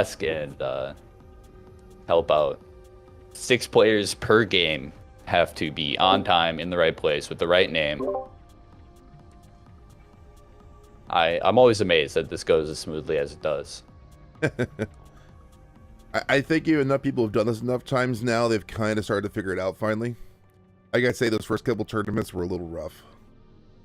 ask and help out. 6 players per game have to be on time in the right place with the right name. I'm always amazed that this goes as smoothly as it does. I think enough people have done this enough times now, they've kind of started to figure it out finally. I gotta say, those first couple tournaments were a little rough.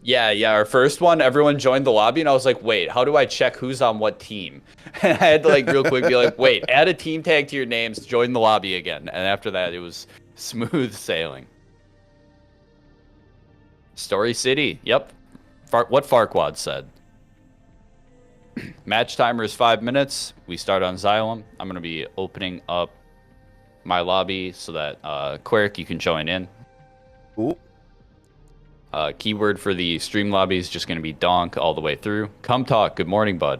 Yeah, our first one, everyone joined the lobby, and I was like, wait, how do I check who's on what team? And I had to, like, real quick be like, wait, add a team tag to your names, join the lobby again. And after that, it was smooth sailing. Story City, yep. What Farquad said. Match timer is 5 minutes. We start on Xylem. I'm going to be opening up my lobby so that, Quirk, you can join in. Cool. Keyword for the stream lobby is just going to be donk all the way through. Come talk. Good morning, bud.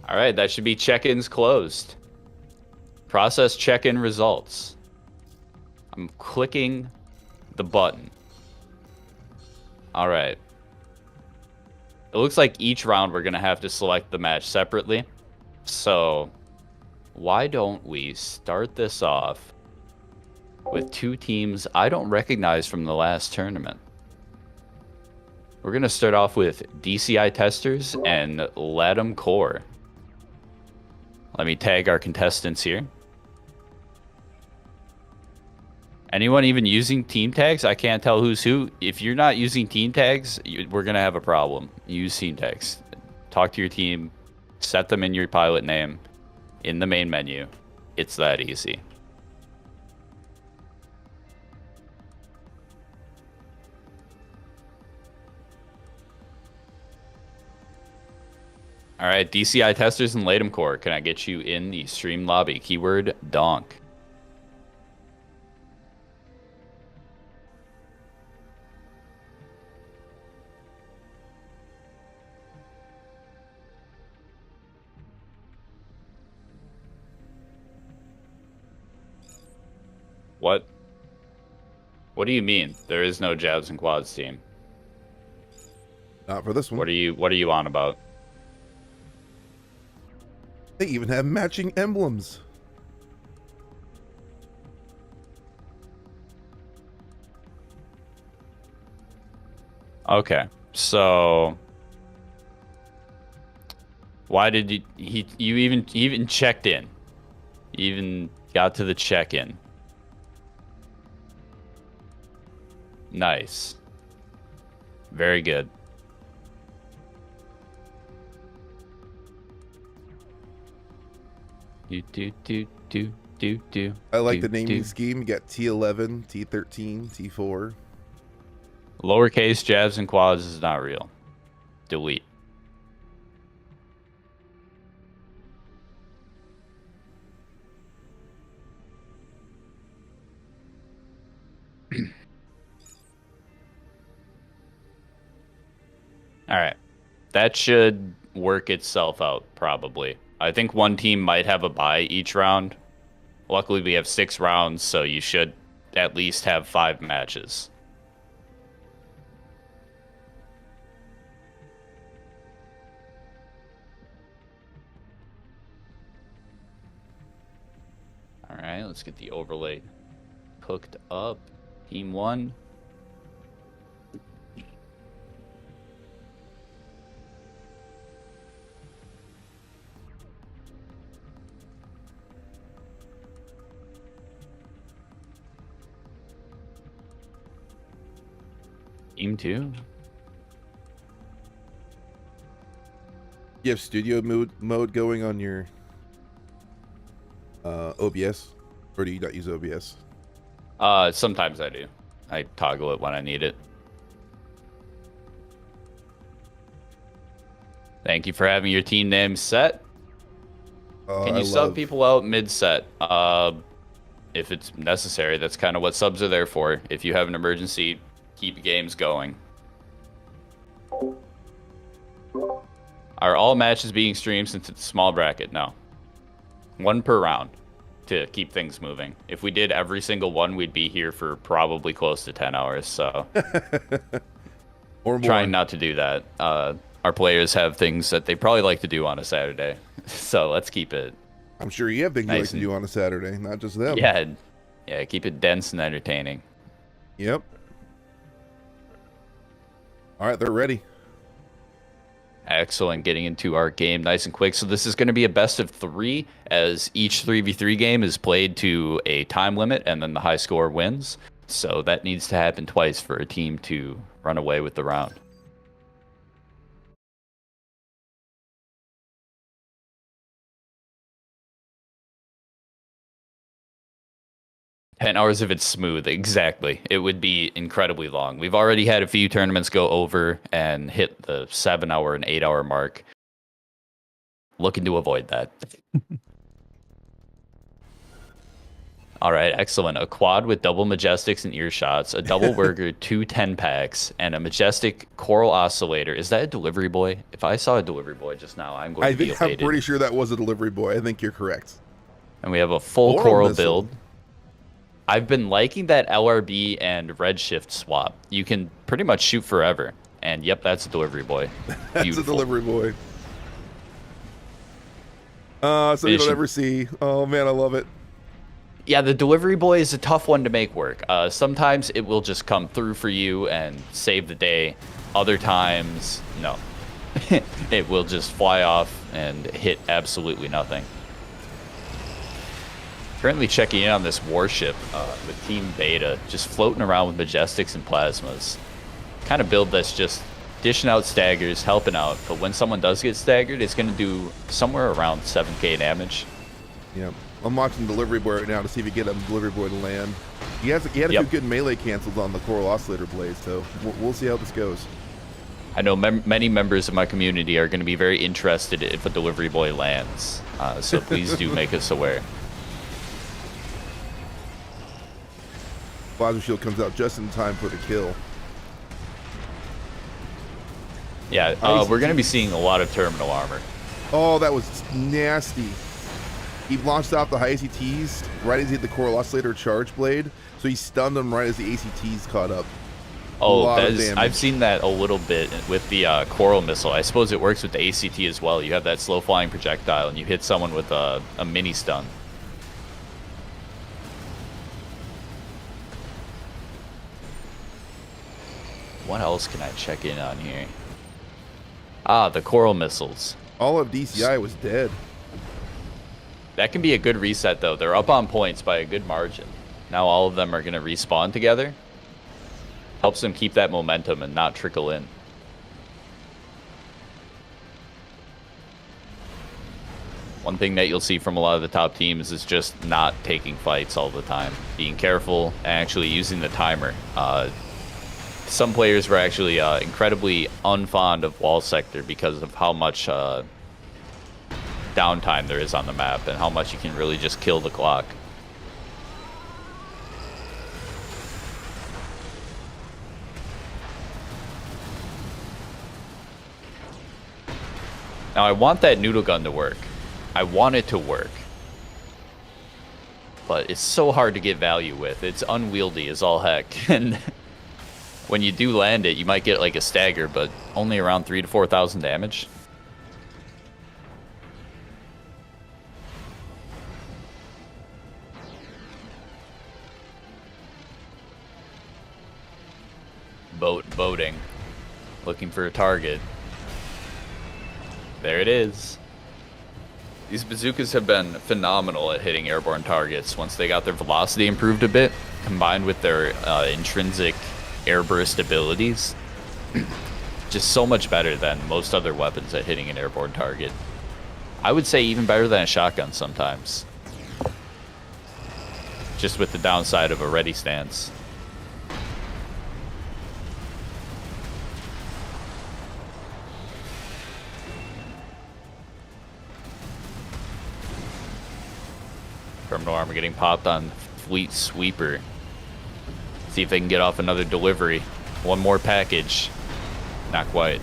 All right, that should be check-ins closed. Process check-in results. I'm clicking the button. All right. It looks like each round we're going to have to select the match separately. So, why don't we start this off with 2 teams I don't recognize from the last tournament. We're going to start off with DCI Testers and Latham Core. Let me tag our contestants here. Anyone even using team tags? I can't tell who's who. If you're not using team tags, we're going to have a problem. Use team tags. Talk to your team. Set them in your pilot name in the main menu. It's that easy. All right, DCI Testers and Latham Core. Can I get you in the stream lobby? Keyword donk. What? What do you mean? There is no Jabs and Quads team. Not for this one. What are you on about? They even have matching emblems. Okay, so why did you even checked in? You even got to the check-in. Nice. Very good. Do. I like the naming scheme. You got T11, T13, T4. Lowercase Jabs and Quads is not real. Delete. All right. That should work itself out, probably. I think one team might have a bye each round. Luckily, we have 6 rounds, so you should at least have 5 matches. All right, let's get the overlay hooked up. Team 1. Team 2. You have studio mode going on your OBS, or do you not use OBS? Sometimes I do. I toggle it when I need it. Thank you for having your team name set. Can you sub people out mid-set? If it's necessary, that's kind of what subs are there for. If you have an emergency, keep games going. Are all matches being streamed since it's a small bracket? No. 1 per round. to keep things moving. If we did every single one, we'd be here for probably close to 10 hours. So Or more. trying not to do that. Our players have things that they probably like to do on a Saturday. So let's keep it. I'm sure you have things you like to do on a Saturday, not just them. Yeah, keep it dense and entertaining. Yep. All right, they're ready. Excellent. Getting into our game nice and quick. So this is going to be a best of 3, as each 3v3 game is played to a time limit, and then the high score wins. So that needs to happen twice for a team to run away with the round. $10 if it's smooth. Exactly. It would be incredibly long. We've already had a few tournaments go over and hit the 7-hour and 8-hour mark. Looking to avoid that. All right, excellent. A quad with double Majestics and earshots, a double Burger, 2 10-packs, and a Majestic Coral Oscillator. Is that a delivery boy? If I saw a delivery boy just now, I'm going to be elated. I'm pretty sure that was a delivery boy. I think you're correct. And we have a full Coral build. I've been liking that LRB and Redshift swap. You can pretty much shoot forever. And yep, that's a delivery boy. That's a delivery boy. So you don't ever see. Oh man, I love it. Yeah, the delivery boy is a tough one to make work. Sometimes it will just come through for you and save the day. Other times, no. It will just fly off and hit absolutely nothing. Currently checking in on this warship with Team Beta, just floating around with Majestics and Plasmas. Kind of build that's just dishing out staggers, helping out, but when someone does get staggered, it's going to do somewhere around 7k damage. Yeah, I'm watching Delivery Boy right now to see if we get a Delivery Boy to land. He had a few good melee cancels on the Coral Oscillator blade, so we'll see how this goes. I know many members of my community are going to be very interested if a Delivery Boy lands, so please do make us aware. Plasma Shield comes out just in time for the kill. Yeah, we're going to be seeing a lot of terminal armor. Oh, that was nasty. He launched out the high ACTs right as he hit the Coral Oscillator charge blade, so he stunned him right as the ACTs caught up. Oh, I've seen that a little bit with the Coral missile. I suppose it works with the ACT as well. You have that slow flying projectile, and you hit someone with a mini stun. What else can I check in on here? Ah, the Coral missiles. All of DCI was dead. That can be a good reset, though. They're up on points by a good margin. Now all of them are going to respawn together. Helps them keep that momentum and not trickle in. One thing that you'll see from a lot of the top teams is just not taking fights all the time. Being careful and actually using the timer. Some players were actually incredibly unfond of wall sector because of how much downtime there is on the map and how much you can really just kill the clock. Now I want that noodle gun to work. I want it to work. But it's so hard to get value with. It's unwieldy as all heck. And when you do land it, you might get like a stagger, but only around 3,000 to 4,000 damage. Boating. Looking for a target. There it is. These bazookas have been phenomenal at hitting airborne targets once they got their velocity improved a bit, combined with their intrinsic airburst abilities. Just so much better than most other weapons at hitting an airborne target. I would say even better than a shotgun sometimes. Just with the downside of a ready stance. Terminal armor getting popped on Fleet Sweeper. See if they can get off another delivery. One more package. Not quite.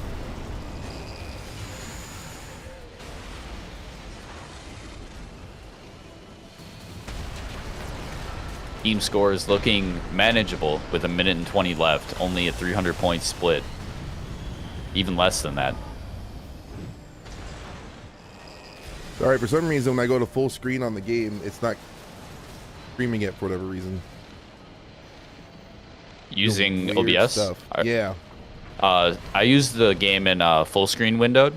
Team score is looking manageable with 1:20 left. Only a 300-point split. Even less than that. All right, for some reason, when I go to full screen on the game, it's not streaming it for whatever reason. Using Weird OBS? stuff. Yeah. I use the game in full screen windowed.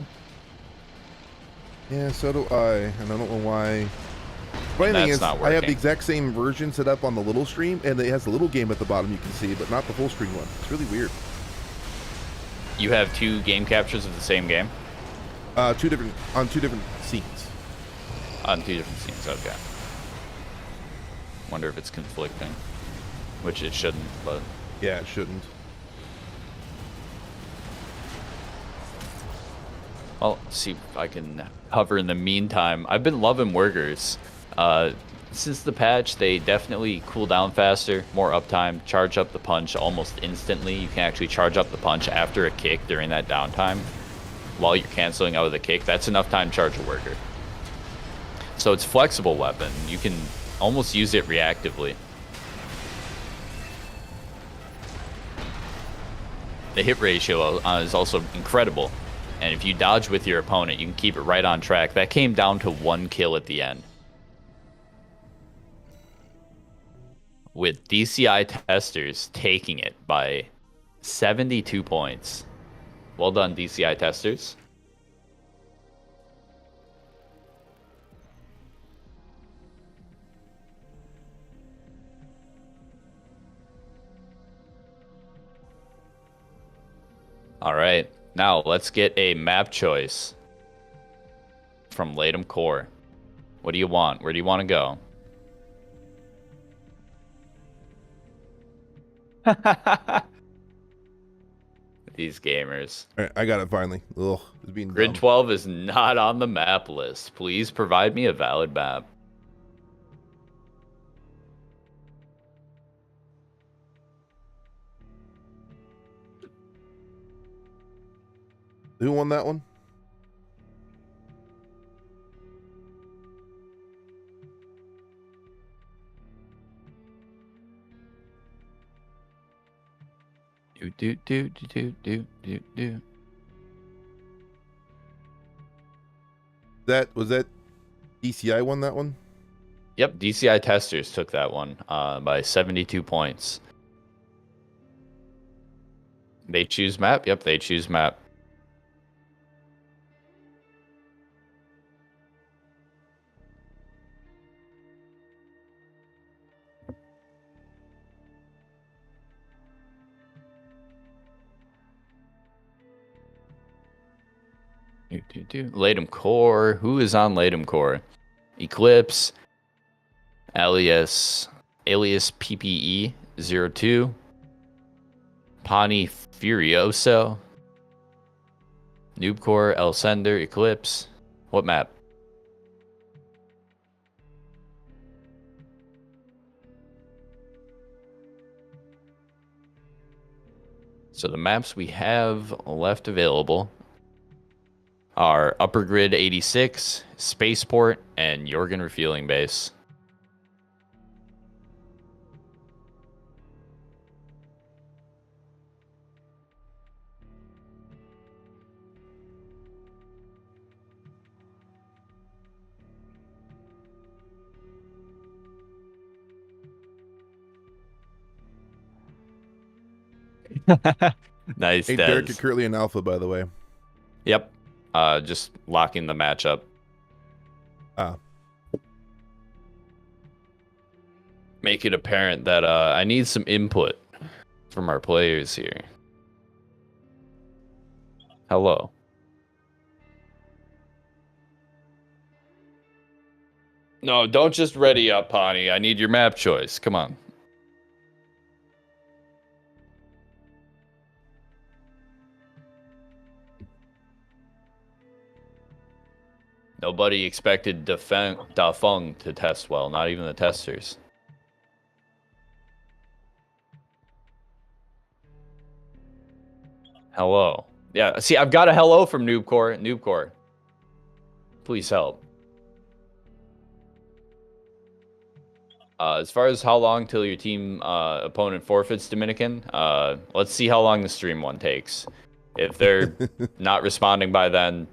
Yeah, so do I, and I don't know why. Funny thing is, I have the exact same version set up on the little stream, and it has the little game at the bottom you can see, but not the full screen one. It's really weird. You have 2 game captures of the same game? On two different scenes. On 2 different scenes, okay. Wonder if it's conflicting. Which it shouldn't, but... Yeah, it shouldn't. Well, see if I can cover in the meantime. I've been loving workers. Since the patch, they definitely cool down faster, more uptime, charge up the punch almost instantly. You can actually charge up the punch after a kick during that downtime while you're canceling out of the kick. That's enough time to charge a worker. So it's a flexible weapon. You can almost use it reactively. The hit ratio is also incredible. And if you dodge with your opponent, you can keep it right on track. That came down to 1 kill at the end. With DCI testers taking it by 72 points. Well done, DCI testers. All right, now let's get a map choice from Latham Core. What do you want? Where do you want to go? These gamers. All right, I got it finally. Ugh, it's being Grid dumb. 12 is not on the map list. Please provide me a valid map. Who won that one? Do. Was that DCI won that one? Yep, DCI testers took that one by 72 points. They choose map? Yep, they choose map. Latham Core. Who is on Latham Core? Eclipse, alias PPE 02, Pawnee Furioso, Noobcore, El Sender, Eclipse. What map? So the maps we have left available are Upper Grid 86, Spaceport, and Jorgen Refueling Base. Nice. Hey, Derek, you're currently in alpha, by the way. Yep. Just locking the matchup. Make it apparent that I need some input from our players here. Hello. No, don't just ready up, Pawnee. I need your map choice. Come on. Nobody expected Da Feng to test well, not even the testers. Hello. Yeah, see, I've got a hello from Noobcore. Noobcore. Please help. As far as how long till your team opponent forfeits Dominican, let's see how long the stream one takes. If they're not responding by then,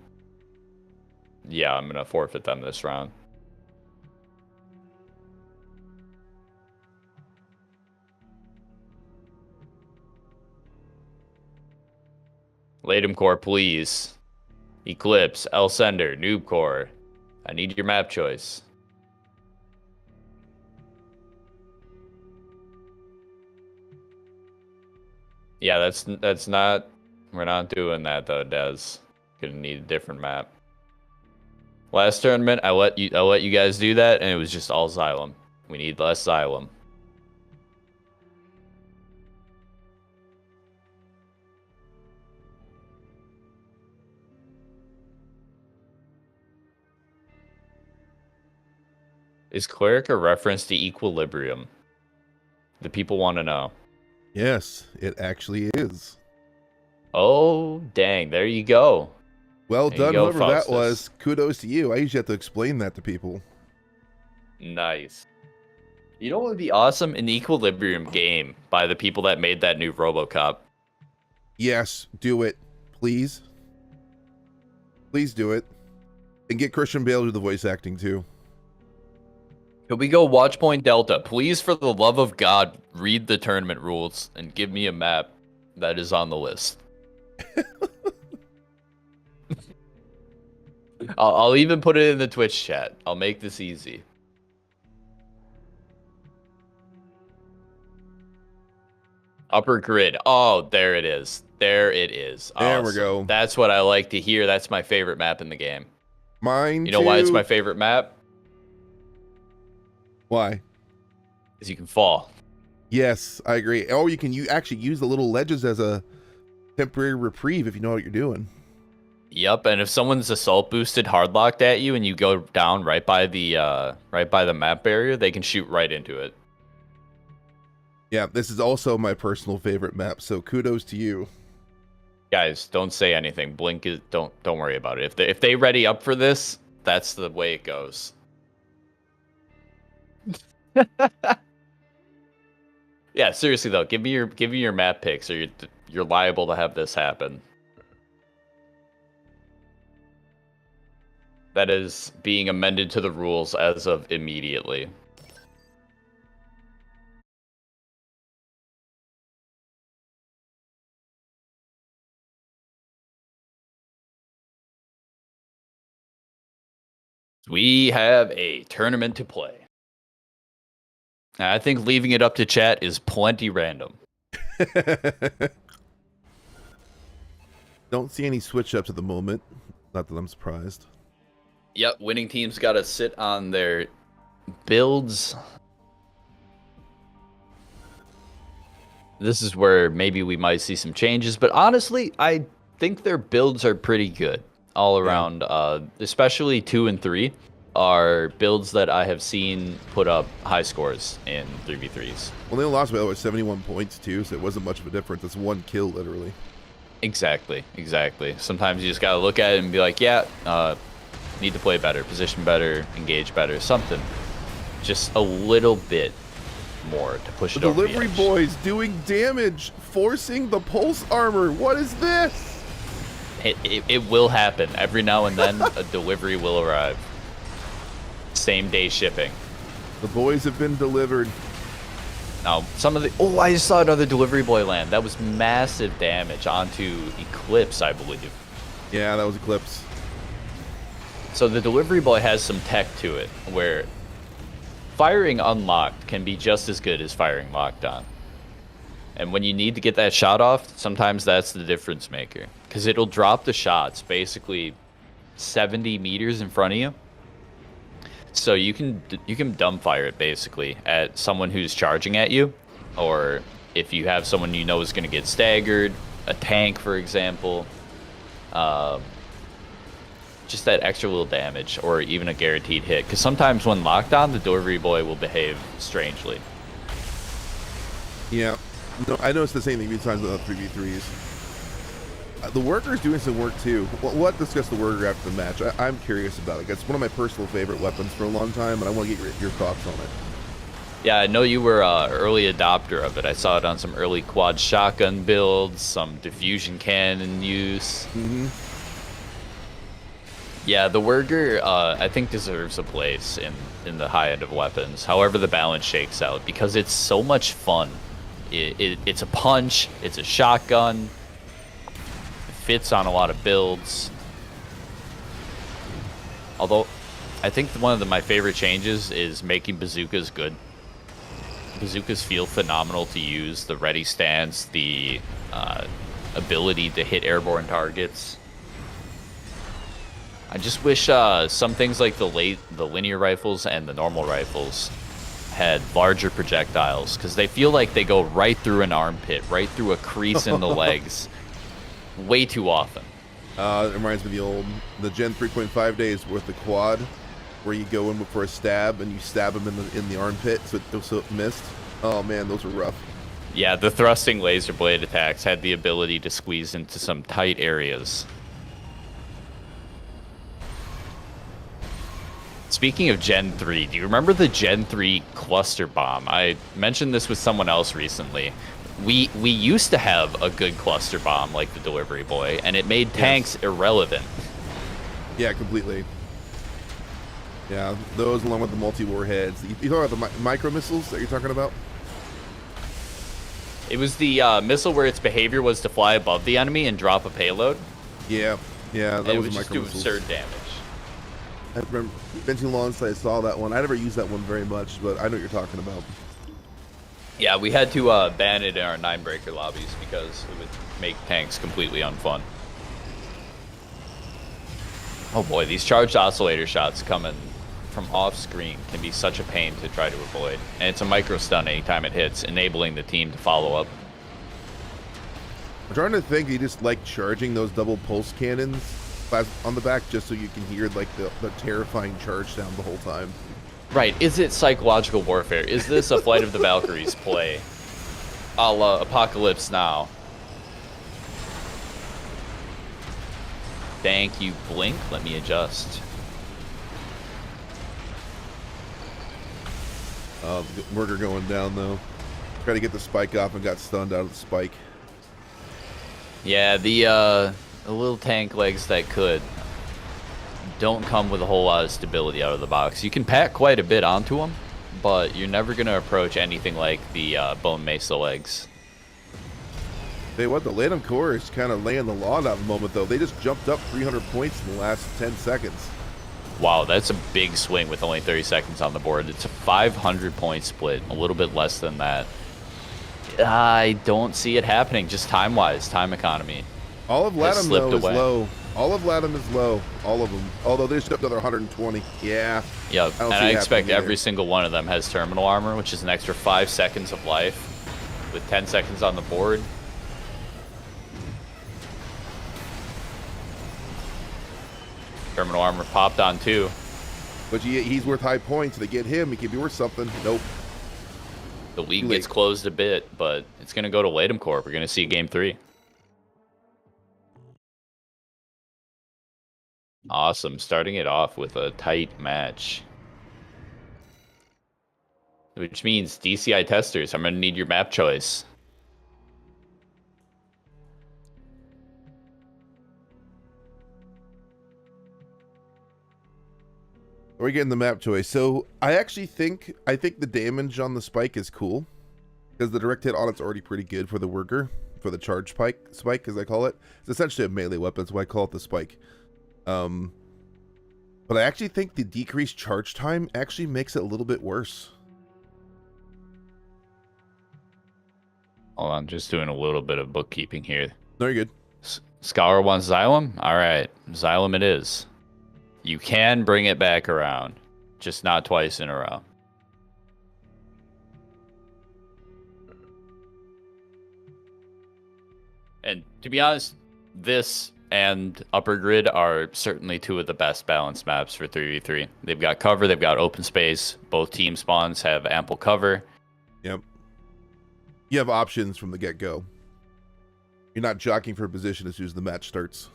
yeah, I'm gonna forfeit them this round. Latum Core, please. Eclipse, El Sender, Noob Core. I need your map choice. Yeah, that's not. We're not doing that though, Des. Gonna need a different map. Last tournament, I let you guys do that, and it was just all Xylem. We need less Xylem. Is Cleric a reference to Equilibrium? The people want to know. Yes, it actually is. Oh, dang. There you go. Well There done, you go, whoever Faustus. that was. Kudos to you. I usually have to explain that to people. Nice. You know what would be awesome? An Equilibrium game by the people that made that new RoboCop. Yes, do it. Please. Please do it. And get Christian Bale to do the voice acting too. Could we go Watchpoint Delta? Please, for the love of God, read the tournament rules and give me a map that is on the list. I'll even put it in the Twitch chat. I'll make this easy. Upper grid. Oh, there it is. There it is. There we Awesome. go. That's what I like to hear. That's my favorite map in the game. Mine You know why it's my favorite map? Why? Because you can fall. Yes, I agree. Oh, you actually use the little ledges as a temporary reprieve if you know what you're doing. Yep, and if someone's assault boosted hard locked at you and you go down right by the map barrier, they can shoot right into it. Yeah, this is also my personal favorite map, so kudos to you. Guys, don't say anything. Blink is don't worry about it. If they ready up for this, that's the way it goes. Yeah, seriously though, give me your map picks, or you're liable to have this happen. That is being amended to the rules as of immediately. We have a tournament to play. I think leaving it up to chat is plenty random. Don't see any switch ups at the moment. Not that I'm surprised. Yep, winning teams got to sit on their builds. This is where maybe we might see some changes, but honestly, I think their builds are pretty good all around. Especially 2 and 3 are builds that I have seen put up high scores in 3v3s. Well, they lost by 71 points too, so it wasn't much of a difference. It's one kill, literally. Exactly. Sometimes you just gotta look at it and be like, yeah, need to play better, position better, engage better, something. Just a little bit more to push it over the Delivery edge. boys doing damage, forcing the pulse armor. What is this? It will happen. Every now and then, a delivery will arrive. Same day shipping. The boys have been delivered. Now, some of the... Oh, I just saw another delivery boy land. That was massive damage onto Eclipse, I believe. Yeah, that was Eclipse. So the delivery boy has some tech to it, where firing unlocked can be just as good as firing locked on. And when you need to get that shot off, sometimes that's the difference maker. Because it'll drop the shots basically 70 meters in front of you. So you can dumbfire it basically at someone who's charging at you, or if you have someone you know is going to get staggered, a tank for example, just that extra little damage, or even a guaranteed hit. Because sometimes when locked on, the delivery boy will behave strangely. Yeah, no, I noticed the same thing besides the 3v3s. The worker's doing some work too. We'll have to discuss the worker after the match. I'm curious about it. It's one of my personal favorite weapons for a long time, and I want to get your thoughts on it. Yeah, I know you were early adopter of it. I saw it on some early quad shotgun builds, some diffusion cannon use. Mm-hmm. Yeah, the Wurger, I think deserves a place in the high end of weapons. However the balance shakes out, because it's so much fun. It's a punch, it's a shotgun, it fits on a lot of builds. Although, I think one of my favorite changes is making bazookas good. Bazookas feel phenomenal to use. The ready stance, the ability to hit airborne targets. I just wish some things like the linear rifles and the normal rifles had larger projectiles, because they feel like they go right through an armpit, right through a crease in the legs, way too often. It reminds me of the Gen 3.5 days with the quad, where you go in for a stab and you stab him in the armpit, so it missed. Oh man, those were rough. Yeah, the thrusting laser blade attacks had the ability to squeeze into some tight areas. Speaking of Gen 3, do you remember the Gen 3 cluster bomb? I mentioned this with someone else recently. We used to have a good cluster bomb like the Delivery Boy, and it made tanks irrelevant. Yeah, completely. Yeah, those along with the multi-warheads. You talking about the micro missiles that you're talking about? It was the missile where its behavior was to fly above the enemy and drop a payload. Yeah, that and was it would just do absurd damage. I remember, it's been too long since I saw that one. I never used that one very much, but I know what you're talking about. Yeah, we had to ban it in our 9-breaker lobbies because it would make tanks completely unfun. Oh boy, these charged oscillator shots coming from off screen can be such a pain to try to avoid. And it's a micro stun anytime it hits, enabling the team to follow up. I'm trying to think, you just like charging those double pulse cannons on the back just so you can hear like the terrifying charge sound the whole time. Right, is it psychological warfare? Is this a Flight of the Valkyries play? A la Apocalypse Now. Thank you, Blink. Let me adjust. Murder going down though. Tried to get the spike off and got stunned out of the spike. Yeah, the little tank legs that don't come with a whole lot of stability out of the box. You can pack quite a bit onto them, but you're never going to approach anything like the Bone Mesa legs. Hey, what, the Lanham Corps is kind of laying the law at the moment, though. They just jumped up 300 points in the last 10 seconds. Wow, that's a big swing with only 30 seconds on the board. It's a 500-point split, a little bit less than that. I don't see it happening, just time-wise, time economy. All of Latham, though, is low. All of Latham is low. All of them. Although they just up another 120. Yeah. Yep, and I expect every single one of them has terminal armor, which is an extra 5 seconds of life with 10 seconds on the board. Terminal armor popped on too. But he's worth high points. They get him, he could be worth something. Nope. The league gets closed a bit, but it's going to go to Latham Corp. We're going to see Game 3. Awesome. Starting it off with a tight match. Which means DCI testers, I'm going to need your map choice. We're getting the map choice. So I actually think the damage on the spike is cool, because the direct hit on it's already pretty good for the worker, for the charge spike as I call it. It's essentially a melee weapon, that's why I call it the spike. But I actually think the decreased charge time actually makes it a little bit worse. Hold on, just doing a little bit of bookkeeping here. No, you're good. Scholar wants Xylem? Alright, Xylem it is. You can bring it back around, just not twice in a row. And to be honest, this and Upper Grid are certainly two of the best balanced maps for 3v3. They've got cover, they've got open space. Both team spawns have ample cover. Yep. You have options from the get-go. You're not jockeying for a position as soon as the match starts.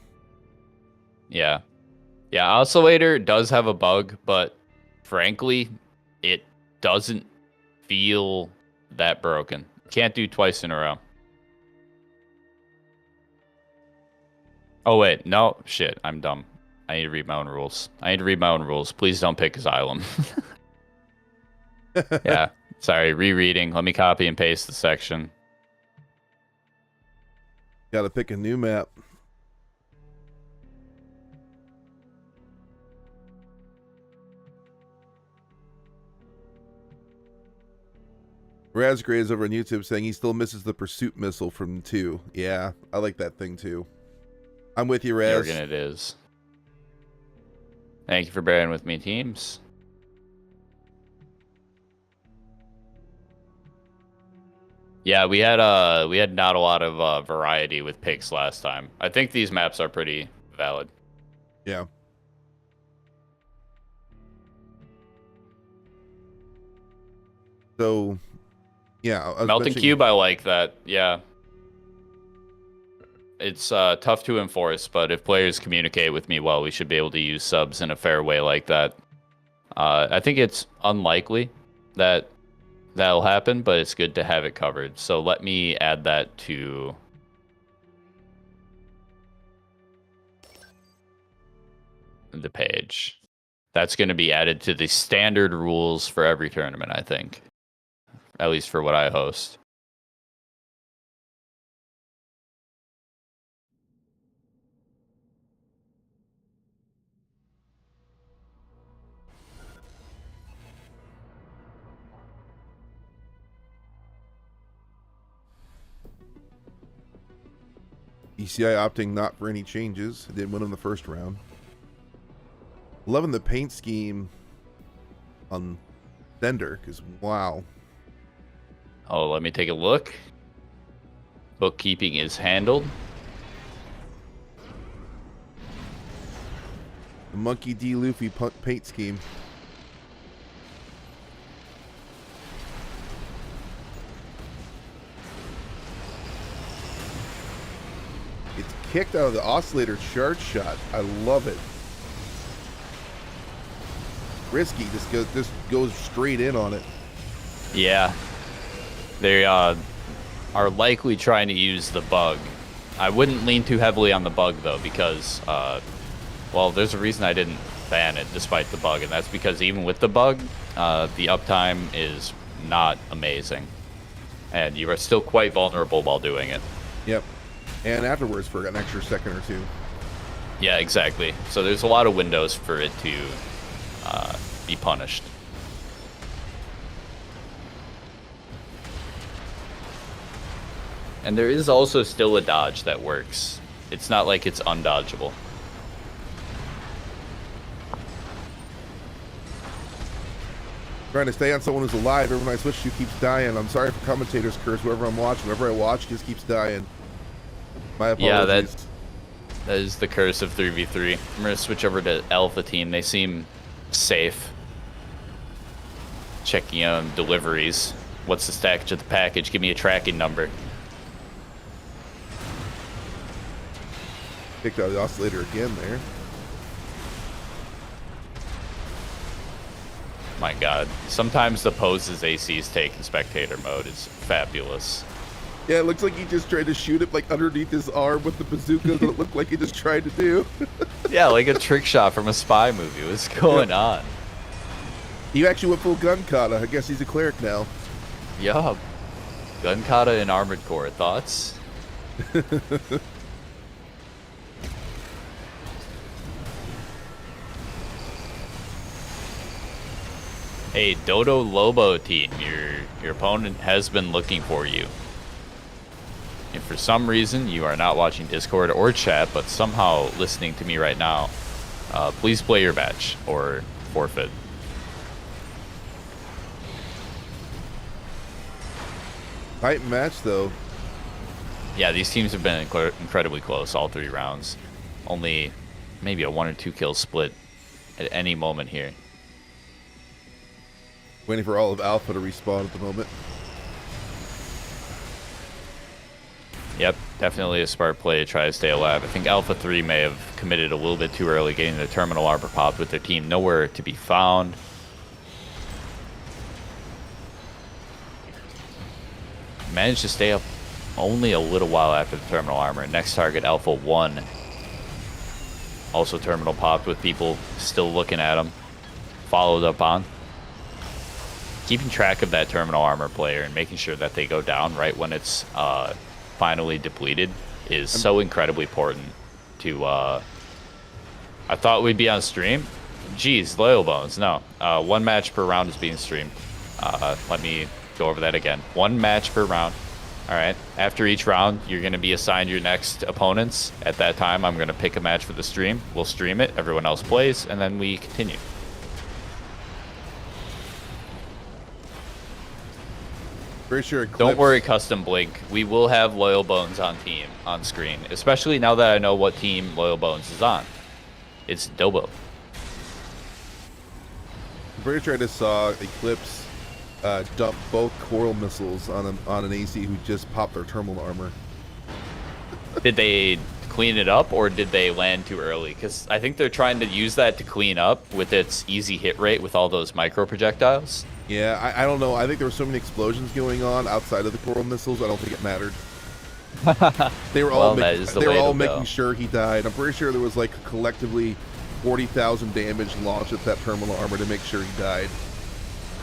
Yeah. Yeah, Oscillator does have a bug, but frankly, it doesn't feel that broken. Can't do twice in a row. Oh, wait. No. Shit. I'm dumb. I need to read my own rules. Please don't pick Xylem. Yeah. Sorry. Rereading. Let me copy and paste the section. Gotta pick a new map. Razgray is over on YouTube saying he still misses the pursuit missile from 2. Yeah, I like that thing too. I'm with you, Raz. Jorgen, it is. Thank you for bearing with me, teams. Yeah, we had not a lot of variety with picks last time. I think these maps are pretty valid. Yeah. So, yeah. Melting Cube, I like that. Yeah. It's tough to enforce, but if players communicate with me well, we should be able to use subs in a fair way like that. I think it's unlikely that that'll happen, but it's good to have it covered. So let me add that to the page. That's going to be added to the standard rules for every tournament, I think. At least for what I host. ECI opting not for any changes. It didn't win in the first round. Loving the paint scheme on Thunder, because wow. Oh, let me take a look. Bookkeeping is handled. The Monkey D. Luffy paint scheme. It's kicked out of the oscillator charge shot. I love it. Risky just goes straight in on it. Yeah. They are likely trying to use the bug. I wouldn't lean too heavily on the bug, though, because, well, there's a reason I didn't ban it despite the bug, and that's because even with the bug, the uptime is not amazing. And you are still quite vulnerable while doing it. Yep. And afterwards for an extra second or two. Yeah, exactly. So there's a lot of windows for it to be punished. And there is also still a dodge that works. It's not like it's undodgeable. Trying to stay on someone who's alive. Everyone I switch to keeps dying. I'm sorry for commentators curse. Whoever I'm watching, whoever I watch just keeps dying. My apologies. Yeah, that is the curse of 3v3. I'm going to switch over to Alpha Team. They seem safe. Checking on deliveries. What's the stackage of the package? Give me a tracking number. Picked out the oscillator again there. My god. Sometimes the poses ACs take in spectator mode is fabulous. Yeah, it looks like he just tried to shoot it like underneath his arm with the bazooka that it looked like he just tried to do. Yeah, like a trick shot from a spy movie. What's going on? He actually went full gun kata. I guess he's a cleric now. Yup. Gun kata in Armored Core. Thoughts? Hey, Dodo Lobo team, your opponent has been looking for you. If for some reason you are not watching Discord or chat, but somehow listening to me right now, please play your match or forfeit. Tight match, though. Yeah, these teams have been incredibly close all 3 rounds. Only maybe a 1 or 2 kill split at any moment here. Waiting for all of Alpha to respawn at the moment. Yep, definitely a smart play to try to stay alive. I think Alpha 3 may have committed a little bit too early, getting the terminal arbor popped with their team nowhere to be found. managed to stay up only a little while after the terminal armor. Next target, Alpha 1. Also terminal popped with people still looking at him. Followed up on. Keeping track of that terminal armor player and making sure that they go down right when it's finally depleted is so incredibly important to... I thought we'd be on stream. Jeez, Loyal Bones, no. 1 match per round is being streamed. Let me go over that again. 1 match per round. All right. After each round, you're going to be assigned your next opponents. At that time, I'm going to pick a match for the stream. We'll stream it. Everyone else plays, and then we continue. Pretty sure. Don't worry, Custom Blink. We will have Loyal Bones on screen, especially now that I know what team Loyal Bones is on. It's Dobo. I'm pretty sure I just saw Eclipse dump both coral missiles on an AC who just popped their terminal armor. Did they clean it up, or did they land too early? Because I think they're trying to use that to clean up with its easy hit rate with all those micro projectiles. Yeah, I don't know. I think there were so many explosions going on outside of the coral missiles. I don't think it mattered. They were all making sure he died. I'm pretty sure there was like collectively 40,000 damage launched at that terminal armor to make sure he died.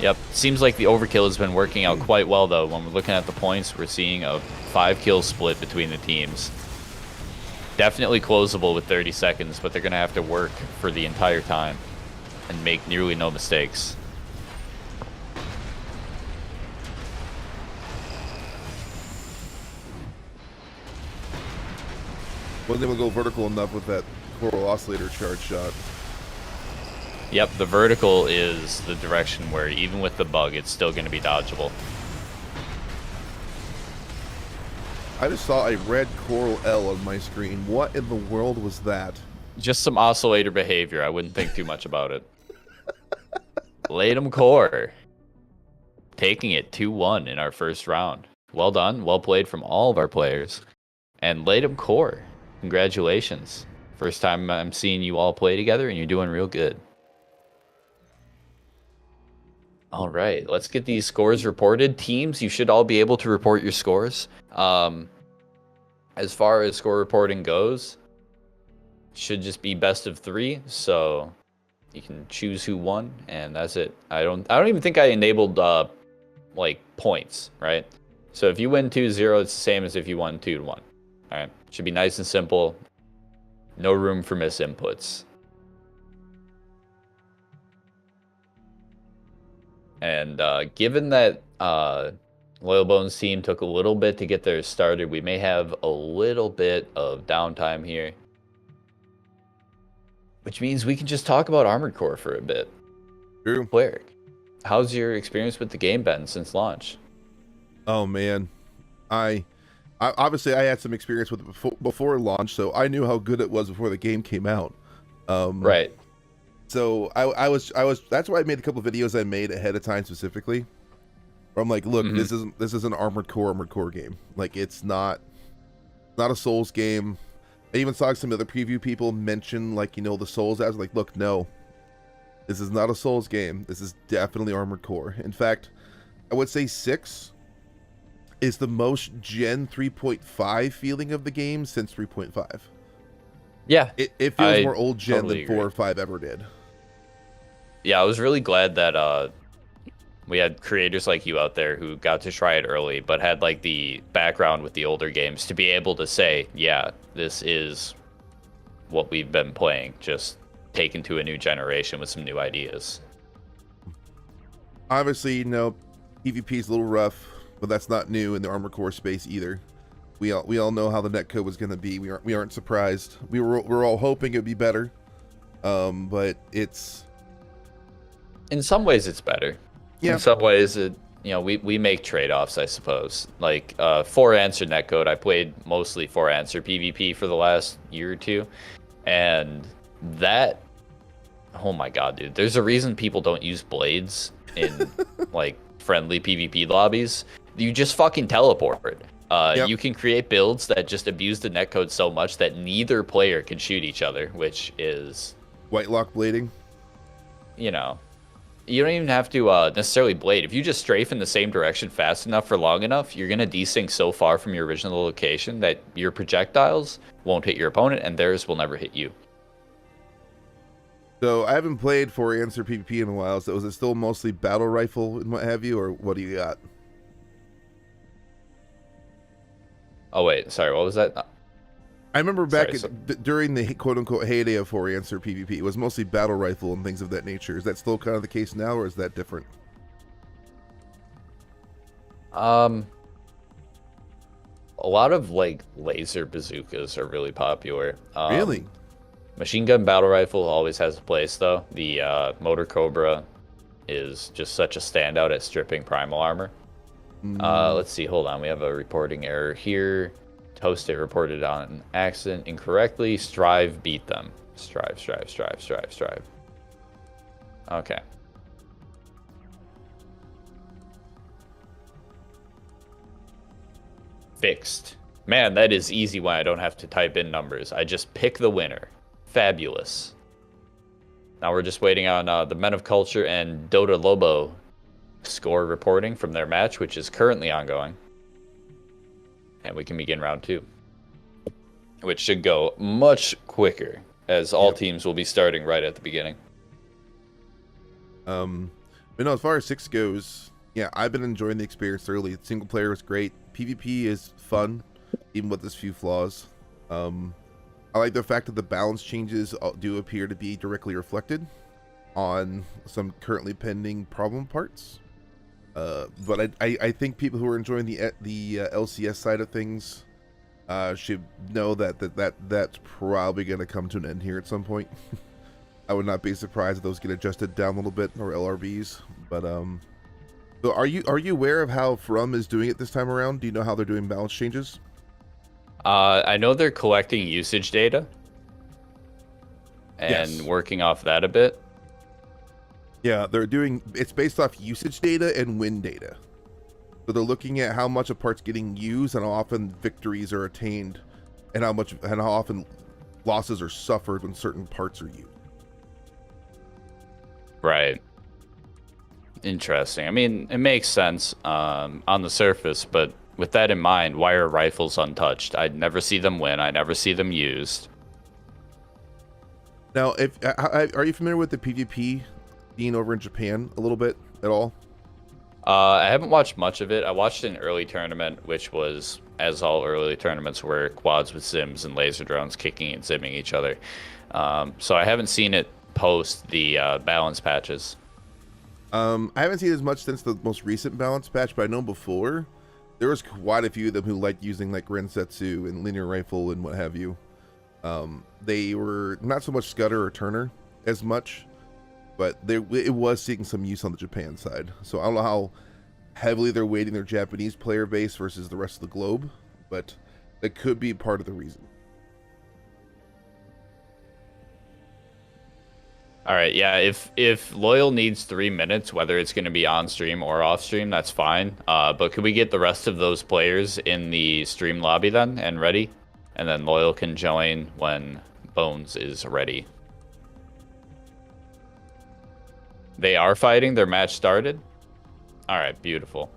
Yep. Seems like the overkill has been working out quite well, though. When we're looking at the points, we're seeing a 5-kill split between the teams. Definitely closable with 30 seconds, but they're going to have to work for the entire time and make nearly no mistakes. Wasn't able to go vertical enough with that coral oscillator charge shot. Yep, the vertical is the direction where even with the bug, it's still going to be dodgeable. I just saw a red coral L on my screen. What in the world was that? Just some oscillator behavior. I wouldn't think too much about it. Latum Core taking it 2-1 in our first round. Well done. Well played from all of our players. And Latum Core, congratulations. First time I'm seeing you all play together, and you're doing real good. All right, let's get these scores reported. Teams, you should all be able to report your scores. As far as score reporting goes, should just be best of 3, so you can choose who won, and that's it. I don't even think I enabled like points, right? So if you win 2-0, it's the same as if you won 2-1. All right, should be nice and simple. No room for misinputs. And given that Loyal Bones team took a little bit to get theirs started, we may have a little bit of downtime here. Which means we can just talk about Armored Core for a bit. True. Cleric, how's your experience with the game been since launch? Oh, man. I obviously I had some experience with it before launch, so I knew how good it was before the game came out. Right. So I was that's why I made a couple of videos I made ahead of time specifically. Where I'm like, look, this is an Armored Core game. Like, it's not a Souls game. I even saw some other preview people mention, like, you know, the Souls. I was like, look, no, this is not a Souls game. This is definitely Armored Core. In fact, I would say 6 is the most Gen 3.5 feeling of the game since 3.5. Yeah, it feels more old Gen than 4 or 5 ever did. Yeah, I was really glad that we had creators like you out there who got to try it early, but had like the background with the older games to be able to say, yeah, this is what we've been playing, just taken to a new generation with some new ideas. Obviously, you know, PvP is a little rough, but that's not new in the Armored Core space either. We all know how the netcode was going to be. We aren't surprised. We're all hoping it'd be better, but it's. In some ways, it's better. Yeah. In some ways, we make trade-offs, I suppose. Like 4-answer netcode, I played mostly 4-answer PvP for the last year or two, and that, oh my god, dude! There's a reason people don't use blades in like friendly PvP lobbies. You just fucking teleport. Yep. You can create builds that just abuse the netcode so much that neither player can shoot each other, which is white lock blading. You know, You don't even have to necessarily blade. If you just strafe in the same direction fast enough for long enough, you're gonna desync so far from your original location that your projectiles won't hit your opponent and theirs will never hit you. So I haven't played for Answer PvP in a while. So is it still mostly battle rifle and what have you, or what do you got? Oh wait, sorry, what was that? I remember back Sorry, during the quote-unquote heyday of For Answer PvP, it was mostly battle rifle and things of that nature. Is that still kind of the case now, or is that different? A lot of like laser bazookas are really popular. Really? Machine gun battle rifle always has a place though. The Motor Cobra is just such a standout at stripping primal armor. Let's see, hold on. We have a reporting error here. Toast it reported on accident incorrectly. Strive beat them. Strive. Okay. Fixed. Man, that is easy when I don't have to type in numbers. I just pick the winner. Fabulous. Now we're just waiting on the Men of Culture and Dota Lobo score reporting from their match, which is currently ongoing. And we can begin round 2, which should go much quicker, as all teams will be starting right at the beginning. But no, as far as 6 goes, yeah, I've been enjoying the experience thoroughly. Single player is great. PvP is fun, even with its few flaws. I like the fact that the balance changes do appear to be directly reflected on some currently pending problem parts. But I think people who are enjoying the LCS side of things should know that's probably going to come to an end here at some point. I would not be surprised if those get adjusted down a little bit, or LRBs. But so are you aware of how From is doing it this time around? Do you know how they're doing balance changes? I know they're collecting usage data and working off that a bit. Yeah, it's based off usage data and win data. So they're looking at how much a part's getting used and how often victories are attained and how often losses are suffered when certain parts are used. Right. Interesting. I mean, it makes sense on the surface, but with that in mind, why are rifles untouched? I never see them win. I never see them used. Now, are you familiar with the PvP being over in Japan a little bit at all? I haven't watched much of it. I watched an early tournament, which was, as all early tournaments were, quads with Zims and laser drones kicking and zimming each other. So I haven't seen it post the balance patches. I haven't seen as much since the most recent balance patch, but I know before there was quite a few of them who liked using like Rensetsu and linear rifle and what have you. They were not so much Scudder or Turner as much, but it was seeing some use on the Japan side. So I don't know how heavily they're weighting their Japanese player base versus the rest of the globe, but that could be part of the reason. All right, yeah, if Loyal needs 3 minutes, whether it's going to be on stream or off stream, that's fine. But could we get the rest of those players in the stream lobby then and ready? And then Loyal can join when Bones is ready. They are fighting. Their match started. All right, beautiful.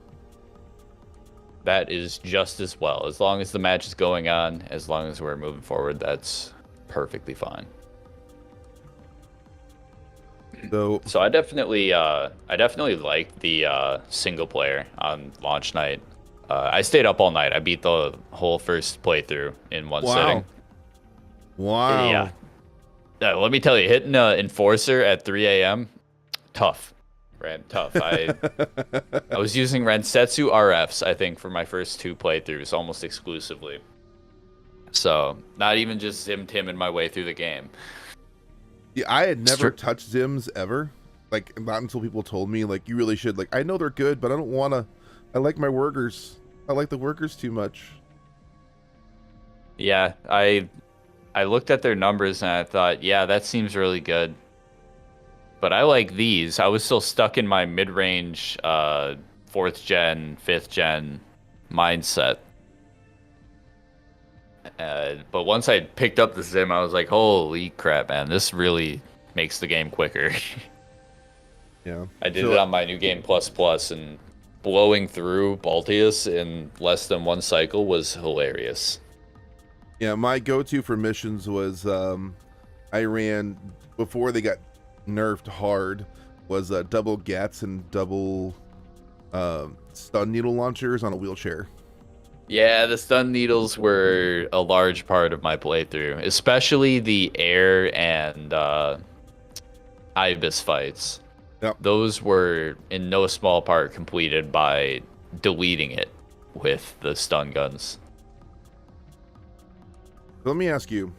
That is just as well. As long as the match is going on, as long as we're moving forward, that's perfectly fine. So I definitely like the single player on launch night. I stayed up all night. I beat the whole first playthrough in one sitting. Wow. Yeah. Let me tell you, hitting an Enforcer at 3 a.m. tough. Tough. I was using Rensetsu RFs, I think, for my first 2 playthroughs almost exclusively. So not even just Zim Tim my way through the game. Yeah, I had never touched Zims ever. Like, not until people told me, like, you really should. Like, I know they're good, but I don't want to. I like my workers. I like the workers too much. Yeah, I looked at their numbers and I thought, yeah, that seems really good. But I like these. I was still stuck in my mid-range 4th gen, 5th gen mindset. But once I picked up the Zim, I was like, holy crap, man, this really makes the game quicker. Yeah. I did it So on my new game plus plus, and blowing through Baltius in less than one cycle was hilarious. yeah, my go-to for missions was I ran before they got nerfed hard was double gats and double stun needle launchers on a wheelchair. Yeah, the stun needles were a large part of my playthrough, especially the air and Ibis fights. Yep. Those were in no small part completed by deleting it with the stun guns. So let me ask you.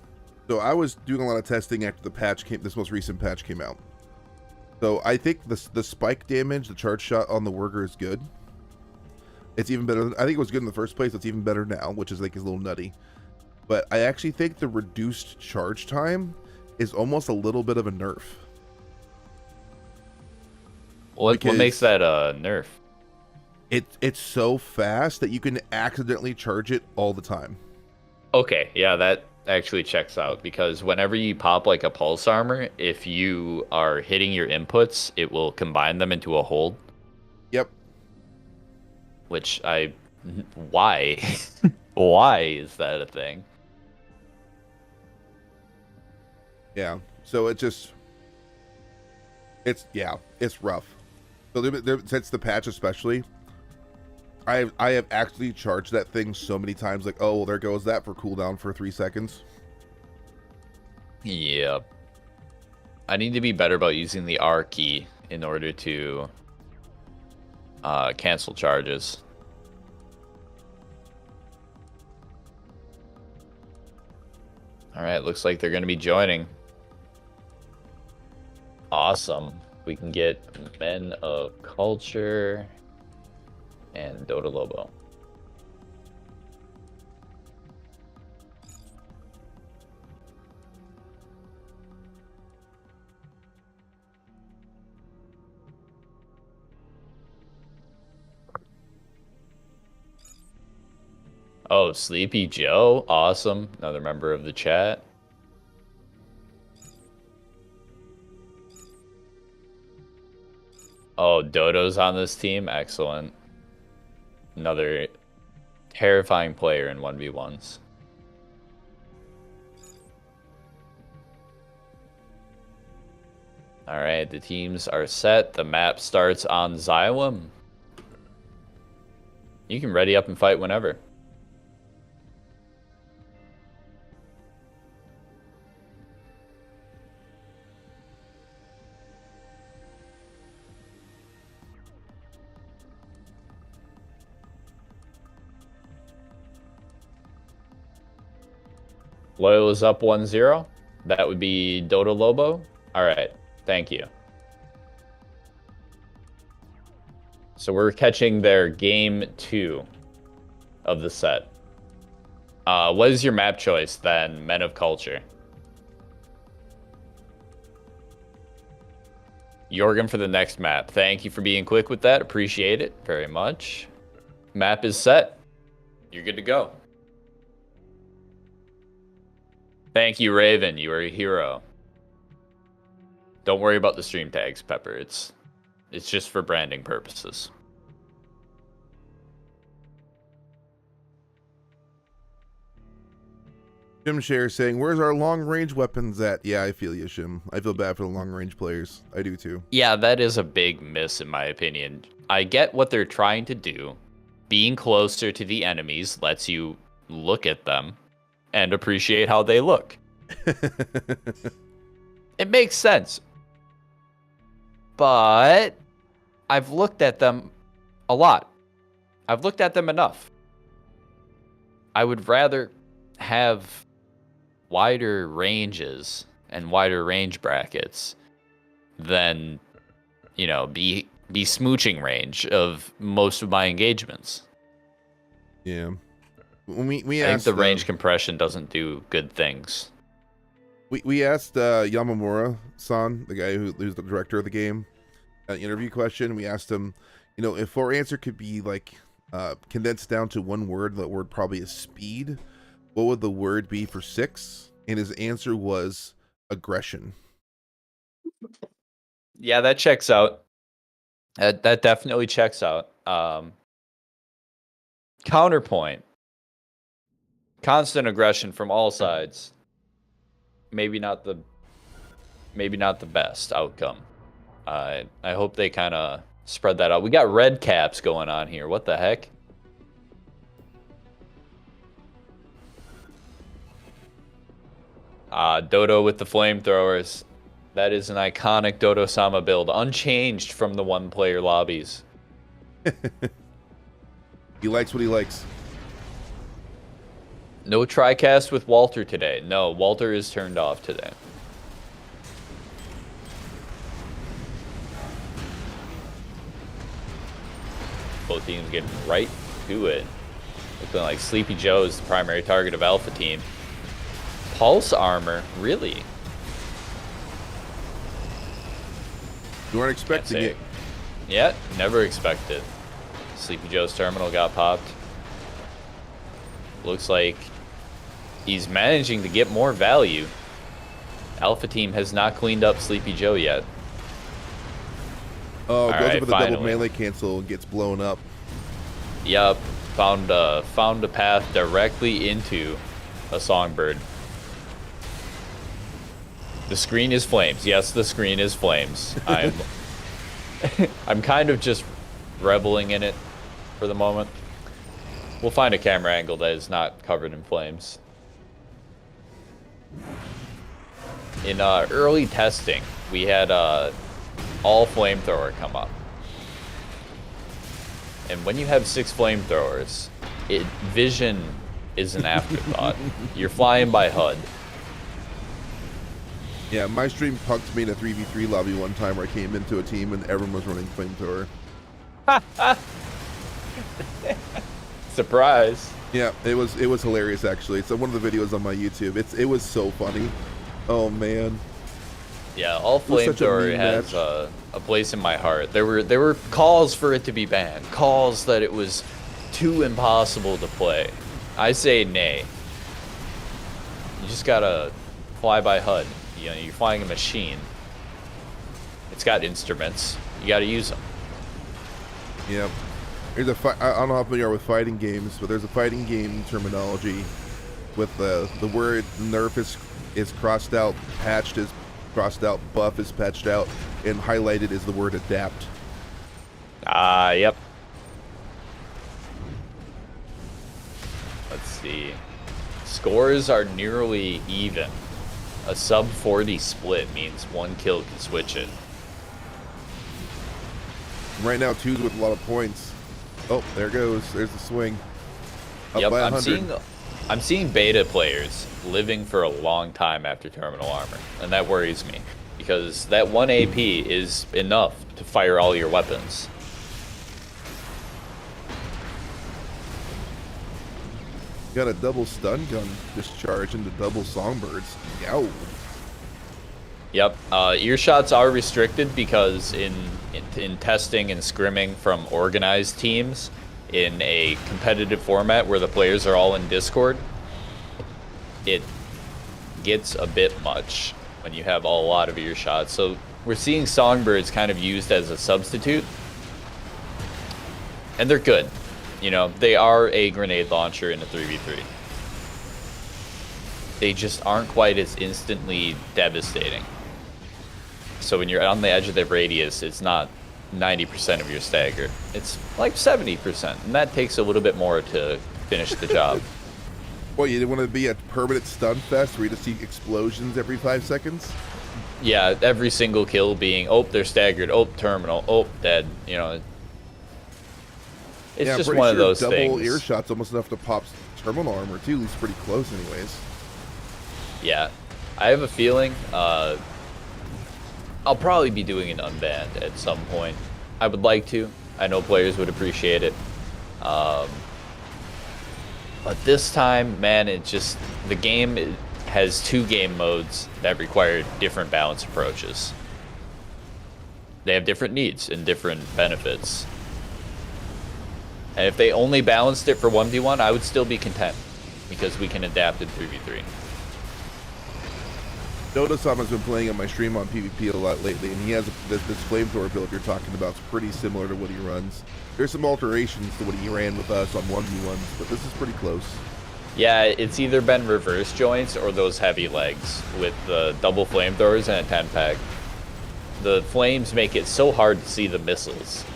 So I was doing a lot of testing after the patch came. This most recent patch came out. So I think the spike damage, the charge shot on the Wurger is good. It's even better. I think it was good in the first place. It's even better now, which is like is a little nutty. But I actually think the reduced charge time is almost a little bit of a nerf. What makes that a nerf? It's so fast that you can accidentally charge it all the time. Okay, yeah, that actually checks out, because whenever you pop like a pulse armor, if you are hitting your inputs, it will combine them into a hold. Yep. Which why? Why is that a thing? Yeah. So it's rough. So since the patch especially, I have actually charged that thing so many times, like, oh, well, there goes that for cooldown for 3 seconds. Yeah. I need to be better about using the R key in order to cancel charges. All right, looks like they're going to be joining. Awesome. We can get Men of Culture and Dota Lobo. Oh, Sleepy Joe. Awesome. Another member of the chat. Oh, Dodo's on this team. Excellent. Another terrifying player in 1v1s. All right, the teams are set. The map starts on Xylem. You can ready up and fight whenever. Loyal is up 1-0. That would be Dota Lobo. All right, thank you. So we're catching their game 2 of the set. What is your map choice then, Men of Culture? Jorgen for the next map. Thank you for being quick with that. Appreciate it very much. Map is set. You're good to go. Thank you, Raven. You are a hero. Don't worry about the stream tags, Pepper. It's just for branding purposes. Jim Share saying, "Where's our long range weapons at?" Yeah, I feel you, Shim. I feel bad for the long range players. I do too. Yeah, that is a big miss in my opinion. I get what they're trying to do. Being closer to the enemies lets you look at them and appreciate how they look. It makes sense. But I've looked at them a lot. I've looked at them enough. I would rather have wider ranges and wider range brackets than, you know, be smooching range of most of my engagements. Yeah. When we I think asked the range compression doesn't do good things. We asked Yamamura-san, the guy who's the director of the game, an interview question. We asked him, you know, if our answer could be like condensed down to one word, that word probably is speed, what would the word be for 6? And his answer was aggression. Yeah, that checks out. That definitely checks out. Counterpoint. Constant aggression from all sides. Maybe not the best outcome. I hope they kind of spread that out. We got red caps going on here. What the heck? Dodo with the flamethrowers. That is an iconic Dodo-sama build, unchanged from the one-player lobbies. He likes what he likes. No TriCast with Walter today. No, Walter is turned off today. Both teams getting right to it. Looking like Sleepy Joe is the primary target of Alpha Team. Pulse armor? Really? You weren't expecting it. Yeah, never expected. Sleepy Joe's terminal got popped. Looks like he's managing to get more value. Alpha Team has not cleaned up Sleepy Joe yet. Oh, goes over the double melee cancel and gets blown up. Yup, found a path directly into a Songbird. The screen is flames. Yes, the screen is flames. I'm kind of just reveling in it for the moment. We'll find a camera angle that is not covered in flames. In early testing, we had all flamethrower come up. And when you have 6 flamethrowers, vision is an afterthought. You're flying by HUD. Yeah, my stream punked me in a 3v3 lobby one time where I came into a team and everyone was running flamethrower. Surprise. Yeah, it was hilarious actually. It's one of the videos on my YouTube. It was so funny. Oh man. Yeah, all flamethrower has a place in my heart. There were calls for it to be banned, calls that it was too impossible to play. I say nay. You just gotta fly by HUD. You know, you're flying a machine. It's got instruments. You gotta use them. Yep. There's a I don't know how familiar you are with fighting games, but there's a fighting game terminology with the word nerf is crossed out, patched is crossed out, buff is patched out, and highlighted is the word adapt. Yep. Let's see. Scores are nearly even. A sub 40 split means one kill can switch it. Right now, 2's with a lot of points. Oh, there goes. There's the swing. Up Yep, by 100. I'm seeing beta players living for a long time after terminal armor, and that worries me because that 1 AP is enough to fire all your weapons. Got a double stun gun discharge into double songbirds. Yow. Yep, earshots are restricted because in testing and scrimming from organized teams in a competitive format where the players are all in Discord, it gets a bit much when you have a lot of earshots. So we're seeing songbirds kind of used as a substitute, and they're good. You know, they are a grenade launcher in a 3v3. They just aren't quite as instantly devastating. So when you're on the edge of the radius, it's not 90% of your stagger. It's like 70%, and that takes a little bit more to finish the job. What, you didn't want to be a permanent stun fest where you just see explosions every 5 seconds? Yeah, every single kill being, oh, they're staggered, oh, terminal, oh, dead, you know. It's just one of those double things. Double earshot's almost enough to pop terminal armor, too. At least pretty close, anyways. Yeah. I have a feeling I'll probably be doing an unbanned at some point. I would like to. I know players would appreciate it. But this time, man, it just... The game has 2 game modes that require different balance approaches. They have different needs and different benefits. And if they only balanced it for 1v1, I would still be content. Because we can adapt in 3v3. Dodo-sama has been playing on my stream on PvP a lot lately, and he has this flamethrower build you're talking about. It's pretty similar to what he runs. There's some alterations to what he ran with us on 1v1s, but this is pretty close. Yeah, it's either been reverse joints or those heavy legs with the double flamethrowers and a 10-pack. The flames make it so hard to see the missiles.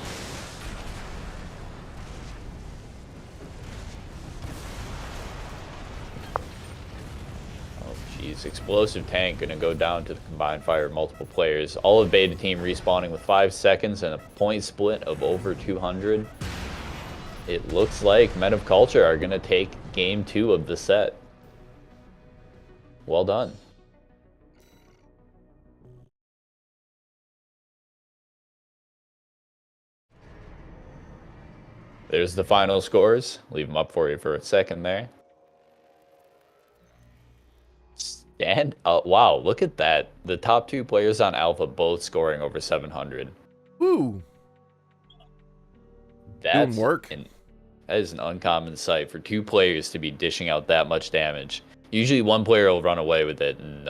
Oh jeez, explosive tank gonna go down to the combined fire of multiple players. All of beta team respawning with 5 seconds and a point split of over 200. It looks like Men of Culture are gonna take game 2 of the set. Well done. There's the final scores. Leave them up for you for a second there. And wow, look at that. The top 2 players on Alpha both scoring over 700. Woo! That's doing work. That is an uncommon sight for 2 players to be dishing out that much damage. Usually one player will run away with it, and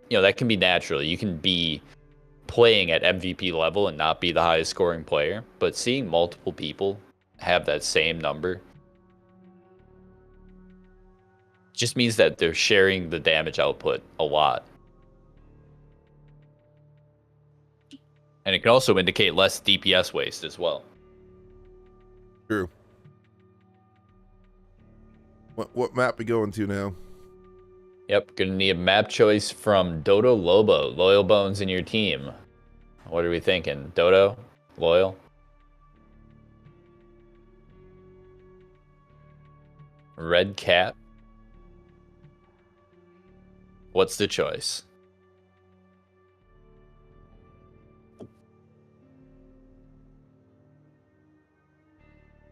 you know, that can be natural. You can be playing at MVP level and not be the highest scoring player, but seeing multiple people have that same number just means that they're sharing the damage output a lot. And it can also indicate less DPS waste as well. True. What map we going to now? Yep, gonna need a map choice from Dodo Lobo. Loyal Bones in your team. What are we thinking? Dodo? Loyal? Red Cat? What's the choice?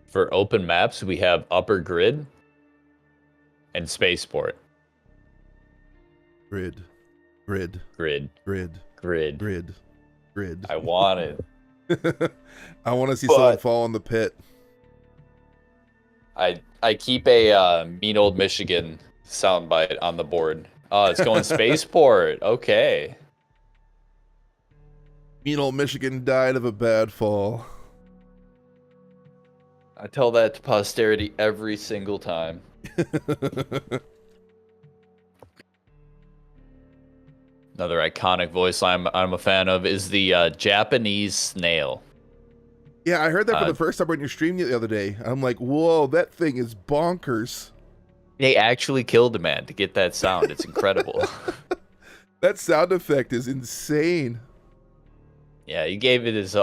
For open maps, we have Upper Grid and Spaceport. Grid. Grid. Grid. Grid. Grid. Grid. Grid. I want it. I want to see someone fall in the pit. I keep a mean old Michigan soundbite on the board. Oh, it's going Spaceport. Okay. Mean old Michigan died of a bad fall. I tell that to posterity every single time. Another iconic voice I'm a fan of is the Japanese snail. Yeah, I heard that for the first time on your stream the other day. I'm like, whoa, that thing is bonkers. They actually killed a man to get that sound. It's incredible. That sound effect is insane. Yeah, he gave it his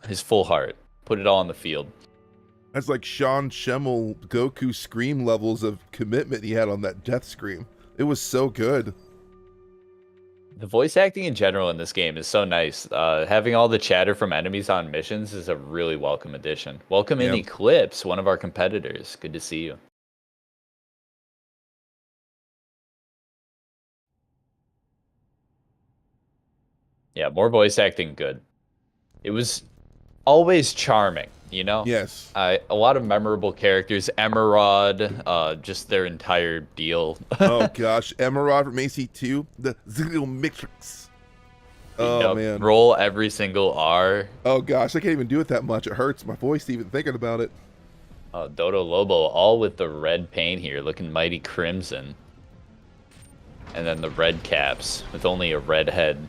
his full heart. Put it all on the field. That's like Sean Schemmel Goku scream levels of commitment he had on that death scream. It was so good. The voice acting in general in this game is so nice. Having all the chatter from enemies on missions is a really welcome addition. Welcome in Eclipse, one of our competitors. Good to see you. Yeah, more voice acting, good. It was always charming, you know? Yes. A lot of memorable characters. Emerald, just their entire deal. Oh gosh, Emerald from AC2, the Zero Matrix. Oh man. Roll every single R. Oh gosh, I can't even do it that much. It hurts my voice even thinking about it. Dodo Lobo, all with the red paint here, looking mighty crimson. And then the red caps with only a red head.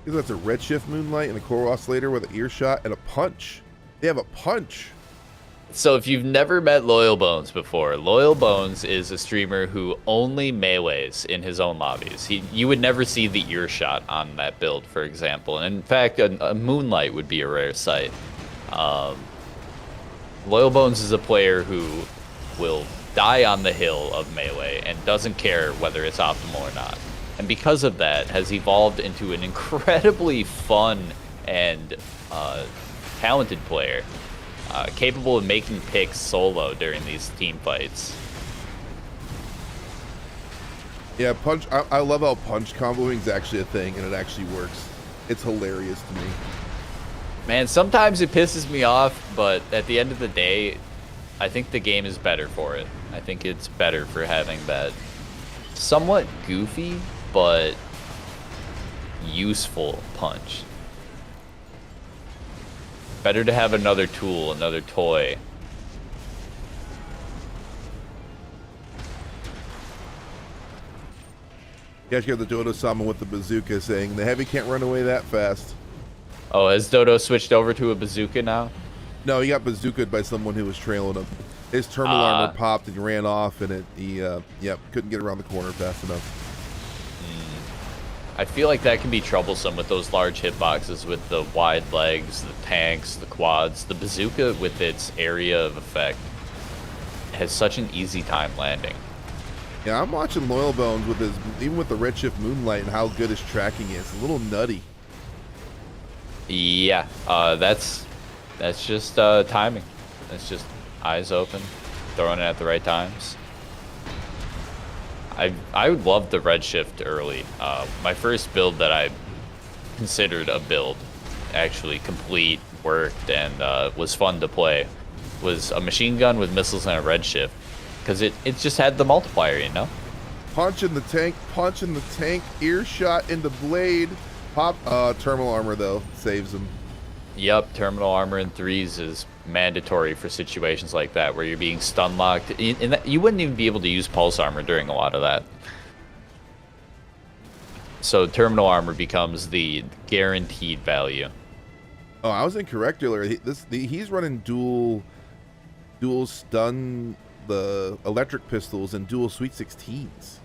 That's a redshift moonlight and a core oscillator with an earshot and a punch. They have a punch. So if you've never met Loyal Bones before, Loyal Bones is a streamer who only melees in his own lobbies. You would never see the earshot on that build, for example. And in fact, a moonlight would be a rare sight. Loyal Bones is a player who will die on the hill of melee and doesn't care whether it's optimal or not. And because of that, has evolved into an incredibly fun and talented player, capable of making picks solo during these team fights. Yeah, punch. I love how punch comboing is actually a thing, and it actually works. It's hilarious to me. Man, sometimes it pisses me off, but at the end of the day, I think the game is better for it. I think it's better for having that somewhat goofy, but useful punch. Better to have another tool, another toy. You guys hear the Dodo-sama with the bazooka saying, the heavy can't run away that fast. Oh, has Dodo switched over to a bazooka now? No, he got bazookaed by someone who was trailing him. His terminal armor popped and he ran off, and he couldn't get around the corner fast enough. I feel like that can be troublesome with those large hitboxes with the wide legs, the tanks, the quads. The bazooka with its area of effect has such an easy time landing. Yeah, I'm watching Loyal Bones with his, even with the Redshift Moonlight and how good his tracking is. A little nutty. Yeah, that's just timing. That's just eyes open, throwing it at the right times. I would love the Redshift early. My first build that I considered a build, actually complete, worked, and was fun to play, was a machine gun with missiles and a Redshift. Because it just had the multiplier, you know? Punch in the tank, earshot in the blade. Pop, terminal armor, though, saves him. Yup, terminal armor in 3s is mandatory for situations like that, where you're being stun locked. You wouldn't even be able to use pulse armor during a lot of that. So terminal armor becomes the guaranteed value. Oh, I was incorrect earlier. He's running dual stun, the electric pistols, and dual Sweet 16s.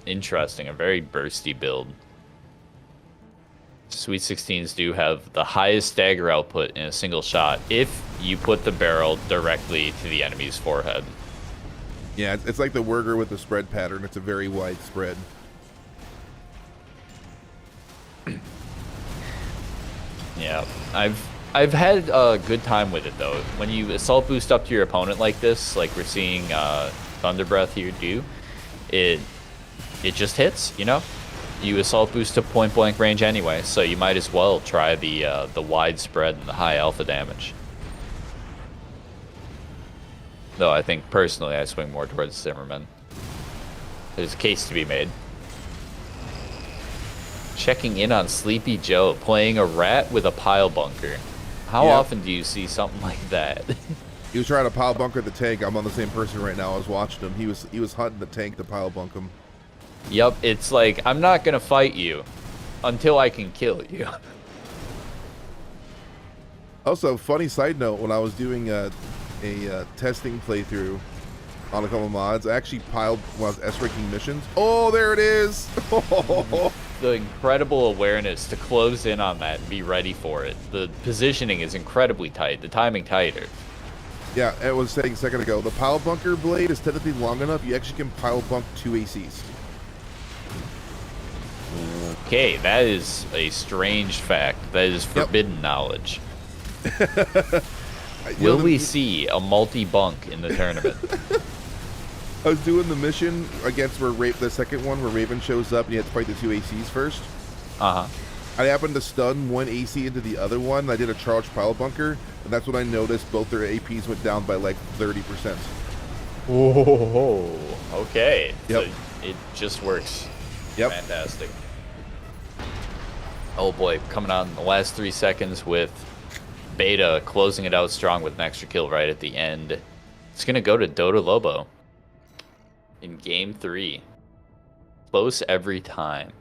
Interesting, a very bursty build. Sweet 16s do have the highest stagger output in a single shot if you put the barrel directly to the enemy's forehead. Yeah, it's like the Wurger with the spread pattern. It's a very wide spread. Yeah, I've had a good time with it though. When you assault boost up to your opponent like this, like we're seeing Thunder Breath here do, it just hits, you know? You assault boost to point blank range anyway, so you might as well try the wide spread and the high alpha damage. Though I think personally I swing more towards Zimmerman. There's a case to be made. Checking in on Sleepy Joe, playing a rat with a pile bunker. How often do you see something like that? He was trying to pile bunker the tank. I'm on the same person right now. I was watching him. He was hunting the tank to pile bunk him. Yup, it's like, I'm not gonna fight you until I can kill you. Also, funny side note, when I was doing a testing playthrough on a couple of mods, I actually piled when I was S-ranking missions. Oh, there it is! The incredible awareness to close in on that and be ready for it. The positioning is incredibly tight, the timing tighter. Yeah, I was saying a second ago, the pile bunker blade is technically long enough, you actually can pile bunk 2 ACs. Okay, that is a strange fact. That is forbidden knowledge. Will we see a multi-bunk in the tournament? I was doing the mission against the second one where Raven shows up and you have to fight the 2 ACs first. Uh-huh. I happened to stun one AC into the other one. I did a charged pile bunker, and that's when I noticed both their APs went down by like 30%. Whoa, okay. Yep. So it just works. Yep. Fantastic. Oh boy, coming on in the last 3 seconds with Beta closing it out strong with an extra kill right at the end. It's going to go to Dodo Lobo in game 3. Close every time.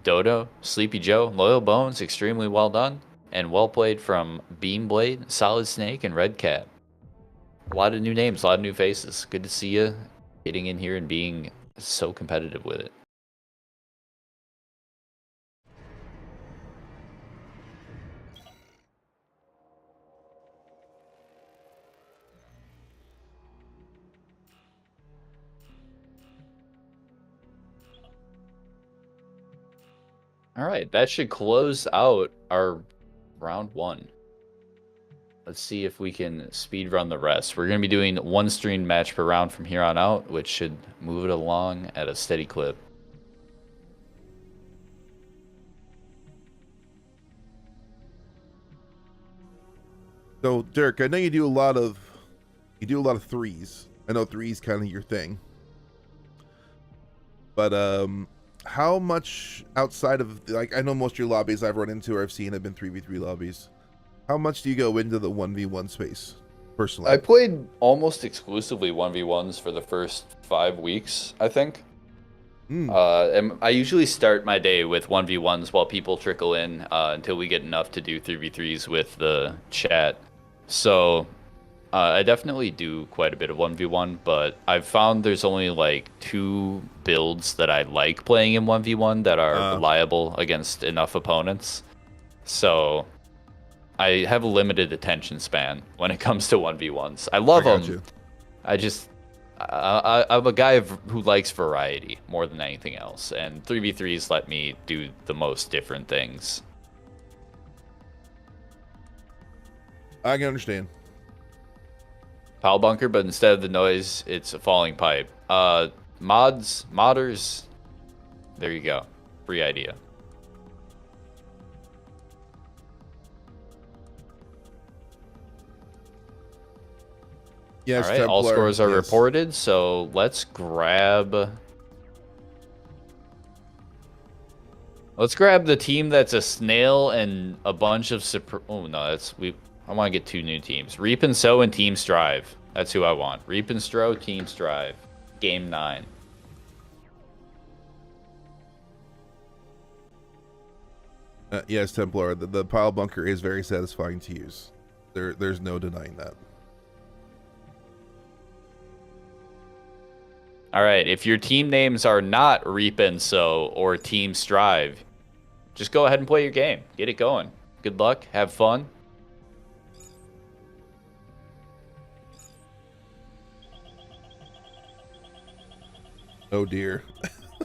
Dodo, Sleepy Joe, Loyal Bones, extremely well done. And well played from Beamblade, Solid Snake, and Red Cat. A lot of new names, a lot of new faces. Good to see you getting in here and being so competitive with it. All right, that should close out our round 1. Let's see if we can speed run the rest. We're going to be doing 1 stream match per round from here on out, which should move it along at a steady clip. So, Dirk, I know you do a lot of threes. I know threes kind of your thing. But how much outside of, like, I know most of your lobbies I've run into or I've seen have been 3v3 lobbies. How much do you go into the 1v1 space personally? I played almost exclusively 1v1s for the first 5 weeks, I think. And I usually start my day with 1v1s while people trickle in until we get enough to do 3v3s with the chat. So I definitely do quite a bit of 1v1, but I've found there's only like 2 builds that I like playing in 1v1 that are reliable against enough opponents. So I have a limited attention span when it comes to 1v1s. I love them. I'm a guy who likes variety more than anything else, and 3v3s let me do the most different things. I can understand. Pile bunker, but instead of the noise, it's a falling pipe. Modders, there you go. Free idea. Yes, all right, all scores are reported, so let's grab the team that's a snail and a bunch of oh no, I want to get 2 new teams. Reap and Sow and Team Strive. That's who I want. Reap and Sow, Team Strive. Game 9. Yes, Templar. The pile bunker is very satisfying to use. There's no denying that. All right, if your team names are not Reap and Sow or Team Strive, just go ahead and play your game. Get it going. Good luck. Have fun. Oh dear.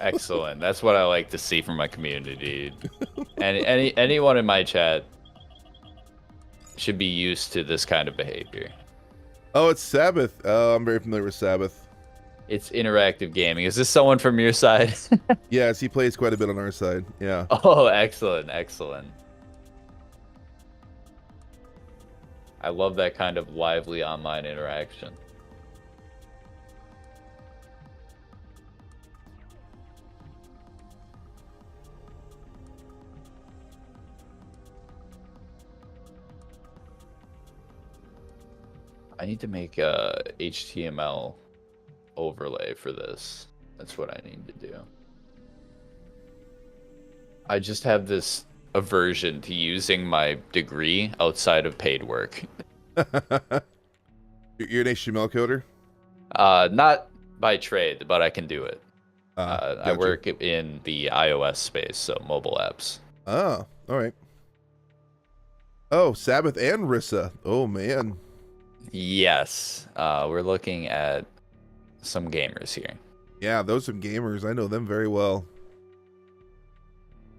Excellent. That's what I like to see from my community. And anyone in my chat should be used to this kind of behavior. Oh, it's Sabbath. I'm very familiar with Sabbath. It's interactive gaming. Is this someone from your side? Yes, he plays quite a bit on our side. Yeah. Oh, excellent, excellent. I love that kind of lively online interaction. I need to make a HTML overlay for this. That's what I need to do. I just have this aversion to using my degree outside of paid work. You're an HTML coder? Not by trade, but I can do it. Gotcha. I work in the iOS space, so mobile apps. Oh, all right. Oh, Sabbath and Rissa. Oh, man. Yes. We're looking at some gamers here. Yeah, those are gamers. I know them very well.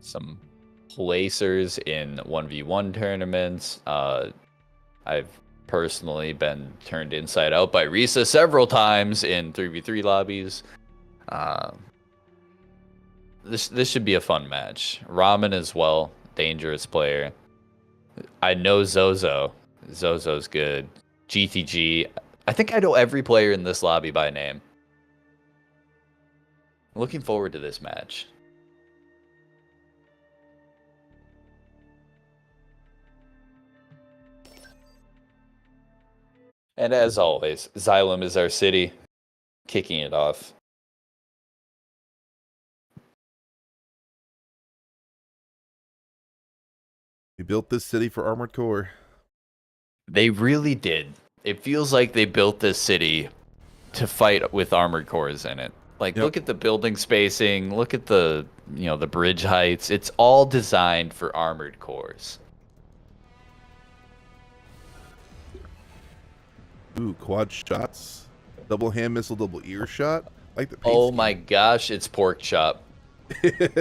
Some placers in 1v1 tournaments. I've personally been turned inside out by Risa several times in 3v3 lobbies. This should be a fun match. Ramen as well, dangerous player. I know Zozo. Zozo's good. GTG. I think I know every player in this lobby by name. Looking forward to this match. And as always, Xylem is our city, kicking it off. We built this city for Armored Core. They really did. It feels like they built this city to fight with armored cores in it. Like, yep. Look at the building spacing. Look at the, the bridge heights. It's all designed for armored cores. Ooh, quad shots, double hand missile, double ear shot. Like the. Oh my gosh, it's pork chop.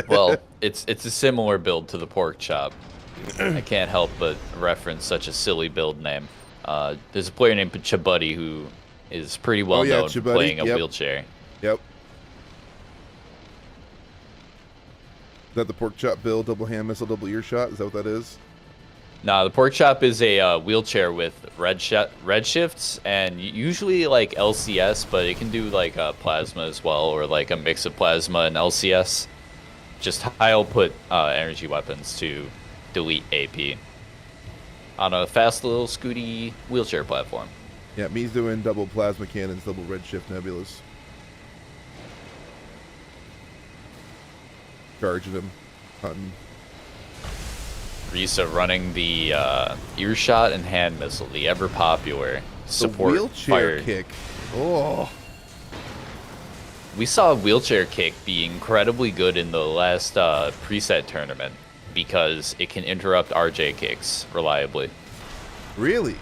Well, it's a similar build to the pork chop. I can't help but reference such a silly build name. There's a player named Chabuddy who is pretty well known for playing a wheelchair. Yep. Is that the pork chop build, double hand missile, double ear shot? Is that what that is? No, the pork chop is a wheelchair with red shifts and usually like LCS, but it can do like plasma as well, or like a mix of plasma and LCS. Just high output energy weapons to delete AP on a fast little scooty wheelchair platform. Yeah, me's doing double plasma cannons, double redshift nebulas. Charging him, hunting. Risa running the earshot and hand missile, the ever popular support the wheelchair fire kick. Oh, we saw a wheelchair kick be incredibly good in the last preset tournament because it can interrupt RJ kicks reliably. really?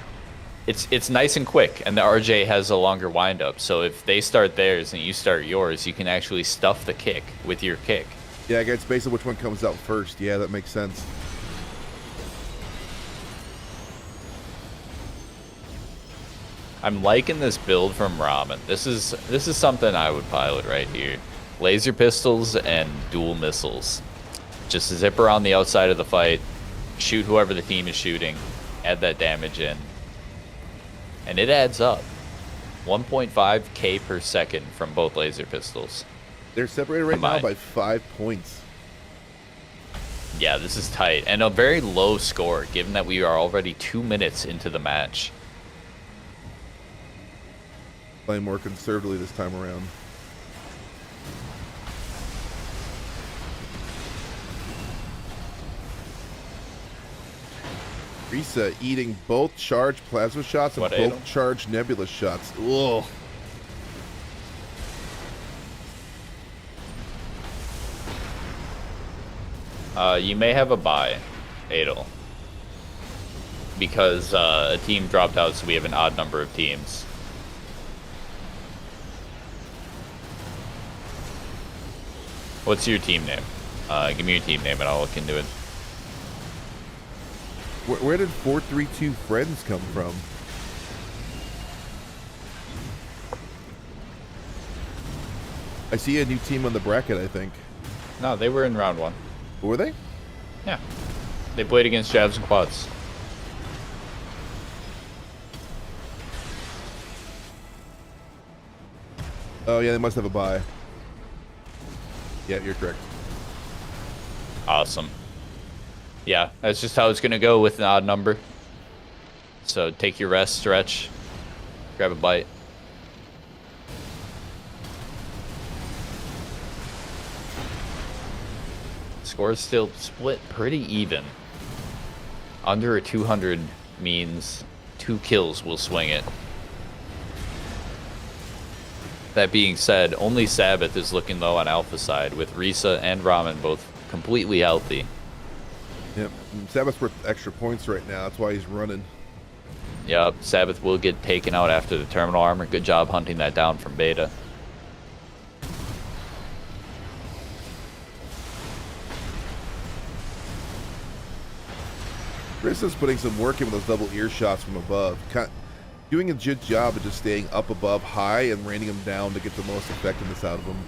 It's nice and quick, and the RJ has a longer windup. So if they start theirs and you start yours, you can actually stuff the kick with your kick. Yeah, I guess based on which one comes out first. Yeah, that makes sense. I'm liking this build from Ramen. This is something I would pilot right here. Laser pistols and dual missiles. Just zip around the outside of the fight, shoot whoever the team is shooting, add that damage in. And it adds up. 1.5k per second from both laser pistols. They're separated right now by 5 points. Yeah, this is tight. And a very low score, given that we are already 2 minutes into the match. Playing more conservatively this time around. Risa eating both charged plasma shots and both charged nebula shots. Ugh. You may have a bye, Adel. Because a team dropped out, so we have an odd number of teams. What's your team name? Give me your team name and I'll look into it. Where did 432 friends come from? I see a new team on the bracket, I think. No, they were in round 1. Were they? Yeah. They played against Jabs and Quads. Oh, yeah, they must have a bye. Yeah, you're correct. Awesome. Yeah, that's just how it's going to go with an odd number. So take your rest, stretch, grab a bite. Score's still split pretty even. Under a 200 means 2 kills will swing it. That being said, only Sabbath is looking low on Alpha side, with Risa and Ramen both completely healthy. Yep, Sabbath's worth extra points right now. That's why he's running. Yep, Sabbath will get taken out after the terminal armor. Good job hunting that down from Beta. Risa's putting some work in with those double ear shots from above. Doing a good job of just staying up above high and raining them down to get the most effectiveness out of them.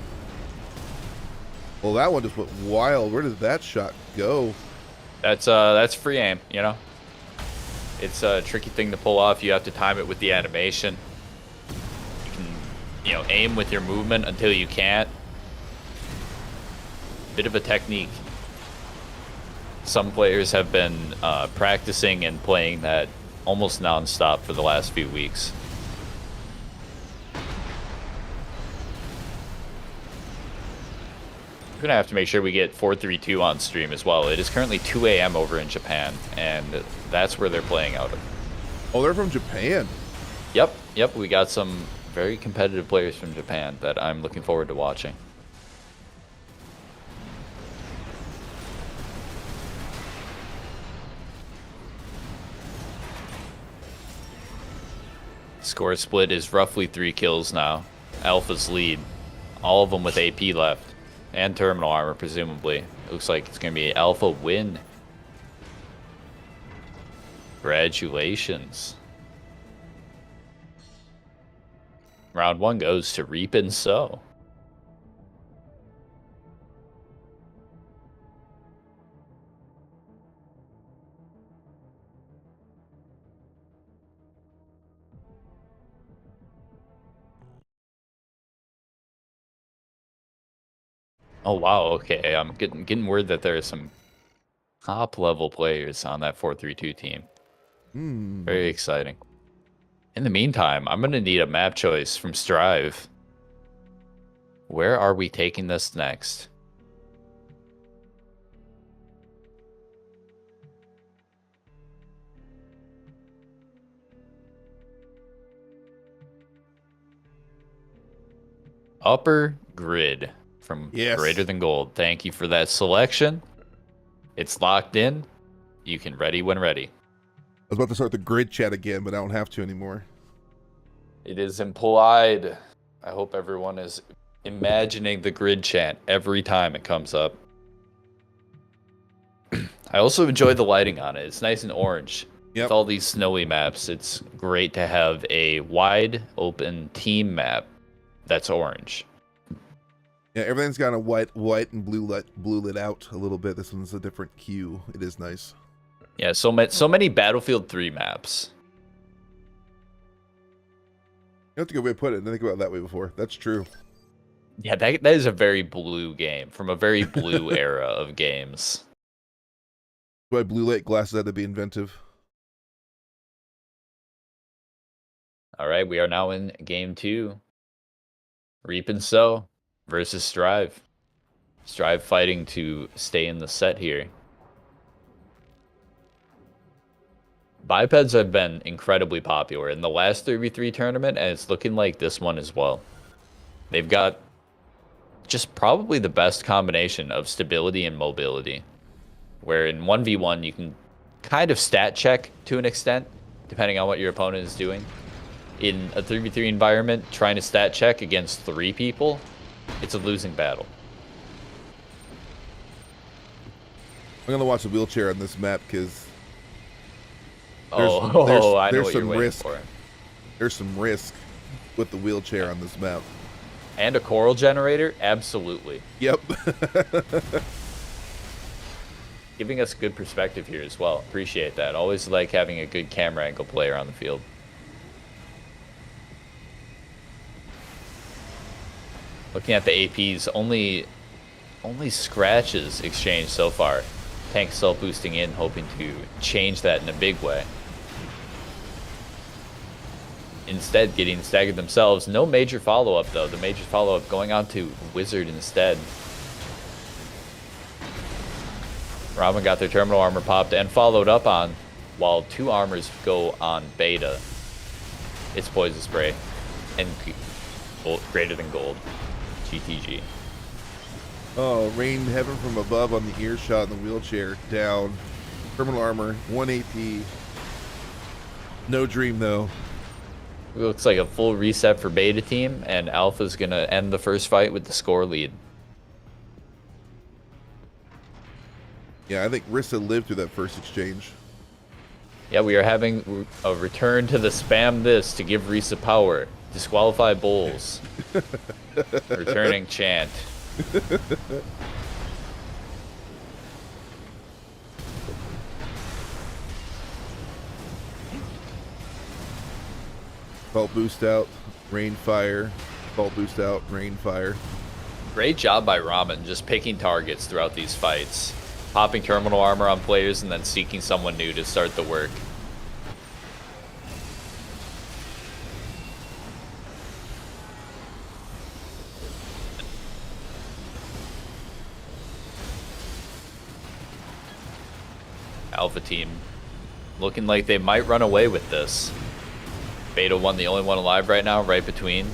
Well, that one just went wild. Where did that shot go? That's free aim, you know? It's a tricky thing to pull off. You have to time it with the animation. You can, you know, aim with your movement until you can't. Bit of a technique. Some players have been practicing and playing that almost non-stop for the last few weeks. We're gonna have to make sure we get 432 on stream as well. It is currently 2 a.m. over in Japan, and that's where they're playing out of. Oh, they're from Japan. Yep, we got some very competitive players from Japan that I'm looking forward to watching. Score split is roughly 3 kills now. Alpha's lead. All of them with AP left. And terminal armor, presumably. It looks like it's going to be Alpha win. Congratulations. Round 1 goes to Reap and Sow. Oh wow, okay. I'm getting word that there are some top level players on that 4-3-2 team. Very exciting. In the meantime, I'm gonna need a map choice from Strive. Where are we taking this next? Upper grid from Yes. Greater Than Gold. Thank you for that selection. It's locked in. You can ready when ready. I was about to start the grid chat again, but I don't have to anymore. It is implied. I hope everyone is imagining the grid chant every time it comes up. I also enjoy the lighting on it. It's nice and orange. Yep. With all these snowy maps, it's great to have a wide open team map that's orange. Yeah, everything's got a white and blue lit out a little bit. This one's a different hue. It is nice. Yeah, so many Battlefield 3 maps. That's a good way to put it. I didn't think about it that way before. That's true. Yeah, that is a very blue game from a very blue era of games. That's why blue light glasses had to be inventive. All right, we are now in game 2. Reap and Sow versus Strive. Strive fighting to stay in the set here. Bipeds have been incredibly popular in the last 3v3 tournament, and it's looking like this one as well. They've got just probably the best combination of stability and mobility, where in 1v1 you can kind of stat check to an extent, depending on what your opponent is doing. In a 3v3 environment, trying to stat check against 3 people, it's a losing battle. I'm gonna watch the wheelchair on this map because I know what you're waiting risk. for. There's some risk with the wheelchair on this map. And a coral generator? Absolutely. Yep. Giving us good perspective here as well. Appreciate that. Always like having a good camera angle player on the field. Looking at the APs, only scratches exchanged so far. Tank self-boosting in, hoping to change that in a big way. Instead, getting staggered themselves. No major follow-up, though. The major follow-up going on to Wizard instead. Ramen got their terminal armor popped and followed up on, while 2 armors go on Beta. It's Poison Spray and Greater Than Gold. GTG. Oh, rain heaven from above on the earshot in the wheelchair. Down. Terminal armor, 1 AP. No dream, though. It looks like a full reset for Beta team, and Alpha's going to end the first fight with the score lead. Yeah, I think Rissa lived through that first exchange. Yeah, we are having a return to the spam this to give Risa power. Disqualify Bulls. Returning chant. Fault boost out, rain fire. Fault boost out, rain fire. Great job by Ramen just picking targets throughout these fights. Popping terminal armor on players and then seeking someone new to start the work. Alpha team looking like they might run away with this. Beta 1 the only one alive right now, right between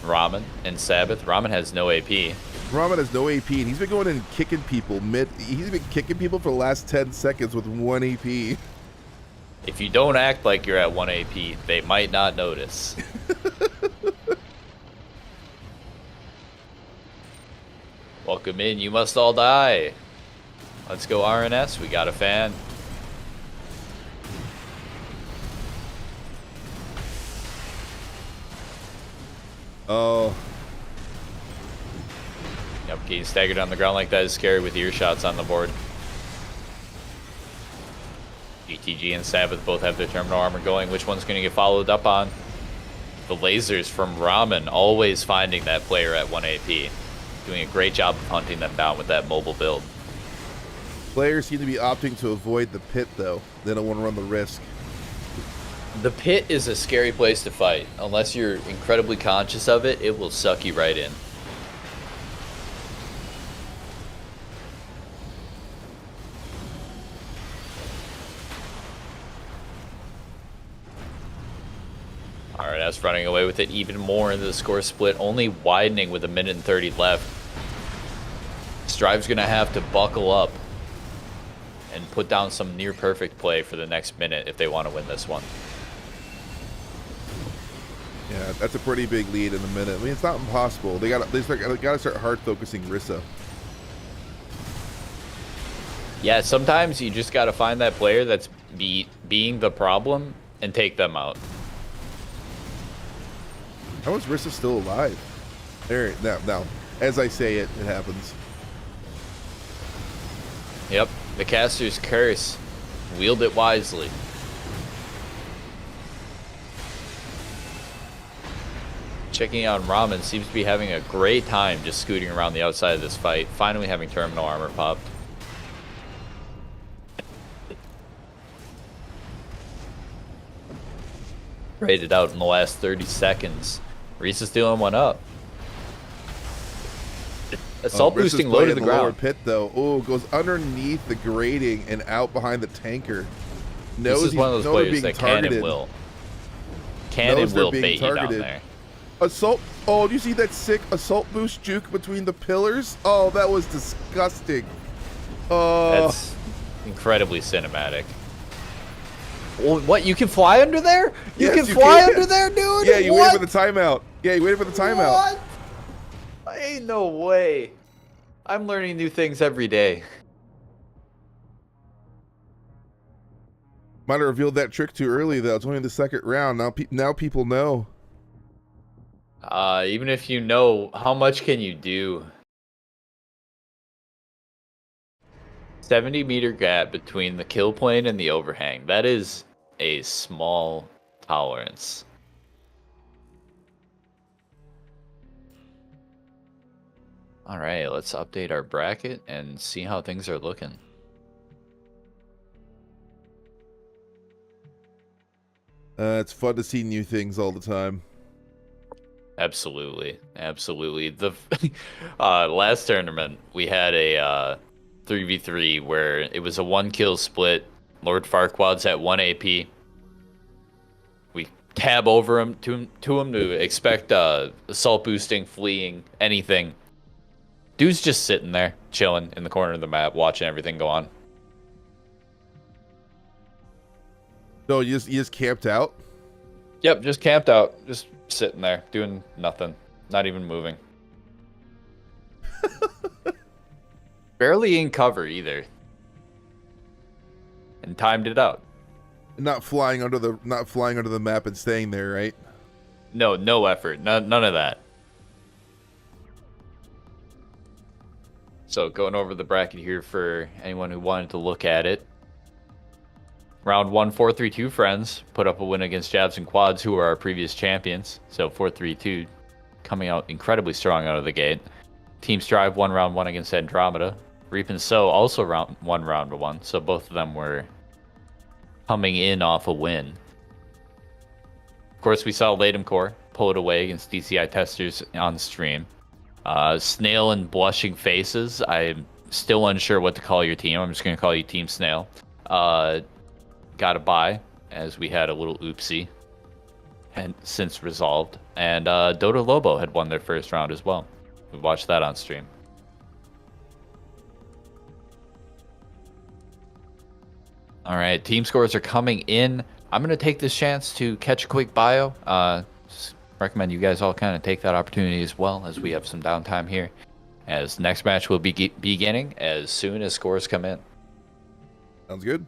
Ramen and Sabbath. Ramen has no AP. Ramen has no AP, and he's been going in and kicking people he's been kicking people for the last 10 seconds with 1 AP. If you don't act like you're at 1 AP, they might not notice. Welcome in, you must all die. Let's go RNS, we got a fan. Oh. Yep, getting staggered on the ground like that is scary with earshots on the board. GTG and Sabbath both have their terminal armor going. Which one's going to get followed up on? The lasers from Ramen always finding that player at 1 AP. doing a great job of hunting them down with that mobile build. Players seem to be opting to avoid the pit, though. They don't want to run the risk. The pit is a scary place to fight. Unless you're incredibly conscious of it, it will suck you right in. Alright, that's running away with it even more into the score split, only widening with 1:30 left. Strive's going to have to buckle up and put down some near perfect play for the next minute if they want to win this one. Yeah, that's a pretty big lead in a minute. I mean, it's not impossible. They got to start hard focusing Rissa. Yeah, sometimes you just got to find that player that's being the problem and take them out. How is Rissa still alive? There, now, as I say it, it happens. Yep, the caster's curse. Wield it wisely. Checking out Ramen, seems to be having a great time just scooting around the outside of this fight, finally having terminal armor popped. Rated out in the last 30 seconds. Reese is stealing one up. Assault boosting low to the ground. Lower pit though. Oh, goes underneath the grating and out behind the tanker. This is one of those players that can and will. Can and will bait you down there. Assault. Oh, do you see that sick assault boost juke between the pillars? Oh, that was disgusting. That's incredibly cinematic. What? You can fly under there? You can fly under there, dude? Yeah, you waited for the timeout. Yeah, you waited for the timeout. What? Ain't no way. I'm learning new things every day. Might have revealed that trick too early, though. It's only the second round. Now people know. Even if you know, how much can you do? 70-meter gap between the kill plane and the overhang. That is a small tolerance. All right, let's update our bracket and see how things are looking. It's fun to see new things all the time. Absolutely, absolutely. The last tournament we had a 3v3 where it was a 1-kill split. Lord Farquaad's at 1 AP. We tab over him to him to expect assault boosting, fleeing, anything. Dude's just sitting there, chilling in the corner of the map, watching everything go on. So you just camped out? Yep, just camped out, just sitting there, doing nothing, not even moving. Barely in cover either. And timed it out. Not flying under the map and staying there, right? No effort. None of that. So going over the bracket here for anyone who wanted to look at it. Round 1, 4-3-2 friends put up a win against Jabs and Quads, who are our previous champions. So 4-3-2 coming out incredibly strong out of the gate. Team Strive won round 1 against Andromeda. Reap and Sow also won round 1. So both of them were coming in off a win. Of course, we saw Latum Core pull it away against DCI Testers on stream. Snail and Blushing Faces. I'm still unsure what to call your team. I'm just going to call you Team Snail. Got a bye, as we had a little oopsie, and since resolved. And Dota Lobo had won their first round as well. We watched that on stream. All right, team scores are coming in. I'm going to take this chance to catch a quick bio. Recommend you guys all kind of take that opportunity as well, as we have some downtime here, as next match will be beginning as soon as scores come in. Sounds good.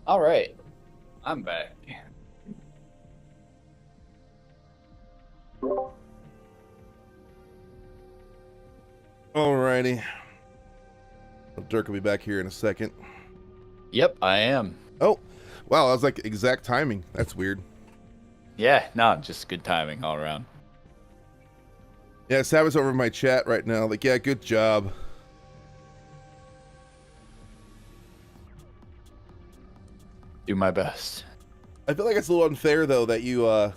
All right, I'm back. Alrighty. Dirk will be back here in a second. Yep, I am. Oh, wow, that was like exact timing. That's weird. Yeah, no, just good timing all around. Yeah, Sav's over in my chat right now. Like, yeah, good job. Do my best. I feel like it's a little unfair though that you and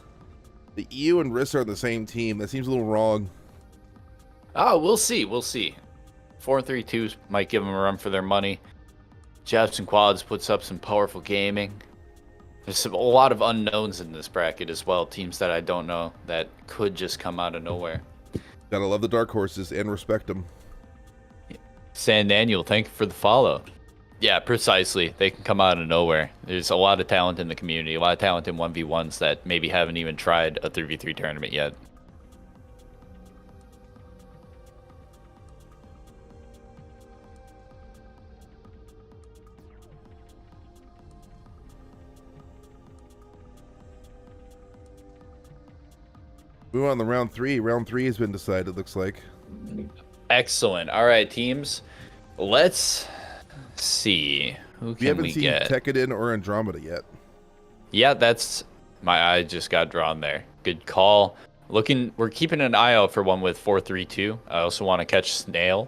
Riss are on the same team. That seems a little wrong. Oh, we'll see. We'll see. 4-3-2s might give them a run for their money. Jabs and Quads puts up some powerful gaming. There's a lot of unknowns in this bracket as well. Teams that I don't know that could just come out of nowhere. Gotta love the dark horses and respect them. San Daniel, thank you for the follow. Yeah, precisely. They can come out of nowhere. There's a lot of talent in the community, a lot of talent in 1v1s that maybe haven't even tried a 3v3 tournament yet. Move on to round three. Round three has been decided, looks like. Excellent. All right, teams. Let's see. Who We can haven't we seen get? Tekkadan or Andromeda yet. Yeah, that's my eye just got drawn there. Good call. We're keeping an eye out for one with 4-3-2. I also want to catch Snail.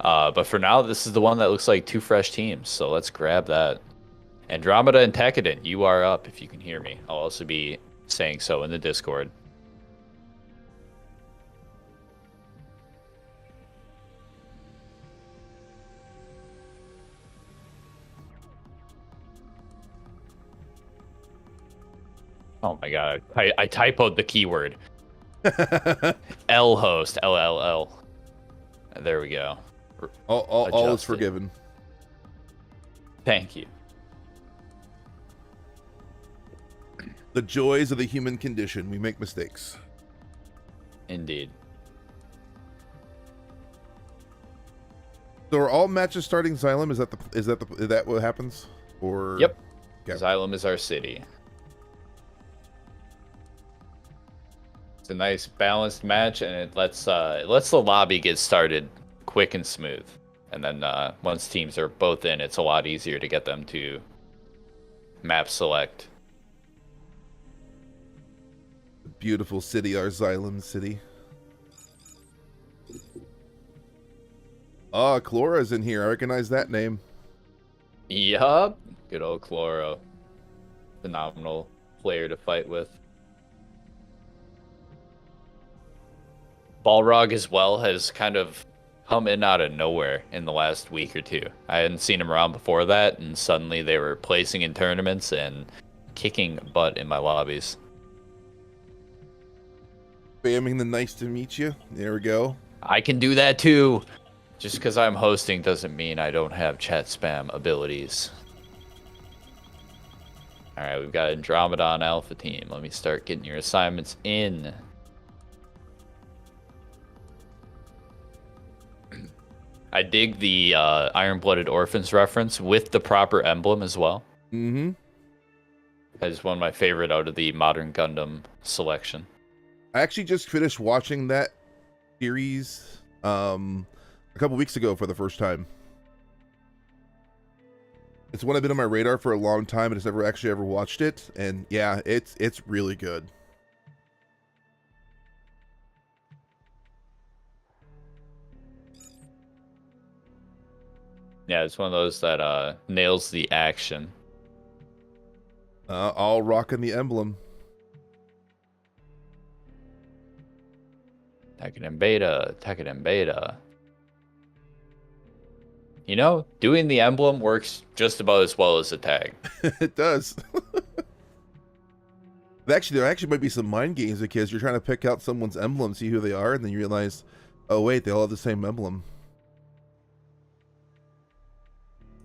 But for now, this is the one that looks like two fresh teams. So let's grab that. Andromeda and Tekkadan, you are up if you can hear me. I'll also be saying so in the Discord. Oh my god, I typoed the keyword. L host, LLL. There we go. All is Adjusted. forgiven. Thank you. The joys of the human condition. We make mistakes. Indeed. So are all matches starting Xylem? Is that what happens? Or Yep. Okay. Xylem is our city. It's a nice balanced match, and it lets the lobby get started quick and smooth. And then once teams are both in, it's a lot easier to get them to map select. Beautiful city, our Xylem city. Ah, Clora's in here. I recognize that name. Yup. Good old Chloro. Phenomenal player to fight with. Balrog as well has kind of come in out of nowhere in the last week or two. I hadn't seen him around before that, and suddenly they were placing in tournaments and kicking butt in my lobbies. Spamming the nice to meet you. There we go. I can do that too. Just because I'm hosting doesn't mean I don't have chat spam abilities. Alright, we've got Andromeda on Alpha Team. Let me start getting your assignments in. I dig the Iron-Blooded Orphans reference with the proper emblem as well. Mm-hmm. That is one of my favorite out of the Modern Gundam selection. I actually just finished watching that series a couple weeks ago for the first time. It's one I've been on my radar for a long time, but I've never ever watched it. And yeah, it's really good. Yeah, it's one of those that nails the action. All rocking the emblem. Tekkadan Beta. You know, doing the emblem works just about as well as the tag. It does. There actually might be some mind games because you're trying to pick out someone's emblem, see who they are, and then you realize, oh wait, they all have the same emblem.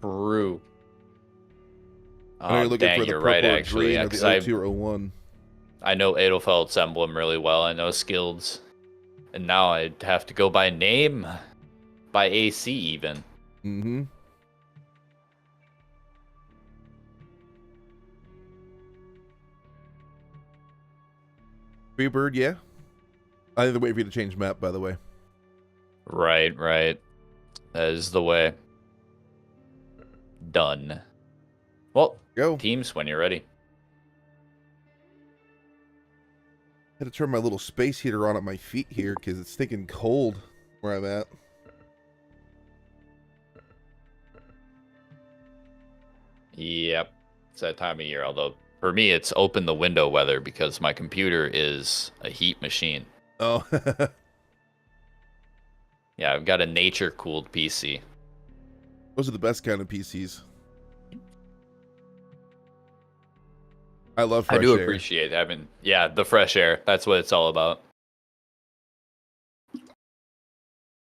True. I know you're looking dang, for the you're purple right, or actually. green Yeah, or 'cause the 02 or 01. I know Edelfeld's emblem really well. I know Skilled's. And now I'd have to go by name. By AC, even. Mm-hmm. Freebird, yeah. I think they're waiting for you to change map, by the way. Right. That is the way. Done. Well, Go. teams when you're ready. I had to turn my little space heater on at my feet here because it's stinking cold where I'm at. Yep. It's that time of year, although for me it's open the window weather because my computer is a heat machine. Oh. Yeah, I've got a nature-cooled PC. Those are the best kind of PCs. I love fresh I do air. appreciate having, the fresh air. That's what it's all about.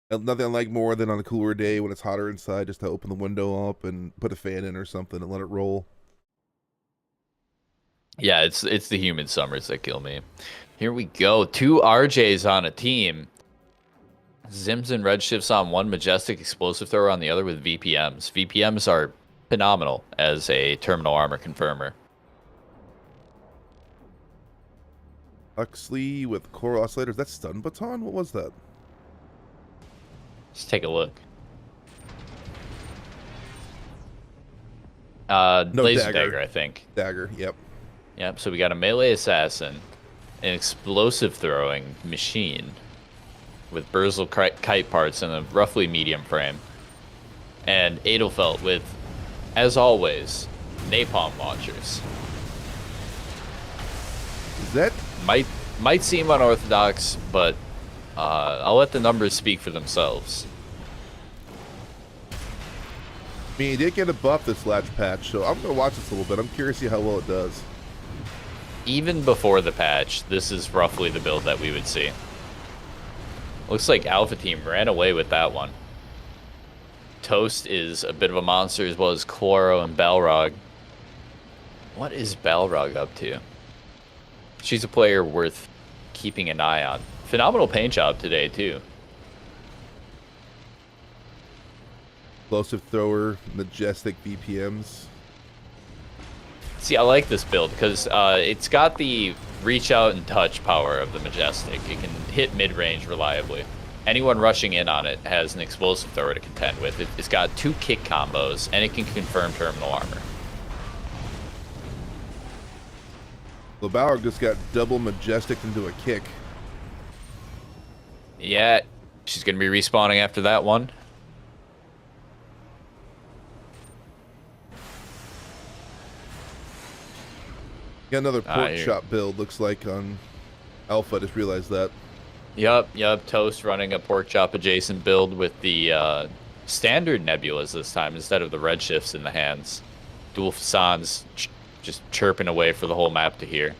Nothing like more than on a cooler day when it's hotter inside, just to open the window up and put a fan in or something and let it roll. Yeah, it's the humid summers that kill me. Here we go. 2 RJs on a team. Zims and Redshifts on one, Majestic Explosive Thrower on the other with VPMs. VPMs are phenomenal as a terminal armor confirmer. Huxley with Core Oscillators. That's Stun Baton? What was that? Let's take a look. Laser Dagger, I think. Dagger, yep. Yep, so we got a melee assassin, an explosive throwing machine with Burzle kite parts and a roughly medium frame, and Edelfelt with, as always, napalm launchers. Is that... Might seem unorthodox, but I'll let the numbers speak for themselves. I mean, he did get a buff this last patch, so I'm going to watch this a little bit. I'm curious to see how well it does. Even before the patch, this is roughly the build that we would see. Looks like Alpha Team ran away with that one. Toast is a bit of a monster, as well as Chloro and Balrog. What is Balrog up to? She's a player worth keeping an eye on. Phenomenal paint job today, too. Explosive Thrower, Majestic VPMs. See, I like this build because it's got the reach out and touch power of the Majestic. It can hit mid-range reliably. Anyone rushing in on it has an explosive thrower to contend with. It's got 2 kick combos, and it can confirm terminal armor. Balrog just got double Majestic into a kick. Yeah, she's going to be respawning after that one. Got another pork chop build, looks like, on Alpha. I just realized that. Yup. Toast running a pork chop adjacent build with the standard Nebulas this time instead of the Redshifts in the hands. Dual Facans just chirping away for the whole map to hear.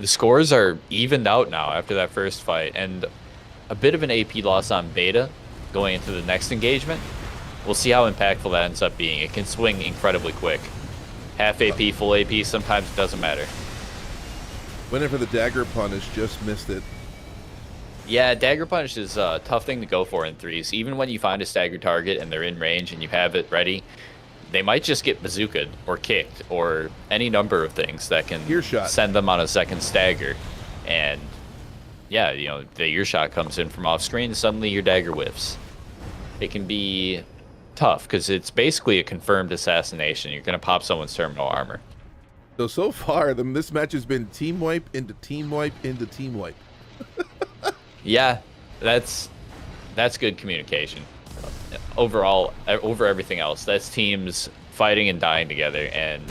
The scores are evened out now after that first fight, and a bit of an AP loss on Beta going into the next engagement. We'll see how impactful that ends up being. It can swing incredibly quick. Half AP, full AP, sometimes it doesn't matter. Went in for the Dagger Punish, just missed it. Yeah, Dagger Punish is a tough thing to go for in 3s. Even when you find a staggered target and they're in range and you have it ready, they might just get bazookaed or kicked or any number of things that can send them on a second stagger. And yeah, you know, the earshot comes in from off screen and suddenly your dagger whiffs. It can be tough because it's basically a confirmed assassination. You're going to pop someone's terminal armor. So far, this match has been team wipe into team wipe into team wipe. Yeah, that's good communication. Overall, over everything else, that's teams fighting and dying together and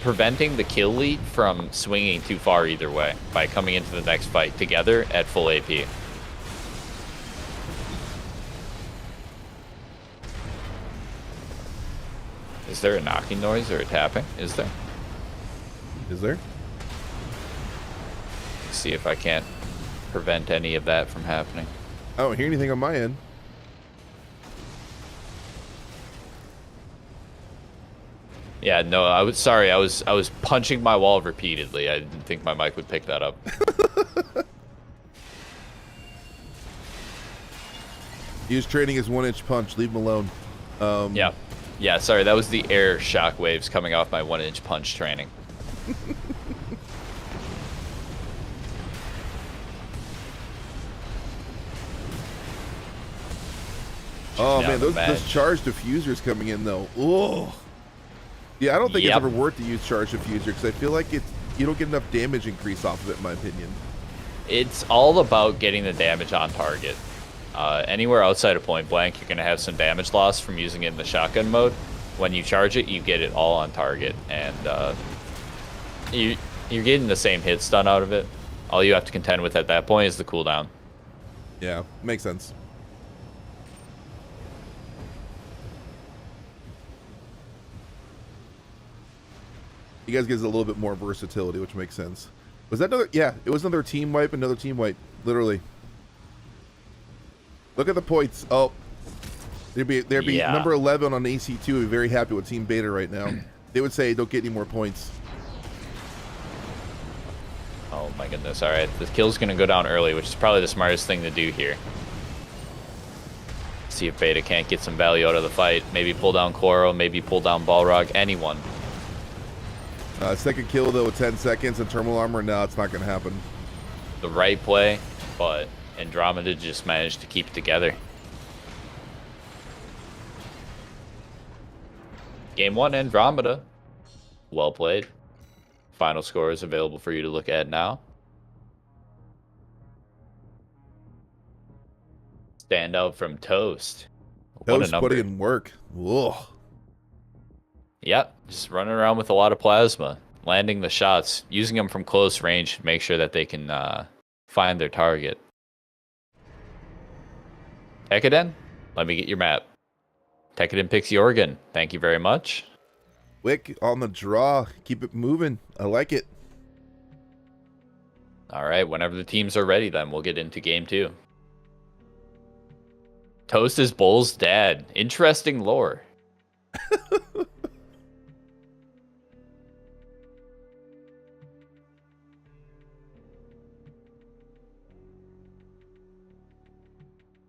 preventing the kill lead from swinging too far either way by coming into the next fight together at full AP. Is there a knocking noise or a tapping? Is there? Is there? Let's see if I can't prevent any of that from happening. I don't hear anything on my end. Yeah, no, I was sorry. I was punching my wall repeatedly. I didn't think my mic would pick that up. He was training his 1-inch punch. Leave him alone. Yeah, sorry. That was the air shockwaves coming off my 1-inch punch training. Oh down man, the those charge diffusers coming in though. Oh. Yeah, I don't think it's ever worth to use charge diffuser because I feel like you don't get enough damage increase off of it, in my opinion. It's all about getting the damage on target. Anywhere outside of point blank, you're going to have some damage loss from using it in the shotgun mode. When you charge it, you get it all on target, and you're getting the same hit stun out of it. All you have to contend with at that point is the cooldown. Yeah, makes sense. You guys gives a little bit more versatility, which makes sense. Was that another? Yeah, it was another team wipe, literally. Look at the points. Oh, there'd be number 11 on AC2 would be very happy with Team Beta right now. They would say don't get any more points. Oh my goodness! All right, the kill's gonna go down early, which is probably the smartest thing to do here. See if Beta can't get some value out of the fight. Maybe pull down Koro, maybe pull down Balrog, anyone. Second kill though with 10 seconds and terminal armor. No, it's not gonna happen. The right play, but Andromeda just managed to keep it together. Game 1, Andromeda. Well played. Final score is available for you to look at now. Standout from Toast. Toast putting in work. Whoa. Yep, just running around with a lot of plasma, landing the shots, using them from close range to make sure that they can find their target. Tekkaden, let me get your map. Tekkaden picks Jorgen. Thank you very much. Wick on the draw. Keep it moving. I like it. All right, whenever the teams are ready, then we'll get into game 2. Toast is Bull's dad. Interesting lore.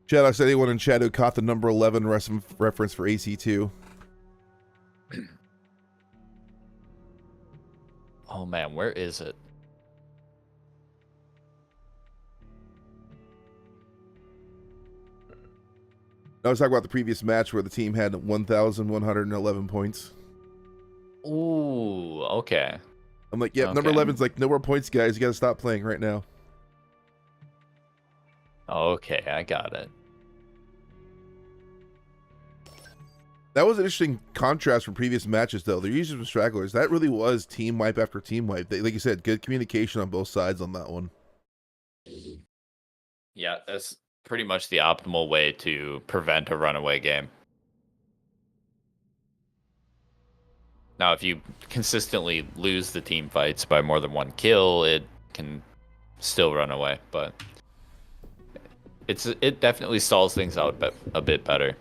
Shout out to anyone in chat who caught the number 11 reference for AC2. Oh man, where is it? I was talking about the previous match where the team had 1,111 points. Ooh, okay. I'm like, yeah, number 11's like, no more points, guys. You got to stop playing right now. Okay, I got it. That was an interesting contrast from previous matches, though. They're usually some stragglers. That really was team wipe after team wipe. Like you said, good communication on both sides on that one. Yeah, that's pretty much the optimal way to prevent a runaway game. Now, if you consistently lose the team fights by more than one kill, it can still run away, but it definitely stalls things out a bit better.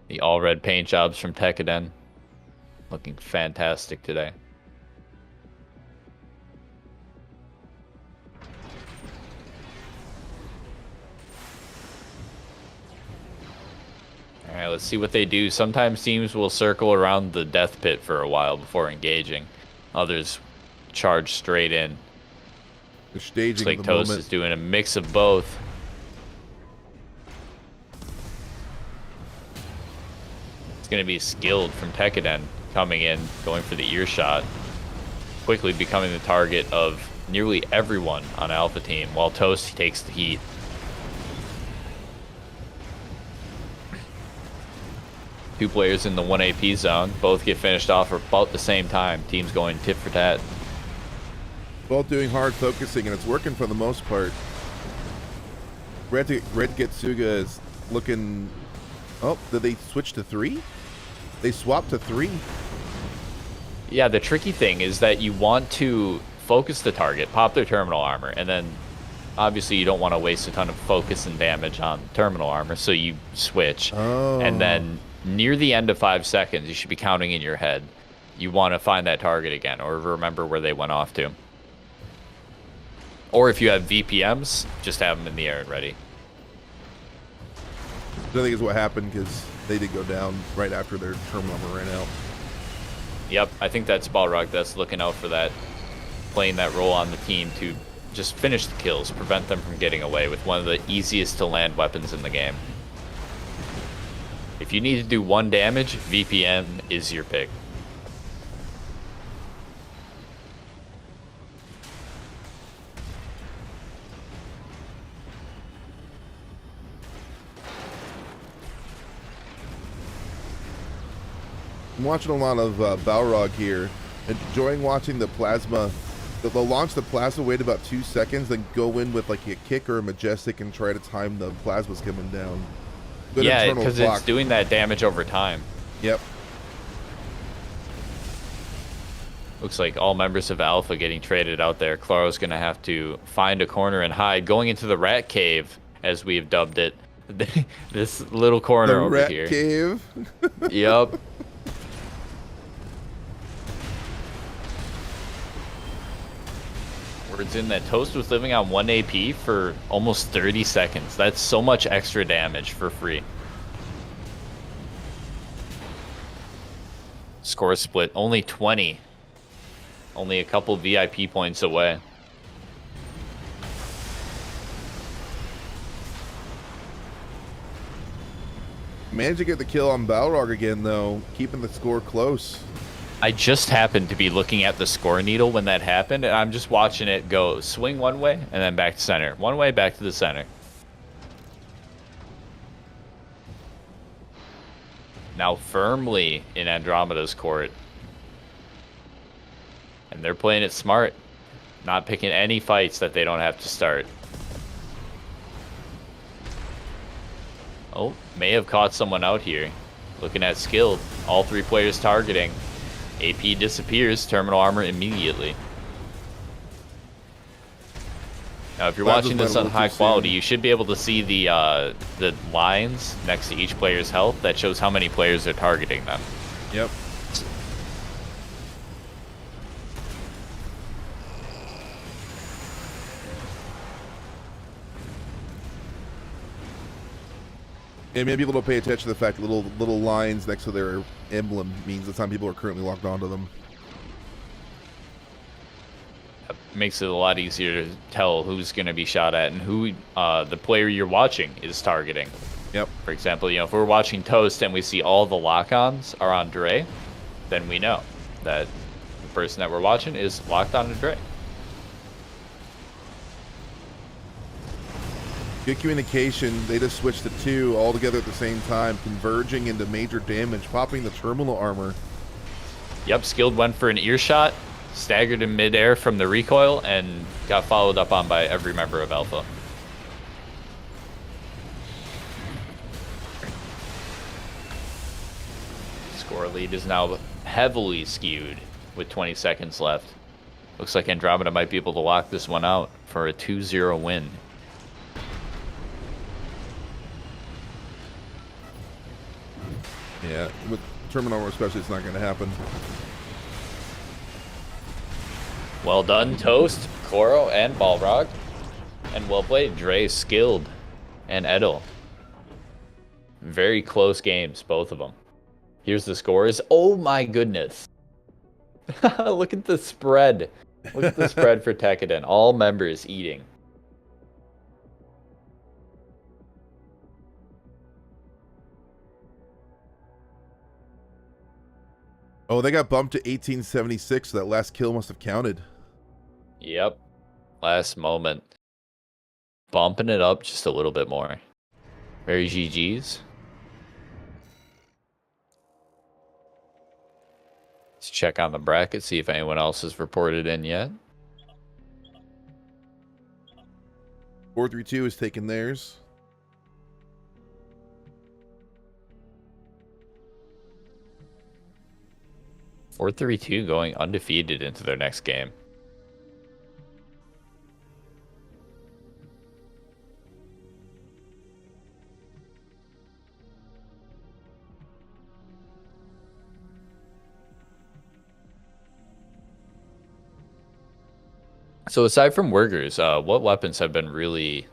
The all red paint jobs from Tekkaden, looking fantastic today. All right, let's see what they do. Sometimes teams will circle around the death pit for a while before engaging. Others charge straight in. They're staging. Looks like Toast is doing a mix of both. It's going to be skilled from Tekkaden coming in, going for the earshot, quickly becoming the target of nearly everyone on Alpha Team, while Toast takes the heat. Two players in the 1 AP zone, both get finished off about the same time. Teams going tit for tat. Both doing hard focusing, and it's working for the most part. Red Getsuga is looking... Oh, did they switch to 3? They swapped to 3. Yeah, the tricky thing is that you want to focus the target, pop their terminal armor, and then obviously you don't want to waste a ton of focus and damage on terminal armor, so you switch. Oh. And then near the end of 5 seconds, you should be counting in your head. You want to find that target again, or remember where they went off to. Or if you have VPMs, just have them in the air and ready. I think is what happened because they did go down right after their terminal armor ran out. Yep, I think that's Balrog that's looking out for that, playing that role on the team to just finish the kills, prevent them from getting away with one of the easiest to land weapons in the game. If you need to do 1 damage, VPN is your pick. I'm watching a lot of Balrog here, enjoying watching the plasma. They'll launch the plasma, wait about 2 seconds, then go in with like a kick or a majestic and try to time the plasmas coming down. Good yeah, because it's doing that damage over time. Yep. Looks like all members of Alpha getting traded out there. Claro's going to have to find a corner and hide, going into the rat cave, as we've dubbed it. This little corner over here. The rat cave? Yup. Words in that Toast was living on 1 AP for almost 30 seconds. That's so much extra damage for free. Score split, only 20. Only a couple VIP points away. Managed to get the kill on Balrog again, though, keeping the score close. I just happened to be looking at the score needle when that happened, and I'm just watching it go swing one way and then back to center. One way, back to the center. Now firmly in Andromeda's court. And they're playing it smart. Not picking any fights that they don't have to start. Oh, may have caught someone out here. Looking at skilled. All 3 players targeting. AP disappears, terminal armor immediately. Now, if you're watching this on high quality, you should be able to see the lines next to each player's health. That shows how many players are targeting them. Yep. And maybe people don't pay attention to the fact that little lines next to their emblem means that some people are currently locked onto them. It makes it a lot easier to tell who's going to be shot at and who the player you're watching is targeting. Yep. For example, if we're watching Toast and we see all the lock-ons are on Dre, then we know that the person that we're watching is locked onto Dre. Good communication. They just switched to 2 all together at the same time, converging into major damage, popping the terminal armor. Yep, Skilled went for an earshot, staggered in midair from the recoil, and got followed up on by every member of Alpha. Score lead is now heavily skewed with 20 seconds left. Looks like Andromeda might be able to lock this one out for a 2-0 win. Yeah, with terminal armor especially, it's not going to happen. Well done, Toast, Koro, and Balrog. And well played, Dre, Skilled, and Edel. Very close games, both of them. Here's the scores. Oh my goodness. Look at the spread. Look at the spread for Tekkadan. All members eating. Oh, they got bumped to 1876, so that last kill must have counted. Yep. Last moment. Bumping it up just a little bit more. Very GG's. Let's check on the bracket, see if anyone else has reported in yet. 432 is taking theirs. .432 going undefeated into their next game. So aside from Workers, what weapons have been really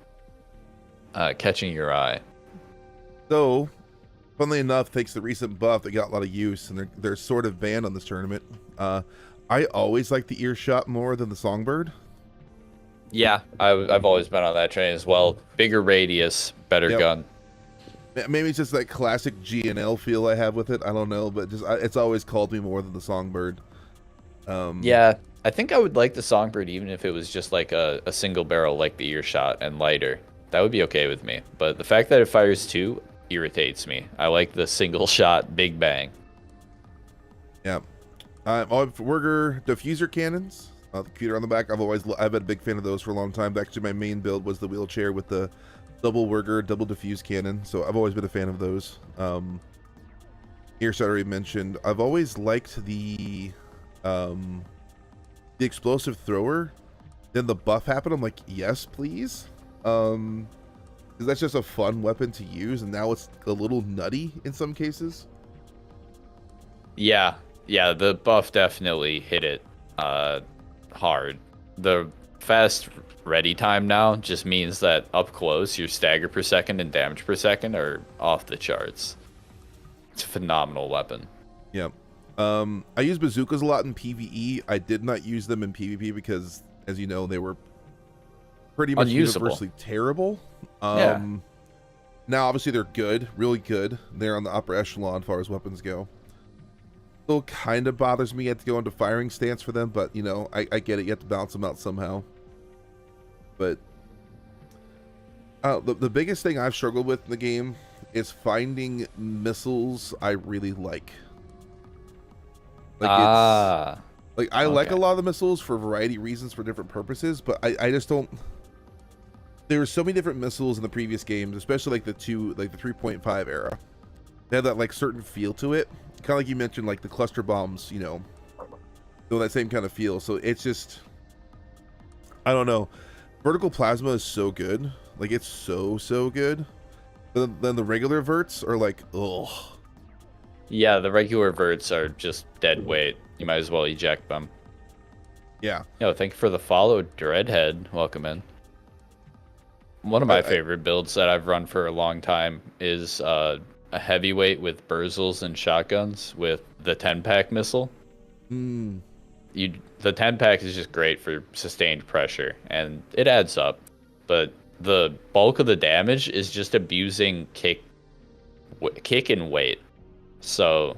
catching your eye? So, funnily enough, thanks to the recent buff, they got a lot of use, and they're sort of banned on this tournament. I always like the earshot more than the songbird. Yeah, I've always been on that train as well. Bigger radius, better Yep. gun. Maybe it's just that classic GNL feel I have with it. I don't know, but just it's always called me more than the Songbird. Yeah, I think I would like the Songbird even if it was just like a single barrel like the Earshot and lighter. That would be okay with me. But the fact that it fires two irritates me. I like the single shot big bang. Yeah. Werger diffuser cannons. The computer on the back. I've been a big fan of those for a long time. Actually, my main build was the wheelchair with the double Werger, double diffuse cannon. So I've always been a fan of those. Earshot already mentioned. I've always liked the explosive thrower. Then the buff happened. I'm like, yes, please. Because that's just a fun weapon to use, and now it's a little nutty in some cases. Yeah, yeah, the buff definitely hit it hard. The fast ready time now just means that up close, your stagger per second and damage per second are off the charts. It's a phenomenal weapon. Yeah. I use bazookas a lot in PvE. I did not use them in PvP because, as you know, they were pretty much Unusable. universally terrible. Yeah. Now, obviously, they're good, really good. They're on the upper echelon as far as weapons go. Still kind of bothers me. You have to go into firing stance for them, but, you know, I get it. You have to balance them out somehow. But the biggest thing I've struggled with in the game is finding missiles I really like. I like a lot of the missiles for a variety of reasons for different purposes, but I just don't. There were so many different missiles in the previous games, especially like the 3.5 era. They had that like certain feel to it, kind of like you mentioned, like the cluster bombs, you know, that same kind of feel. So it's just, I don't know. Vertical plasma is so good, like it's so good. But then the regular verts are like, ugh. Yeah, the regular verts are just dead weight. You might as well eject them. Yeah. Yo, thank you for the follow, Dreadhead. Welcome in. One of my favorite builds that I've run for a long time is a heavyweight with Burzels and shotguns with the 10-pack missile. The 10-pack is just great for sustained pressure, and it adds up. But the bulk of the damage is just abusing kick and weight. So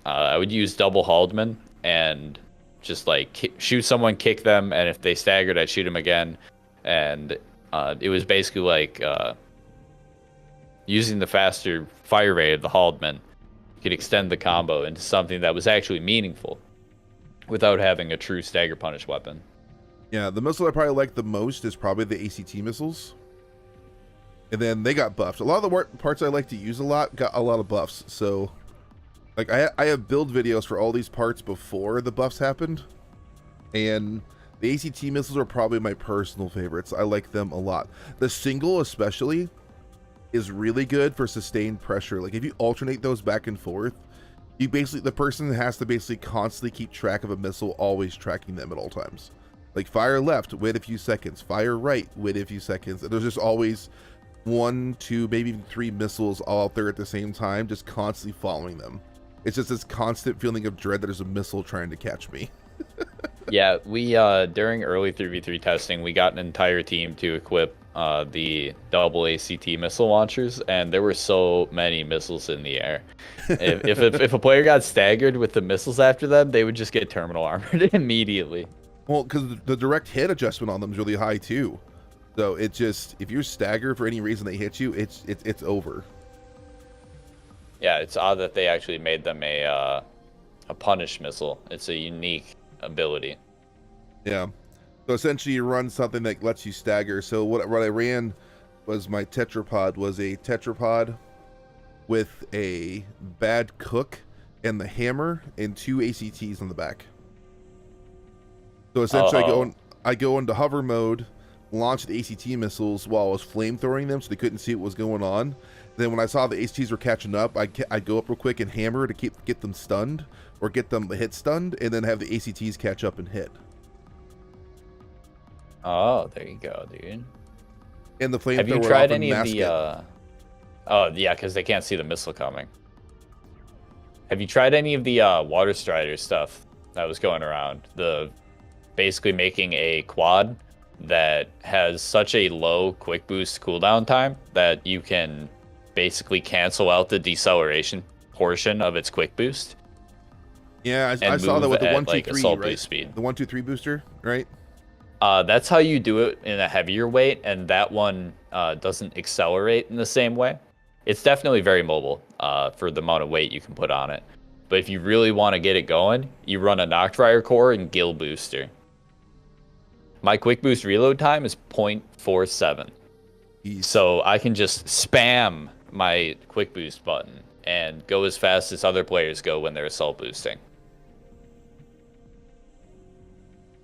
I would use double Haldeman and just like shoot someone, kick them, and if they staggered, I'd shoot them again. And it was basically like using the faster fire rate of the Haldeman. You could extend the combo into something that was actually meaningful without having a true stagger punish weapon. Yeah, the missile I probably like the most is probably the ACT missiles. And then they got buffed. A lot of the parts I like to use a lot got a lot of buffs. So, like, I have build videos for all these parts before the buffs happened. And the ACT missiles are probably my personal favorites. I like them a lot. The single especially is really good for sustained pressure. Like, if you alternate those back and forth, the person has to basically constantly keep track of a missile, always tracking them at all times. Like, fire left, wait a few seconds. Fire right, wait a few seconds. And there's just always 1, 2, maybe even 3 missiles all out there at the same time, just constantly following them. It's just this constant feeling of dread that there's a missile trying to catch me. Yeah, we during early 3v3 testing, we got an entire team to equip the double ACT missile launchers, and there were so many missiles in the air. If a player got staggered with the missiles after them, they would just get terminal armored immediately. Well, because the direct hit adjustment on them is really high too. So it just, if you're staggered for any reason they hit you, it's over. Yeah, it's odd that they actually made them a punish missile. It's a unique ability. Yeah. So essentially you run something that lets you stagger. So what I ran was my tetrapod was a tetrapod with a bad cook and the hammer and 2 ACTs on the back. So essentially I go into hover mode, launch the ACT missiles while I was flamethrowing them so they couldn't see what was going on. Then when I saw the ACTs were catching up, I'd go up real quick and hammer to get them stunned or get them hit stunned, and then have the ACTs catch up and hit. Oh, there you go, dude. And the flamethrower. Have you tried any of the? Oh yeah, because they can't see the missile coming. Have you tried any of the water strider stuff that was going around? Basically making a quad that has such a low quick boost cooldown time that you can basically cancel out the deceleration portion of its quick boost. Yeah, I And saw that move with the at 1, 2, like 3, assault right? boost speed. The 1, 2, 3 booster, right? That's how you do it in a heavier weight, and that one doesn't accelerate in the same way. It's definitely very mobile for the amount of weight you can put on it. But if you really want to get it going, you run a Noctrider core and Gill Booster. My quick boost reload time is 0.47. So I can just spam my quick boost button and go as fast as other players go when they're assault boosting.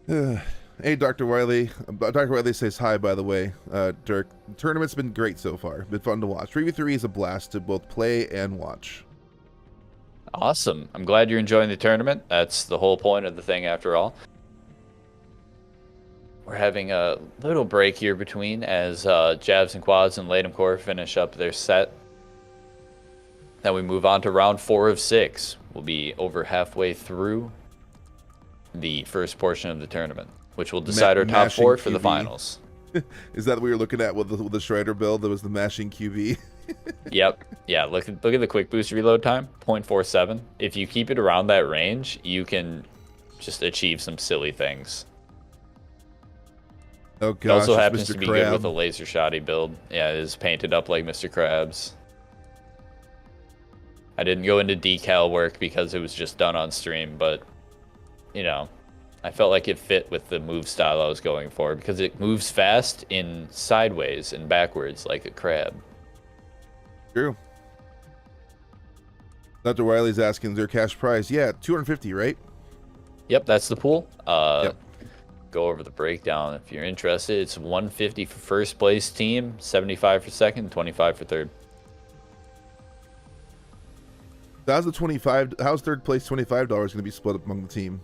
Hey, Dr. Wiley. Dr. Wiley says hi, by the way. Dirk, the tournament's been great so far. Been fun to watch. 3v3 is a blast to both play and watch. Awesome. I'm glad you're enjoying the tournament. That's the whole point of the thing after all. We're having a little break here between as Jabs and Quads and Latum Core finish up their set. Then we move on to round 4 of 6. We'll be over halfway through the first portion of the tournament, which will decide our top 4 for the finals. Is that what we were looking at with the Strider build? That was the mashing QB. Yep. Yeah, look at the quick boost reload time, 0.47. If you keep it around that range, you can just achieve some silly things. Oh gosh, It also happens Mr. to be Crab. good with a laser shotty build. Yeah, it is painted up like Mr. Krabs. I didn't go into decal work because it was just done on stream, but you know, I felt like it fit with the move style I was going for because it moves fast in sideways and backwards like a crab. True. Dr. Wiley's asking, is there a cash prize? Yeah, 250, right? Yep, that's the pool. Yep. Go over the breakdown if you're interested. It's 150 for first place team, 75 for second, 25 for third. How's the 25? How's third place $25 going to be split up among the team?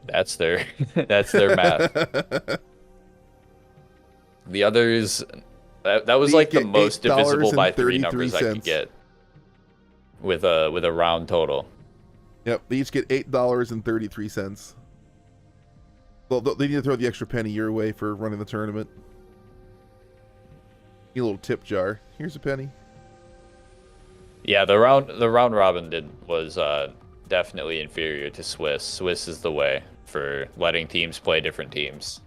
That's their math. The others, that was like the most divisible by 3 numbers I could get with a round total. Yep, they each get $8.33. Well, they need to throw the extra penny your way for running the tournament. Need a little tip jar. Here's a penny. Yeah, the round robin was definitely inferior to Swiss. Swiss is the way for letting teams play different teams.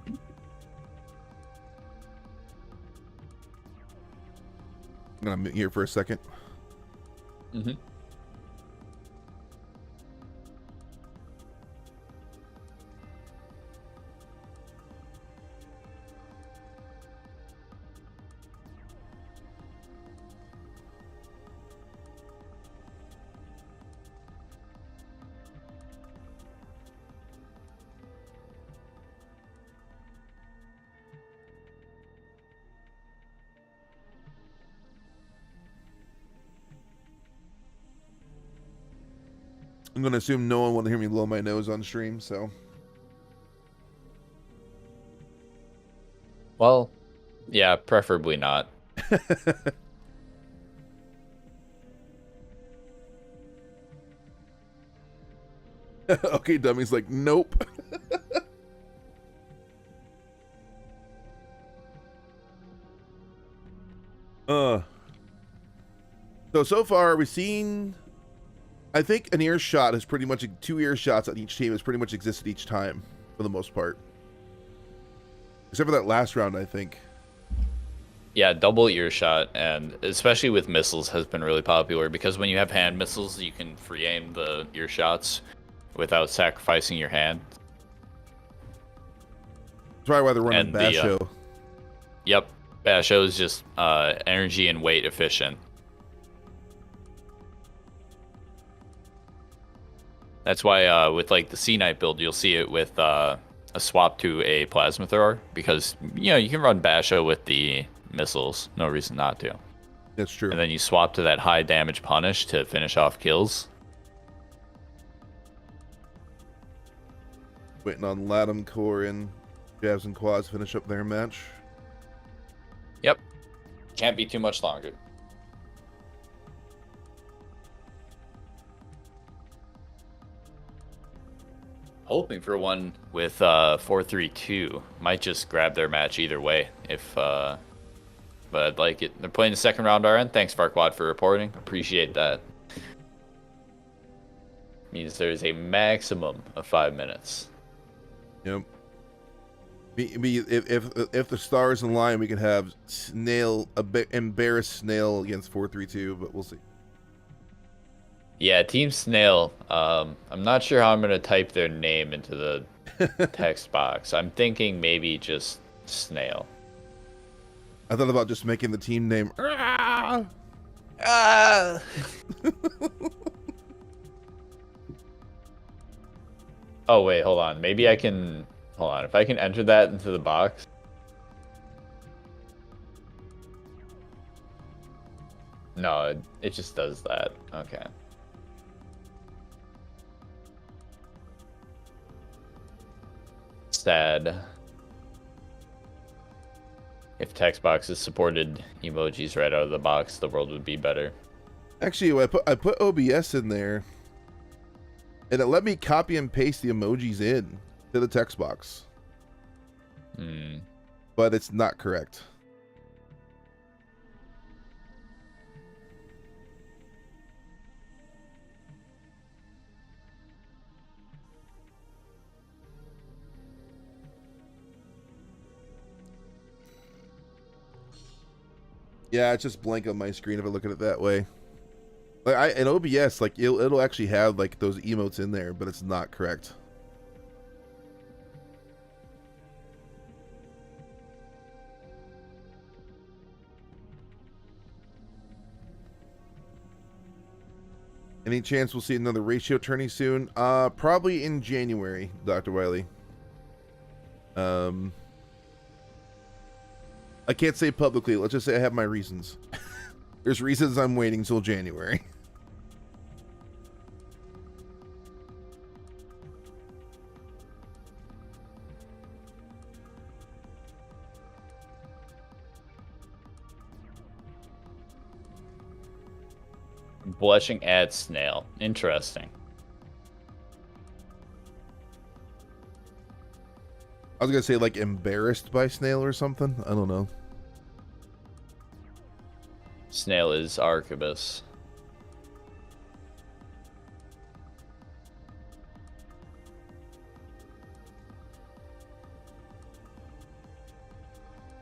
I'm gonna mute here for a second. Mm-hmm. I'm gonna assume no one will hear me blow my nose on stream, so. Well, yeah, preferably not. Okay, Dummy's like, nope. So far we've seen, I think an earshot is pretty much 2 earshots on each team has pretty much existed each time for the most part. Except for that last round, I think. Yeah, double earshot, and especially with missiles has been really popular because when you have hand missiles, you can free aim the earshots without sacrificing your hand. That's probably why they're running Basho. Yep, Basho is just energy and weight efficient. That's why with like the Sea Knight build, you'll see it with a swap to a plasma thrower because you know you can run Basho with the missiles, no reason not to. That's true. And then you swap to that high damage punish to finish off kills. Waiting on Latum Core and Jabs and Quads to finish up their match. Yep, can't be too much longer. hoping for one with 4-3-2. Might just grab their match either way. But I'd like it. They're playing the second round RN. Thanks, Farquad, for reporting. Appreciate that. Means there's a maximum of 5 minutes. Yep. If the stars align, we can have Snail, embarrassed Snail against 4-3-2, but we'll see. Yeah, Team Snail. I'm not sure how I'm gonna type their name into the text box. I'm thinking maybe just Snail. I thought about just making the team name. Oh wait, hold on. Maybe I can. Hold on. If I can enter that into the box. No, it just does that. Okay. Sad. If text boxes supported emojis right out of the box, the world would be better. Actually, I put OBS in there, and it let me copy and paste the emojis in to the text box. But it's not correct. Yeah, it's just blank on my screen if I look at it that way. Like in OBS, like it'll actually have like those emotes in there, but it's not correct. Any chance we'll see another ratio tourney soon? Probably in January, Dr. Wiley. I can't say publicly. Let's just say I have my reasons. There's reasons I'm waiting till January. Blushing at Snail. Interesting. I was gonna say like embarrassed by Snail or something. I don't know. Snail is Arquebus.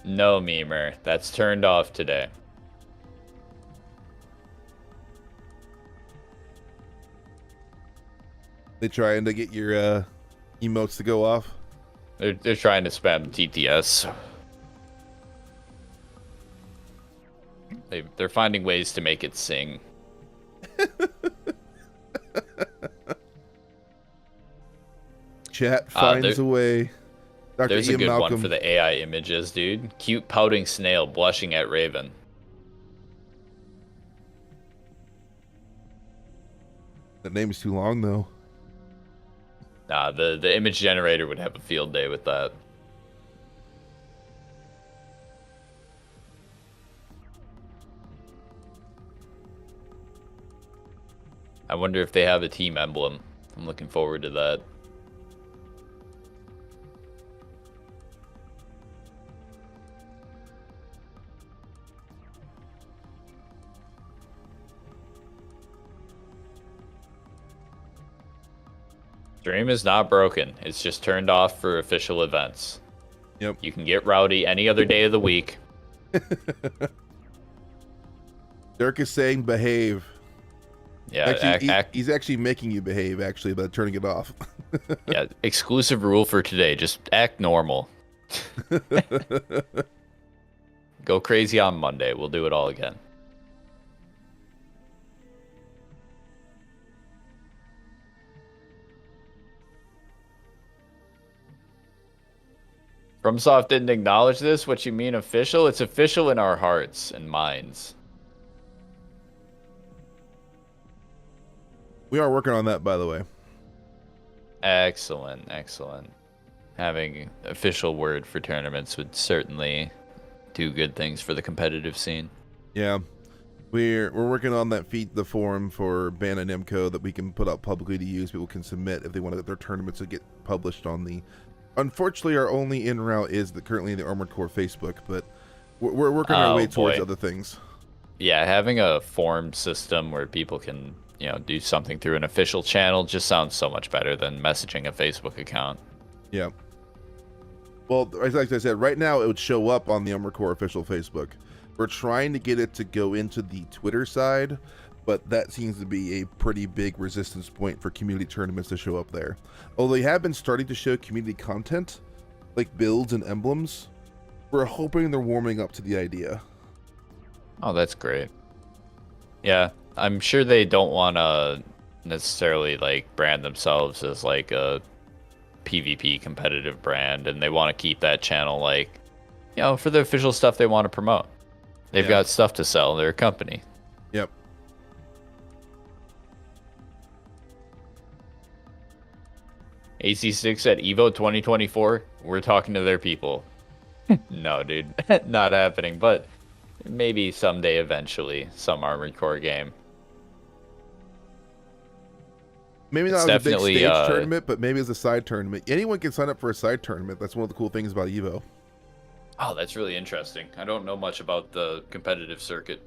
No, Memer. That's turned off today. They trying to get your emotes to go off? They're trying to spam TTS. They're finding ways to make it sing. Chat finds a way. Dr. There's Ian a good Malcolm. one for the AI images, dude. Cute pouting snail blushing at Raven. That name is too long though. Nah, the image generator would have a field day with that. I wonder if they have a team emblem. I'm looking forward to that. Stream is not broken. It's just turned off for official events. Yep. You can get rowdy any other day of the week. Dirk is saying behave. Yeah, actually, he's actually making you behave, actually, by turning it off. Yeah, exclusive rule for today. Just act normal. Go crazy on Monday. We'll do it all again. FromSoft didn't acknowledge this. What you mean official? It's official in our hearts and minds. We are working on that, by the way. Excellent, excellent. Having official word for tournaments would certainly do good things for the competitive scene. Yeah. We're working on that the forum for Ban and Namco that we can put out publicly to use. People can submit if they want their tournaments to get published on the. Unfortunately, our only in route is currently the Armored Core Facebook, but we're working our way towards other things. Yeah, having a forum system where people can, do something through an official channel just sounds so much better than messaging a Facebook account. Yeah. Well, like I said, right now it would show up on the Armored Core official Facebook. We're trying to get it to go into the Twitter side, but that seems to be a pretty big resistance point for community tournaments to show up there. Although they have been starting to show community content, like builds and emblems, we're hoping they're warming up to the idea. Oh, that's great. Yeah, I'm sure they don't want to necessarily like brand themselves as like a PvP competitive brand, and they want to keep that channel like, for the official stuff they want to promote. They've got stuff to sell. They're a company. Yep. AC6 at Evo 2024. We're talking to their people. No, dude, not happening. But maybe someday, eventually, some Armored Core game. Maybe not as a big stage tournament, but maybe as a side tournament. Anyone can sign up for a side tournament. That's one of the cool things about Evo. Oh, that's really interesting. I don't know much about the competitive circuit.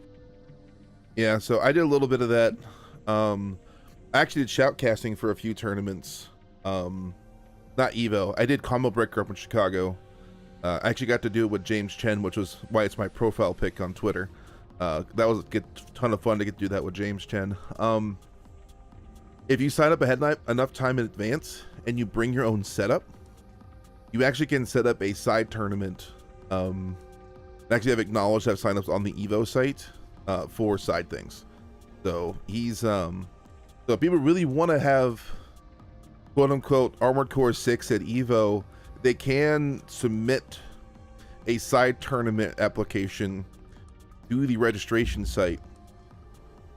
Yeah, so I did a little bit of that. I actually did shoutcasting for a few tournaments. Not Evo. I did Combo Breaker up in Chicago. I actually got to do it with James Chen, which was why it's my profile pic on Twitter. That was a ton of fun to get to do that with James Chen. If you sign up ahead enough time in advance and you bring your own setup, you actually can set up a side tournament. Actually, I've acknowledged I've signups on the Evo site for side things. So so if people really want to have quote unquote Armored Core 6 at Evo, they can submit a side tournament application to the registration site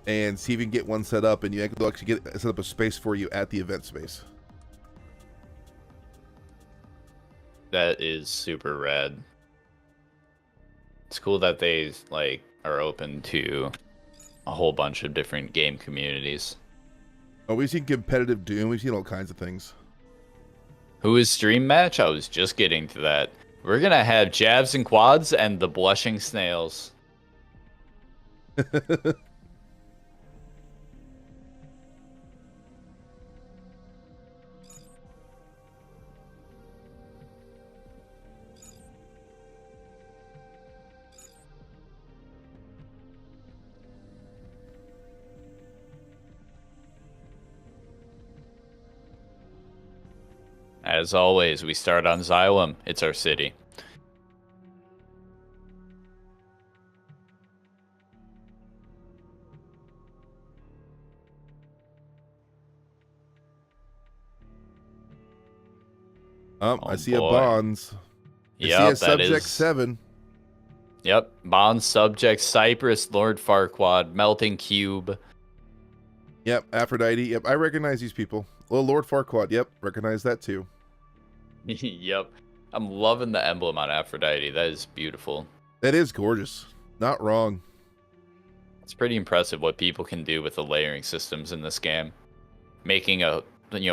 and see if you can get one set up, and they'll actually set up a space for you at the event space. That is super rad. It's cool that they are open to a whole bunch of different game communities. Oh, we've seen competitive Doom. We've seen all kinds of things. Who is Stream Match? I was just getting to that. We're gonna have Jabs and Quads and the Blushing Snails. As always, we start on Xylem. It's our city. I see boy. A Bonds. I see a Subject 7. Yep. Bonds, Subject, Cypress, Lord Farquaad, Melting Cube. Yep. Aphrodite. Yep. I recognize these people. Well, Lord Farquaad. Yep. Recognize that too. Yep. I'm loving the emblem on Aphrodite. That is beautiful. That is gorgeous. Not wrong. It's pretty impressive what people can do with the layering systems in this game. Making a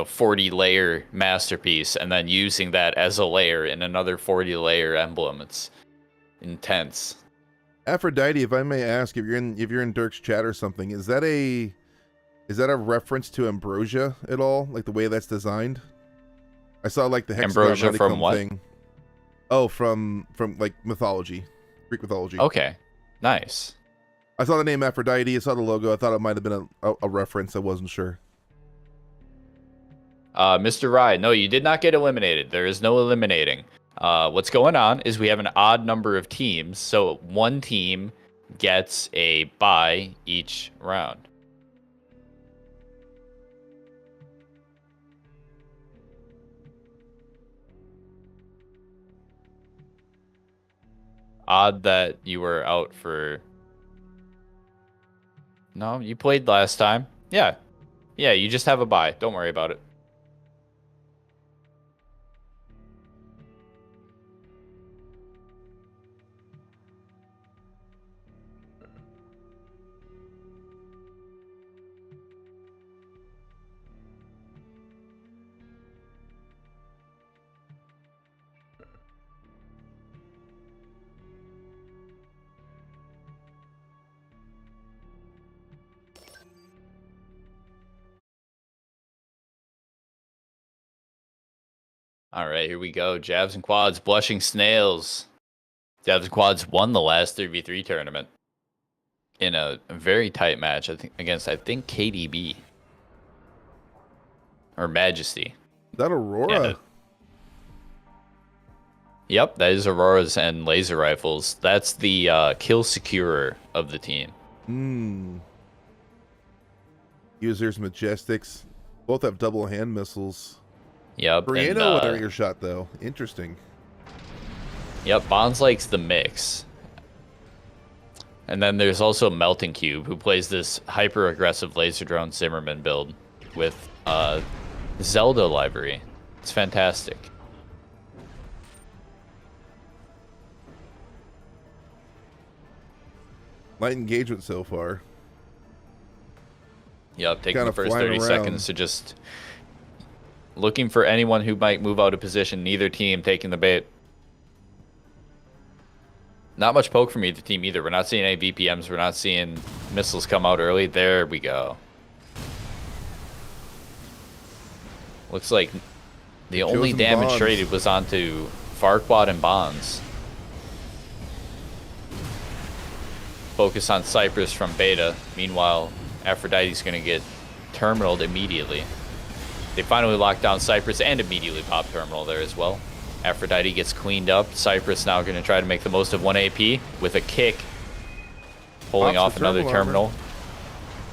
40 layer masterpiece and then using that as a layer in another 40 layer emblem. It's intense. Aphrodite, if I may ask, if you're in Dirk's chat or something, is that a reference to Ambrosia at all? Like the way that's designed? I saw like the Ambrosia from what? Thing. Oh, from like mythology, Greek mythology. Okay, nice. I saw the name Aphrodite. I saw the logo. I thought it might have been a reference. I wasn't sure. Mr. Rye, no, you did not get eliminated. There is no eliminating. What's going on is we have an odd number of teams, so one team gets a bye each round. Odd that you were out for... No, you played last time. Yeah, you just have a bye. Don't worry about it. All right, here we go. Jabs and quads, blushing snails. Jabs and quads won the last 3v3 tournament in a very tight match. I think against KDB or Majesty. That Aurora. Yep, that is Auroras and laser rifles. That's the kill securer of the team. Users, Majestics, both have double hand missiles. Yep. Briano with their earshot, though. Interesting. Yep, Bonds likes the mix. And then there's also Melting Cube, who plays this hyper-aggressive laser drone Zimmerman build with Zelda library. It's fantastic. Light engagement so far. Yep, taking the first 30 seconds to just looking for anyone who might move out of position. Neither team taking the bait. Not much poke from either team either. We're not seeing any VPMs. We're not seeing missiles come out early. There we go. Looks like the only damage traded was onto Farquad and Bonds. Focus on Cypress from Beta. Meanwhile, Aphrodite's going to get terminaled immediately. They finally lock down Cypress and immediately pop terminal there as well. Aphrodite gets cleaned up. Cypress now going to try to make the most of 1 AP with a kick. Pulling off another terminal.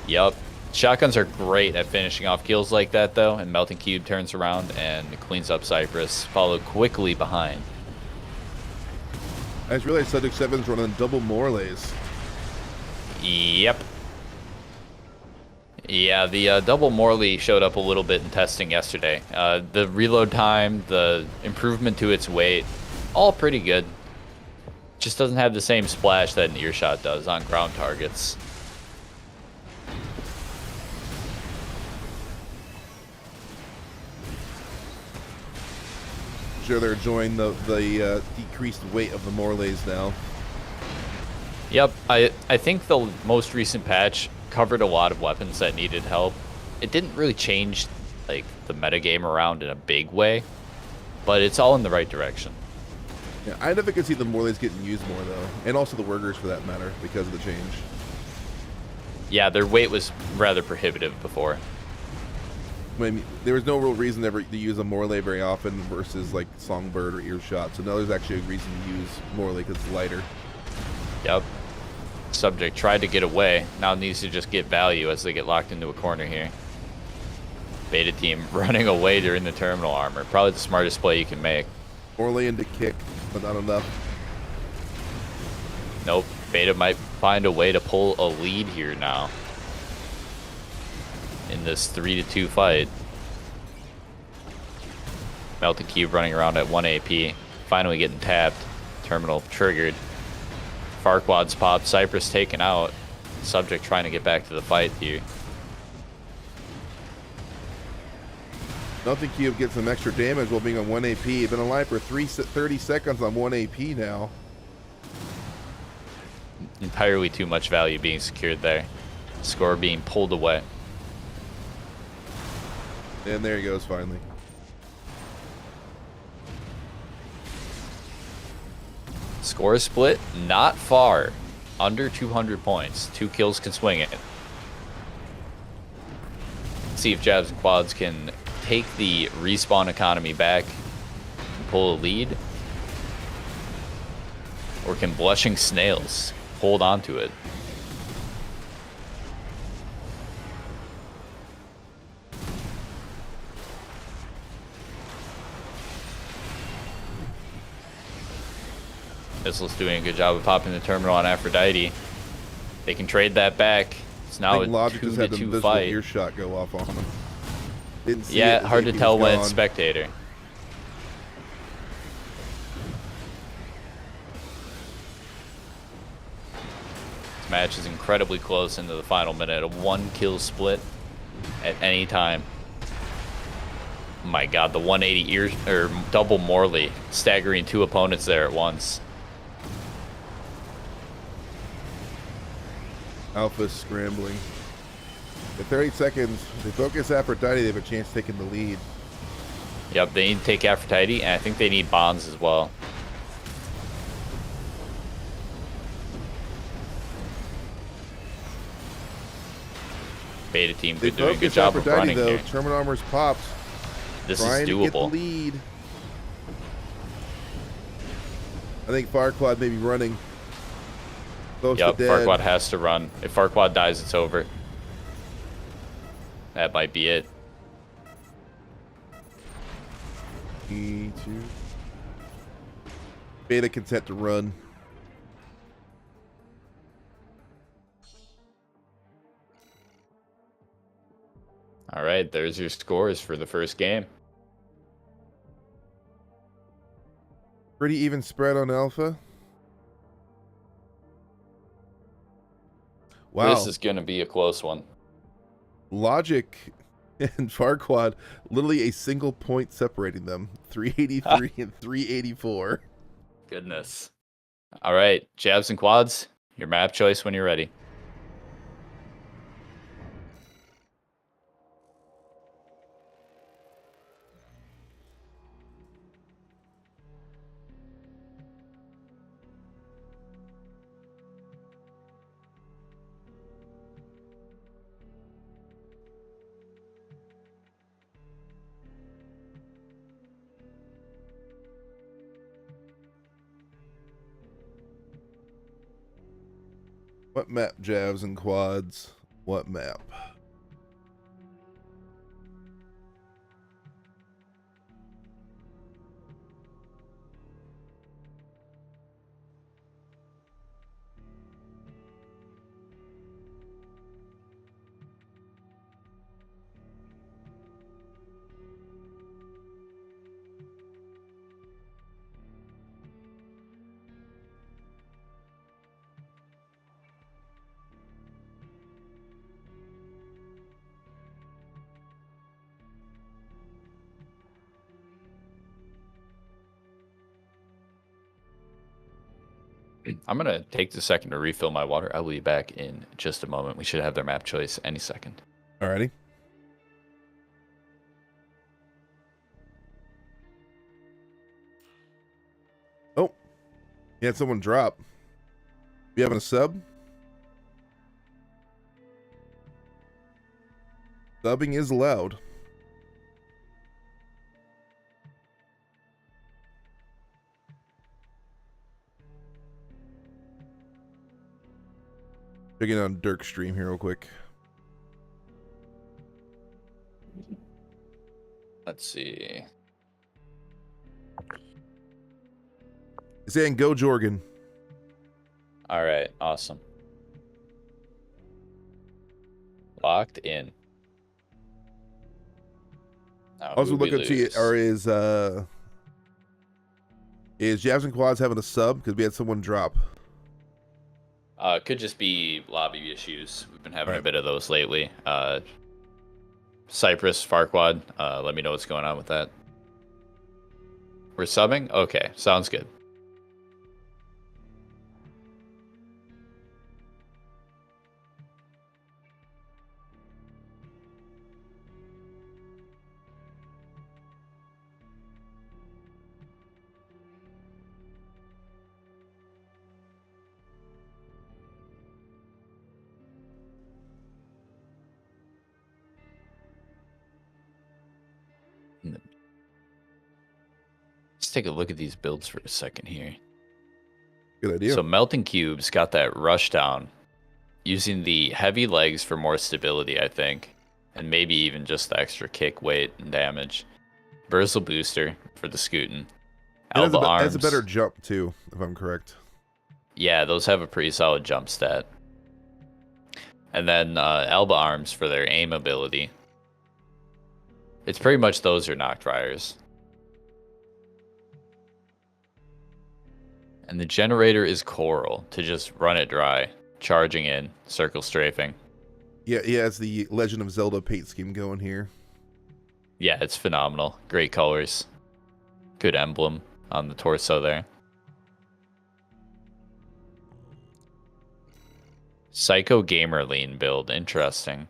Yup. Shotguns are great at finishing off kills like that, though. And Melting Cube turns around and cleans up Cypress, followed quickly behind. I just realized Subject 7's running double Morlays. Yep. Yeah, the double Morley showed up a little bit in testing yesterday. The reload time, the improvement to its weight, all pretty good. Just doesn't have the same splash that an earshot does on ground targets. Sure, they're enjoying the decreased weight of the Morlays now. Yep, I think the most recent patch covered a lot of weapons that needed help. It didn't really change like the metagame around in a big way, but it's all in the right direction. Yeah, I never could see the Morlays getting used more though, and also the Worgers for that matter, because of the change. Yeah, their weight was rather prohibitive before. I mean, there was no real reason ever to use a Morley very often versus like Songbird or Earshot, so now there's actually a reason to use Morley because it's lighter. Yep. Subject tried to get away, now needs to just get value as they get locked into a corner here. Beta team running away during the terminal armor. Probably the smartest play you can make. Morley into kick, but not enough. Nope. Beta might find a way to pull a lead here now in this 3-2 fight. Melting Cube running around at 1 AP. Finally getting tapped. Terminal triggered. Farquad's popped. Cypress taken out. Subject trying to get back to the fight here. Melting Cube gets some extra damage while being on 1 AP. Been alive for 30 seconds on 1 AP now. Entirely too much value being secured there. Score being pulled away. And there he goes finally. Score split, not far. Under 200 points. 2 kills can swing it. Let's see if Jabs and Quads can take the respawn economy back and pull a lead. Or can Blushing Snails hold on to it? Missile's doing a good job of popping the terminal on Aphrodite. They can trade that back. It's now a 2-2 fight. Earshot go off on him. Didn't see yeah, it, hard to tell when gone. it's spectator. This match is incredibly close into the final minute. A 1-kill split at any time. Oh my god, the 180 double Morley staggering 2 opponents there at once. Alpha scrambling. At 30 seconds, if they focus Aphrodite, they have a chance of taking the lead. Yep, they need to take Aphrodite, and I think they need bonds as well. Beta team They doing a good focus job of Aphrodite, running though. here. Terminal armor's popped. This is Trying to get the doable. lead. I think Farquad may be running. Close Yep, to dead. Farquad has to run. If Farquad dies, it's over. That might be it. E2. Beta content to run. All right, there's your scores for the first game. Pretty even spread on Alpha. Wow. This is going to be a close one. Logic and Farquad, literally a single point separating them. 383 and 384. Goodness. All right, jabs and quads, your map choice when you're ready. What map, jabs and quads? What map? I'm going to take a second to refill my water. I will be back in just a moment. We should have their map choice any second. Alrighty. Oh. You had someone drop. You having a sub? Subbing is allowed. Checking on Dirk's stream here real quick. Let's see. He's saying go Jorgen. All right, awesome. Locked in. Now, Also who'd we look up to lose? or is Jabs and Quads having a sub? Because we had someone drop. Could just be lobby issues. We've been having Right. a bit of those lately. Cypress, Farquad, let me know what's going on with that. We're subbing? Okay, sounds good. Let's take a look at these builds for a second here. Good idea. So Melting Cube's got that rush down, using the heavy legs for more stability, I think, and maybe even just the extra kick, weight, and damage. Bursal Booster for the scooting. Elba Arms. Has a better jump too, if I'm correct. Yeah, those have a pretty solid jump stat. And then Elba Arms for their aim ability. It's pretty much those are knocked riders. And the generator is Coral to just run it dry, charging in, circle strafing. Yeah, he has the Legend of Zelda paint scheme going here. Yeah, it's phenomenal. Great colors. Good emblem on the torso there. Psycho Gamer Lean build. Interesting.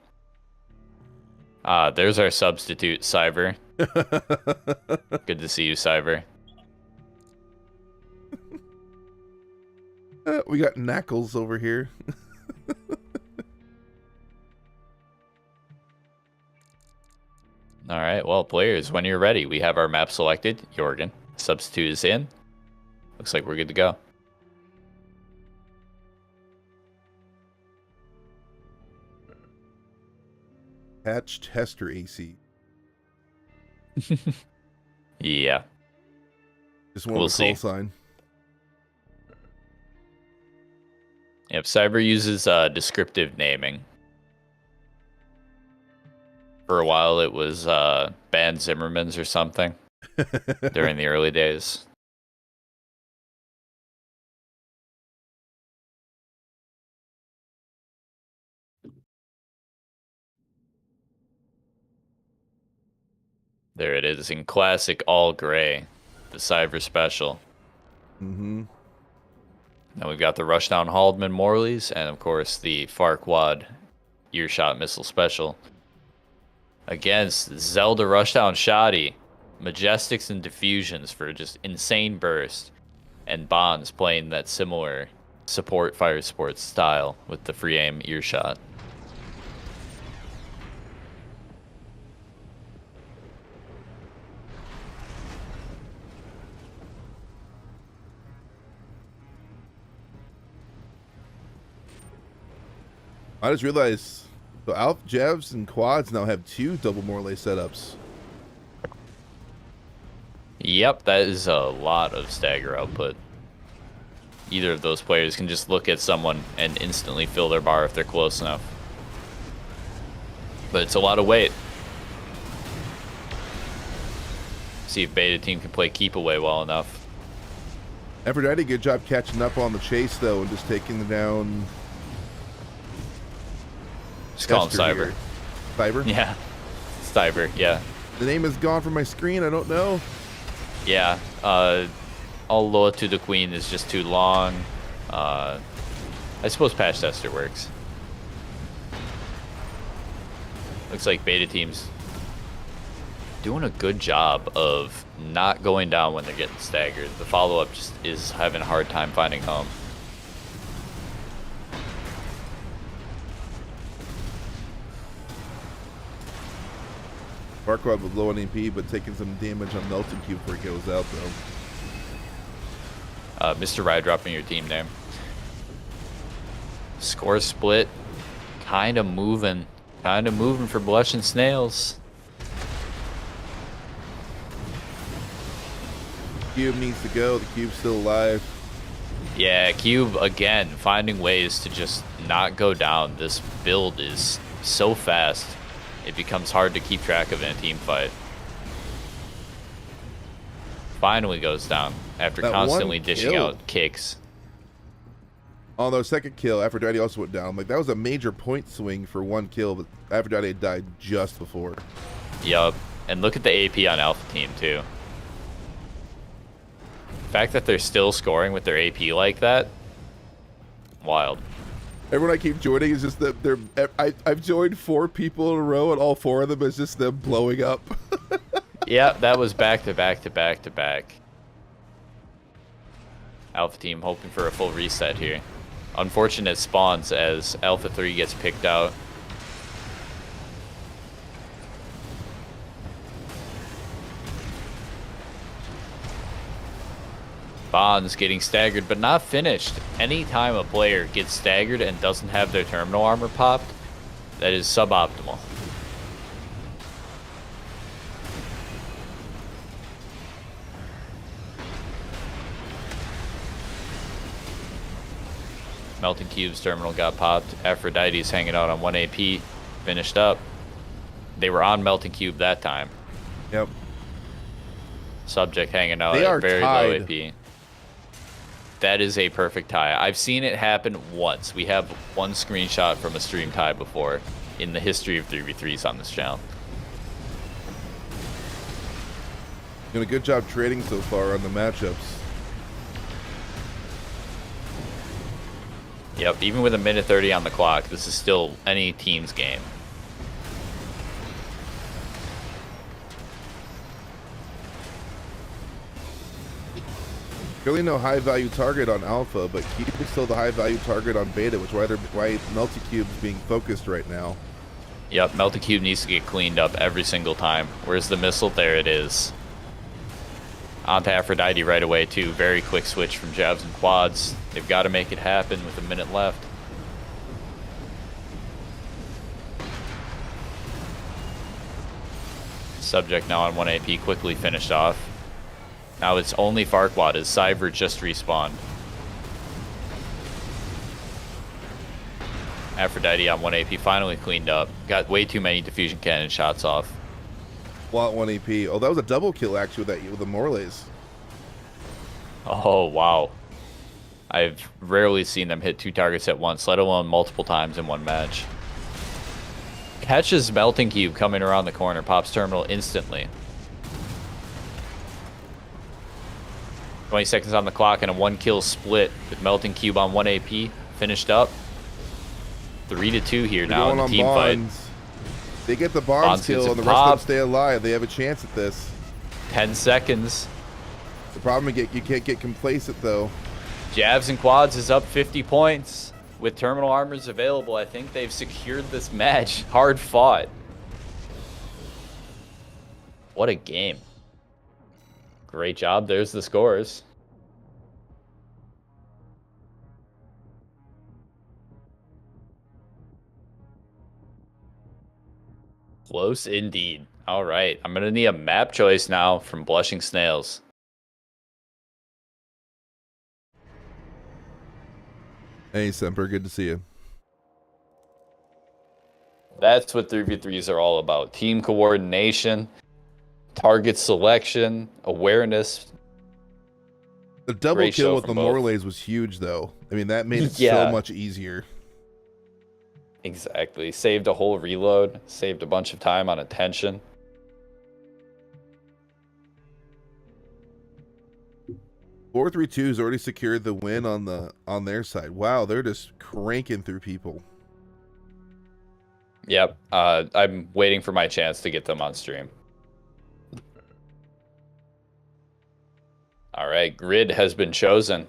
There's our substitute, Cyber. Good to see you, Cyber. We got Knackles over here. All right, well, players, when you're ready, we have our map selected. Jorgen, substitute is in. Looks like we're good to go. Patch tester AC. Yeah. Just one with a call sign. Yep, Cyber uses descriptive naming. For a while, it was Band Zimmerman's or something during the early days. There it is in classic all gray, the Cyber special. Mm-hmm. Now we've got the Rushdown Haldeman Morleys, and of course the Farquad Earshot Missile special. Against Zelda Rushdown Shoddy, Majestics and Diffusions for just insane burst, and Bonds playing that similar support fire sports style with the free aim Earshot. I just realized so Alpha Jabs and Quads now have 2 double Morley setups. Yep, that is a lot of stagger output. Either of those players can just look at someone and instantly fill their bar if they're close enough. But it's a lot of weight. See if Beta Team can play keep away well enough. Aphrodite, good job catching up on the chase though and just taking down. Just call him Cyber. Here. Cyber? Yeah. Cyber, yeah. The name is gone from my screen, I don't know. Yeah. All Loa to the Queen is just too long. I suppose Patch Tester works. Looks like Beta Team's doing a good job of not going down when they're getting staggered. The follow-up just is having a hard time finding home. Farquaad with low on AP, but taking some damage on Melting Cube before he goes out, though. Mr. Rye dropping your team name. Score split. Kind of moving for Blush and Snails. Cube needs to go. The Cube's still alive. Yeah, Cube, again, finding ways to just not go down. This build is so fast. It becomes hard to keep track of in a team fight. Finally goes down after That constantly one dishing kill. out kicks. On the second kill, Aphrodite also went down. Like, that was a major point swing for one kill, but Aphrodite had died just before. Yup. And look at the AP on Alpha Team, too. The fact that they're still scoring with their AP like that, wild. Everyone I keep joining is just that I've joined 4 people in a row, and all 4 of them is just them blowing up. Yeah, that was back to back to back to back. Alpha Team hoping for a full reset here. Unfortunate spawns as Alpha 3 gets picked out. Bonds getting staggered, but not finished. Anytime a player gets staggered and doesn't have their terminal armor popped, that is suboptimal. Melting Cube's terminal got popped. Aphrodite's hanging out on 1 AP, finished up. They were on Melting Cube that time. Yep. Subject hanging out They are at very tied. low AP. That is a perfect tie. I've seen it happen once. We have one screenshot from a stream tie before in the history of 3v3s on this channel. Doing a good job trading so far on the matchups. Yep, even with a minute 30 on the clock, this is still any team's game. Really no high value target on Alpha, but Cube is still the high value target on Beta, which is why Melty Cube is being focused right now. Yep, Melty Cube needs to get cleaned up every single time. Where's the missile? There it is. Onto Aphrodite right away, too. Very quick switch from jabs and quads. They've got to make it happen with a minute left. Subject now on 1 AP, quickly finished off. Now it's only Farquaad as Cyber just respawned. Aphrodite on 1 AP, finally cleaned up. Got way too many diffusion cannon shots off. While at 1 AP. Oh, that was a double kill actually with the Morlays. Oh, wow. I've rarely seen them hit 2 targets at once, let alone multiple times in one match. Catches Melting Cube coming around the corner, pops terminal instantly. 20 seconds on the clock and a 1-kill split with Melting Cube on 1 AP. Finished up. 3-2 here now in the team fight. They get the Bonds kill and the rest of them stay alive. They have a chance at this. 10 seconds. The problem is you can't get complacent though. Jabs and quads is up 50 points. With terminal armors available, I think they've secured this match. Hard fought. What a game. Great job. There's the scores. Close indeed. All right. I'm going to need a map choice now from Blushing Snails. Hey, Semper. Good to see you. That's what 3v3s are all about. Team coordination, target selection, awareness. The double kill with the Morlays was huge, though. I mean, that made it so much easier. Exactly. Saved a whole reload. Saved a bunch of time on attention. $4-3-2's already secured the win on their side. Wow, they're just cranking through people. Yep. I'm waiting for my chance to get them on stream. All right, grid has been chosen.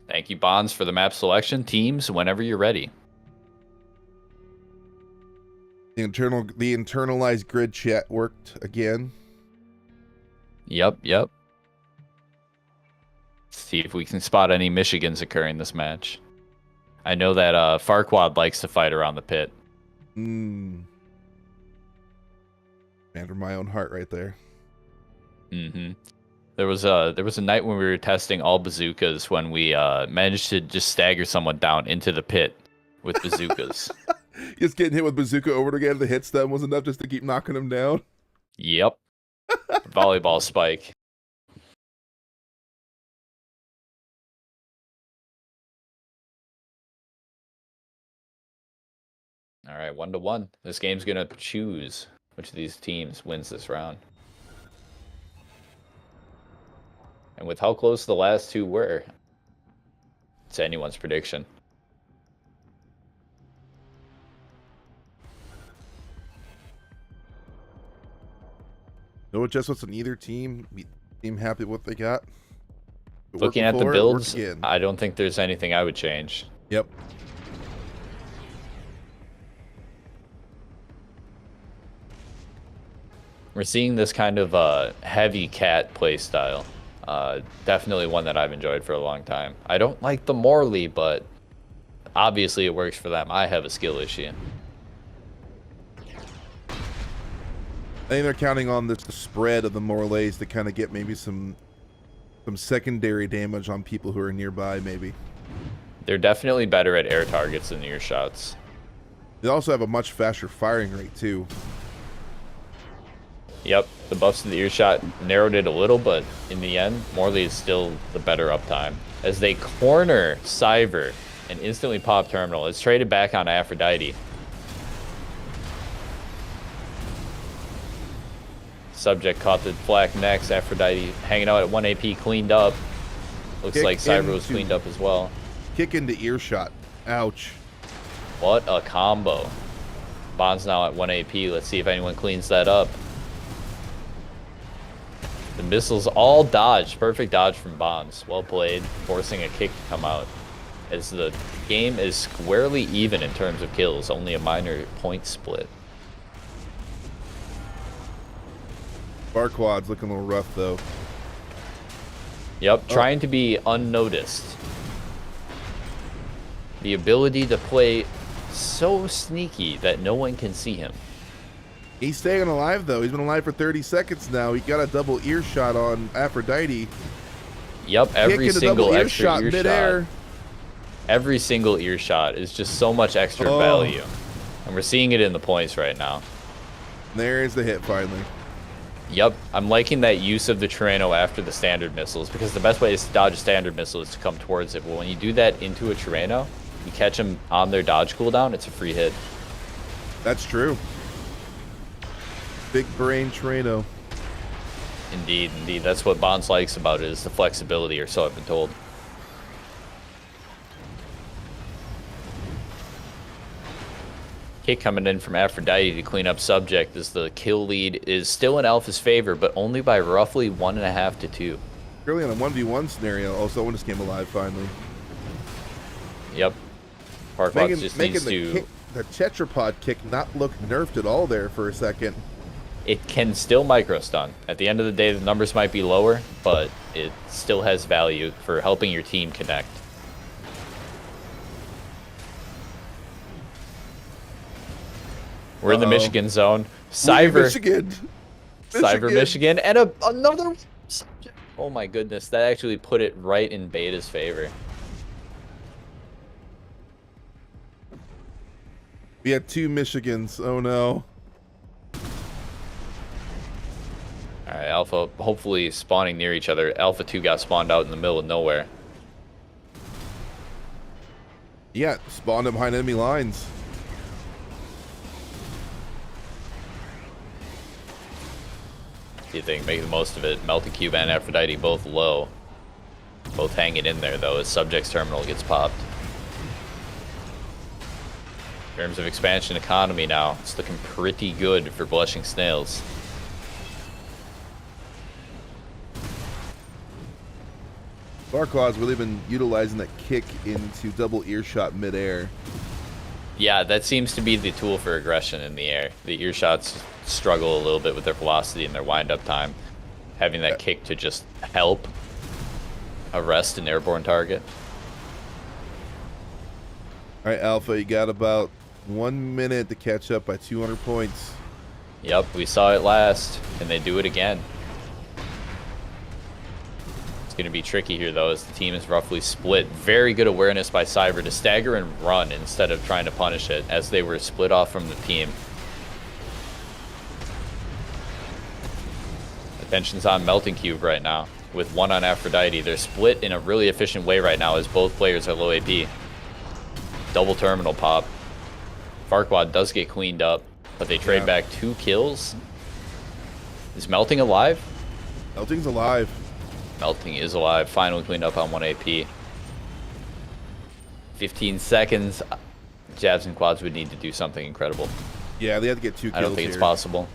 Thank you, Bonds, for the map selection. Teams, whenever you're ready. The internalized grid chat worked again. Yep. Let's see if we can spot any Michigans occurring this match. I know that Farquaad likes to fight around the pit. Man, for my own heart right there. There was a night when we were testing all bazookas when we managed to just stagger someone down into the pit with bazookas. Just getting hit with bazooka over and again. The hits them was enough just to keep knocking them down. Yep. Volleyball spike. All right, 1-1. This game's gonna choose which of these teams wins this round. And with how close the last two were, it's anyone's prediction. No adjustments on either team. Team happy with what they got. Looking at the builds, I don't think there's anything I would change. Yep. We're seeing this kind of heavy cat play style. Definitely one that I've enjoyed for a long time. I don't like the Morley, but obviously it works for them. I have a skill issue. I think they're counting on the spread of the Morlays to kind of get maybe some secondary damage on people who are nearby, maybe. They're definitely better at air targets than ear shots. They also have a much faster firing rate, too. Yep, the buffs to the ear shot narrowed it a little, but in the end, Morley is still the better uptime. As they corner Cyber and instantly pop terminal, it's traded back on Aphrodite. Subject caught the flak next. Aphrodite hanging out at 1 AP, cleaned up. Looks like Cyber was cleaned up as well. Kick into earshot. Ouch. What a combo. Bond's now at 1 AP. Let's see if anyone cleans that up. The missiles all dodged. Perfect dodge from Bonds. Well played, forcing a kick to come out. As the game is squarely even in terms of kills, only a minor point split. Farquaad's looking a little rough, though. Yep, trying to be unnoticed. The ability to play so sneaky that no one can see him. He's staying alive, though. He's been alive for 30 seconds now. He got a double earshot on Aphrodite. Yep, every single extra earshot. Midair. Every single earshot is just so much extra value. And we're seeing it in the points right now. There's the hit, finally. Yep, I'm liking that use of the Tirano after the standard missiles, because the best way to dodge a standard missile is to come towards it. But when you do that into a Tirano, you catch them on their dodge cooldown, it's a free hit. That's true. Big brain Tirano. Indeed, indeed. That's what Bonds likes about it, is the flexibility, or so I've been told. Kick coming in from Aphrodite to clean up subject, as the kill lead is still in Alpha's favor, but only by roughly 1.5 to 2. Really on a 1v1 scenario. Also, one just came alive finally. Yep. Farquaad just needs to... the tetrapod kick not look nerfed at all there for a second. It can still microstun. At the end of the day, the numbers might be lower, but it still has value for helping your team connect. We're in the Michigan zone. Cyber Michigan, and another subject. Oh my goodness, that actually put it right in Beta's favor. We had 2 Michigans. Oh no. Alright, Alpha hopefully spawning near each other. Alpha 2 got spawned out in the middle of nowhere. Yeah, spawned up behind enemy lines. You think make the most of it. Melting Cube and Aphrodite both low. Both hanging in there though as Subject's terminal gets popped. In terms of expansion economy now, it's looking pretty good for Blushing Snails. Farquaad's really been utilizing that kick into double earshot midair. Yeah, that seems to be the tool for aggression in the air. The earshots struggle a little bit with their velocity and their wind-up time. Having that kick to just help arrest an airborne target. All right, Alpha, you got about 1 minute to catch up by 200 points. Yep, we saw it last, and they do it again. It's going to be tricky here, though, as the team is roughly split. Very good awareness by Cyber to stagger and run instead of trying to punish it, as they were split off from the team. Attention's on Melting Cube right now, with one on Aphrodite. They're split in a really efficient way right now, as both players are low AP. Double terminal pop. Farquaad does get cleaned up, but they trade back 2 kills. Is Melting alive? Melting's alive. Melting is alive. Finally cleaned up on 1 AP. 15 seconds. Jabs and quads would need to do something incredible. Yeah, they have to get 2 kills. I don't think it's possible.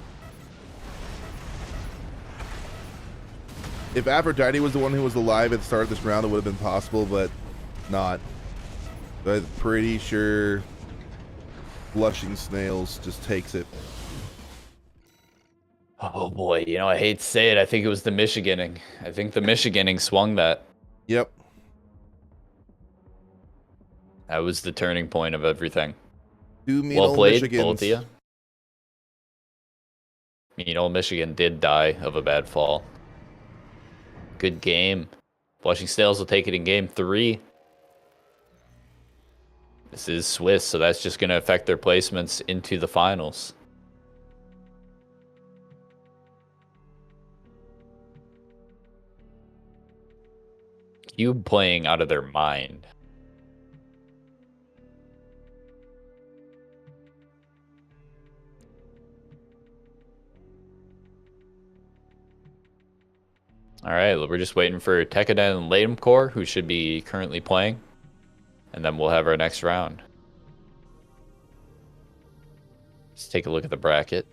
If Aphrodite was the one who was alive at the start of this round, it would have been possible, but not. But I'm pretty sure Blushing Snails just takes it. Oh boy, you know, I hate to say it. I think it was the Michiganing. I think the Michiganing swung that. Yep. That was the turning point of everything. 2 mean well old played, Michigans. both of you. Mean old Michigan did die of a bad fall. Good game. Blushing Snails will take it in game 3. This is Swiss, so that's just going to affect their placements into the finals. Cube playing out of their mind. All right, we're just waiting for Tekkaden and Latum Core, who should be currently playing. And then we'll have our next round. Let's take a look at the bracket.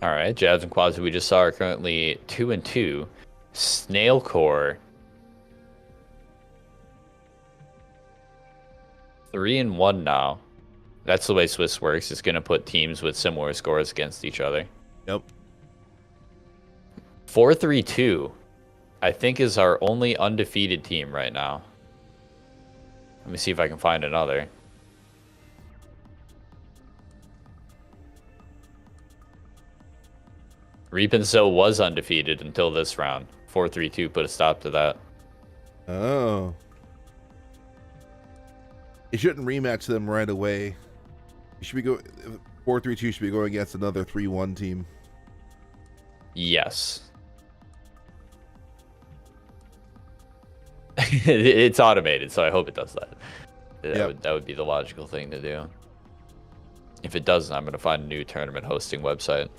All right, Jabs and Quads we just saw are currently 2-2. Snail Core 3-1 now. That's the way Swiss works. It's going to put teams with similar scores against each other. Yep. 4-3-2, I think, is our only undefeated team right now. Let me see if I can find another. Reap and Sow was undefeated until this round. 4-3-2 put a stop to that. Oh. You shouldn't rematch them right away. You should be 4-3-2 should be going against another 3-1 team. Yes. It's automated, so I hope it does that. That would be the logical thing to do. If it doesn't, I'm going to find a new tournament hosting website.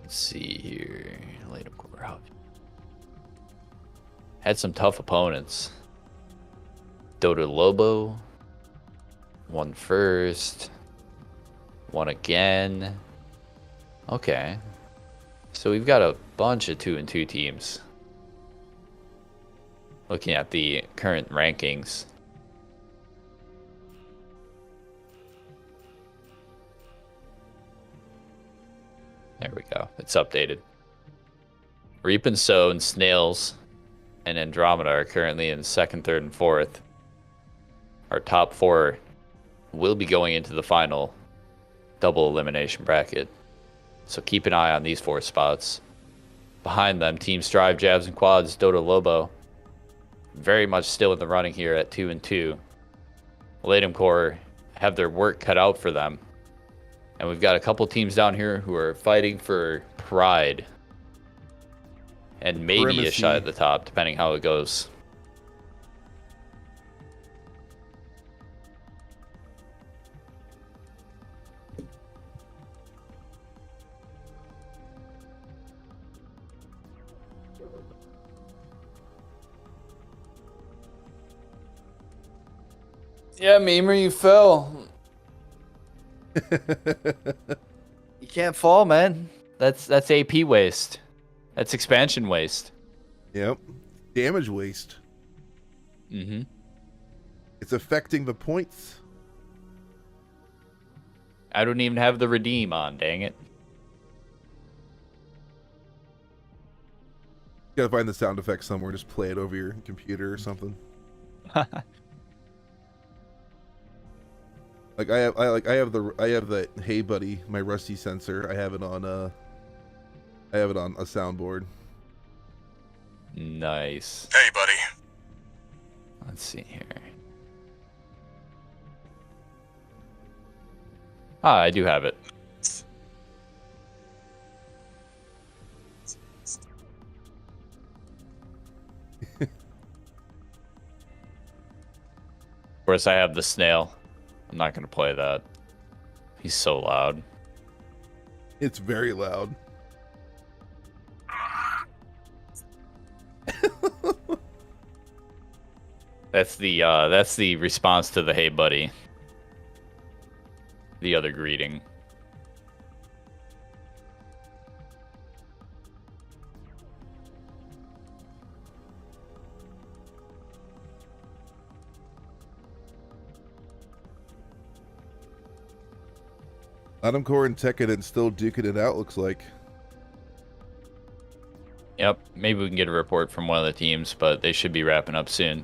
Let's see here. Later, had some tough opponents. Dota Lobo won first. Won again. Okay. So we've got a bunch of 2-2 teams. Looking at the current rankings. There we go. It's updated. Reap and Sow and Snails and Andromeda are currently in 2nd, 3rd, and 4th. Our top 4 will be going into the final double elimination bracket. So keep an eye on these 4 spots. Behind them, Team Strive, Jabs and Quads, Dota Lobo. Very much still in the running here at 2-2. Latum Core have their work cut out for them. And we've got a couple teams down here who are fighting for pride. And maybe a shot at the top, depending how it goes. Yeah, Memer, you fell. You can't fall, man. That's AP waste. That's expansion waste. Yep. Damage waste. Mm-hmm. It's affecting the points. I don't even have the redeem on, dang it. You gotta find the sound effect somewhere, just play it over your computer or something. Like I have the Hey Buddy, my Rusty sensor. I have it on a soundboard. Nice. Hey, buddy. Let's see here. Ah, I do have it. Of course, I have the snail. I'm not going to play that. He's so loud. It's very loud. That's the response to the Hey Buddy. The other greeting. Atom Core and Tekkanen still duking it out, looks like. Yep, maybe we can get a report from one of the teams, but they should be wrapping up soon.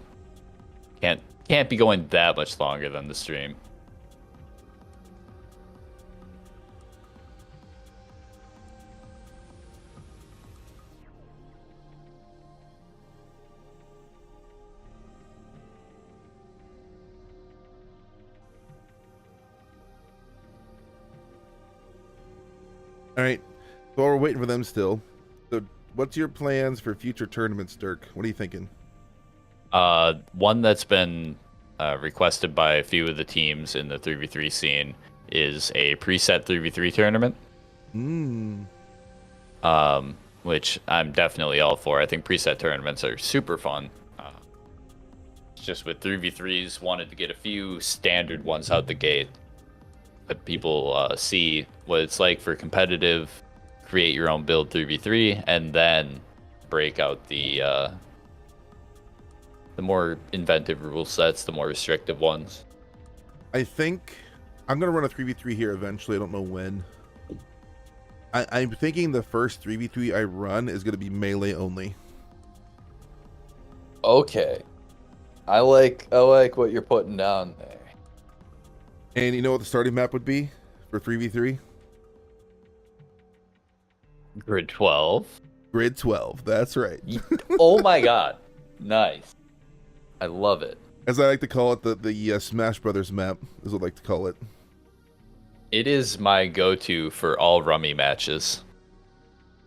Can't be going that much longer than the stream. All right, so we're waiting for them still. So, what's your plans for future tournaments, Dirk? What are you thinking? One that's been requested by a few of the teams in the 3v3 scene is a preset 3v3 tournament. Which I'm definitely all for. I think preset tournaments are super fun. just with 3v3s, wanted to get a few standard ones out the gate. Let people see what it's like for competitive, create your own build 3v3, and then break out the more inventive rule sets, the more restrictive ones. I think I'm going to run a 3v3 here eventually. I don't know when. I'm thinking the first 3v3 I run is going to be melee only. Okay. I like what you're putting down there. And you know what the starting map would be for 3v3? Grid 12. Grid 12. That's right. Oh my god. Nice. I love it. As I like to call it, the Smash Brothers map is what I like to call it. It is my go-to for all rummy matches.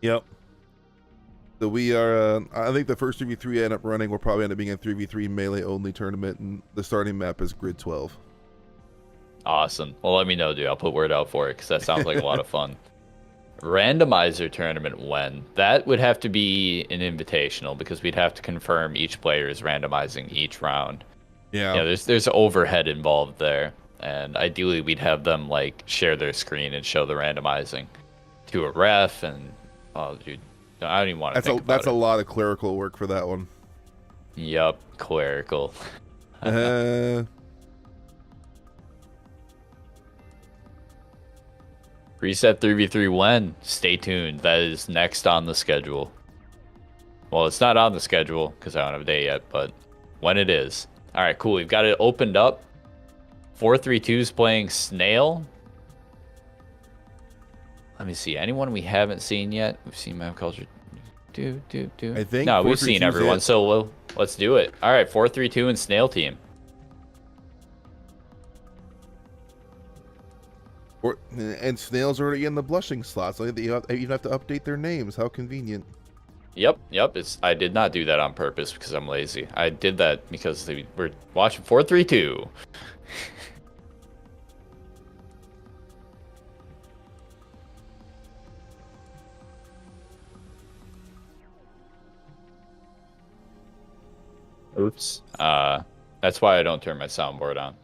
Yep. So we are, I think the first 3v3 I end up running will probably end up being a 3v3 melee only tournament, and the starting map is Grid 12. Awesome. Well, let me know, dude. I'll put word out for it because that sounds like a lot of fun. Randomizer tournament when? That would have to be an invitational because we'd have to confirm each player is randomizing each round. Yeah. Yeah, there's overhead involved there. And ideally we'd have them like share their screen and show the randomizing to a ref, and oh dude, I don't even want to think about that's it. a lot of clerical work for that one. Yup, clerical. Preset Preset 3v3 when? Stay tuned. That is next on the schedule. Well, it's not on the schedule because I don't have a day yet, but when it is. All right, cool. We've got it opened up. 432's playing Snail. Let me see. Anyone we haven't seen yet? We've seen Map Culture. I think. No, we've seen everyone. It. So let's do it. All right, 432 and Snail team. And Snail's already in the blushing slots. So you even have to update their names. How convenient. Yep. I did not do that on purpose because I'm lazy. I did that because we're watching 432. Oops. That's why I don't turn my soundboard on.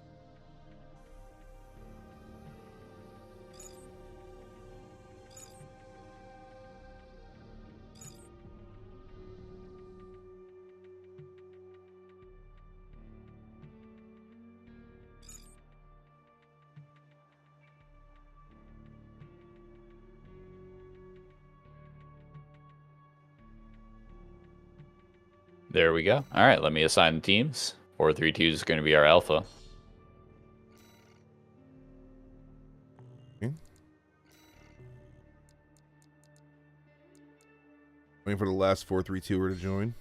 There we go. All right, let me assign the teams. 432 is going to be our alpha. Okay. Waiting for the last 432er to join.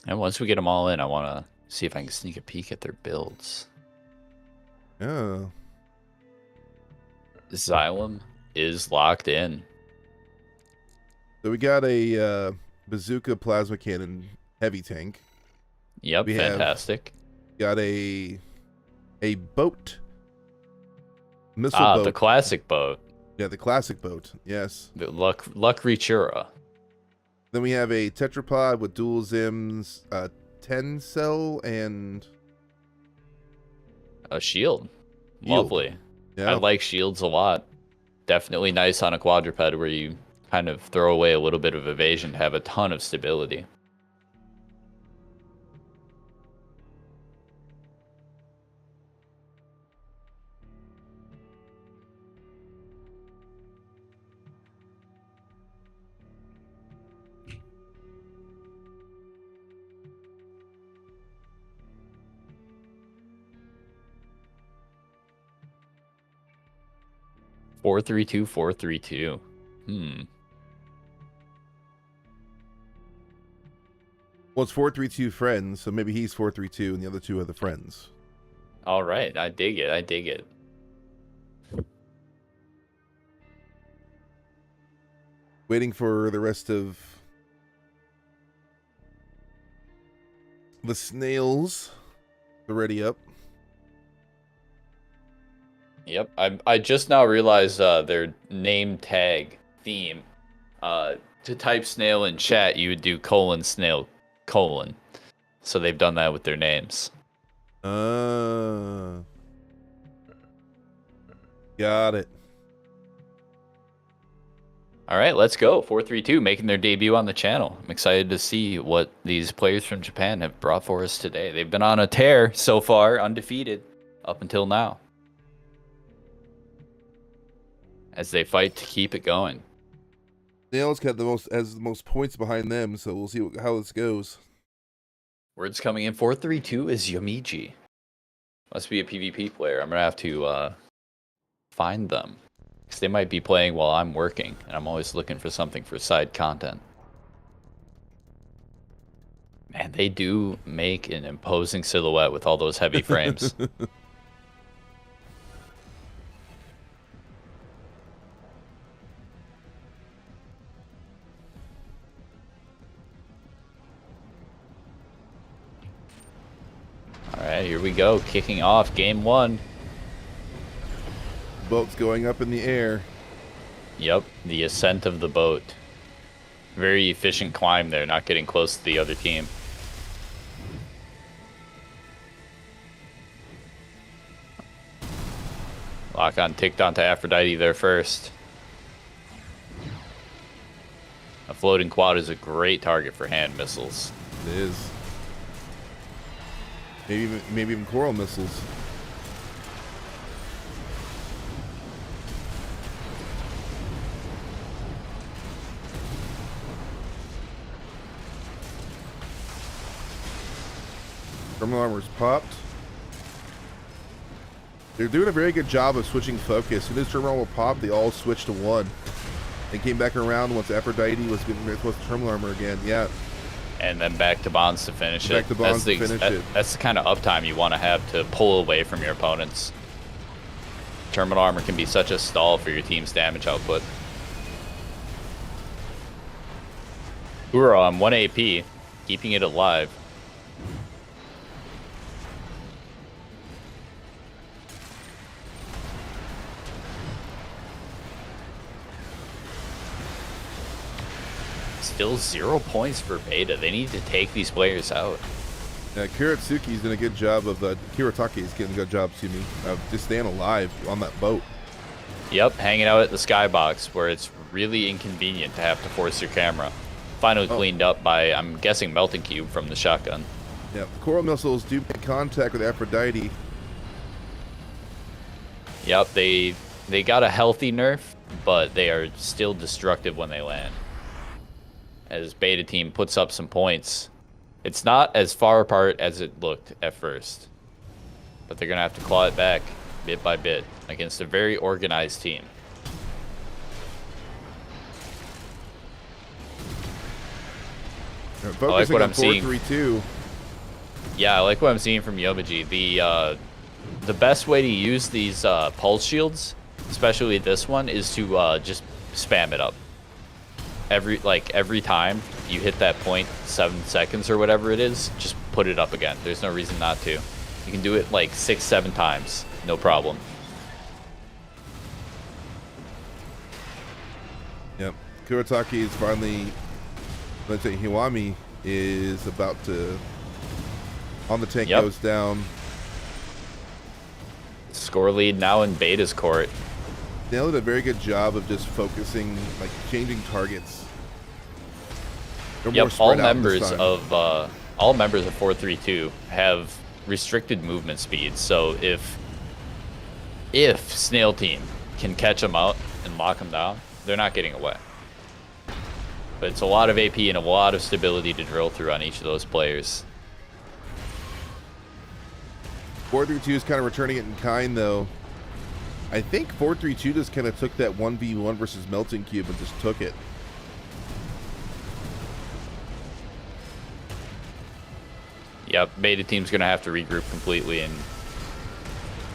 And once we get them all in, I want to see if I can sneak a peek at their builds. Yeah. Xylem is locked in. So we got a bazooka plasma cannon heavy tank. Yep, we fantastic. Got a boat. Missile boat. The classic boat. Yeah, the classic boat. Yes. The Luck Reachura. Then we have a tetrapod with dual Zims, 10 cell, and a shield. Lovely. Yeah. I like shields a lot. Definitely nice on a quadruped where you kind of throw away a little bit of evasion to have a ton of stability. Four, 3-2, 4-3-2. Well, it's 432 friends, so maybe he's 432 and the other two are the friends. All right, I dig it. I dig it. Waiting for the rest of the snails to ready up. Yep, I just now realized their name tag theme. To type snail in chat, you would do : snail : colon. So they've done that with their names. Got it. All right, let's go. 432 making their debut on the channel. I'm excited to see what these players from Japan have brought for us today. They've been on a tear so far, undefeated up until now, as they fight to keep it going. Nails got the most points behind them, so we'll see how this goes. Words coming in. 432 is Yomiji. Must be a PvP player. I'm gonna have to find them, because they might be playing while I'm working, and I'm always looking for something for side content. Man, they do make an imposing silhouette with all those heavy frames. All right, here we go. Kicking off game one. Boat's going up in the air. Yep, the ascent of the boat. Very efficient climb there, not getting close to the other team. Lock on ticked onto Aphrodite there first. A floating quad is a great target for hand missiles. It is. Maybe even coral missiles. Thermal armor's popped. They're doing a very good job of switching focus. As soon as thermal armor popped, they all switched to one. They came back around once Aphrodite was getting close to thermal armor again. Yeah. And then back to bonds to finish it. Back to bonds to finish it. That's the kind of uptime you want to have to pull away from your opponents. Terminal armor can be such a stall for your team's damage output. Uro on 1 AP, keeping it alive. Still 0 points for Beta. They need to take these players out. Kiritsuki's done a good job of Kiritake's getting a good job to me of just staying alive on that boat. Yep, hanging out at the skybox where it's really inconvenient to have to force your camera. Finally cleaned up by, I'm guessing, Melting Cube from the shotgun. Yeah, the coral missiles do make contact with Aphrodite. Yep, they got a healthy nerf, but they are still destructive when they land. As Beta team puts up some points. It's not as far apart as it looked at first, but they're gonna have to claw it back bit by bit against a very organized team. I like what I'm seeing. 4-3-2. Yeah, I like what I'm seeing from Yomiji. The best way to use these pulse shields, especially this one, is to just spam it up. Every time you hit that 0.7 seconds or whatever it is, just put it up again. There's no reason not to. You can do it like 6-7 times, no problem. Yep, Kuretake is finally, let's say Hiwami is about to, on the tank goes down. Score lead now in Beta's court. They did a very good job of just focusing, like changing targets. Yep, all members of 432 have restricted movement speed. So if Snail Team can catch them out and lock them down, they're not getting away. But it's a lot of AP and a lot of stability to drill through on each of those players. 432 is kind of returning it in kind, though. I think 432 just kind of took that 1v1 versus Melting Cube and just took it. Yep, Beta team's going to have to regroup completely and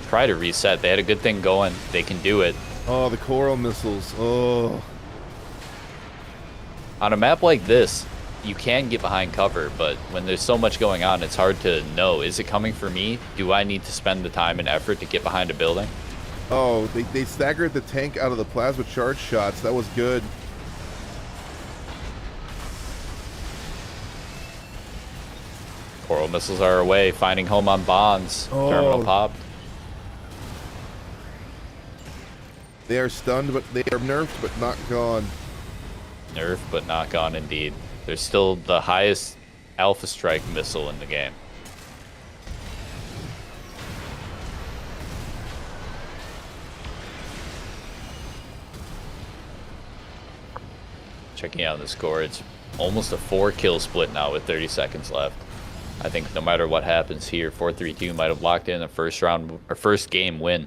try to reset. They had a good thing going. They can do it. Oh, the coral missiles. Oh. On a map like this, you can get behind cover, but when there's so much going on, it's hard to know. Is it coming for me? Do I need to spend the time and effort to get behind a building? Oh, they staggered the tank out of the plasma charge shots. That was good. Portal missiles are away, finding home on bonds. Oh. Terminal popped. They are stunned, but they are nerfed, but not gone. Nerfed, but not gone indeed. There's still the highest Alpha Strike missile in the game. Checking out the score, it's almost a 4-kill split now with 30 seconds left. I think no matter what happens here, 4-3-2 might have locked in a first round or first game win.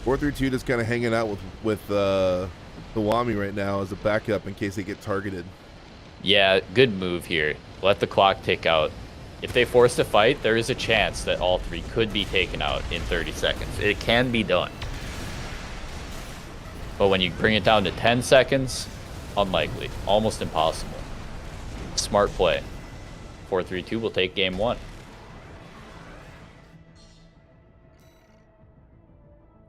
Four through two just kind of hanging out with Hawami right now as a backup in case they get targeted. Yeah, good move here. Let the clock tick out. If they force a fight, there is a chance that all three could be taken out in 30 seconds. It can be done. But when you bring it down to 10 seconds, unlikely. Almost impossible. Smart play. 4-3-2 will take game one.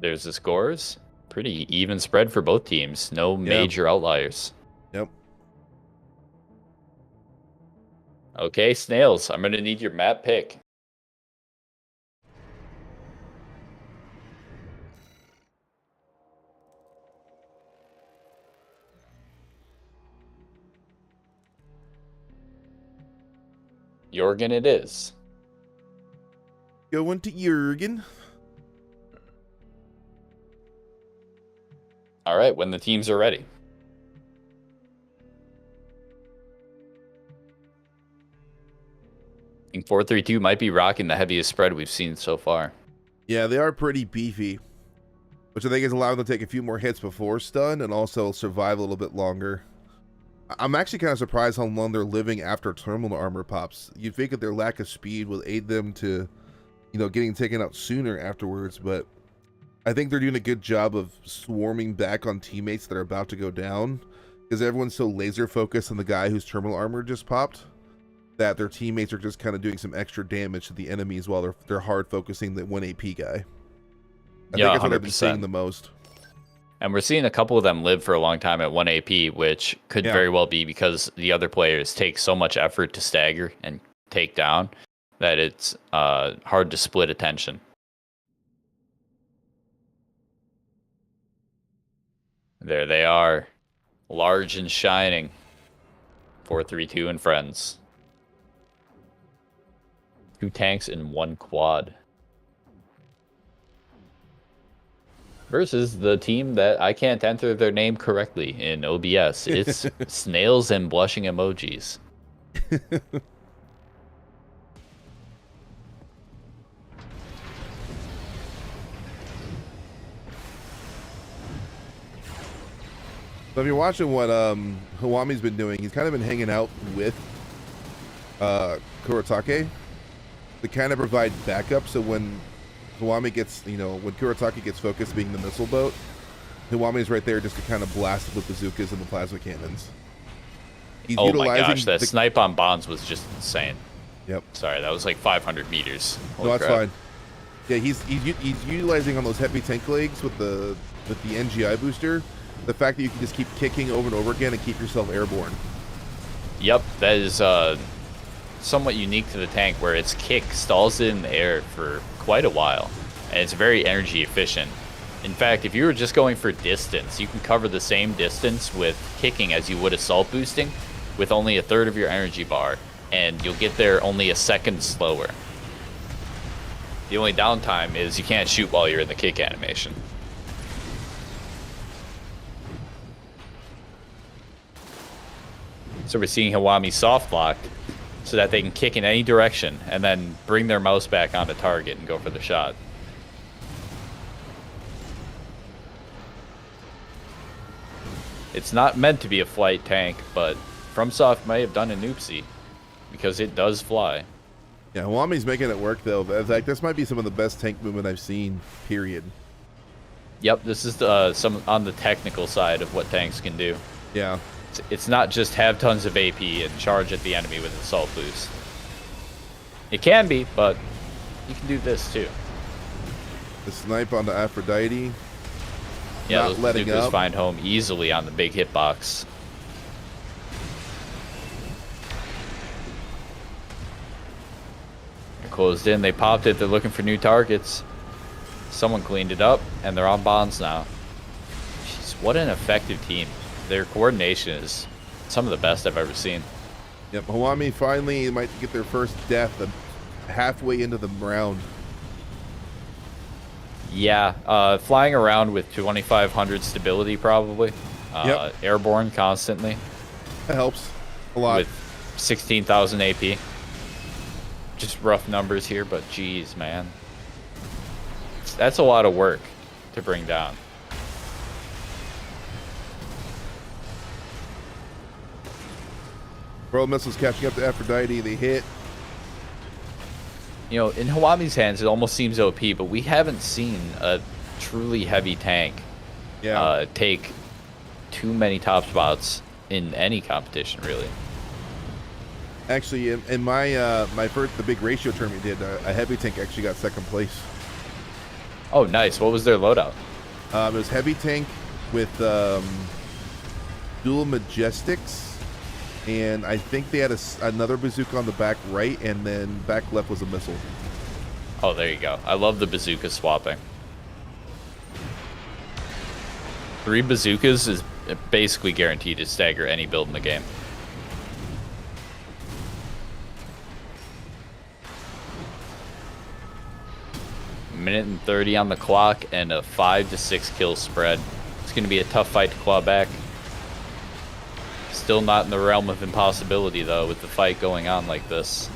There's the scores. Pretty even spread for both teams. No major outliers. Yep. Okay, Snails, I'm going to need your map pick. Jorgen it is. Going to Jorgen. All right, when the teams are ready. I think 4-3-2 might be rocking the heaviest spread we've seen so far. Yeah, they are pretty beefy, which I think is allowing them to take a few more hits before stun and also survive a little bit longer. I'm actually kind of surprised how long they're living after terminal armor pops. You'd think that their lack of speed would aid them to, getting taken out sooner afterwards, but I think they're doing a good job of swarming back on teammates that are about to go down because everyone's so laser focused on the guy whose terminal armor just popped that their teammates are just kind of doing some extra damage to the enemies while they're hard focusing the 1 AP guy. I think that's what I've been seeing the most. And we're seeing a couple of them live for a long time at 1 AP, which could very well be because the other players take so much effort to stagger and take down that it's hard to split attention. There they are, large and shining. 4-3-2 and friends. 2 tanks in 1 quad. Versus the team that I can't enter their name correctly in OBS. It's Snails and Blushing Emojis. So if you're watching what Hawami's been doing, he's kind of been hanging out with Kuretake to kind of provide backup. So when Hawami gets, when Kuretake gets focused being the missile boat, Hawami's right there just to kind of blast it with bazookas and the plasma cannons. He's my gosh, that snipe on bonds was just insane. Yep. Sorry, that was like 500 meters. Holy no, that's crap. Fine. Yeah, he's utilizing on those heavy tank legs with the NGI booster. The fact that you can just keep kicking over and over again and keep yourself airborne. Yep, that is somewhat unique to the tank where its kick stalls it in the air for quite a while, and it's very energy efficient. In fact, if you were just going for distance, you can cover the same distance with kicking as you would assault boosting with only 1/3 of your energy bar, and you'll get there only a second slower. The only downtime is you can't shoot while you're in the kick animation. So we're seeing Hawami soft locked so that they can kick in any direction and then bring their mouse back onto target and go for the shot. It's not meant to be a flight tank, but FromSoft may have done an oopsie because it does fly. Yeah, Hawami's making it work though. In fact, this might be some of the best tank movement I've seen, period. Yep, this is some on the technical side of what tanks can do. Yeah. It's not just have tons of AP and charge at the enemy with assault boost. It can be, but you can do this too. The snipe onto Aphrodite. Yeah, those bazookas find home easily on the big hitbox. closed in. They popped it. They're looking for new targets. Someone cleaned it up, and they're on bonds now. Jeez, what an effective team. Their coordination is some of the best I've ever seen. Yep, Hawami finally might get their first death halfway into the round. Yeah, flying around with 2,500 stability probably. Airborne constantly. That helps a lot. With 16,000 AP. Just rough numbers here, but geez, man. That's a lot of work to bring down. World missiles catching up to Aphrodite. They hit. You know, in Hawami's hands, it almost seems OP, but we haven't seen a truly heavy tank take too many top spots in any competition, really. Actually, in my the big ratio tournament we did, a heavy tank actually got second place. Oh, nice. What was their loadout? It was heavy tank with dual majestics, and I think they had another bazooka on the back right, and then back left was a missile. Oh, there you go. I love the bazooka swapping. 3 bazookas is basically guaranteed to stagger any build in the game. Minute and 30 on the clock and a 5 to 6 kill spread. It's going to be a tough fight to claw back. Still not in the realm of impossibility, though, with the fight going on like this.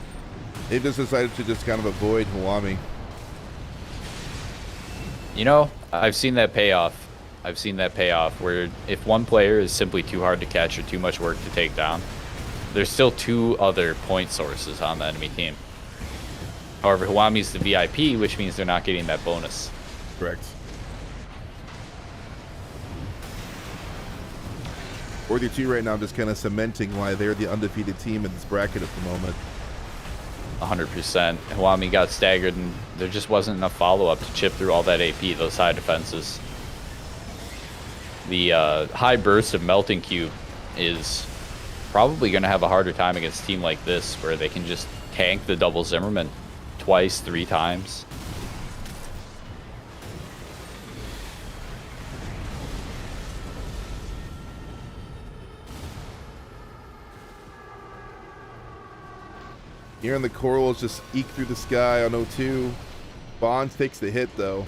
They just decided to just kind of avoid Hawami. You know, I've seen that payoff. I've seen that payoff where if one player is simply too hard to catch or too much work to take down, there's still 2 other point sources on the enemy team. However, Hawami's the VIP, which means they're not getting that bonus. Correct. 42 right now, just kind of cementing why they're the undefeated team in this bracket at the moment. 100%. Hawami got staggered, and there just wasn't enough follow-up to chip through all that AP, those high defenses. The high burst of Melting Cube is probably going to have a harder time against a team like this, where they can just tank the double Zimmerman twice, 3 times. Here in the corals just eke through the sky on 0-2. Bonds takes the hit though.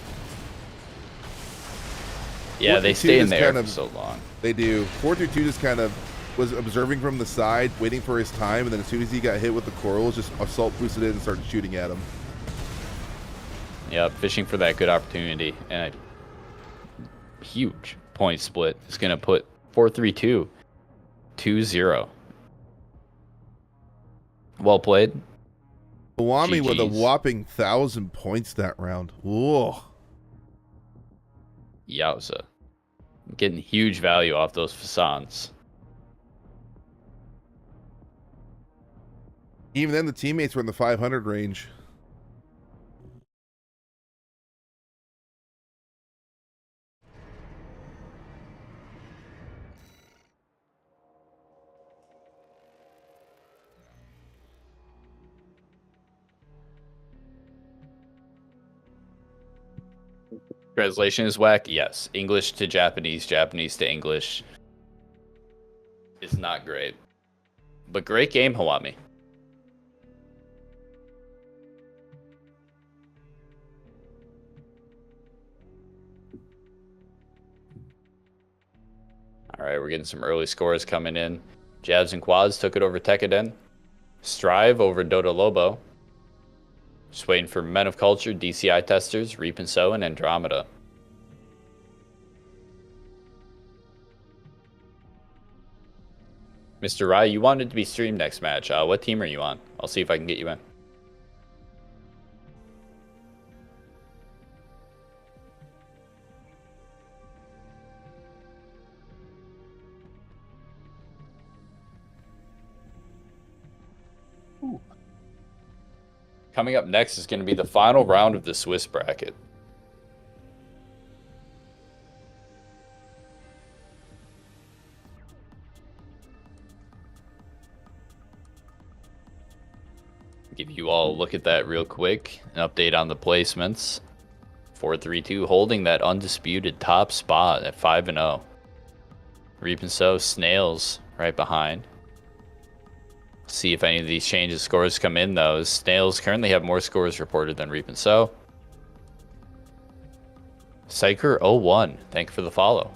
Yeah, they stay in there for so long. They do. 4-2 just kind of was observing from the side, waiting for his time, and then as soon as he got hit with the corals, just assault boosted in and started shooting at him. Yeah, fishing for that good opportunity. And a huge point split is going to put 4-3-2, 2-0. Well played. Hawami GG's. with a whopping 1,000 points that round. Whoa. Yowza. Getting huge value off those facades. Even then, the teammates were in the 500 range. Translation is whack? Yes. English to Japanese, Japanese to English is not great. But great game, Hawami. All right, we're getting some early scores coming in. Jabs and Quads took it over Tekkaden. Strive over Dota Lobo. Just waiting for Men of Culture, DCI Testers, Reap and Sow, and Andromeda. Mr. Rai, you wanted to be streamed next match. What team are you on? I'll see if I can get you in. Ooh. Coming up next is going to be the final round of the Swiss bracket. Give you all a look at that real quick. An update on the placements. 4-3-2 holding that undisputed top spot at 5-0. Reap and Sow, Snails right behind. See if any of these changes scores come in, though. Snails currently have more scores reported than Reap and Sow. Psyker01, thank you for the follow.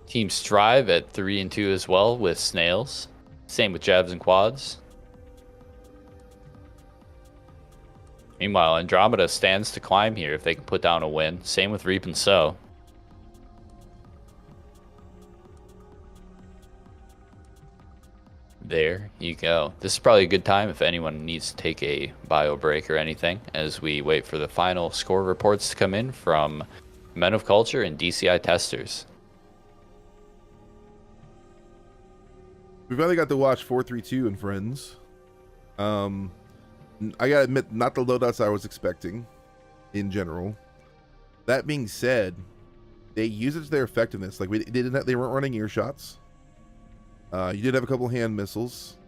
Team Strive at 3-2 as well with Snails. Same with Jabs and Quads. Meanwhile, Andromeda stands to climb here if they can put down a win. Same with Reap and Sow. There you go. This is probably a good time if anyone needs to take a bio break or anything as we wait for the final score reports to come in from Men of Culture and DCI Testers. We finally got to watch 4-3-2 and Friends. I gotta admit, not the loadouts I was expecting in general. That being said, they use it to their effectiveness. Like they weren't running earshots. You did have a couple hand missiles.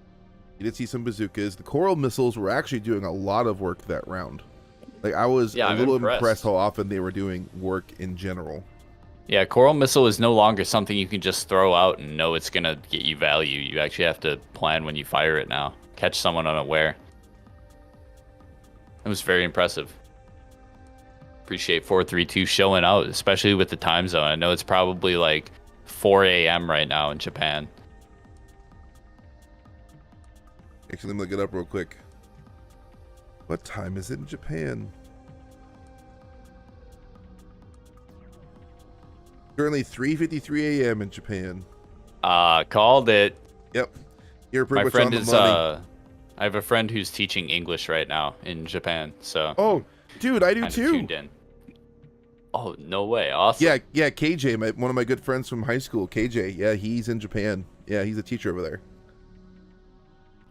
You did see some bazookas. The coral missiles were actually doing a lot of work that round. Like I was a little impressed how often they were doing work in general. Yeah, coral missile is no longer something you can just throw out and know it's gonna get you value. You actually have to plan when you fire it now. Catch someone unaware. It was very impressive. Appreciate 4-3-2 showing out, especially with the time zone. I know it's probably like 4 a.m. right now in Japan. Actually, let me look it up real quick. What time is it in Japan? Currently 3:53 a.m. in Japan. Called it. Yep. You're pretty My much friend on the is money. I have a friend who's teaching English right now in Japan, so Oh, dude, I do kinda too. tuned in. Oh, no way. Awesome. Yeah, KJ, one of my good friends from high school, KJ. Yeah, he's in Japan. Yeah, he's a teacher over there.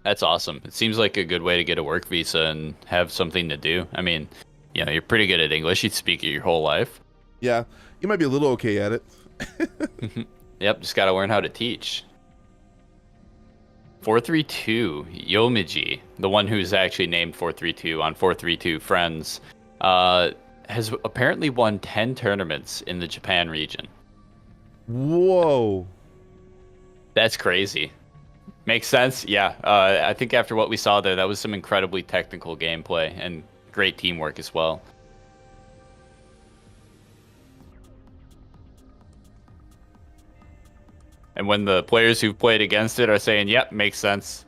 That's awesome. It seems like a good way to get a work visa and have something to do. I mean, you know, you're pretty good at English. You speak it your whole life. Yeah, you might be a little okay at it. Yep, just got to learn how to teach. 432 Yomiji, the one who's actually named 432 on 432 Friends, has apparently won 10 tournaments in the Japan region. Whoa. That's crazy. Makes sense? Yeah. I think after what we saw there, that was some incredibly technical gameplay and great teamwork as well. And when the players who've played against it are saying, yep, makes sense.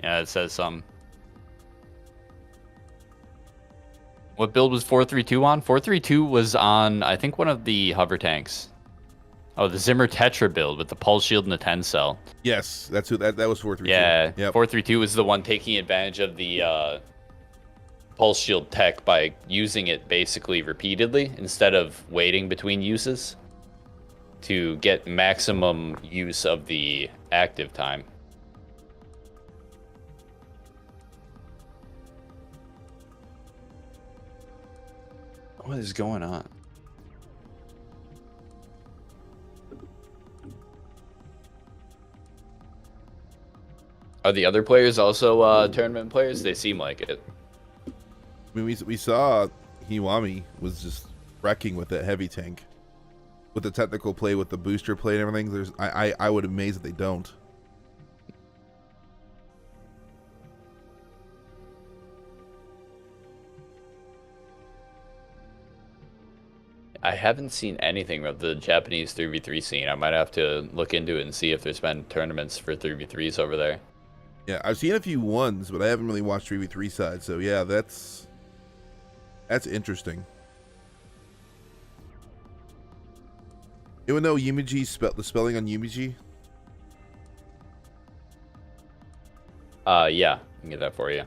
Yeah, it says something. What build was 432 on? 432 was on, I think, one of the hover tanks. Oh, the Zimmer Tetra build with the pulse shield and the 10 cell. Yes, that's who that was 432. Yeah, yep. 432 was the one taking advantage of the pulse shield tech by using it basically repeatedly instead of waiting between uses to get maximum use of the active time. What is going on? Are the other players also tournament players? They seem like it. I mean, we saw Hiwami was just wrecking with that heavy tank. With the technical play, with the booster play and everything, I would amaze that they don't. I haven't seen anything of the Japanese 3v3 scene. I might have to look into it and see if there's been tournaments for 3v3s over there. Yeah, I've seen a few ones, but I haven't really watched 3v3 side. So yeah, that's interesting. Anyone know Yumiji the spelling on Yumiji? Yeah, I can get that for you.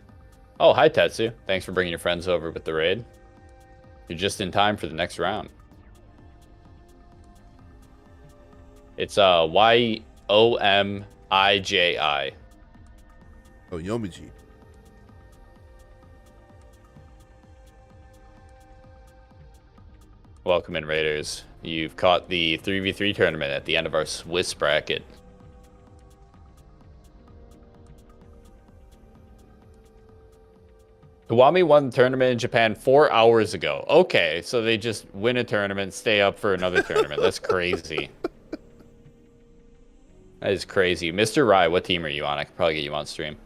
Oh, hi Tetsu. Thanks for bringing your friends over with the raid. You're just in time for the next round. It's Yomiji. Oh, Yomiji. Welcome in, Raiders. You've caught the 3v3 tournament at the end of our Swiss bracket. Kiwami won the tournament in Japan 4 hours ago. Okay, so they just win a tournament, stay up for another tournament. That's crazy. That is crazy. Mr. Rye, what team are you on? I could probably get you on stream.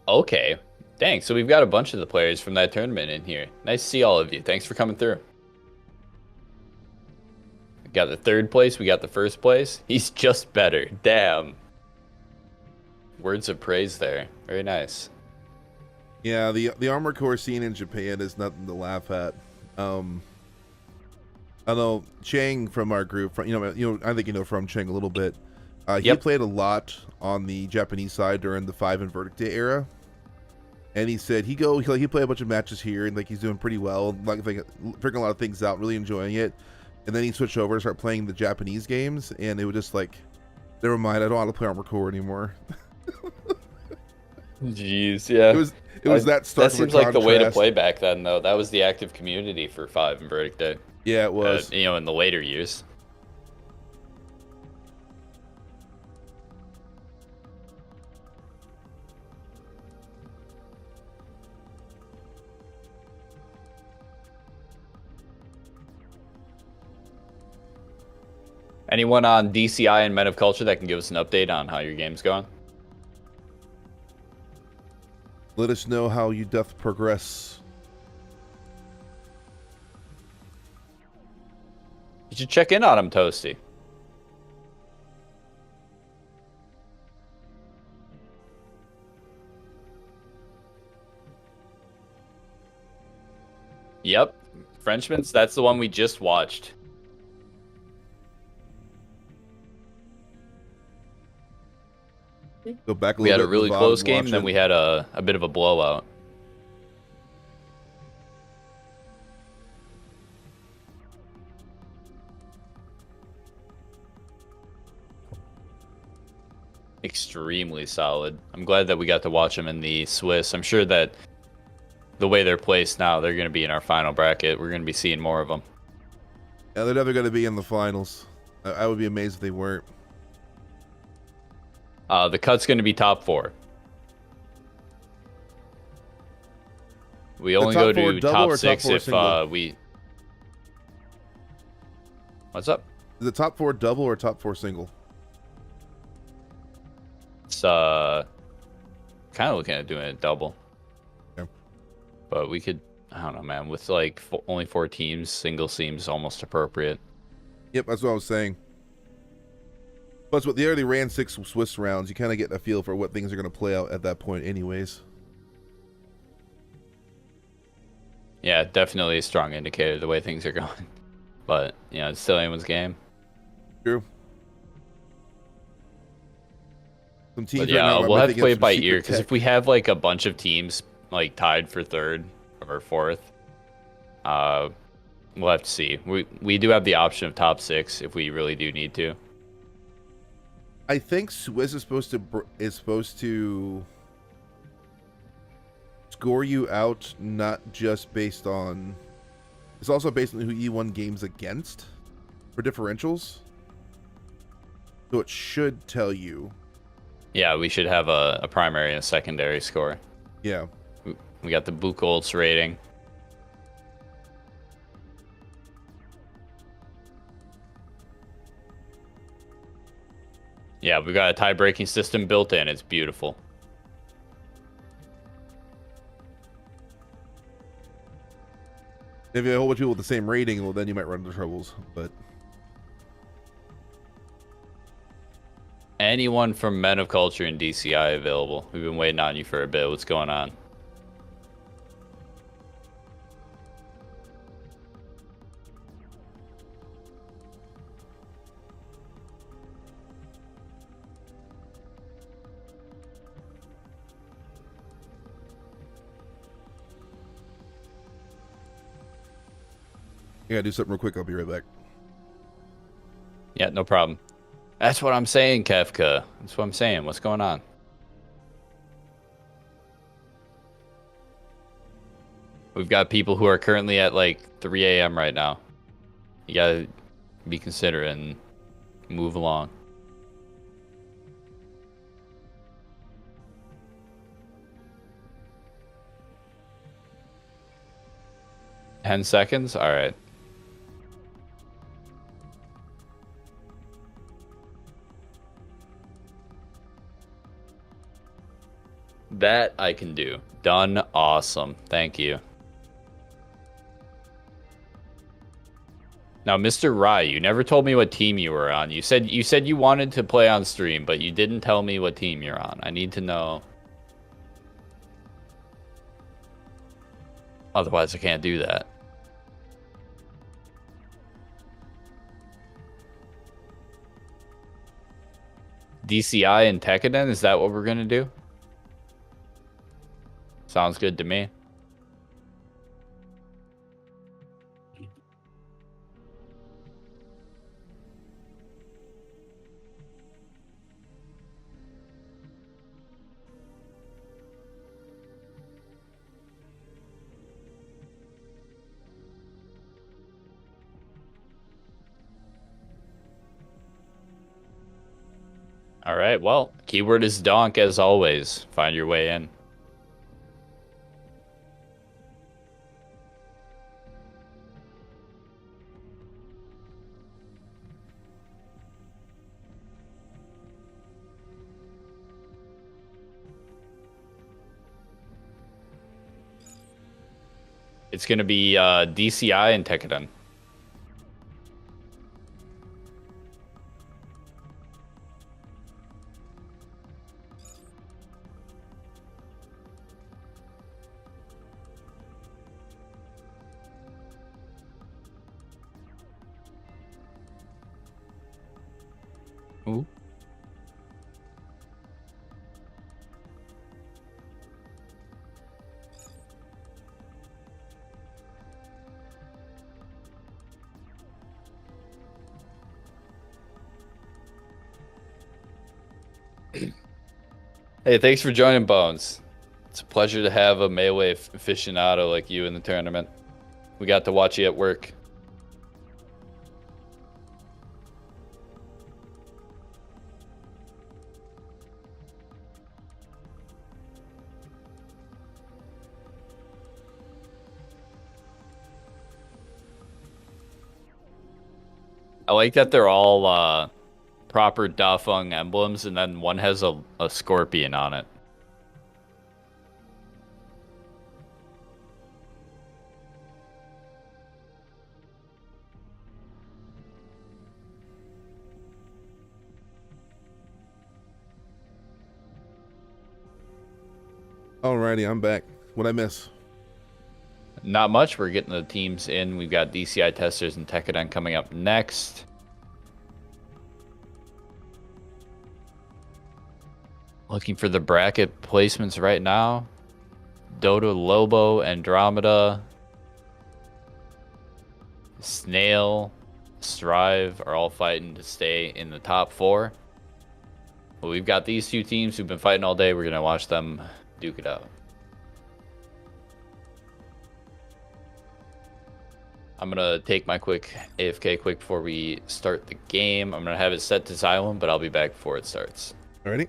Okay. Dang, so we've got a bunch of the players from that tournament in here. Nice to see all of you. Thanks for coming through. We got the third place. We got the first place. He's just better. Damn. Words of praise there. Very nice. Yeah, the Armor Core scene in Japan is nothing to laugh at. I know Chang from our group, I think you know from Chang a little bit. He played a lot on the Japanese side during the 5 and Verdict Day era. And he said he played a bunch of matches here and like he's doing pretty well, like figuring a lot of things out, really enjoying it. And then he switched over to start playing the Japanese games, and it was just like, never mind, I don't want to play Armor Core anymore. Jeez, yeah. It was that stark. That seems like the way to play back then, though. That was the active community for 5 and Verdict Day. Yeah, it was. In the later years. Anyone on DCI and Men of Culture that can give us an update on how your game's going? Let us know how you doth progress. You should check in on him, Toasty. Yep. Frenchman's, that's the one we just watched. Go back a little bit. We had a really close game, and then we had a bit of a blowout. Extremely solid. I'm glad that we got to watch them in the Swiss. I'm sure that the way they're placed now, they're going to be in our final bracket. We're going to be seeing more of them. Yeah, they're never going to be in the finals. I would be amazed if they weren't. The cut's going to be top 4. We only go to top 6 if we... What's up? Is it top 4 double or top 4 single? It's kind of looking at doing it double. Yeah. But we could, I don't know, man. With like only 4 teams, single seems almost appropriate. Yep, that's what I was saying. Plus, they already ran 6 Swiss rounds. You kind of get a feel for what things are going to play out at that point anyways. Yeah, definitely a strong indicator the way things are going. But, it's still anyone's game. True. Some teams but yeah, we'll have to play it by ear, because if we have like a bunch of teams like tied for 3rd or 4th, we'll have to see. We do have the option of top 6 if we really do need to. I think Swiss is supposed to score you out, not just based on. It's also based on who you won games against for differentials. So it should tell you. Yeah, we should have a primary and a secondary score. Yeah. We got the Buchholz rating. Yeah, we got a tie-breaking system built in. It's beautiful. If you have a whole bunch of people with the same rating, well, then you might run into troubles. But anyone from Men of Culture and DCI available? We've been waiting on you for a bit. What's going on? I gotta do something real quick. I'll be right back. Yeah, no problem. That's what I'm saying, Kefka. That's what I'm saying. What's going on? We've got people who are currently at like 3 a.m. right now. You gotta be considerate and move along. Ten seconds? Alright. That I can do. Done. Awesome. Thank you. Now, Mr. Rye, you never told me what team you were on. You said you wanted to play on stream, but you didn't tell me what team you're on. I need to know. Otherwise, I can't do that. DCI and Tekkanen, is that what we're gonna do? Sounds good to me. All right, well, keyword is donk as always. Find your way in. It's going to be DCI and Tekkanen. Ooh. Hey, thanks for joining, Bones. It's a pleasure to have a melee aficionado like you in the tournament. We got to watch you at work. I like that they're all proper Dafeng emblems, and then one has a scorpion on it. Alrighty, I'm back. What'd I miss? Not much. We're getting the teams in. We've got DCI testers and Tekkanen coming up next. Looking for the bracket placements right now. Dota, Lobo, Andromeda, Snail, Strive are all fighting to stay in the top 4. But we've got these two teams who've been fighting all day. We're going to watch them duke it out. I'm going to take my quick AFK quick before we start the game. I'm going to have it set to silent, but I'll be back before it starts. Alrighty.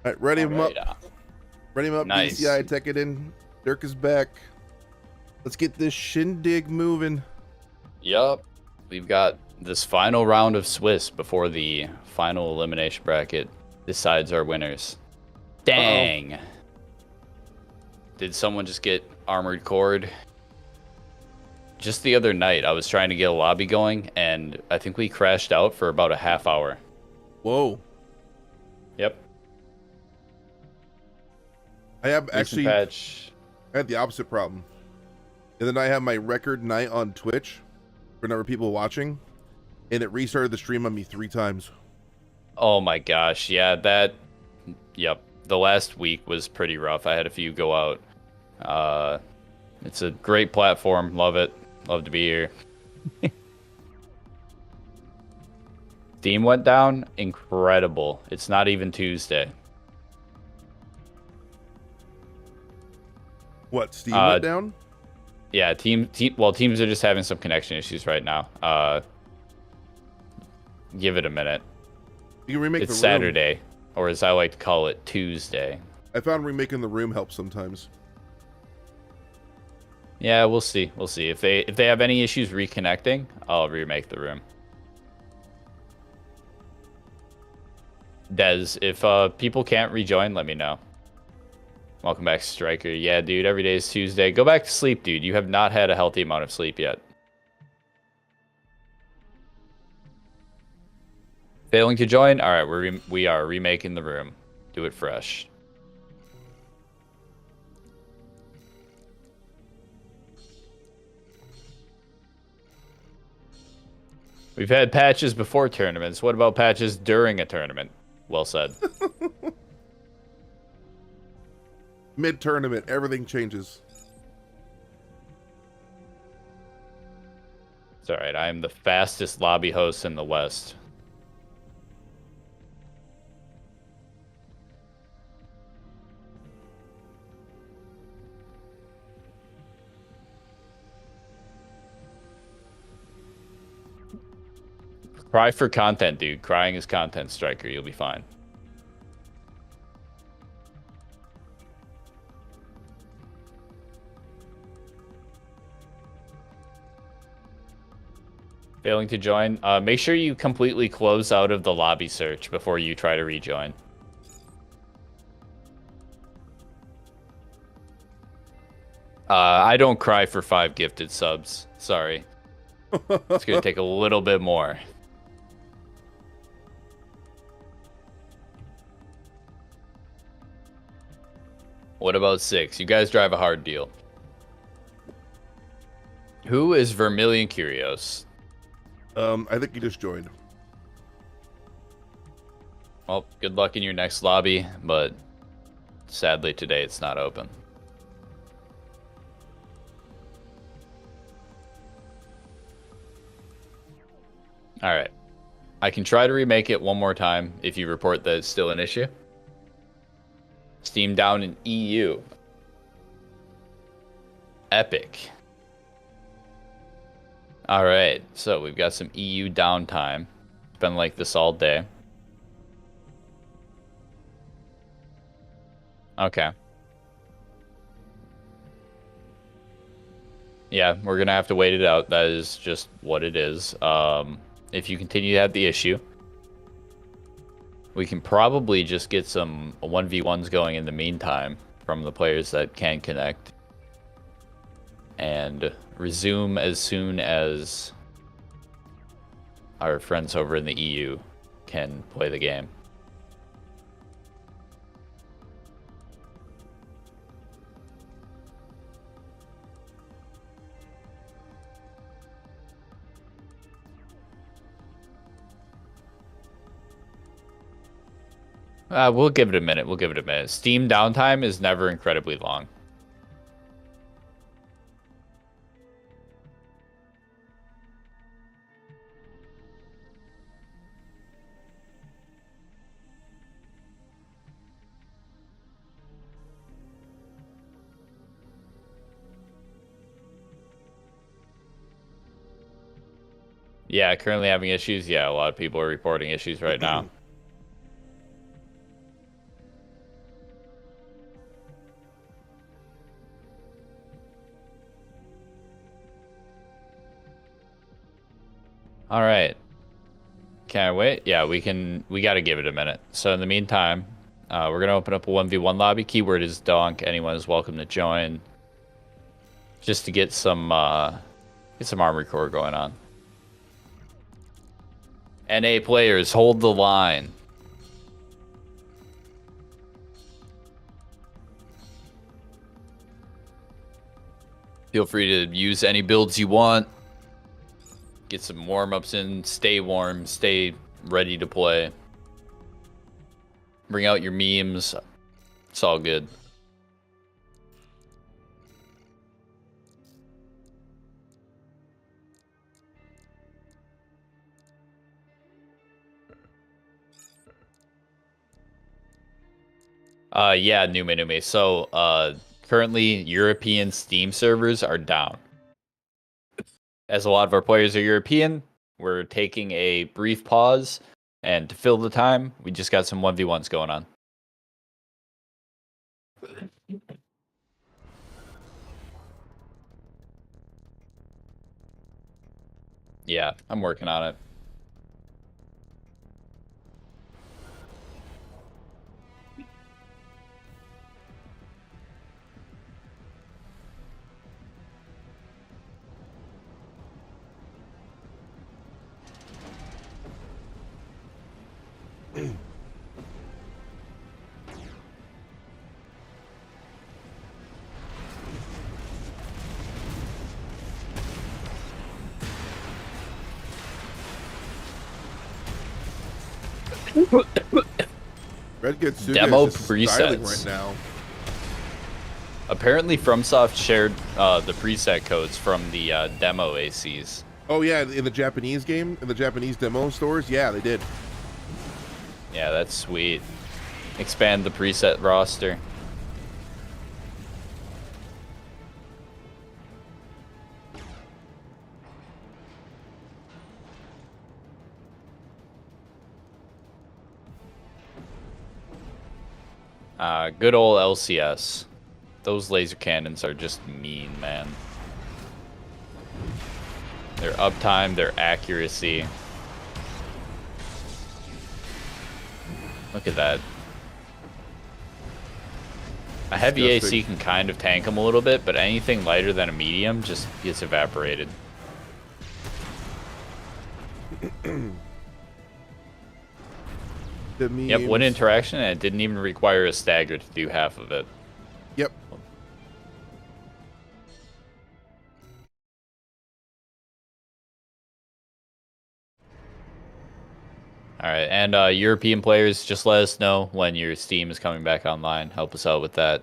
All right, ready him All right, up. Ready him up. Nice. DCI, tech it in. Dirk is back. Let's get this shindig moving. Yup. We've got this final round of Swiss before the final elimination bracket decides our winners. Dang. Did someone just get armored cord? Just the other night, I was trying to get a lobby going, and I think we crashed out for about a half hour. Whoa. Yep. I have actually I Patch. had the opposite problem. And then I have my record night on Twitch for number of people watching, and it restarted the stream on me 3 times. Oh my gosh, yeah, that... Yep. The last week was pretty rough. I had a few go out. It's a great platform. Love it. Love to be here. Steam went down. Incredible. It's not even Tuesday. What, Steam went down? Yeah, teams are just having some connection issues right now. Give it a minute. You can remake It's the room. Saturday, or as I like to call it, Tuesday. I found remaking the room helps sometimes. Yeah, we'll see. We'll see. If they have any issues reconnecting, I'll remake the room. Dez, if people can't rejoin, let me know. Welcome back, Striker. Yeah, dude, every day is Tuesday. Go back to sleep, dude. You have not had a healthy amount of sleep yet. Failing to join? All right, we are remaking the room. Do it fresh. We've had patches before tournaments. What about patches during a tournament? Well said. Mid-tournament, everything changes. It's all right. I am the fastest lobby host in the West. Cry for content, dude. Crying is content, Striker. You'll be fine. Failing to join. Make sure you completely close out of the lobby search before you try to rejoin. I don't cry for 5 gifted subs. Sorry. It's going to take a little bit more. What about 6? You guys drive a hard deal. Who is Vermilion Curios? I think you just joined. Well, good luck in your next lobby, but sadly today it's not open. All right. I can try to remake it one more time if you report that it's still an issue. Steam down in EU. Epic. All right, so we've got some EU downtime. It's been like this all day. Okay. Yeah, we're going to have to wait it out. That is just what it is. If you continue to have the issue, we can probably just get some 1v1s going in the meantime from the players that can connect. And resume as soon as our friends over in the EU can play the game. We'll give it a minute. We'll give it a minute. Steam downtime is never incredibly long. Yeah, currently having issues. Yeah, a lot of people are reporting issues right now. All right. Can I wait? Yeah, we can. We got to give it a minute. So in the meantime, we're gonna open up a 1v1 lobby. Keyword is donk. Anyone is welcome to join. Just to get some armory core going on. NA players, hold the line. Feel free to use any builds you want. Get some warm-ups in. Stay warm. Stay ready to play. Bring out your memes. It's all good. Yeah, Nume. So, currently European Steam servers are down. As a lot of our players are European, we're taking a brief pause, and to fill the time, we just got some 1v1s going on. Yeah, I'm working on it. Red Getsuga Demo is just styling presets. right now. Apparently, FromSoft shared the preset codes from the demo ACs. Oh yeah, in the Japanese game, in the Japanese demo stores, yeah, they did. Yeah, that's sweet. Expand the preset roster. Good old LCS. Those laser cannons are just mean, man. Their uptime, their accuracy. Look at that. A heavy AC can kind of tank them a little bit, but anything lighter than a medium just gets evaporated. Yep, one interaction, and it didn't even require a stagger to do half of it. Yep. All right, and European players, just let us know when your Steam is coming back online. Help us out with that.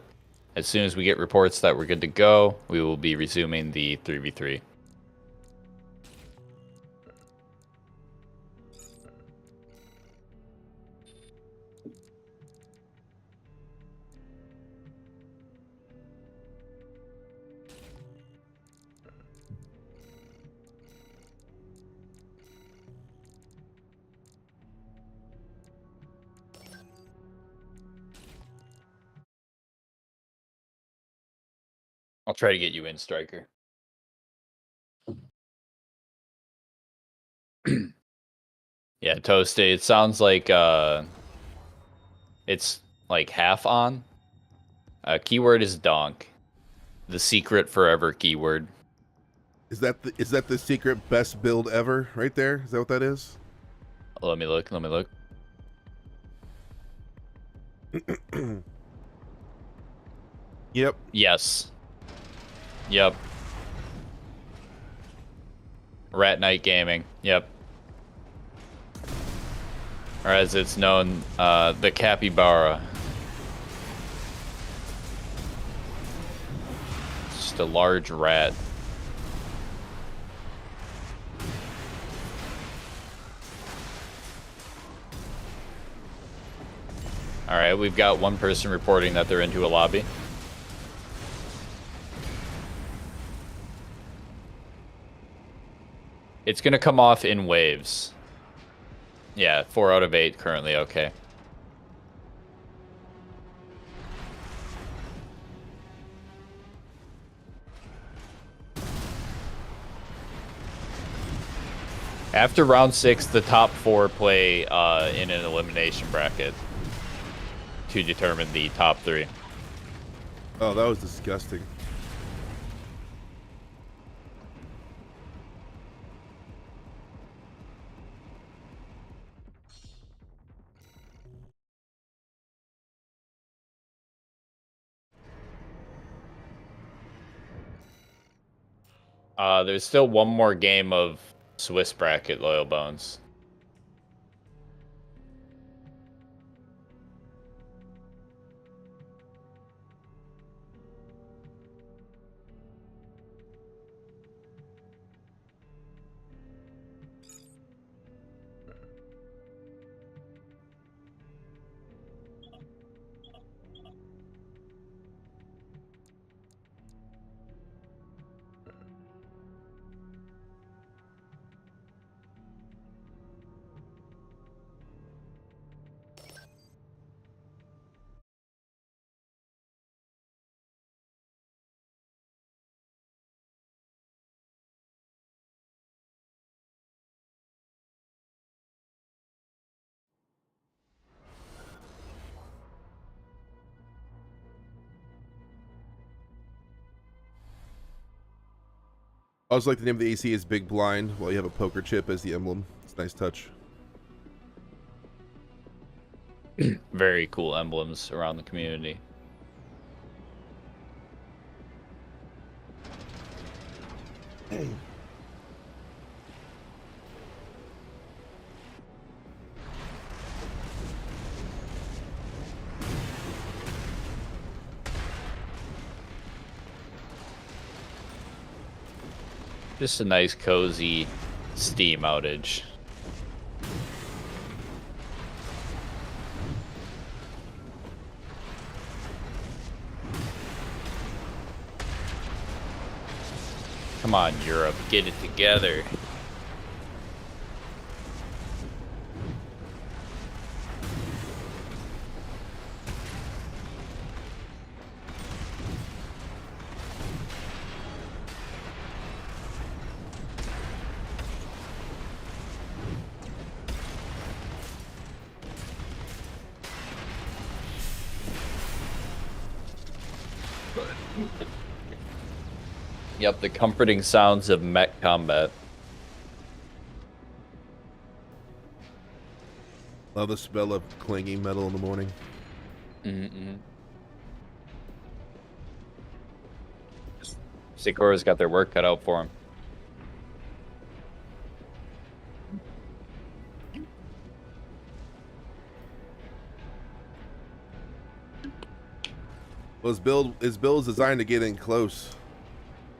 As soon as we get reports that we're good to go, we will be resuming the 3v3. I'll try to get you in, Striker. Yeah, Toasty, it sounds like it's like half on. Keyword is donk. The secret forever keyword. Is that the secret best build ever right there? Is that what that is? Let me look. Yep. Yes. Yep. Rat Night Gaming. Yep. Or as it's known, the capybara. It's just a large rat. Alright, we've got one person reporting that they're into a lobby. It's gonna come off in waves. Yeah, 4 out of 8 currently, okay. After round 6, the top 4 play in an elimination bracket to determine the top 3. Oh, that was disgusting. There's still one more game of Swiss bracket, Loyal Bones. I also like the name of the AC is Big Blind, while you have a poker chip as the emblem. It's a nice touch. Very cool emblems around the community. Hey. Just a nice, cozy Steam outage. Come on, Europe, get it together. Yep, the comforting sounds of mech combat. Love the smell of clanging metal in the morning. Sikura's got their work cut out for him. Well, his build is designed to get in close.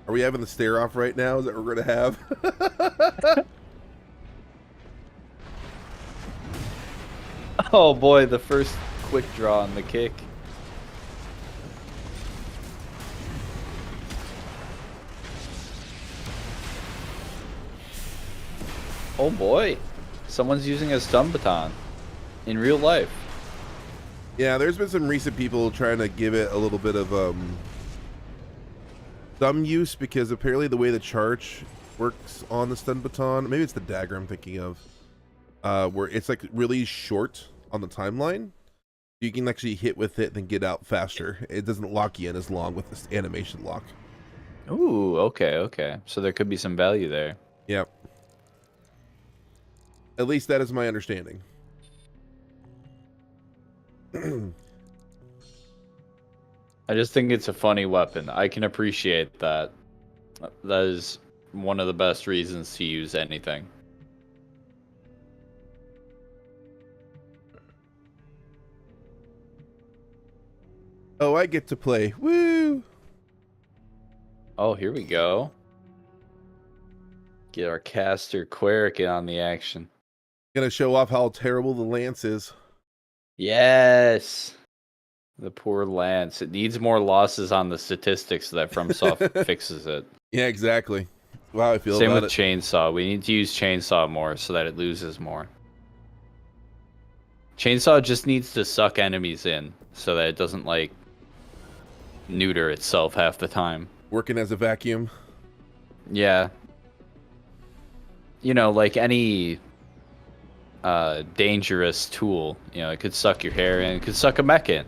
Are we having the stare off right now? Is that what we're gonna have? Oh boy, the first quick draw on the kick. Oh boy, someone's using a stun baton in real life. Yeah, there's been some recent people trying to give it a little bit of some use, because apparently the way the charge works on the stun baton, maybe it's the dagger I'm thinking of, where it's like really short on the timeline. You can actually hit with it and then get out faster. It doesn't lock you in as long with this animation lock. Ooh, okay. So there could be some value there. Yep. At least that is my understanding. I just think it's a funny weapon. I can appreciate that. That is one of the best reasons to use anything. Oh, I get to play. Woo! Oh, here we go. Get our caster Queric on the action. Gonna show off how terrible the lance is. Yes! The poor Lance. It needs more losses on the statistics so that FromSoft fixes it. Yeah, exactly. Wow, I feel Same about with it. Chainsaw. We need to use Chainsaw more so that it loses more. Chainsaw just needs to suck enemies in so that it doesn't, like, neuter itself half the time. Working as a vacuum. Yeah. you know, like any dangerous tool, you know, it could suck your hair in, it could suck a mech in.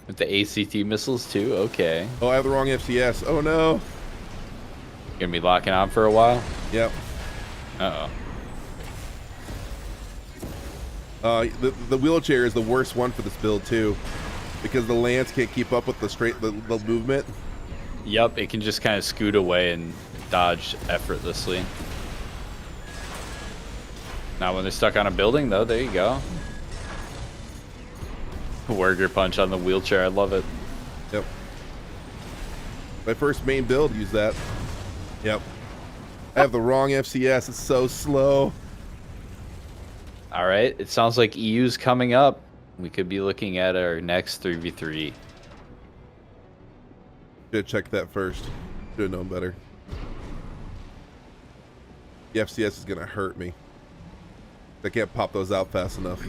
With the ACT missiles too? Okay. Oh, I have the wrong FCS. Oh no. Gonna be locking on for a while? Yep. Uh-oh. The wheelchair is the worst one for this build too, because the Lance can't keep up with the movement. Yep, it can just kind of scoot away and dodge effortlessly. Now when they're stuck on a building though, there you go. Worker punch on the wheelchair, I love it. Yep. My first main build used that. Yep. I have the wrong FCS, it's so slow. Alright, it sounds like EU's coming up. We could be looking at our next 3v3. Should have checked that first. Should have known better. The FCS is gonna hurt me. I can't pop those out fast enough.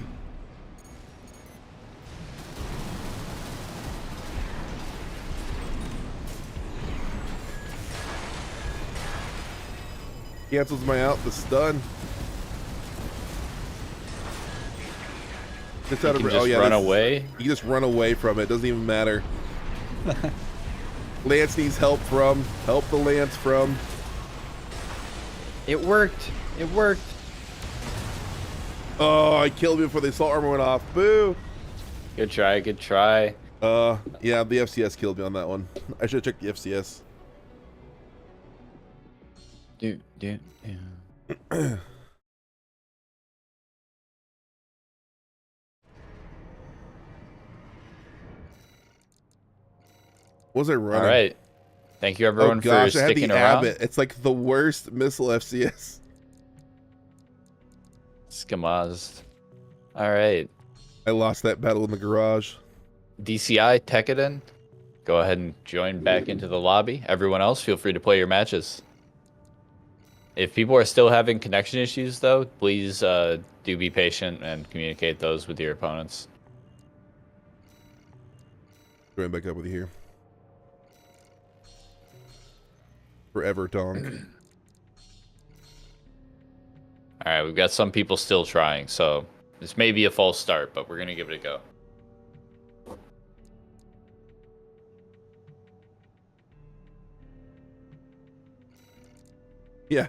Cancels my out, the stun. Just out You can just run away? You can just run away from it, doesn't even matter. Lance needs help from. Help the Lance from. It worked. It worked. Oh, I killed him before the assault armor went off. Boo! Good try, good try. Yeah, the FCS killed me on that one. I should have checked the FCS. Dude. What was I running? All right. Thank you everyone Oh gosh, for I had sticking the around. Abbott. It's like the worst missile FCS. Skamazed. All right. I lost that battle in the garage. DCI, Tekkaden, go ahead and join back into the lobby. Everyone else, feel free to play your matches. If people are still having connection issues, though, please do be patient and communicate those with your opponents. Join back up with you here. Forever donk. All right, we've got some people still trying, so this may be a false start, but we're going to give it a go. Yeah,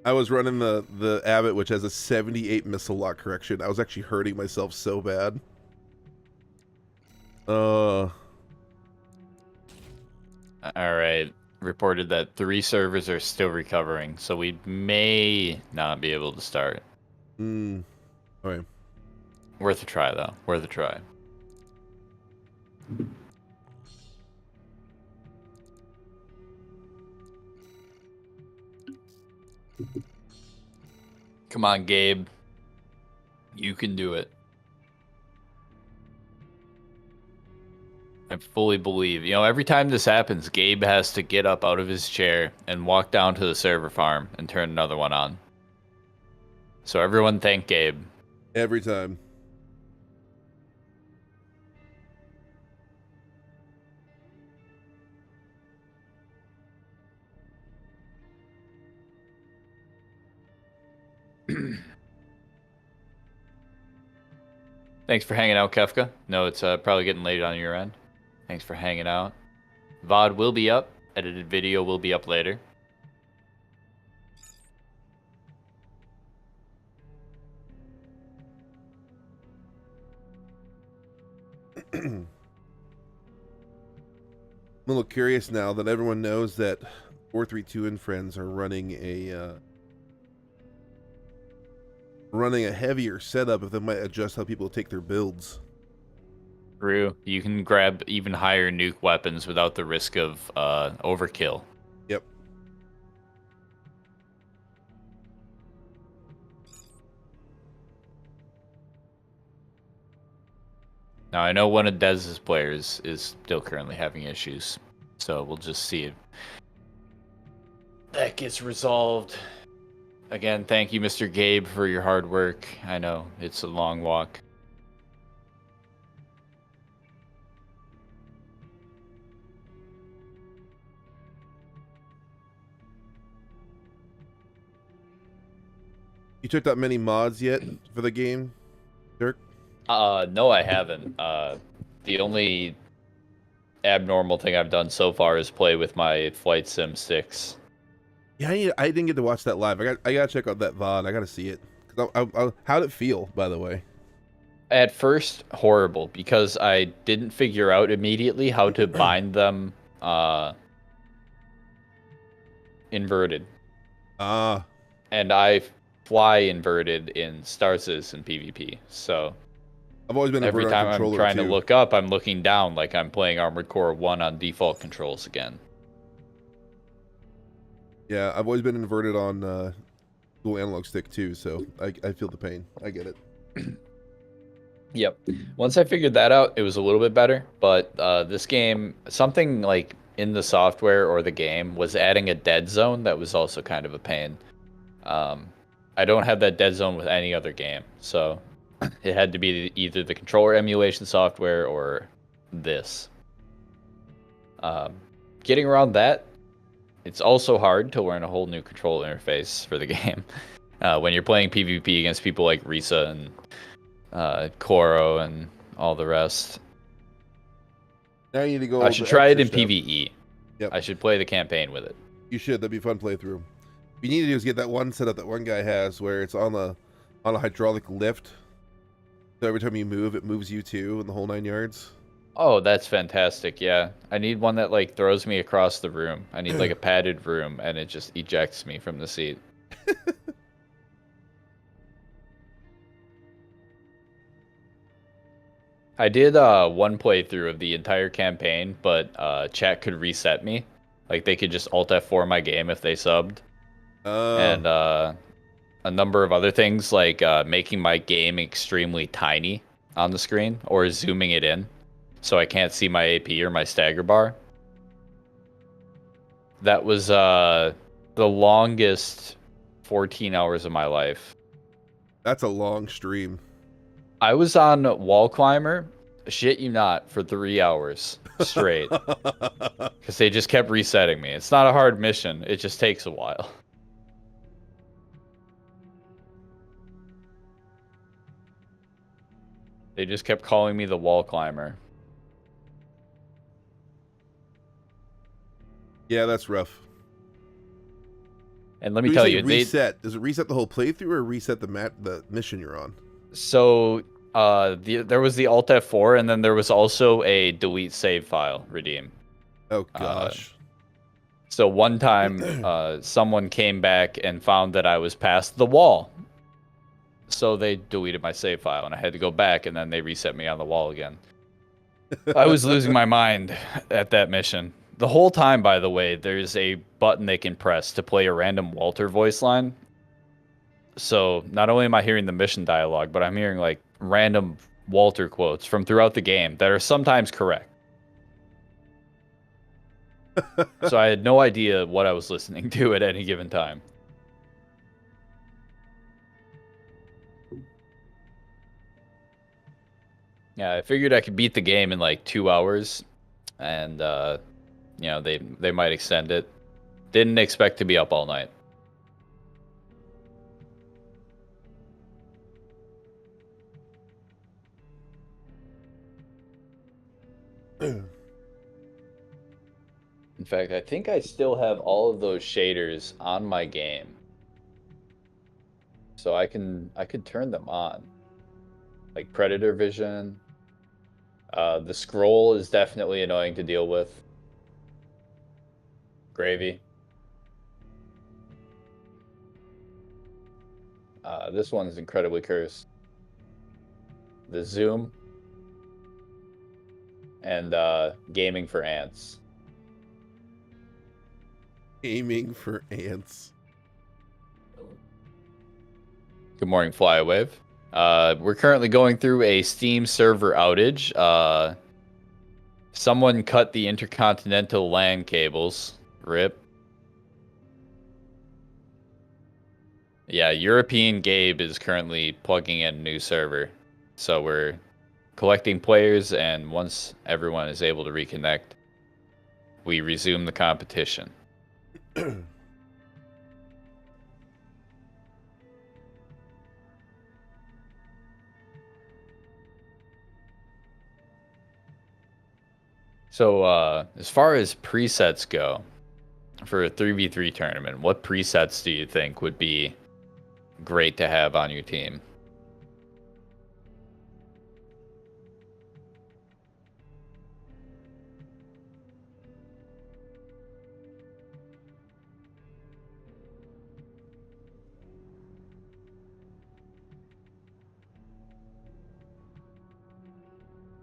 I was running the Abbott, which has a 78 missile lock correction. I was actually hurting myself so bad. All right. Reported that 3 servers are still recovering, so we may not be able to start. All right. Worth a try, though. Worth a try. Come on, Gabe. You can do it. I fully believe. You know, every time this happens, Gabe has to get up out of his chair and walk down to the server farm and turn another one on. So everyone thank Gabe. Every time. Thanks for hanging out, Kefka. No, it's probably getting late on your end. Thanks for hanging out. VOD will be up. Edited video will be up later. I'm a little curious now that everyone knows that 432 and friends are running a heavier setup. If they might adjust how people take their builds. True. You can grab even higher nuke weapons without the risk of overkill. Yep. Now, I know one of Dez's players is still currently having issues, so we'll just see if that gets resolved. Again, thank you, Mr. Gabe, for your hard work. I know it's a long walk. You took that many mods yet for the game, Dirk? No, I haven't. The only abnormal thing I've done so far is play with my Flight Sim 6. Yeah, I didn't get to watch that live. I gotta check out that VOD. I gotta see it. How'd it feel, by the way? At first, horrible, because I didn't figure out immediately how to bind them inverted. And I fly inverted in Star Citizen PvP, so I've always been every time I'm trying to to look up, I'm looking down like I'm playing Armored Core 1 on default controls again. Yeah, I've always been inverted on dual analog stick too, so I feel the pain. I get it. Yep. Once I figured that out, it was a little bit better, but this game, something like in the software or the game was adding a dead zone that was also kind of a pain. I don't have that dead zone with any other game, so it had to be either the controller emulation software or this. Getting around that, it's also hard to learn a whole new control interface for the game. When you're playing PvP against people like Risa and Koro and all the rest. Now you need to go. I should try it in PvE. Yep. I should play the campaign with it. You should. That'd be a fun playthrough. What you need to do is get that one setup that one guy has where it's on a hydraulic lift. So every time you move, it moves you too in the whole 9 yards. Oh, that's fantastic. Yeah. I need one that like throws me across the room. I need like a padded room and it just ejects me from the seat. I did one playthrough of the entire campaign, but chat could reset me. Like they could just Alt F4 my game if they subbed. And a number of other things like making my game extremely tiny on the screen or zooming it in so I can't see my AP or my stagger bar. That was the longest 14 hours of my life. That's a long stream. I was on Wall Climber, shit you not, for 3 hours straight. Because they just kept resetting me. It's not a hard mission, it just takes a while. They just kept calling me the Wall Climber. Yeah, that's rough. And let me tell you, reset. Does it reset the whole playthrough or reset the mission you're on? So there was the Alt F4, and then there was also a delete save file redeem. Oh gosh. So one time, someone came back and found that I was past the wall. So they deleted my save file, and I had to go back, and then they reset me on the wall again. I was losing my mind at that mission. The whole time, by the way, there's a button they can press to play a random Walter voice line. So not only am I hearing the mission dialogue, but I'm hearing like random Walter quotes from throughout the game that are sometimes correct. So I had no idea what I was listening to at any given time. Yeah, I figured I could beat the game in like 2 hours, and you know, they might extend it. Didn't expect to be up all night. In fact, I think I still have all of those shaders on my game. So I could turn them on. Like Predator Vision. The scroll is definitely annoying to deal with. Gravy. This one's incredibly cursed. The zoom. And gaming for ants. Aiming for ants. Good morning, Flywave. We're currently going through a Steam server outage. Someone cut the intercontinental LAN cables. RIP. Yeah, European Gabe is currently plugging in a new server. So we're collecting players, and once everyone is able to reconnect, we resume the competition. So, as far as presets go, for a 3v3 tournament, what presets do you think would be great to have on your team?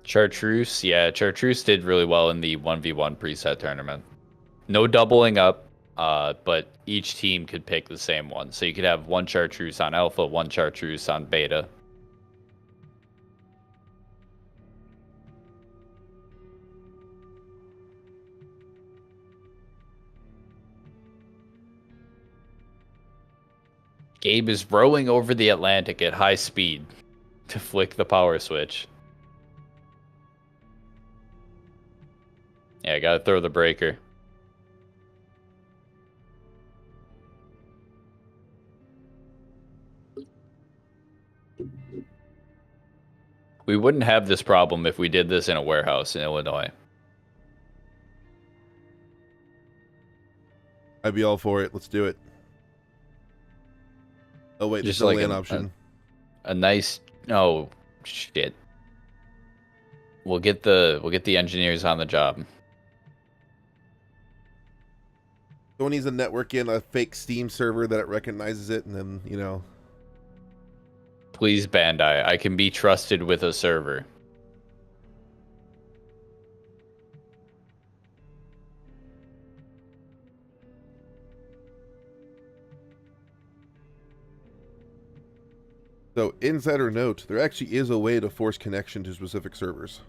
Chartreuse, yeah, Chartreuse did really well in the 1v1 preset tournament. No doubling up, but each team could pick the same one. So you could have one Chartreuse on Alpha, one Chartreuse on Beta. Gabe is rowing over the Atlantic at high speed to flick the power switch. Yeah, gotta throw the breaker. We wouldn't have this problem if we did this in a warehouse in Illinois. I'd be all for it. Let's do it. Oh wait, Just there's no like land option. A nice. Oh shit. We'll get the engineers on the job. Someone needs a network in a fake Steam server that it recognizes it, and then, you know. Please, Bandai, I can be trusted with a server. So, insider note, there actually is a way to force connection to specific servers.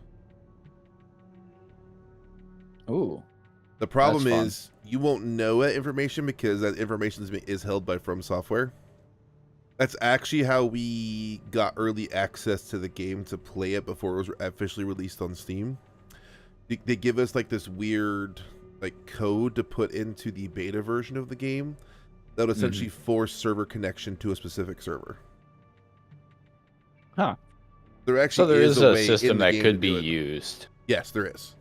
Ooh. The problem is you won't know that information because that information is held by From Software. That's actually how we got early access to the game to play it before it was officially released on Steam. They give us like this weird like code to put into the beta version of the game that would essentially force server connection to a specific server. Huh. There actually so there is a way system that could be it. used. Yes, there is.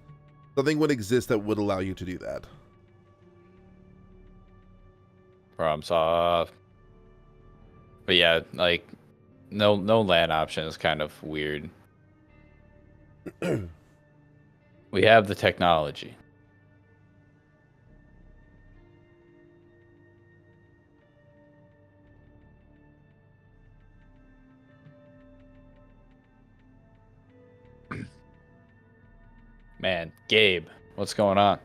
Something would exist that would allow you to do that. Problem solved. But yeah, like no LAN option is kind of weird. We have the technology. Man, Gabe, what's going on?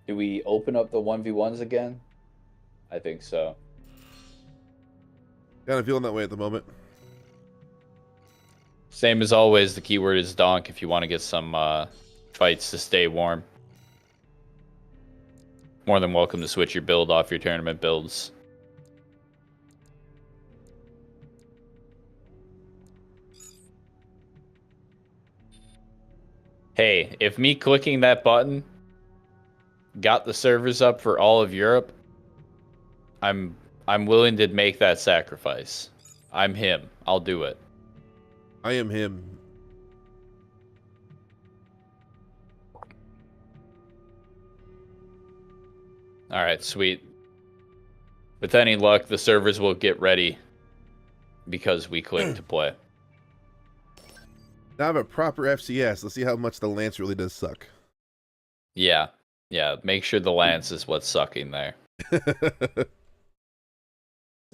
Do we open up the 1v1s again? I think so. Kind of feeling that way at the moment. Same as always, the keyword is donk if you want to get some fights to stay warm. More than welcome to switch your build off your tournament builds. Hey, if me clicking that button got the servers up for all of Europe, I'm willing to make that sacrifice. I'm him. I'll do it. I am him. All right, sweet. With any luck, the servers will get ready because we clicked to play. Now I have a proper FCS. Let's see how much the Lance really does suck. Yeah. Yeah, make sure the lance is what's sucking there.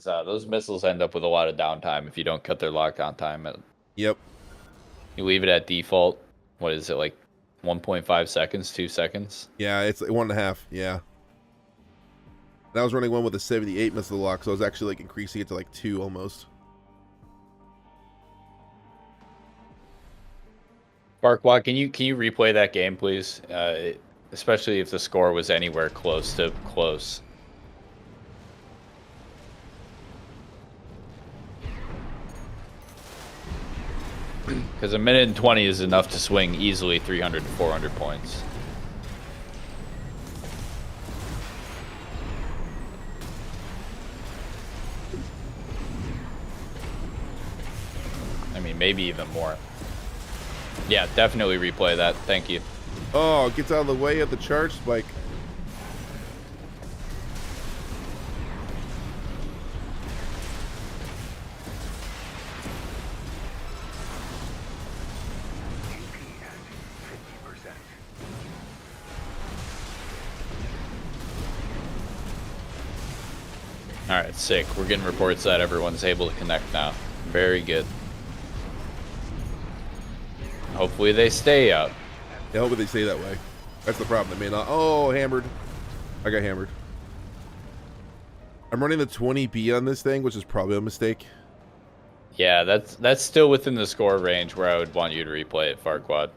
Those missiles end up with a lot of downtime if you don't cut their lockdown time. Yep. You leave it at default. What is it, like 1.5 seconds, 2 seconds? Yeah, it's like 1.5. Yeah. And I was running one with a 78 missile lock, so I was actually like increasing it to like 2 almost. Barkwalk, can you replay that game, please? Especially if the score was anywhere close to close. Because a minute and 20 is enough to swing easily 300 to 400 points. I mean, maybe even more. Yeah, definitely replay that. Thank you. Oh, it gets out of the way of the charge spike. Alright, sick. We're getting reports that everyone's able to connect now. Very good. Hopefully they stay up. Yeah, hopefully they stay that way. That's the problem. They may not. Oh, hammered. I got hammered. I'm running the 20B on this thing, which is probably a mistake. Yeah, that's still within the score range where I would want you to replay it, Farquad.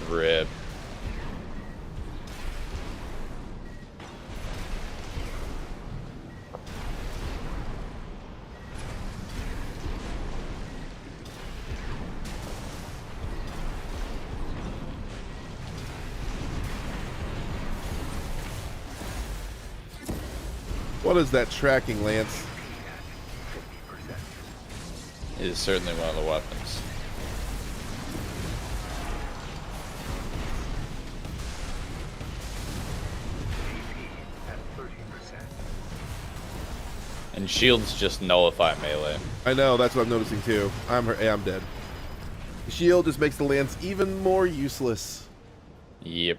Rip. What is that tracking, Lance? It is certainly one of the weapons. And shields just nullify melee. I know, that's what I'm noticing too. I'm dead. The shield just makes the Lance even more useless. Yep.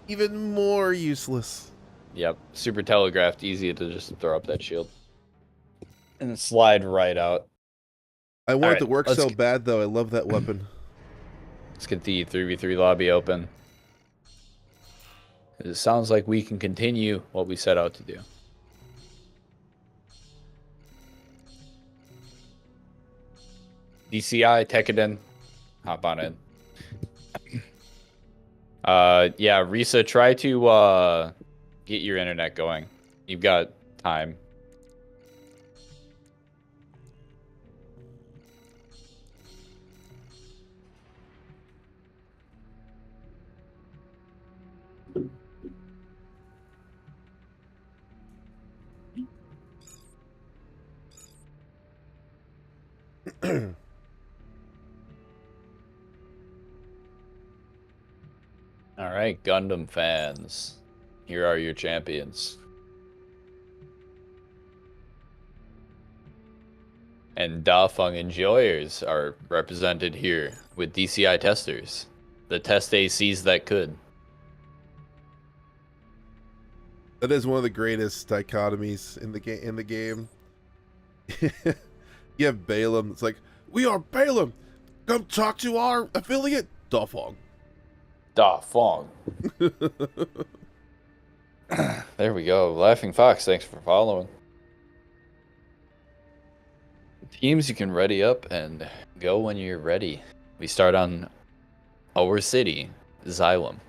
Even more useless. Yep. Super telegraphed, easy to just throw up that shield. And slide right out. I want it to work so bad though. I love that weapon. Let's get the 3v3 lobby open. It sounds like we can continue what we set out to do. DCI, Tekkaden, hop on in. Yeah, Risa, try to get your internet going. You've got time. All right, Gundam fans, here are your champions. And Dafeng enjoyers are represented here with DCI testers, the test ACs that could. That is one of the greatest dichotomies in the game. You have Balaam. It's like, we are Balaam. Come talk to our affiliate, Dafeng. Dafeng. There we go. Laughing Fox, thanks for following. Teams, you can ready up and go when you're ready. We start on our city, Xylem.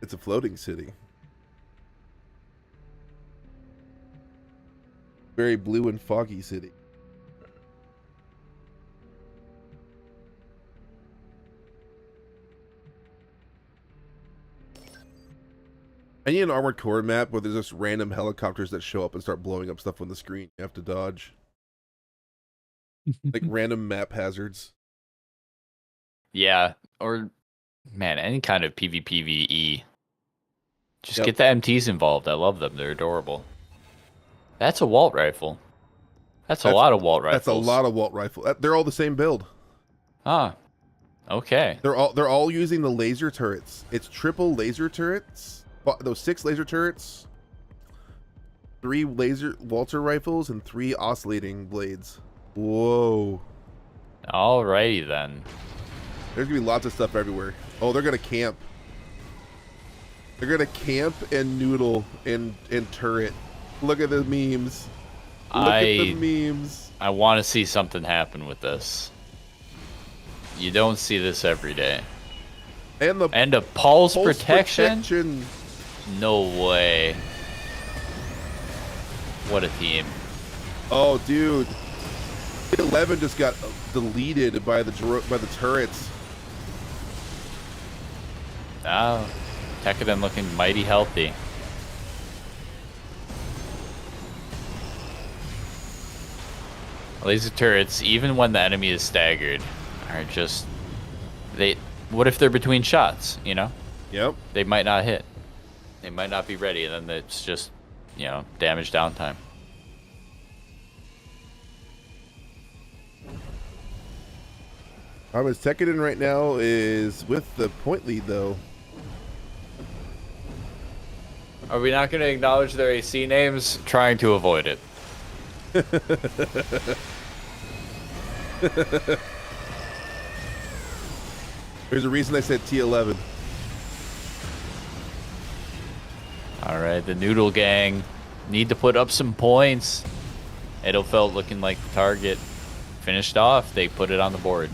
It's a floating city. Very blue and foggy city. I need an Armored Core map where there's just random helicopters that show up and start blowing up stuff on the screen. You have to dodge. Like random map hazards. Yeah, or, man, any kind of PvPvE. Just get the MTs involved. I love them. They're adorable. That's a Walt rifle. That's a lot of Walt rifles. That's a lot of Walt rifle. They're all the same build. Ah, okay. They're all using the laser turrets. It's triple laser turrets. Those 6 laser turrets, 3 laser Walter rifles, and 3 oscillating blades. Whoa. Alrighty then. There's gonna be lots of stuff everywhere. Oh, they're gonna camp. They're gonna camp and noodle and turret. Look at the memes. Look at the memes. I want to see something happen with this. You don't see this every day. And a pulse protection? No way. What a team. Oh, dude. 11 just got deleted by the turrets. Oh, Tekkadan looking mighty healthy. Laser turrets, even when the enemy is staggered, are just... What if they're between shots, you know? Yep. They might not hit. They might not be ready, and then it's just, you know, damage downtime. His Tekkadan right now is with the point lead, though. Are we not going to acknowledge their AC names? Trying to avoid it. There's a reason I said T11. Alright, the Noodle Gang need to put up some points. Edelfelt looking like the target. Finished off, they put it on the board.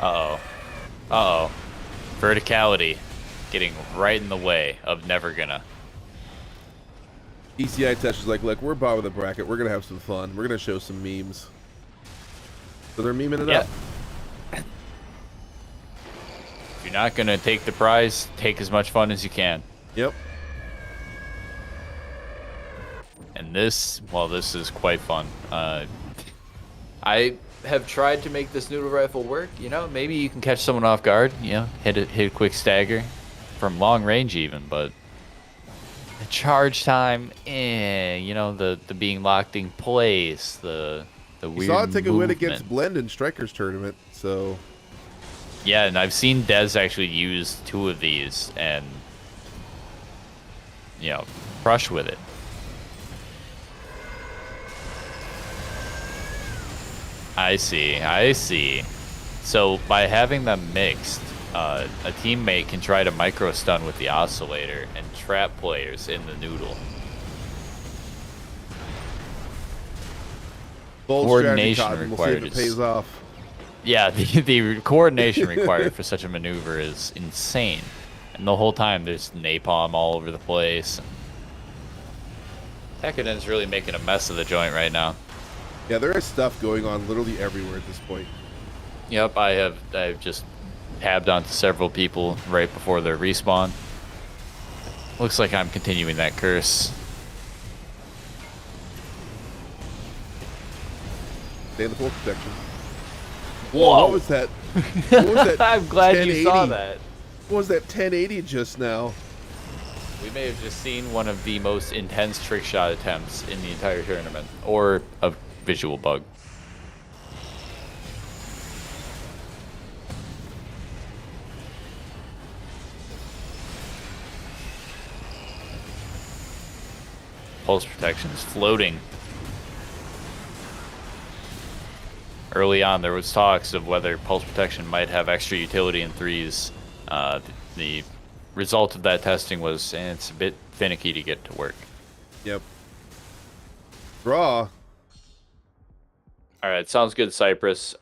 Uh-oh. Uh-oh. Verticality getting right in the way of never gonna. ECI Test is like, look, we're bottom of the bracket. We're going to have some fun. We're going to show some memes. So they're memeing it up. If you're not gonna take the prize, take as much fun as you can. Yep. And this, well, this is quite fun. I have tried to make this noodle rifle work. You know, maybe you can catch someone off guard. You know, hit a quick stagger from long range even. But the charge time, you know, the being locked in place, the weird. You saw it take a win movement. against Blend in Strikers tournament, so. Yeah, and I've seen Dez actually use 2 of these and, you know, crush with it. I see. So by having them mixed, a teammate can try to micro stun with the oscillator and trap players in the noodle. Bold Coordination strategy, required. We'll see if it pays off. Yeah, the coordination required for such a maneuver is insane. And the whole time there's napalm all over the place. Tekkadan's really making a mess of the joint right now. Yeah, there is stuff going on literally everywhere at this point. Yep, I've just tabbed onto several people right before their respawn. Looks like I'm continuing that curse. Stay in the full protection. Whoa! What was that? What was that? I'm glad you saw 1080? that. What was that 1080 just now? We may have just seen one of the most intense trick shot attempts in the entire tournament, or a visual bug. Pulse protection is floating. Early on, there was talks of whether pulse protection might have extra utility in 3s. The result of that testing was it's a bit finicky to get to work. Yep. Draw. All right, sounds good, Cypress.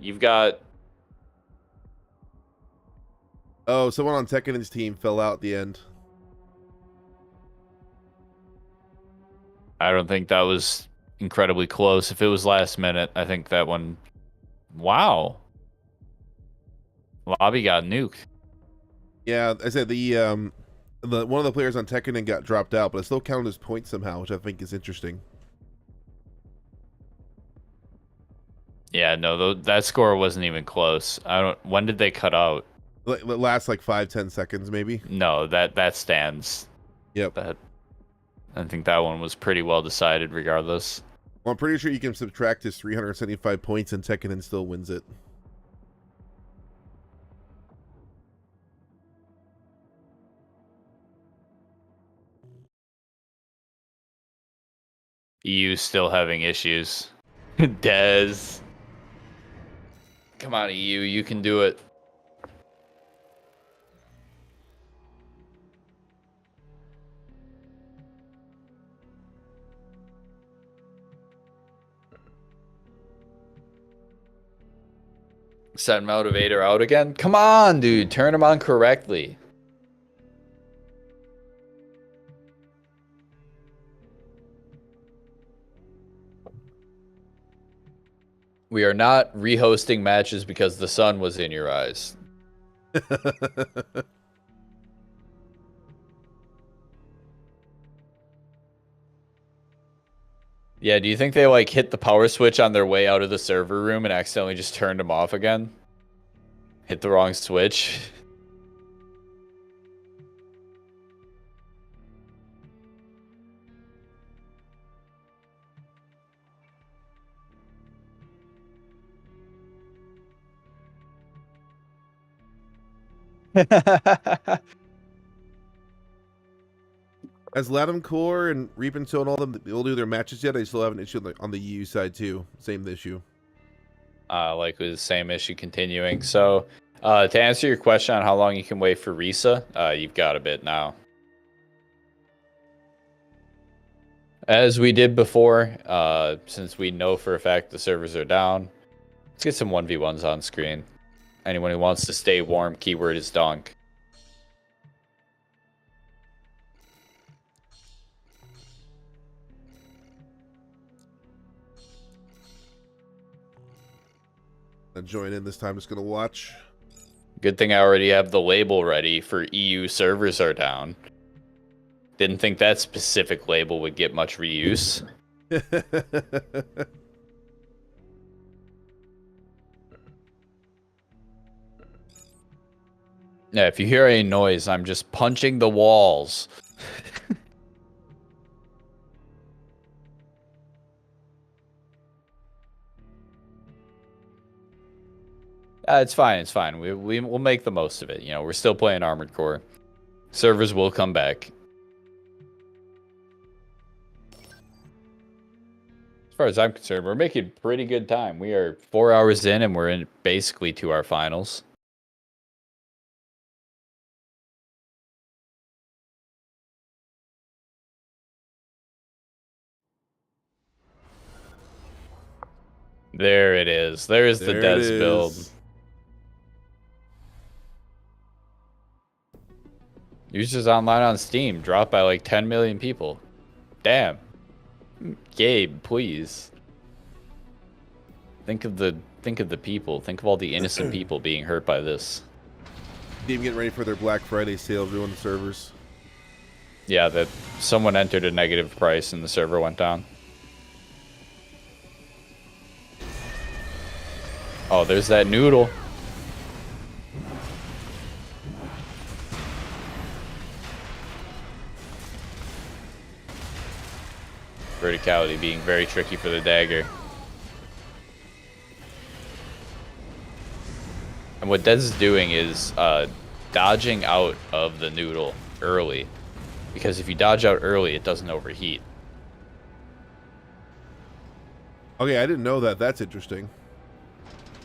You've got... Oh, someone on Tekken's team fell out at the end. I don't think that was incredibly close. If it was last minute, I think that one... Wow. Lobby got nuked. Yeah, I said the one of the players on Tekken got dropped out, but it still counted as points somehow, which I think is interesting. Yeah, no, that score wasn't even close. When did they cut out? It lasts like 5-10 seconds, maybe. No, that stands. Yep. I think that one was pretty well decided, regardless. Well, I'm pretty sure you can subtract his 375 points and Tekken and still wins it. EU still having issues. Dez. Come on, EU, you can do it. Set motivator out again? Come on, dude. Turn him on correctly. We are not rehosting matches because the sun was in your eyes. Yeah, do you think they like hit the power switch on their way out of the server room and accidentally just turned them off again? Hit the wrong switch? As Latham Core and Reap and Soul and all them, they'll do their matches yet. I still have an issue on the EU side too. Same issue. Like with the same issue continuing. So, to answer your question on how long you can wait for Risa, you've got a bit now. As we did before, since we know for a fact the servers are down, let's get some 1v1s on screen. Anyone who wants to stay warm, keyword is donk. I'll join in this time. Just gonna watch. Good thing I already have the label ready for EU servers are down. Didn't think that specific label would get much reuse. Yeah, if you hear any noise, I'm just punching the walls. It's fine, it's fine. We'll make the most of it. You know, we're still playing Armored Core. Servers will come back. As far as I'm concerned, we're making pretty good time. We are 4 hours in and we're in basically to our finals. There it is. There's the Des build. Users online on Steam dropped by like 10 million people. Damn. Gabe, please. Think of the people. Think of all the innocent people being hurt by this. Game getting ready for their Black Friday sale, ruin the servers. Yeah, that someone entered a negative price and the server went down. Oh, there's that noodle. Verticality being very tricky for the dagger. And what Dez is doing is dodging out of the noodle early. Because if you dodge out early, it doesn't overheat. Okay, I didn't know that. That's interesting.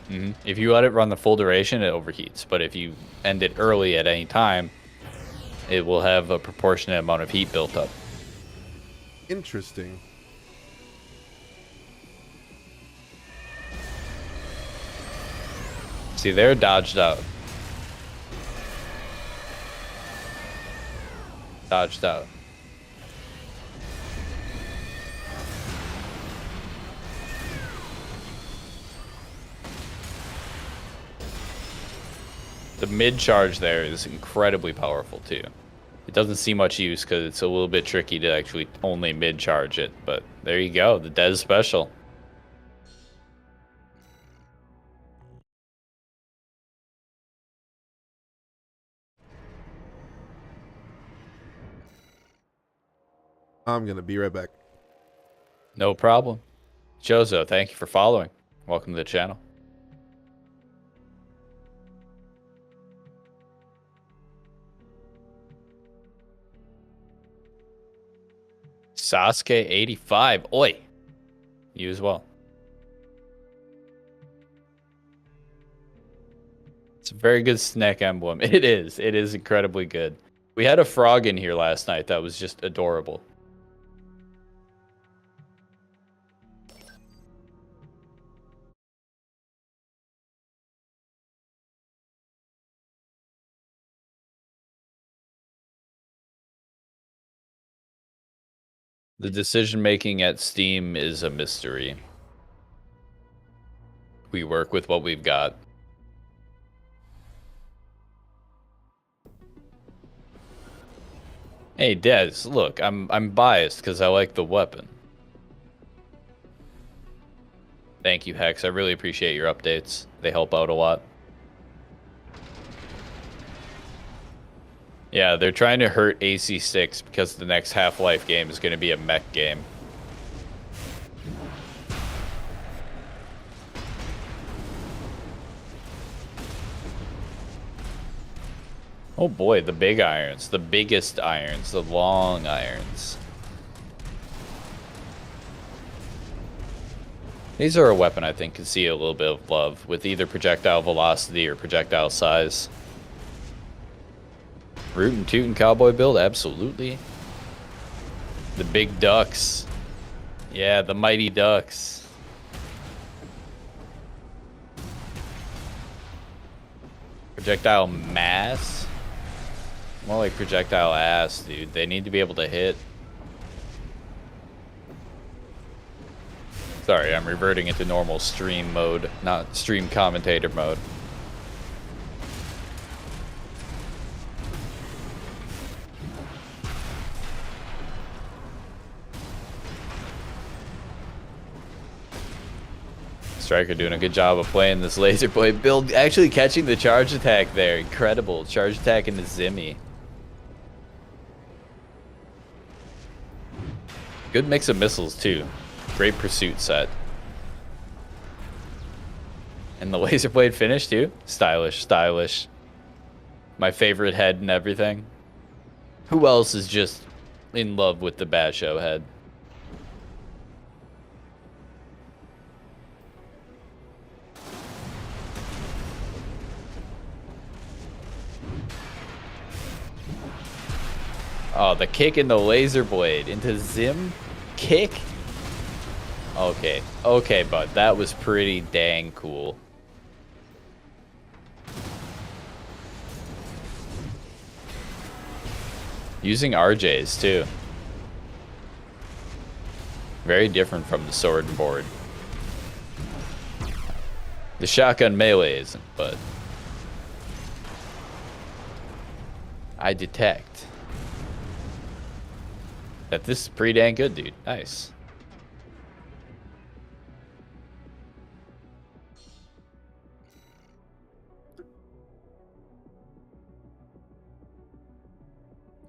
If you let it run the full duration, it overheats. But if you end it early at any time, it will have a proportionate amount of heat built up. Interesting. See, they're dodged out. Dodged out. The mid charge there is incredibly powerful too. It doesn't see much use because it's a little bit tricky to actually only mid charge it, but there you go, the Dez special. I'm gonna be right back. No problem. Jozo, thank you for following. Welcome to the channel. Sasuke 85. Oi. You as well. It's a very good snack emblem. It is. It is incredibly good. We had a frog in here last night that was just adorable. The decision making at Steam is a mystery. we work with what we've got. Hey, Dez, look, I'm biased because I like the weapon. Thank you, Hex. I really appreciate your updates. They help out a lot. Yeah, they're trying to hurt AC6 because the next Half-Life game is going to be a mech game. Oh boy, the big irons, the biggest irons, the long irons. These are a weapon I think can see a little bit of love with either projectile velocity or projectile size. Rootin' tootin' cowboy build, absolutely. The big ducks. Yeah, the mighty ducks. Projectile mass? More like projectile ass, dude. They need to be able to hit. Sorry, I'm reverting into normal stream mode, not stream commentator mode. Striker doing a good job of playing this laser blade build. Actually catching the charge attack there. Incredible. Charge attack into Zimmy. Good mix of missiles, too. Great pursuit set. And the laser blade finish, too. Stylish, stylish. My favorite head and everything. Who else is just in love with the Basho head? Oh, the kick in the laser blade into Zim. Kick. Okay. Okay, bud. That was pretty dang cool. Using RJs, too. Very different from the sword and board. The shotgun melee isn't, but I detect that this is pretty dang good, dude. Nice.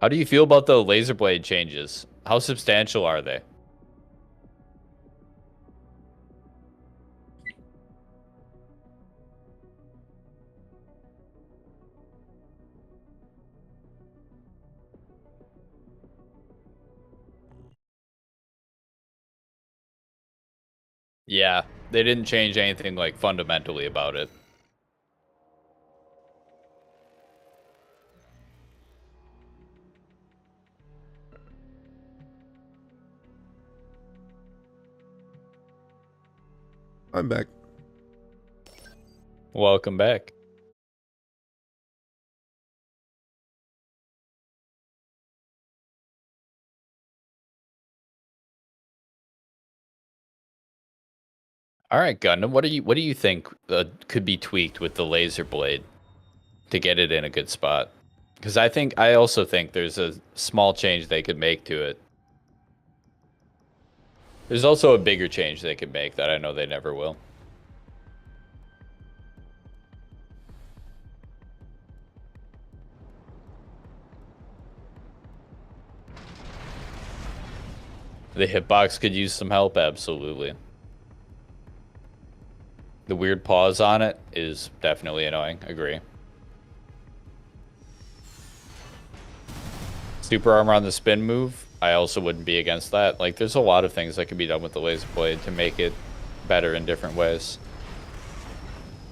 How do you feel about the laser blade changes? How substantial are they? Yeah, they didn't change anything like fundamentally about it. I'm back. Welcome back. All right, Gundam, what do you think could be tweaked with the laser blade to get it in a good spot? Because I also think there's a small change they could make to it. There's also a bigger change they could make that I know they never will. The hitbox could use some help, absolutely. The weird pause on it is definitely annoying, agree. Super armor on the spin move, I also wouldn't be against that. Like, there's a lot of things that can be done with the laser blade to make it better in different ways.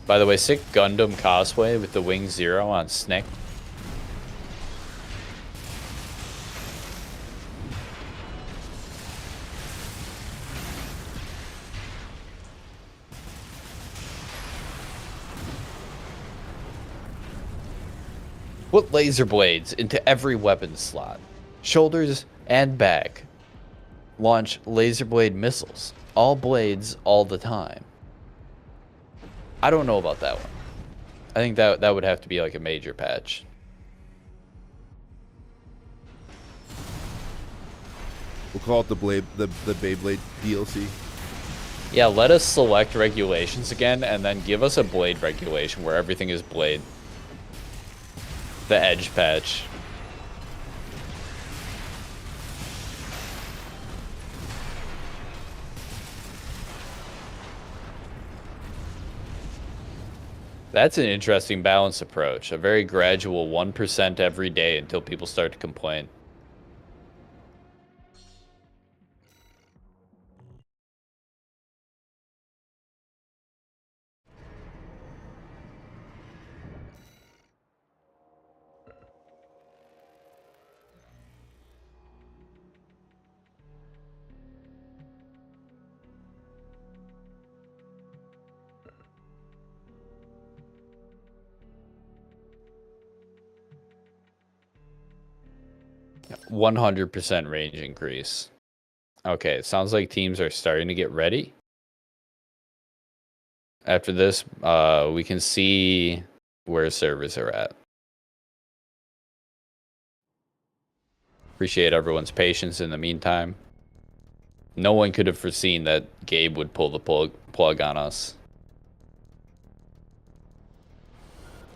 By the way, sick Gundam cosplay with the Wing Zero on Snick. Put laser blades into every weapon slot. Shoulders and back. Launch laser blade missiles. All blades all the time. I don't know about that one. I think that would have to be like a major patch. We'll call it the Beyblade DLC. Yeah, let us select regulations again, and then give us a blade regulation where everything is blade. The edge patch. That's an interesting balanced approach. A very gradual 1% every day until people start to complain. Yeah, 100% range increase. Okay, it sounds like teams are starting to get ready. After this, we can see where servers are at. Appreciate everyone's patience in the meantime. No one could have foreseen that Gabe would pull the plug on us.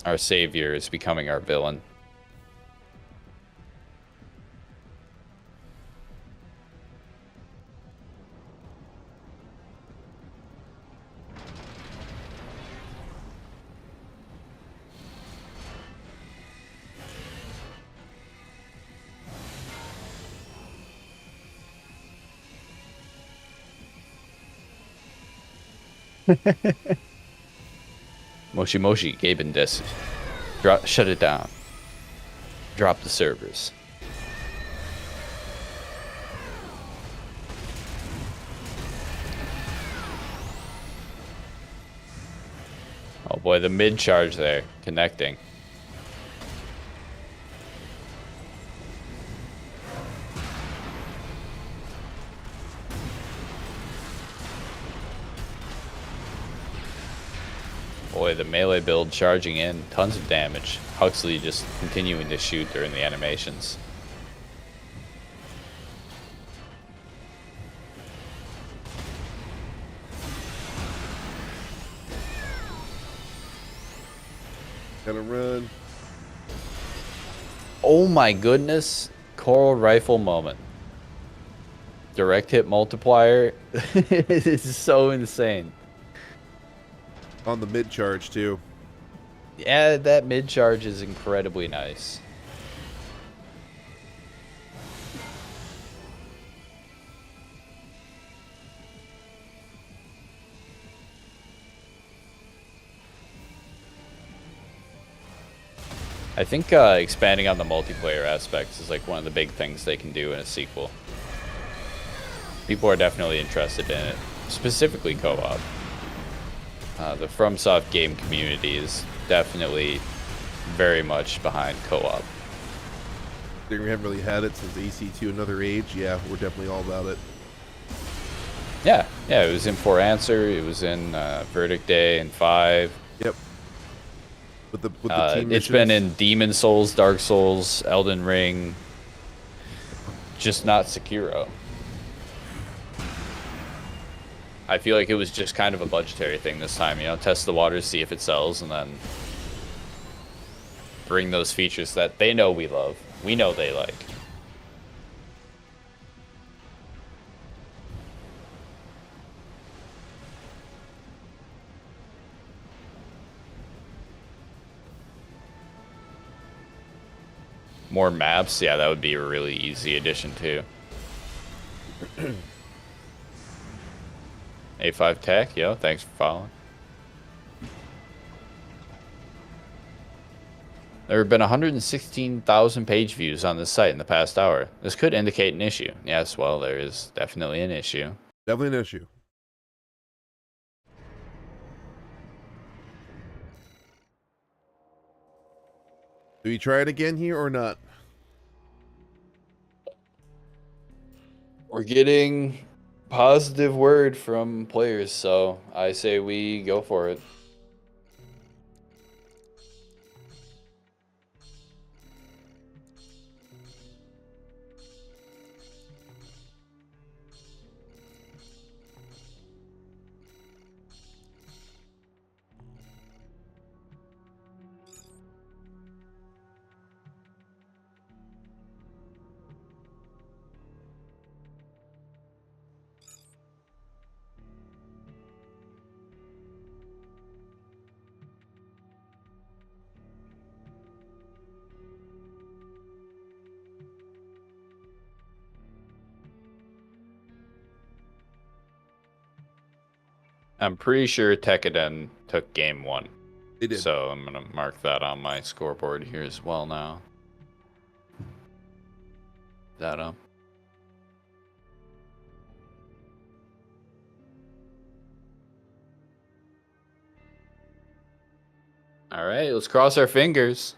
Our savior is becoming our villain. Moshi Moshi, Gabe and Dis. Shut it down. Drop the servers. Oh boy, the mid charge there, connecting. Boy, the melee build charging in, tons of damage. Huxley just continuing to shoot during the animations. Gotta run. Oh my goodness, Coral Rifle moment. Direct hit multiplier. This is so insane. On the mid charge too. Yeah, that mid charge is incredibly nice. I think expanding on the multiplayer aspects is like one of the big things they can do in a sequel. People are definitely interested in it, specifically co-op. The FromSoft game community is definitely very much behind co-op. We haven't really had it since AC2 Another Age. Yeah, we're definitely all about it. Yeah, it was in For Answer, it was in Verdict Day and 5. Yep. With the team it's missions. been in Demon Souls, Dark Souls, Elden Ring, just not Sekiro. I feel like it was just kind of a budgetary thing this time, you know, test the waters, see if it sells, and then bring those features that they know we love. We know they like. More maps, yeah, that would be a really easy addition too. A5 Tech, yo, thanks for following. There have been 116,000 page views on this site in the past hour. This could indicate an issue. Yes, well, there is definitely an issue. Definitely an issue. Do we try it again here or not? We're getting positive word from players, so I say we go for it. I'm pretty sure Tekkaden took game 1. They did. So I'm going to mark that on my scoreboard here as well now. That up. All right, let's cross our fingers.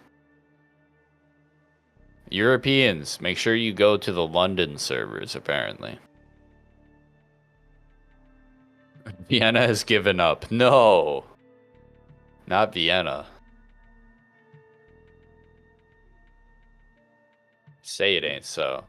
Europeans, make sure you go to the London servers, apparently. Vienna has given up. No. Not Vienna. Say it ain't so.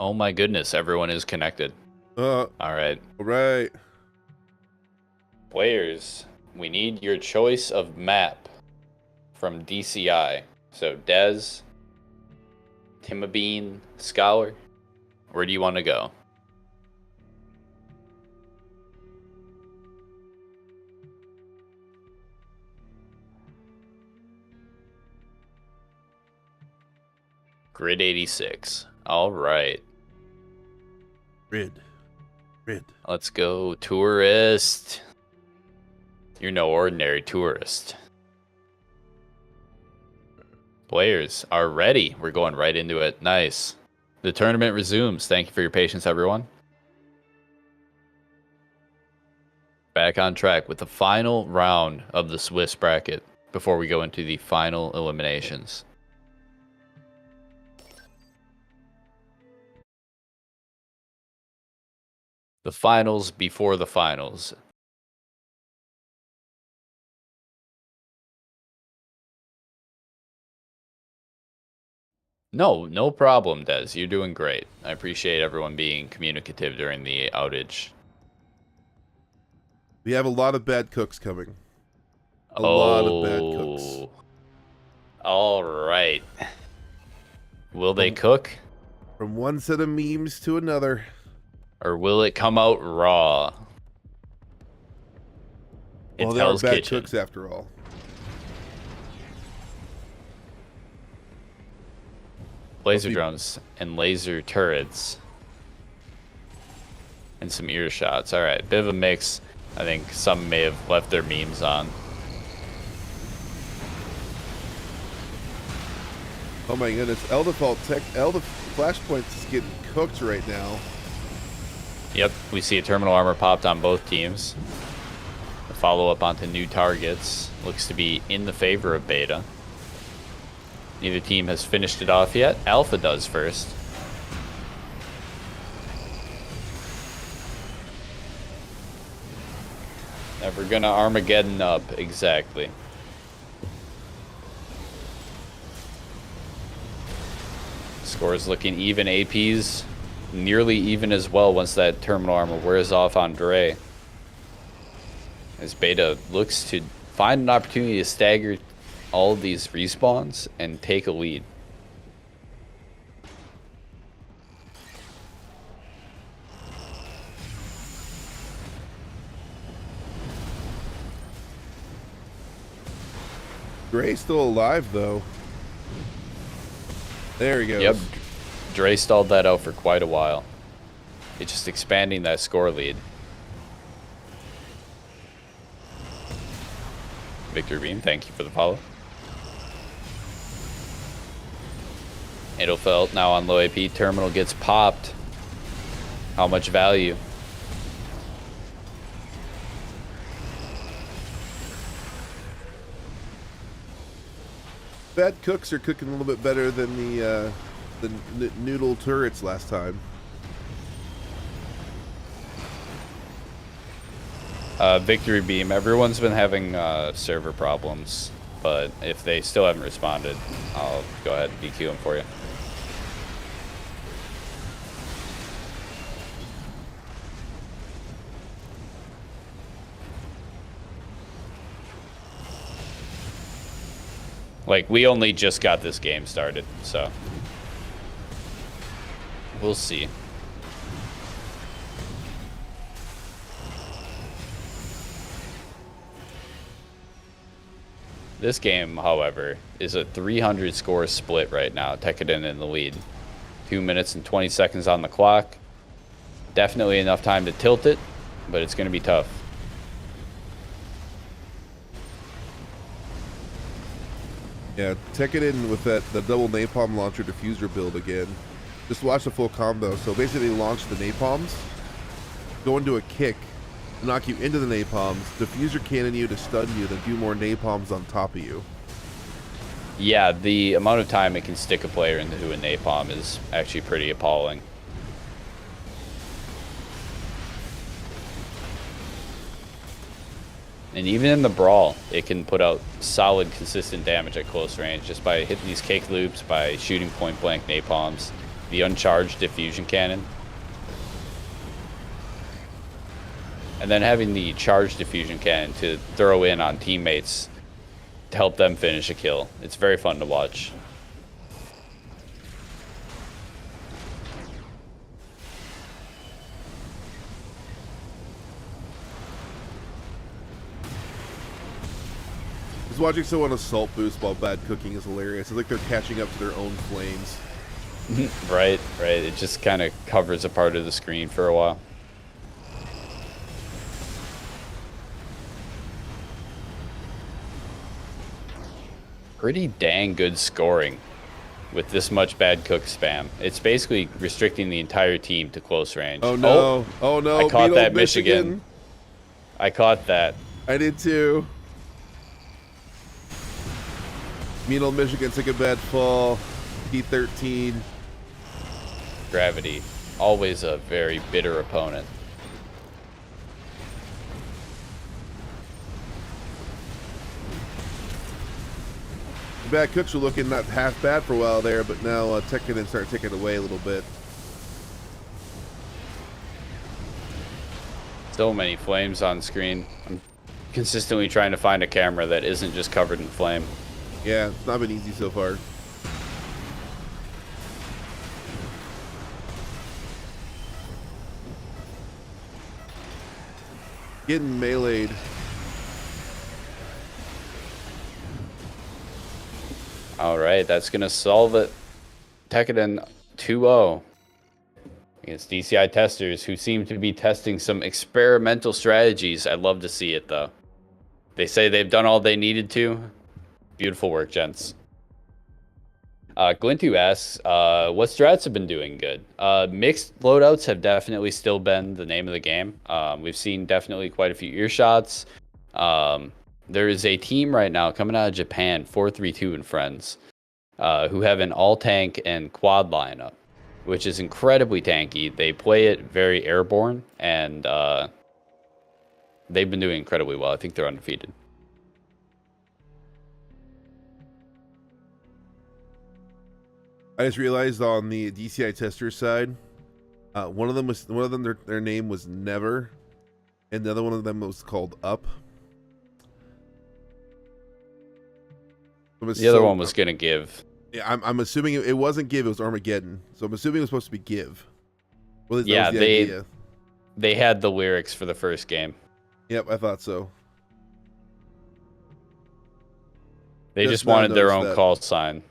Oh my goodness, everyone is connected. All right. All right. Players, we need your choice of map from DCI. So Dez, Timabine, Scholar, where do you want to go? Grid 86. All right. Grid. Let's go, tourist. You're no ordinary tourist. Players are ready. We're going right into it. Nice. The tournament resumes. Thank you for your patience, everyone. Back on track with the final round of the Swiss bracket before we go into the final eliminations. The finals before the finals. No problem, Des. You're doing great. I appreciate everyone being communicative during the outage. We have a lot of bad cooks coming. A lot of bad cooks. All right. Will they cook? From one set of memes to another. Or will it come out raw? Well, they are bad cooks after all. Laser drones and laser turrets. And some ear shots. All right, bit of a mix. I think some may have left their memes on. Oh my goodness, Elder Flashpoints is getting cooked right now. Yep, we see a terminal armor popped on both teams. The follow-up onto new targets looks to be in the favor of Beta. Neither team has finished it off yet. Alpha does first. Never gonna Armageddon up, exactly. Scores looking even. APs nearly even as well once that terminal armor wears off on Dre. As Beta looks to find an opportunity to stagger all of these respawns and take a lead. Dre's still alive, though. There he goes. Yep. Dre stalled that out for quite a while. It's just expanding that score lead. Victor Beam, thank you for the follow. Edelfelt now on low AP. Terminal gets popped. How much value? Bad cooks are cooking a little bit better than the noodle turrets last time. Victory Beam. Everyone's been having server problems, but if they still haven't responded, I'll go ahead and DQ them for you. Like, we only just got this game started, so we'll see. This game, however, is a 300 score split right now. Tekkaden in the lead. 2 minutes and 20 seconds on the clock. Definitely enough time to tilt it, but it's going to be tough. Yeah, Tekkaden with the double napalm launcher diffuser build again. Just watch the full combo. So basically launch the napalms, go into a kick, knock you into the napalms, diffuser cannon you to stun you, then do more napalms on top of you. Yeah, the amount of time it can stick a player into a napalm is actually pretty appalling. And even in the brawl, it can put out solid, consistent damage at close range just by hitting these cake loops, by shooting point-blank napalms, the uncharged diffusion cannon. And then having the charged diffusion cannon to throw in on teammates to help them finish a kill. It's very fun to watch. Just watching someone assault boost while bad cooking is hilarious. It's like they're catching up to their own flames. Right. It just kind of covers a part of the screen for a while. Pretty dang good scoring with this much bad cook spam. It's basically restricting the entire team to close range. Oh no! Oh no! I caught Beat that, old Michigan. I caught that. I did too. Mean old Michigan took a bad fall. P13. Gravity, always a very bitter opponent. Bad cooks were looking not half bad for a while there, but now Tekkaden started taking away a little bit. So many flames on screen. I'm consistently trying to find a camera that isn't just covered in flame. Yeah, it's not been easy so far. Getting meleeed. All right, that's going to solve it. Tekkaden 2-0 against DCI testers who seem to be testing some experimental strategies. I'd love to see it, though. They say they've done all they needed to. Beautiful work, gents. Glintu asks, what strats have been doing good? Mixed loadouts have definitely still been the name of the game. We've seen definitely quite a few earshots. There is a team right now coming out of Japan, 432 and Friends, who have an all-tank and quad lineup, which is incredibly tanky. They play it very airborne, and they've been doing incredibly well. I think they're undefeated. I just realized on the DCI tester side, one of them their name was Never, and the other one of them was called Up. The other one was gonna Give. Yeah, I'm assuming it wasn't Give. It was Armageddon. So I'm assuming it was supposed to be Give. Well, yeah, that was the idea. They had the lyrics for the first game. Yep, I thought so. They just wanted their own call sign.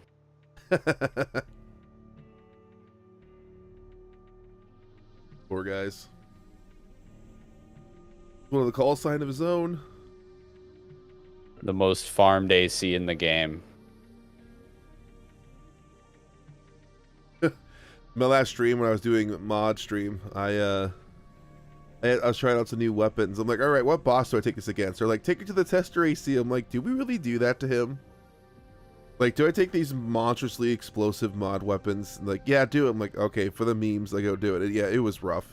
Poor guys. One of the call sign of his own. The most farmed AC in the game. My last stream when I was doing mod stream, I was trying out some new weapons. I'm like, all right, what boss do I take this against? They're like, take it to the tester AC. I'm like, do we really do that to him? Like, do I take these monstrously explosive mod weapons? Like, yeah, do it. I'm like, okay, for the memes, I go do it. And yeah, it was rough.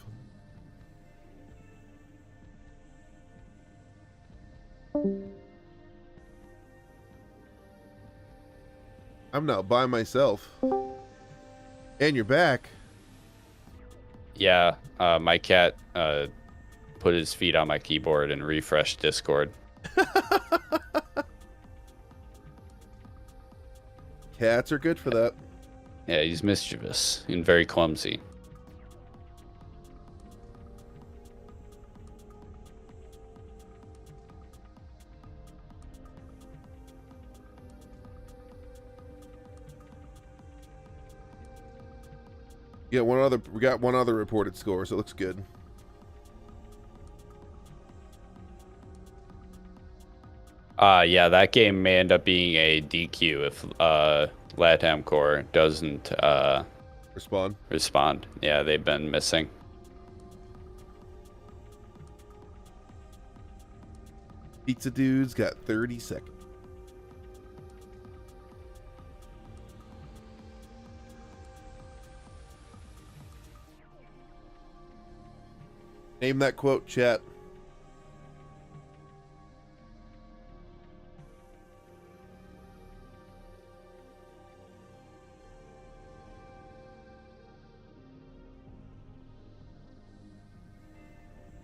I'm now by myself. And you're back. Yeah, my cat put his feet on my keyboard and refreshed Discord. Cats are good for that. Yeah, he's mischievous and very clumsy. Yeah, we got one other reported score, so it looks good. Yeah, that game may end up being a DQ if LATAM Core doesn't respond. Yeah, they've been missing. Pizza Dude's got 30 seconds. Name that quote, chat.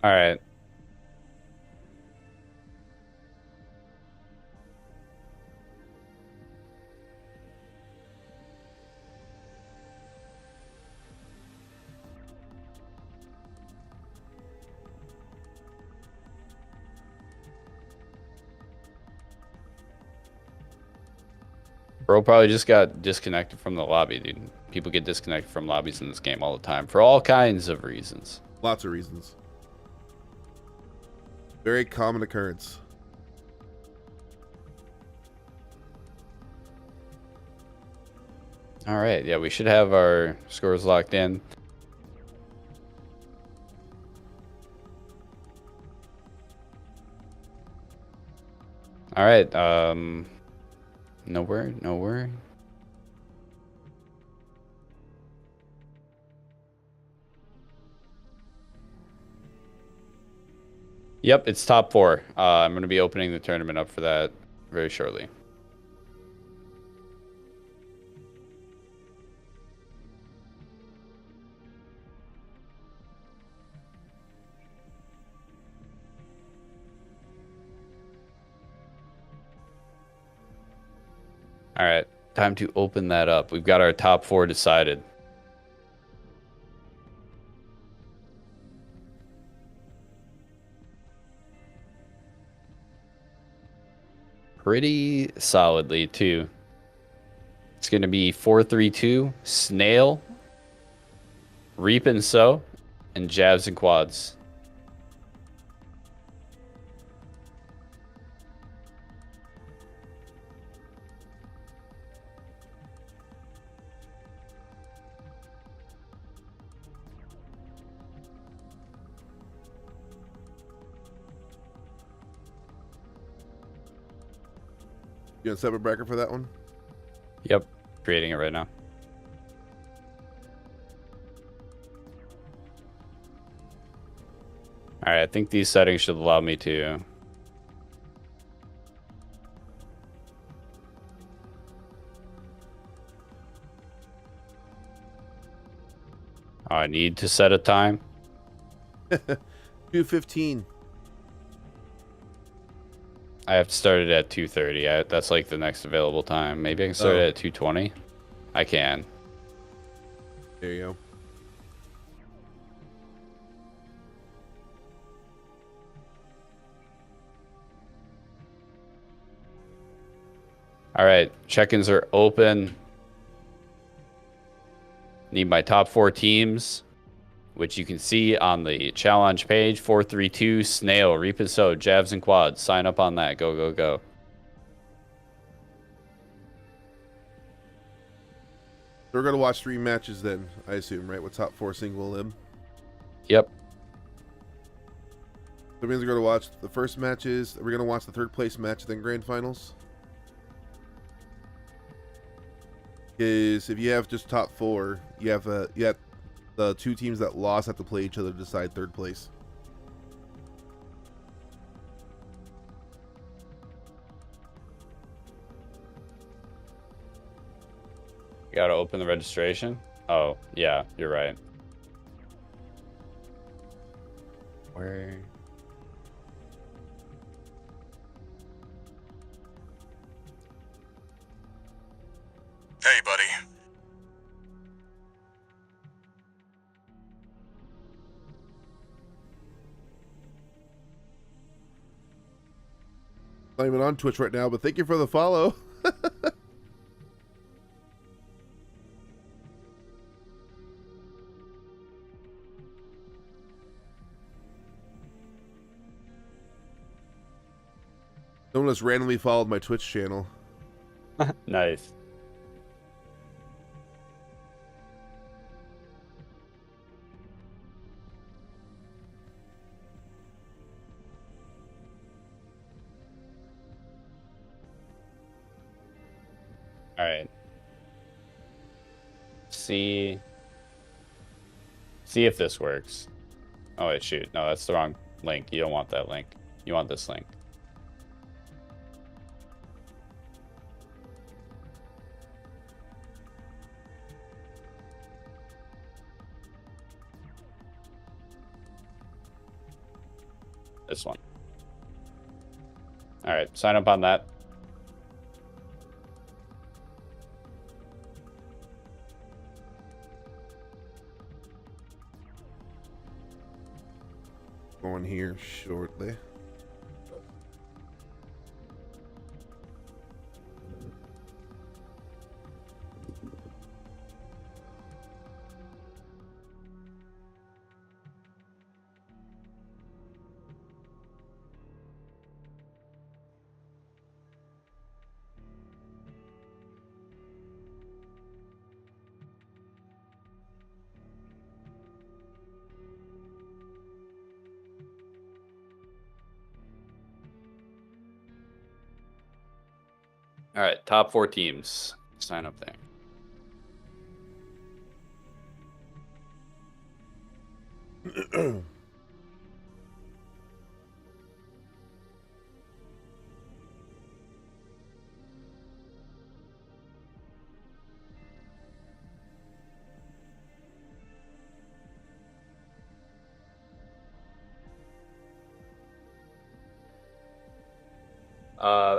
All right. Bro probably just got disconnected from the lobby, dude. People get disconnected from lobbies in this game all the time for all kinds of reasons. Lots of reasons. Very common occurrence. All right, yeah, we should have our scores locked in. All right, nowhere. Yep, it's top 4. I'm going to be opening the tournament up for that very shortly. All right, time to open that up. We've got our top 4 decided. Pretty solidly, too. It's going to be 4-3-2, Snail, Reap and Sow, and Jabs and Quads. You want a separate bracket for that one? Yep, creating it right now. All right, I think these settings should allow me to. Oh, I need to set a time. 2:15. I have to start it at 2:30. That's like the next available time. Maybe I can start it at 2:20. I can. There you go. All right, check-ins are open. Need my top 4 teams, which you can see on the challenge page. 4-3-2, Snail, Reap and Sow, Jabs and Quads. Sign up on that. Go, go, go. So we're going to watch 3 matches then, I assume, right? With top 4 single limb. Yep. That means we're going to watch the first matches. We're going to watch the 3rd place match, then grand finals. Because if you have just top 4, you have the 2 teams that lost have to play each other to decide 3rd place. You gotta open the registration. Oh, yeah, you're right. Where? Hey, buddy. Not even on Twitch right now, but thank you for the follow. Someone just randomly followed my Twitch channel. Nice. All right. See if this works. Oh wait, shoot. No, that's the wrong link. You don't want that link. You want this link. This one. All right, sign up on that. Going here shortly. All right, top 4 teams. Sign up there.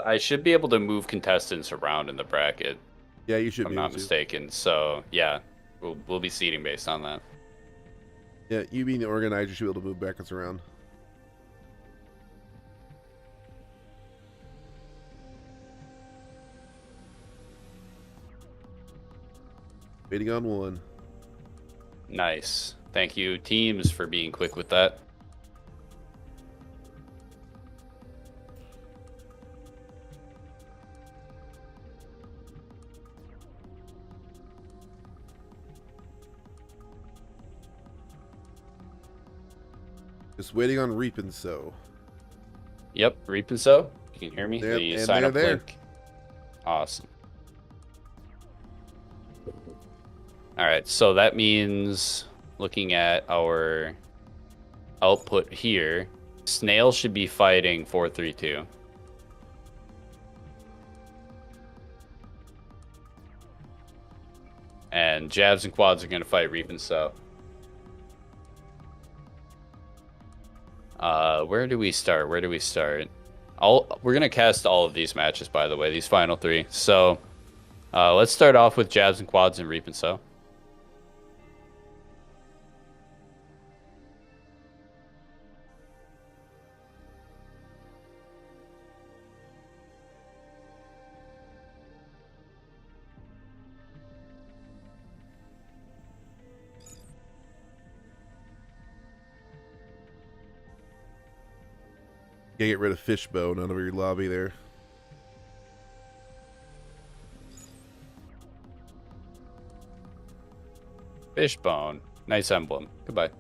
I should be able to move contestants around in the bracket, Yeah, you should if I'm be not able to. mistaken. So yeah, we'll be seating based on that. Yeah, you being the organizer should be able to move brackets around. Waiting on one. Nice. Thank you, teams, for being quick with that. Just waiting on Reap and Sow. Yep, Reap and Sow. You can hear me? Yep, The and sign they're up there. link. Awesome. All right, so that means looking at our output here, Snail should be fighting 432. And Jabs and Quads are going to fight Reap and Sow. Where do we start? We're going to cast all of these matches, by the way, these final 3. So let's start off with Jabs and Quads and Reap and Sow. Gotta get rid of Fishbone out of your lobby there. Fishbone. Nice emblem. Goodbye.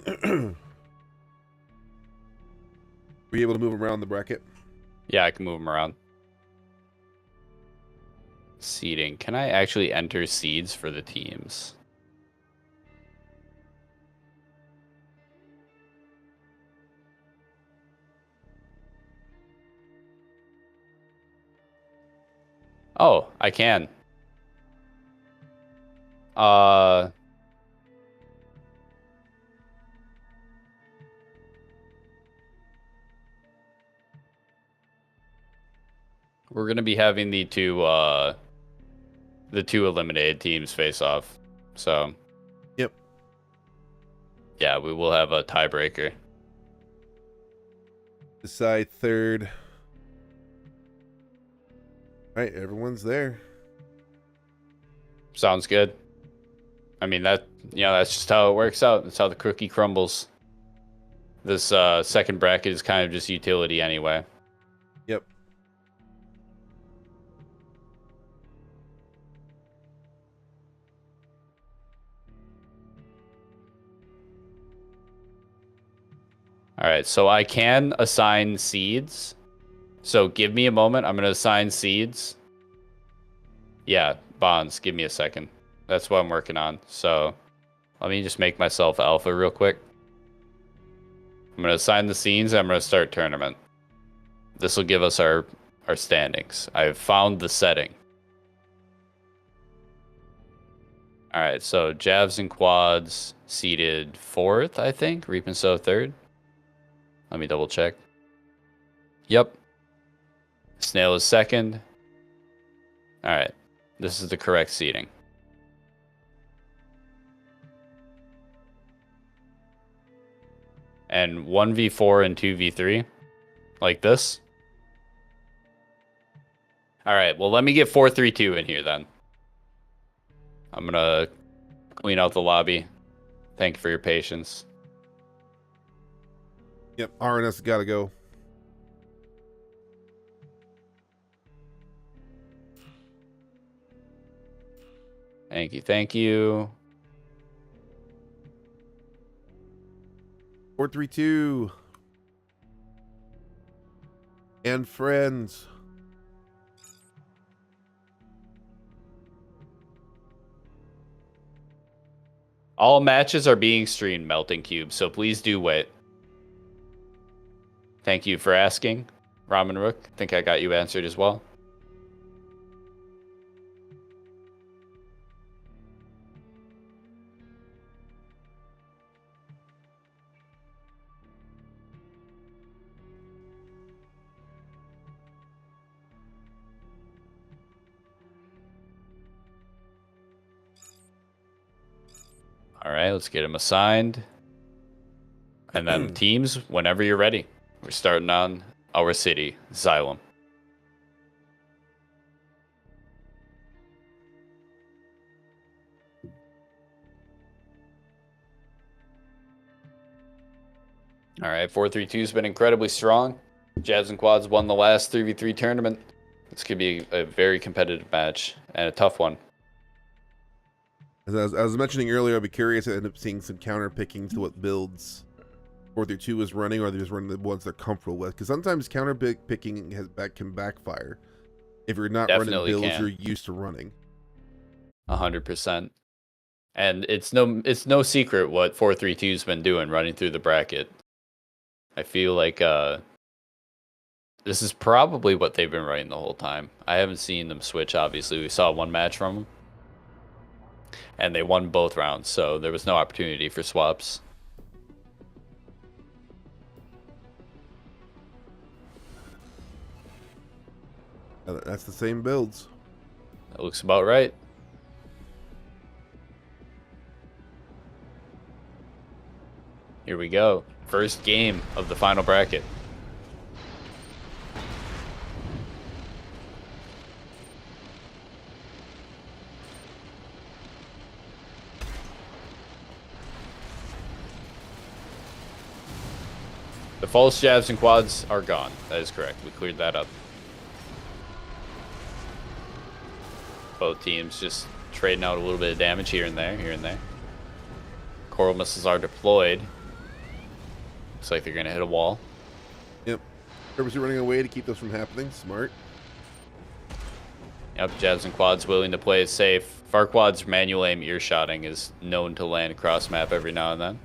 Were you able to move around the bracket? Yeah, I can move them around. Seeding. Can I actually enter seeds for the teams? Oh, I can. We're gonna be having the two eliminated teams face off. So Yep. yeah, we will have a tiebreaker. Decide third. All right, everyone's there. Sounds good. I mean, that's just how it works out. That's how the cookie crumbles. This second bracket is kind of just utility anyway. Yep. All right, so I can assign seeds. So give me a moment. I'm going to assign seeds. Yeah, bonds. Give me a second. That's what I'm working on. So let me just make myself alpha real quick. I'm going to assign the scenes. And I'm going to start tournament. This will give us our standings. I've found the setting. All right, so Javs and Quads seeded 4th, I think. Reap and Sow 3rd. Let me double check. Yep. Snail is 2nd. All right. This is the correct seating. And 1v4 and 2v3. Like this. All right. Well, let me get 4-3-2 in here then. I'm going to clean out the lobby. Thank you for your patience. Yep, RNS got to go. Thank you. Thank you. 4-3-2. And friends. All matches are being streamed, Melting Cube, so please do wait. Thank you for asking, Ramen Rook. I think I got you answered as well. All right, let's get him assigned. And then teams, whenever you're ready. We're starting on our city, Xylem. All right, 4-3-2's been incredibly strong. Jabs and Quads won the last 3v3 tournament. This could be a very competitive match and a tough one. As I was mentioning earlier, I'd be curious to end up seeing some counter picking to what builds 4-3-2 is running, or they're just running the ones they're comfortable with. Because sometimes counter picking can backfire if you're not Definitely running builds can. you're used to running. 100%. And it's no secret what 4-3-2's been doing running through the bracket. I feel like this is probably what they've been running the whole time. I haven't seen them switch, obviously. We saw one match from them. And they won both rounds, so there was no opportunity for swaps. That's the same builds. That looks about right. Here we go. First game of the final bracket. The false jabs and quads are gone. That is correct. We cleared that up. Both teams just trading out a little bit of damage here and there, here and there. Coral missiles are deployed. Looks like they're going to hit a wall. Yep. Purposely running away to keep this from happening. Smart. Yep, jabs and quads willing to play it safe. Farquaad's manual aim earshotting is known to land cross map every now and then.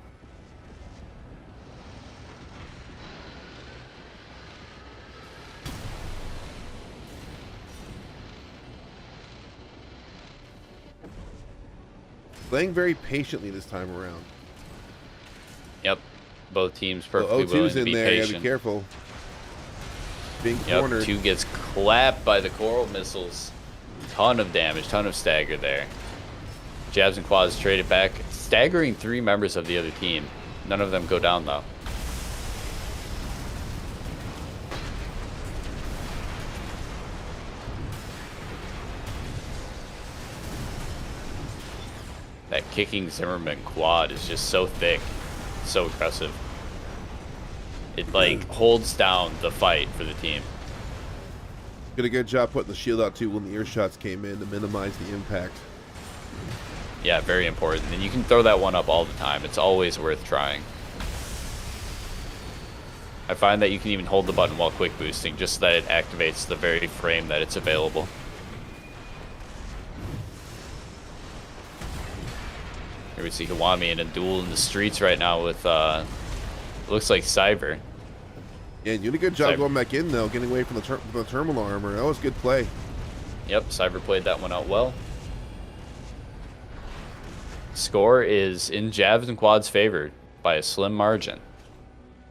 Playing very patiently this time around. Yep, both teams perfectly O2's willing to in be there. patient. Yeah, be careful. Being Yep, cornered. 2 gets clapped by the coral missiles. Ton of damage, ton of stagger there. Jabs and quads traded back, staggering 3 members of the other team. None of them go down though. That kicking Zimmerman quad is just so thick, so aggressive. It like holds down the fight for the team. Did a good job putting the shield out too when the earshots came in to minimize the impact. Yeah, very important. And you can throw that one up all the time. It's always worth trying. I find that you can even hold the button while quick boosting, just so that it activates the very frame that it's available. Here we see Hawami in a duel in the streets right now with, looks like Cyber. Yeah, you did a good job Cyber. going back in though, getting away from the terminal armor. That was good play. Yep, Cyber played that one out well. Score is in jabs and quads favored by a slim margin.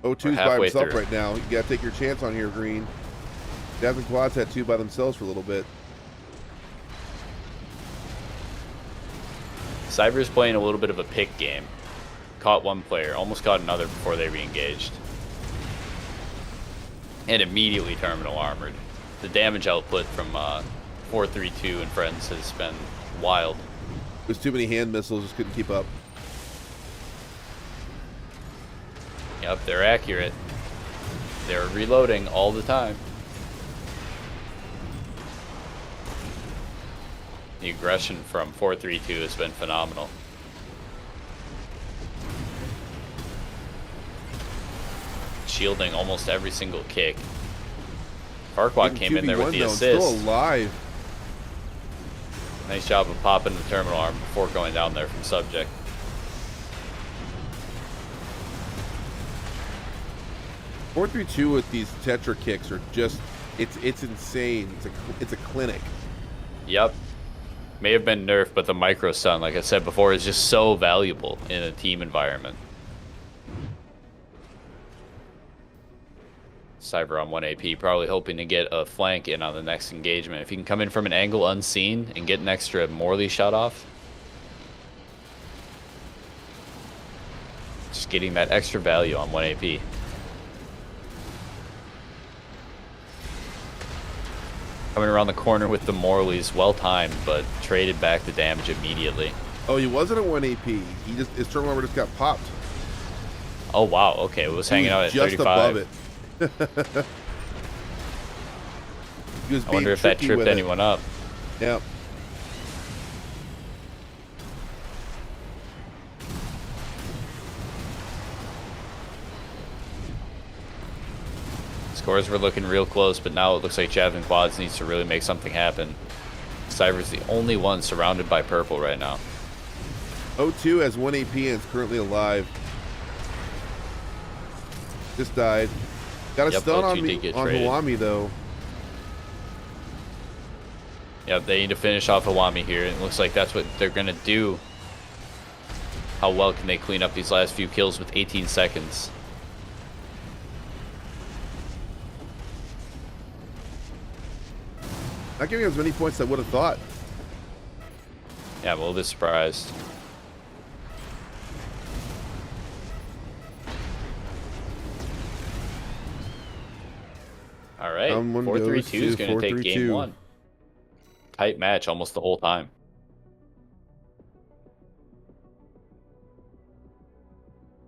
O2's by himself right now. You gotta take your chance on here, Green. Jabs and quads had 2 by themselves for a little bit. Cyber's playing a little bit of a pick game. Caught one player, almost caught another before they re-engaged. And immediately terminal armored. The damage output from 432 and friends has been wild. There's too many hand missiles, just couldn't keep up. Yep, they're accurate. They're reloading all the time. The aggression from 432 has been phenomenal. Shielding almost every single kick. Farquaad came in there with the assist. Still alive. Nice job of popping the terminal arm before going down there from subject. .432 with these Tetra kicks are just, it's insane. It's a clinic. Yep. May have been nerfed, but the micro stun, like I said before, is just so valuable in a team environment. Cyber on 1 AP, probably hoping to get a flank in on the next engagement. If he can come in from an angle unseen and get an extra Morley shot off. Just getting that extra value on 1 AP. Coming around the corner with the Morleys, well timed, but traded back the damage immediately. Oh, he wasn't at 1 AP. His terminal armor just got popped. Oh wow, okay, it was hanging out at just 35. above it. I wonder if that tripped anyone up. Yep. Scores were looking real close, but now it looks like Jabs and Quads needs to really make something happen. Cyber's the only one surrounded by purple right now. O2 has 1 AP and is currently alive. Just died. Got a stun on Hawami though. Yep, they need to finish off Hawami here, and it looks like that's what they're gonna do. How well can they clean up these last few kills with 18 seconds? Not giving as many points as I would have thought. Yeah, I'm a little bit surprised. All right, 4-3-2 is going to take game 1. Tight match almost the whole time.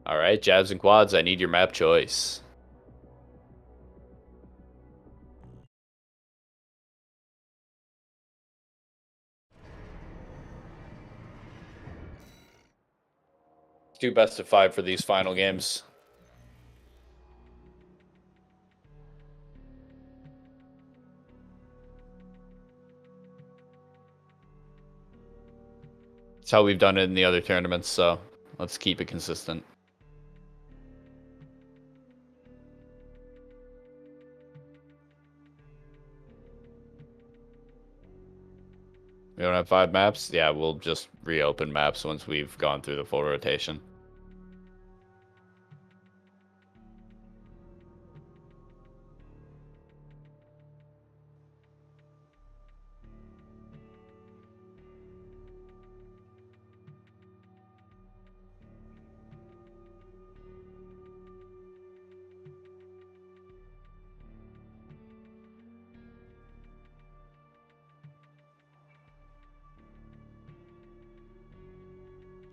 All right, Jabs and Quads, I need your map choice. Let's do best of 5 for these final games. It's how we've done it in the other tournaments, so let's keep it consistent. We don't have 5 maps? Yeah, we'll just reopen maps once we've gone through the full rotation.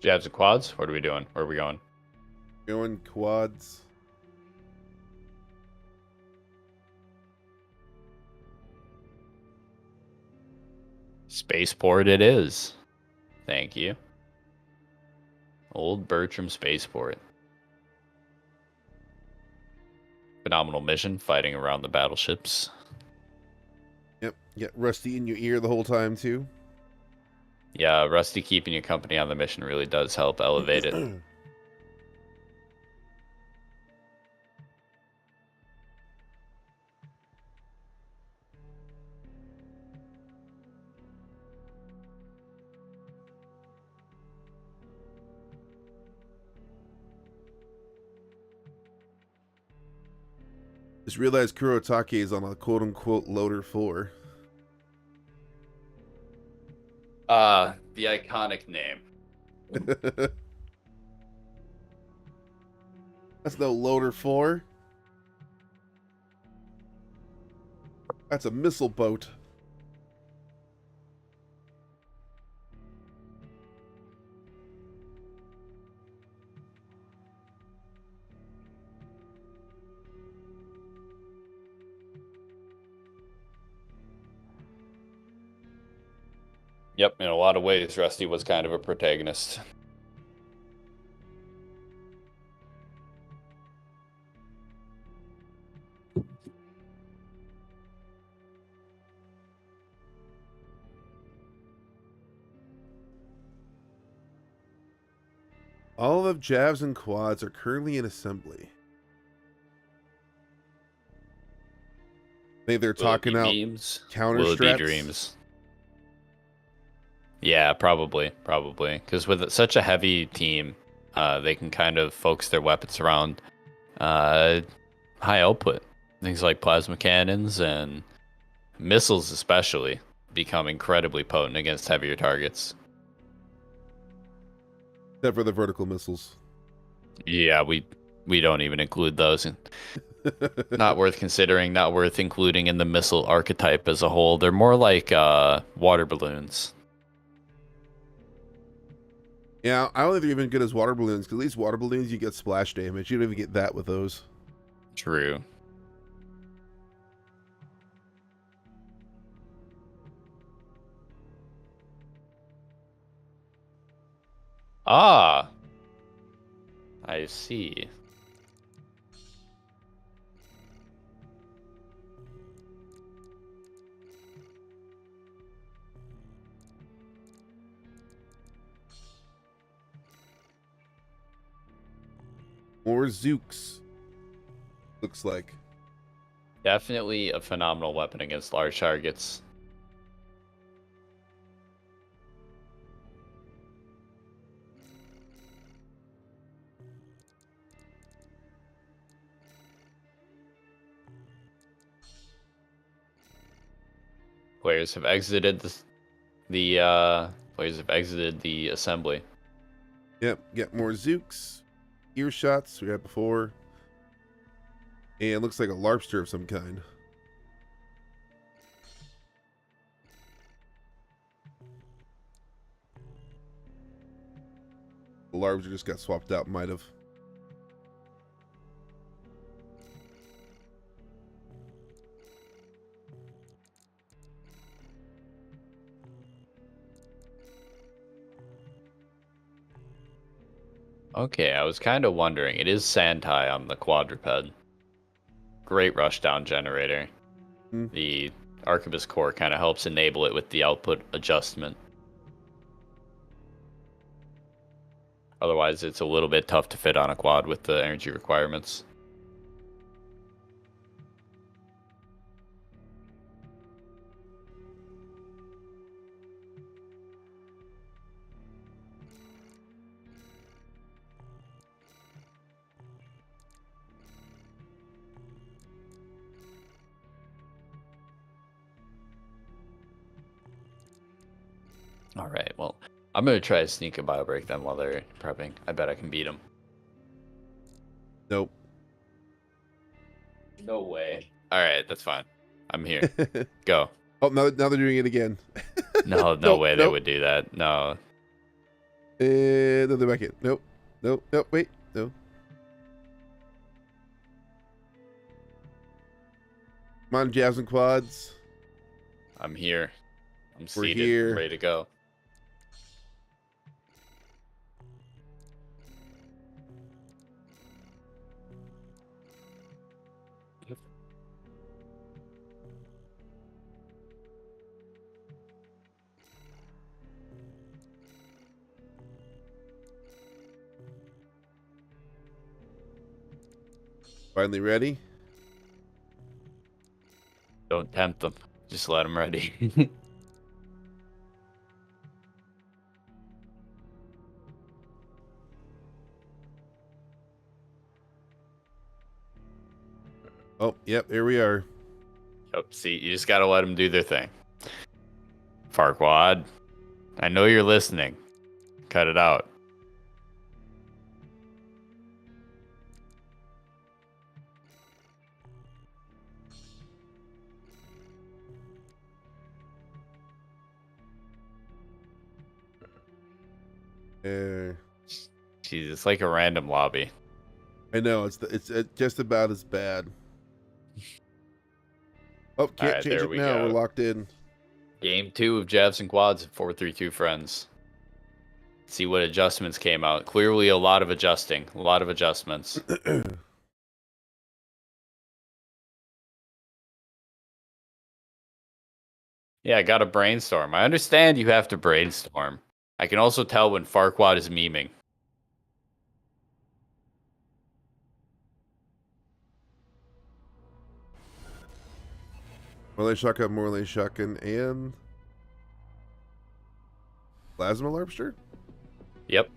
Jabs and quads? What are we doing? Where are we going? Going quads. Spaceport it is. Thank you. Old Bertram Spaceport. Phenomenal mission, fighting around the battleships. Yep, get Rusty in your ear the whole time, too. Yeah, Rusty keeping you company on the mission really does help elevate it. Just realized Kurotake is on a quote-unquote loader 4. The iconic name. That's no loader 4. That's a missile boat. Yep, in a lot of ways, Rusty was kind of a protagonist. All of Javs and quads are currently in assembly. I think they're talking out beams? counter Will it be strats. dreams? Yeah, probably. Because with such a heavy team, they can kind of focus their weapons around high output. Things like plasma cannons and missiles especially become incredibly potent against heavier targets. Except for the vertical missiles. Yeah, we don't even include those. Not worth considering, not worth including in the missile archetype as a whole. They're more like water balloons. Yeah, I don't think they're even good as water balloons, because at least water balloons you get splash damage. You don't even get that with those. True. Ah, I see. Or Zooks. Looks like. Definitely a phenomenal weapon against large targets. Players have exited the assembly. Yep, get more Zooks. Earshots we had before. And looks like a larpster of some kind. The larpster just got swapped out, might have. Okay, I was kind of wondering. It is Sandtai on the quadruped. Great rushdown generator. The Arquebus core kind of helps enable it with the output adjustment. Otherwise, it's a little bit tough to fit on a quad with the energy requirements. All right, well, I'm going to try to sneak a bio break then while they're prepping. I bet I can beat them. Nope. No way. All right, that's fine. I'm here. Go. Oh, now they're doing it again. No Nope, way they nope. would do that. No. No, they're back in. Nope. Nope. Nope. Wait. No. Come on, jabs and quads. I'm here. I'm We're seated, here. ready to go. Finally ready. Don't tempt them. Just let them ready. Oh, yep. Here we are. Yep, see, you just gotta let them do their thing. Farquad, I know you're listening. Cut it out. Jeez, it's like a random lobby. I know it's just about as bad. Oh, can't Alright, change there it we now. go. We're locked in. Game 2 of Jabs and Quads and 4-3-2 friends. See what adjustments came out. Clearly a lot of adjusting. A lot of adjustments. Yeah, I got to brainstorm. I understand you have to brainstorm. I can also tell when Farquad is memeing. Morley shotgun, and plasma lobster. Yep.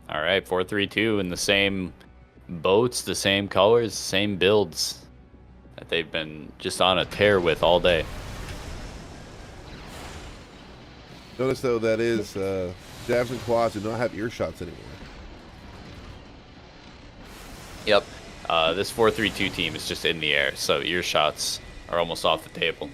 All right, 4-3-2 in the same boats, the same colors, same builds that they've been just on a tear with all day. Notice though that is jabs and quads do not have earshots anymore. Yep. This 4-3-2 team is just in the air, so earshots are almost off the table.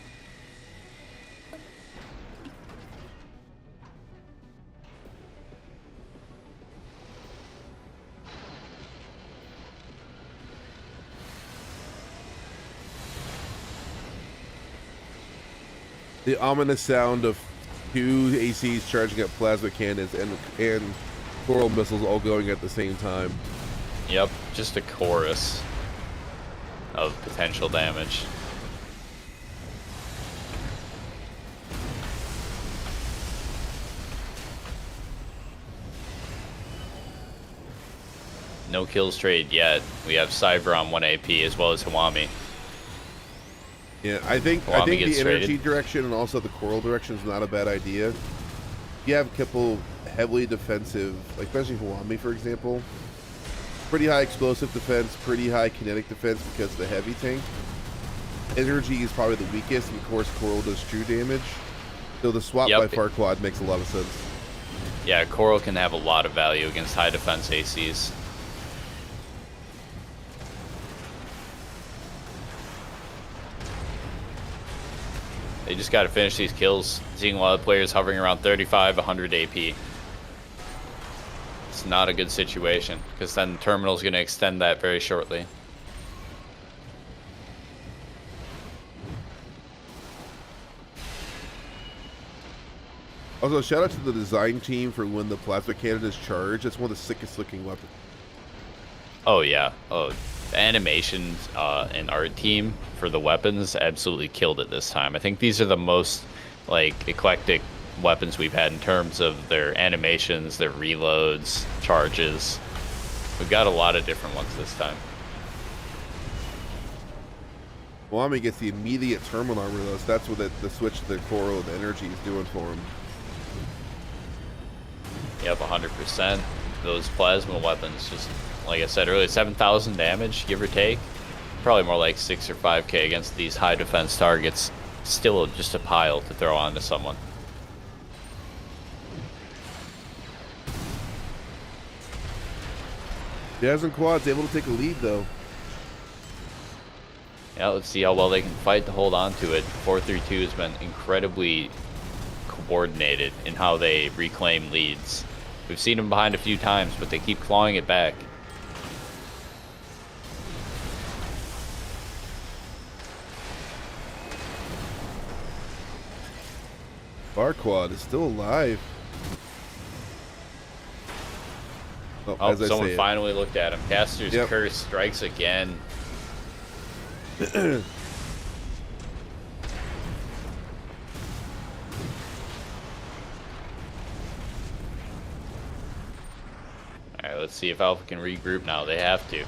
The ominous sound of two ACs charging up plasma cannons and coral missiles all going at the same time. Yep, just a chorus of potential damage. No kills trade yet. We have Cyber on 1 AP as well as Hawami. Yeah, I think Hawami gets the energy traded. direction and also the coral direction is not a bad idea. You have a couple heavily defensive, like especially Hawami, for example. Pretty high explosive defense, pretty high kinetic defense because of the heavy tank. Energy is probably the weakest, and of course coral does true damage. So the swap by Farquad makes a lot of sense. Yeah, Coral can have a lot of value against high defense ACs. They just got to finish these kills. Seeing a lot of players hovering around 35, 100 AP. It's not a good situation, because then Terminal's going to extend that very shortly. Also, shout out to the design team for when the plasma cannon is charged. It's one of the sickest looking weapons. Oh, yeah. Oh, The animations and art team for the weapons absolutely killed it this time. I think these are the most like eclectic weapons we've had in terms of their animations, their reloads, charges. We've got a lot of different ones this time. Wami gets the immediate terminal armor though, so that's what the switch to the coral and the energy is doing for him. Yep, 100%. Those plasma weapons, just like I said earlier, 7,000 damage, give or take. Probably more like 6 or 5k against these high defense targets. Still just a pile to throw onto someone. Jazz and Quad's able to take a lead though. Yeah, let's see how well they can fight to hold on to it. 4-3-2 has been incredibly coordinated in how they reclaim leads. We've seen them behind a few times, but they keep clawing it back. Bar Quad is still alive. Oh, someone finally looked at him. Caster's Yep. Curse strikes again. Alright, let's see if Alpha can regroup now. They have to.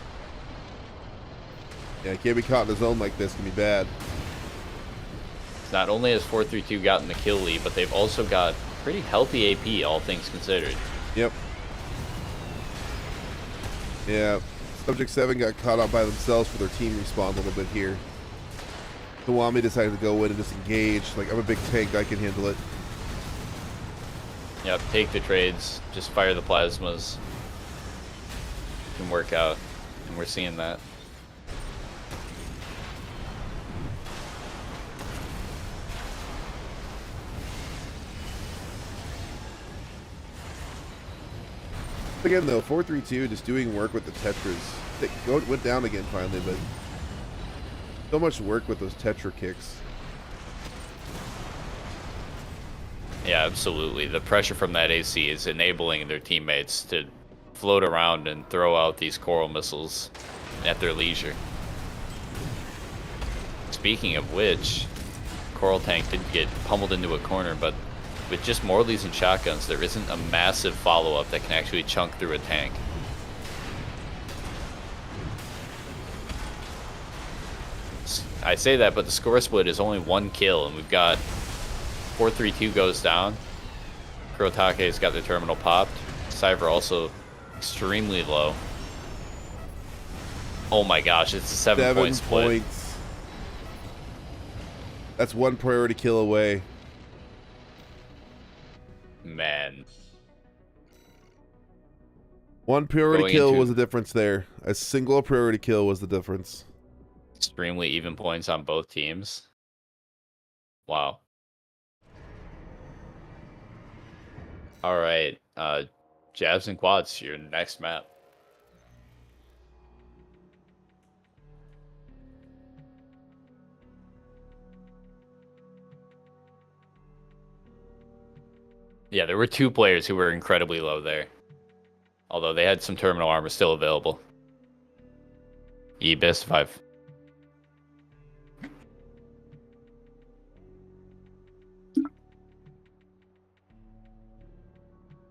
Yeah, can't be caught in a zone like this. Can be bad. Not only has 4-3-2 gotten the kill lead, but they've also got pretty healthy AP, all things considered. Yep. Yeah. Subject 7 got caught out by themselves for their team respawn a little bit here. Kiwami decided to go in and disengage. Like, I'm a big tank, I can handle it. Yep, take the trades, just fire the plasmas. Can work out, and we're seeing that. Again, though, 4-3-2 just doing work with the Tetras. It went down again finally, but so much work with those Tetra kicks. Yeah, absolutely. The pressure from that AC is enabling their teammates to float around and throw out these coral missiles at their leisure. Speaking of which, Coral Tank did get pummeled into a corner, but with just Morleys and shotguns, there isn't a massive follow-up that can actually chunk through a tank. I say that, but the score split is only 1 kill, and we've got 4-3-2 goes down. Kurotake's got the terminal popped. Cypher also extremely low. Oh my gosh, it's a 7-point split. Points. That's 1 priority kill away. Man. 1 priority Going kill into- was the difference there. A single priority kill was the difference. Extremely even points on both teams. Wow. All right, Jabs and Quads, your next map. Yeah, there were 2 players who were incredibly low there. Although they had some terminal armor still available. best 5.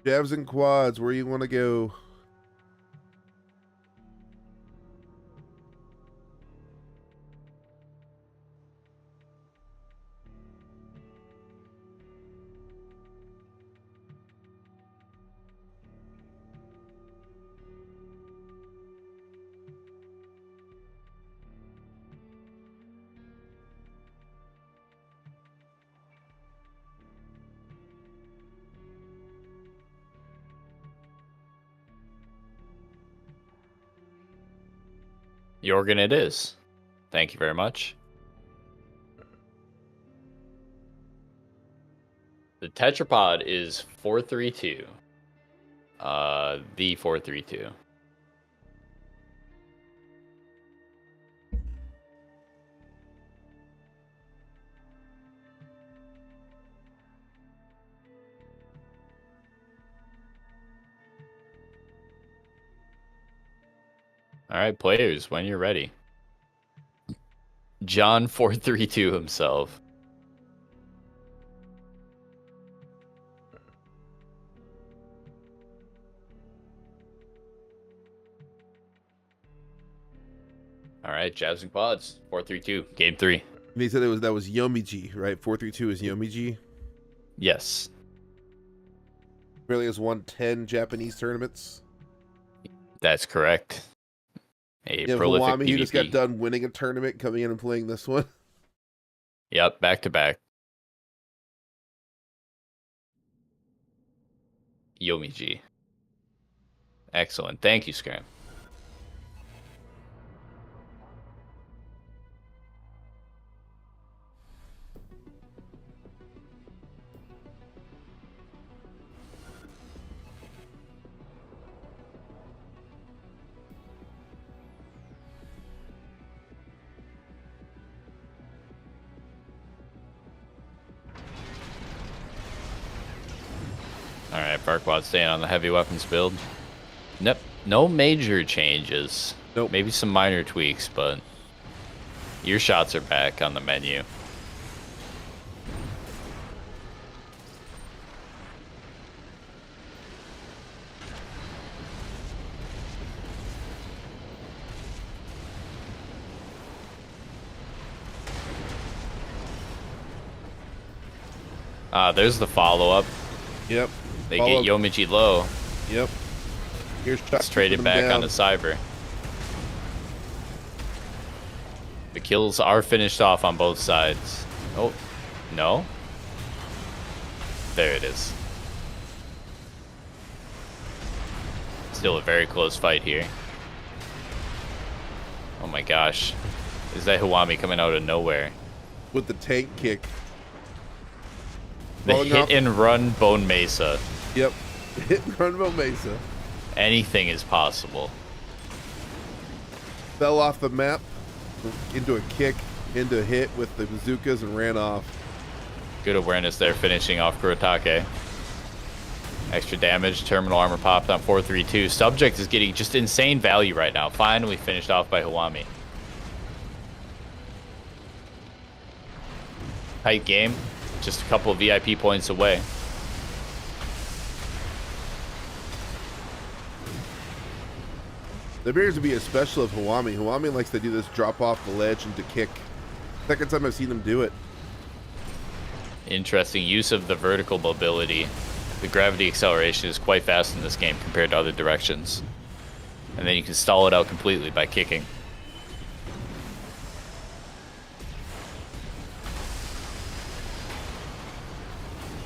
Jabs and Quads, where you want to go? Jorgen it is. Thank you very much. The tetrapod is 4-3-2. The 4-3-2. All right, players, when you're ready. John 432 himself. All right, Jabs and Quads, 432, game 3. And he said that was Yomiji, right? 432 is Yomiji. Yes. Really has won 10 Japanese tournaments. That's correct. A Yeah, prolific Hawami, PvP. who just got done winning a tournament, coming in and playing this one. Yep, back to back. Yomiji. Excellent. Thank you, Scram. All right, Barkwad staying on the heavy weapons build. Nope, no major changes. Nope. Maybe some minor tweaks, but your shots are back on the menu. There's the follow-up. Yep. They get Yomiji low. Yep. Here's It's traded back onto Cyber. The kills are finished off on both sides. Oh, no. There it is. Still a very close fight here. Oh my gosh. Is that Hawami coming out of nowhere? With the tank kick. The Rolling hit off. and run Bone Mesa. Yep. Hit and run Bone Mesa. Anything is possible. Fell off the map into a kick, into a hit with the bazookas and ran off. Good awareness there, finishing off Kurotake. Extra damage, terminal armor popped on 432. Subject is getting just insane value right now. Finally finished off by Hawami. Tight game. Just a couple of VIP points away. There appears to be a special of Hawami. Hawami likes to do this drop off the ledge and to kick. Second time I've seen him do it. Interesting use of the vertical mobility. The gravity acceleration is quite fast in this game compared to other directions. And then you can stall it out completely by kicking.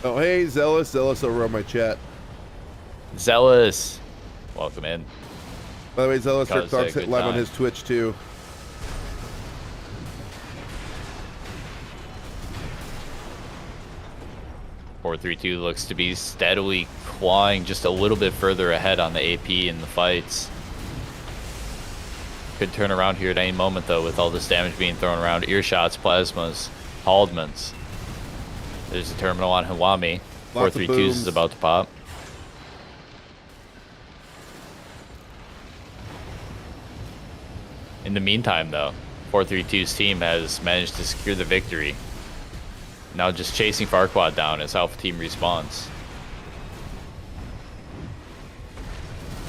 Oh, hey, Zealous. Zealous over on my chat. Zealous. Welcome in. By the way, Zealous Gotta say, DerkDonk's good live on time. his Twitch, too. .432 looks to be steadily clawing just a little bit further ahead on the AP in the fights. Could turn around here at any moment, though, with all this damage being thrown around. Earshots, plasmas, Haldeman's. There's a terminal on Hawami. Lots of 432s booms. is about to pop. In the meantime, though, 432's team has managed to secure the victory. Now just chasing Farquaad down as Alpha Team respawns.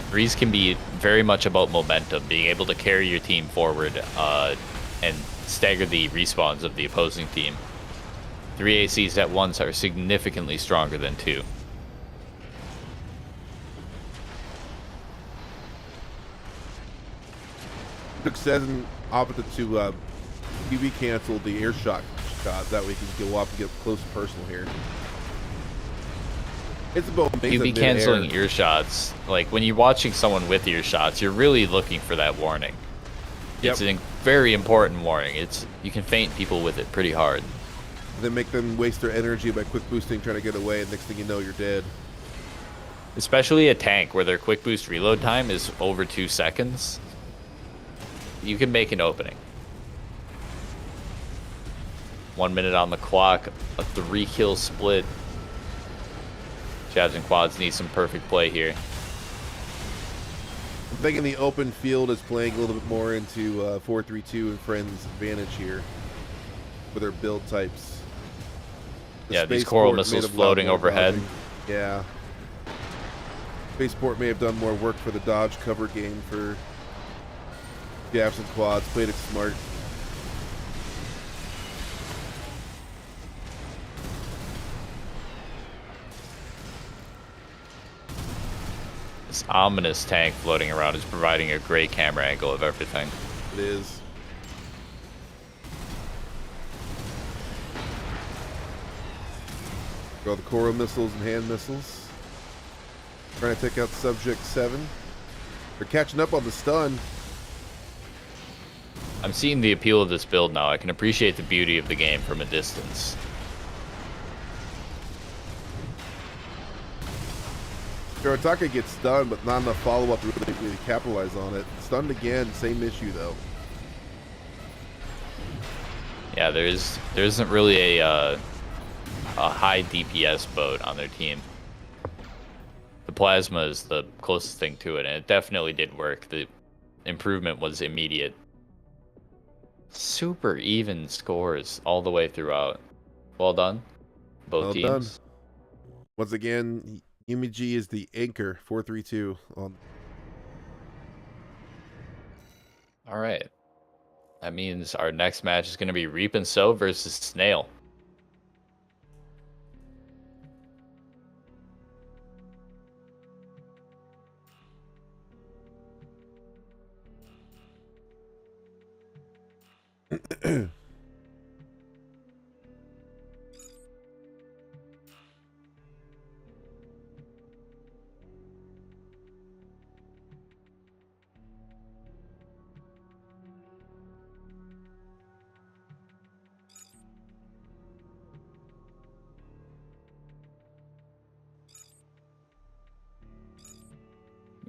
Threes can be very much about momentum, being able to carry your team forward and stagger the respawns of the opposing team. 3 ACs at once are significantly stronger than 2. Took 7 opposite to UV canceled the air shot that way you can go up and get close and personal here. It's about You'd be canceling earshots. Like, when you're watching someone with earshots, you're really looking for that warning. Yep. It's a very important warning. You can feint people with it pretty hard. Then make them waste their energy by quick boosting, trying to get away, and next thing you know, you're dead. Especially a tank where their quick boost reload time is over 2 seconds. You can make an opening. 1 minute on the clock, a 3-kill split. Jabs and Quads need some perfect play here. I'm thinking the open field is playing a little bit more into 4-3-2 and Friends' advantage here for their build types. Yeah, these coral missiles floating overhead. Dodging. Yeah. Spaceport may have done more work for the dodge cover game for gaps and quads. Played it smart. This ominous tank floating around is providing a great camera angle of everything. It is. Got the coral missiles and hand missiles. Trying to take out Subject 7. They're catching up on the stun. I'm seeing the appeal of this build now. I can appreciate the beauty of the game from a distance. Kurataka gets stunned, but not enough follow-up to really capitalize on it. Stunned again, same issue though. Yeah, there isn't really a high DPS boat on their team. The plasma is the closest thing to it, and it definitely did work. The improvement was immediate. Super even scores all the way throughout. Well done, both teams. Done. Once again, Yumiji is the anchor. 4-3-2 on. All right. That means our next match is going to be Reap and Sow versus Snail.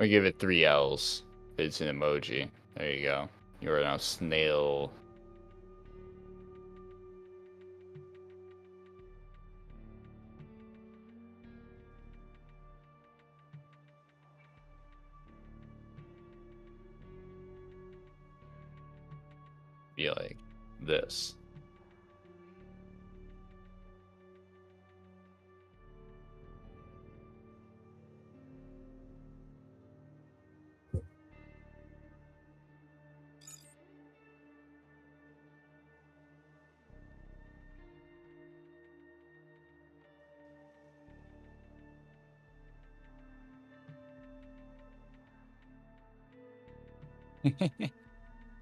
I give it 3 L's. It's an emoji. There you go. You are now Snail. Be like this.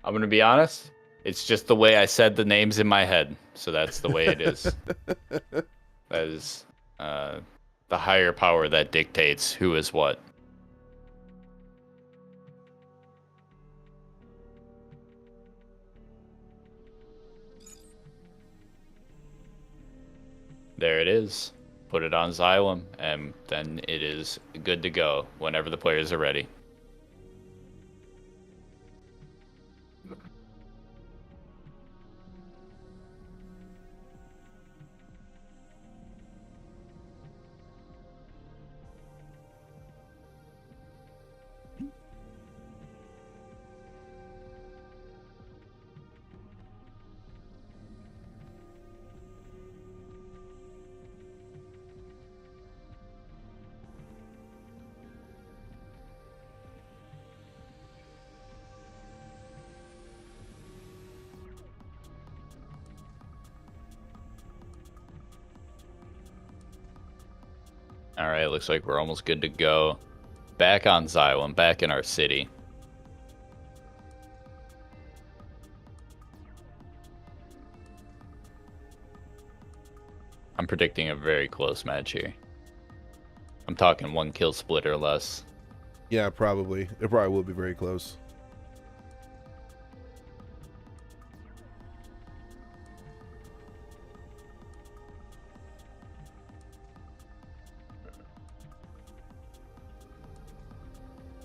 I'm gonna be honest. It's just the way I said the names in my head, so that's the way it is. That is the higher power that dictates who is what. There it is. Put it on Xylem, and then it is good to go whenever the players are ready. All right, looks like we're almost good to go. Back on Xylem, back in our city. I'm predicting a very close match here. I'm talking 1 kill split or less. Yeah, probably. It probably will be very close.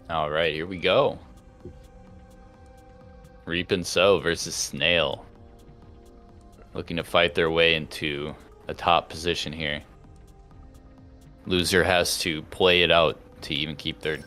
All right, here we go. Reap and Sow versus Snail. Looking to fight their way into a top position here. Loser has to play it out to even keep their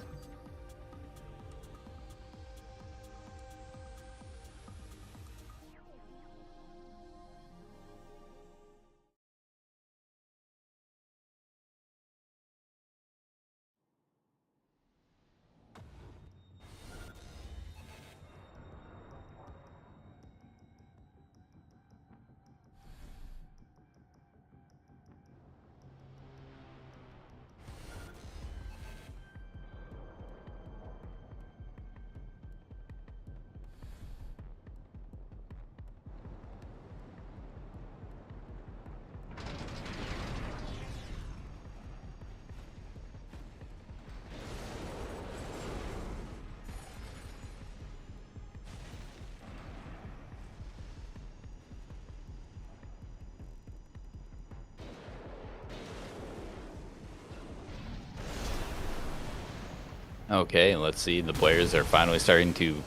Okay, let's see. The players are finally starting to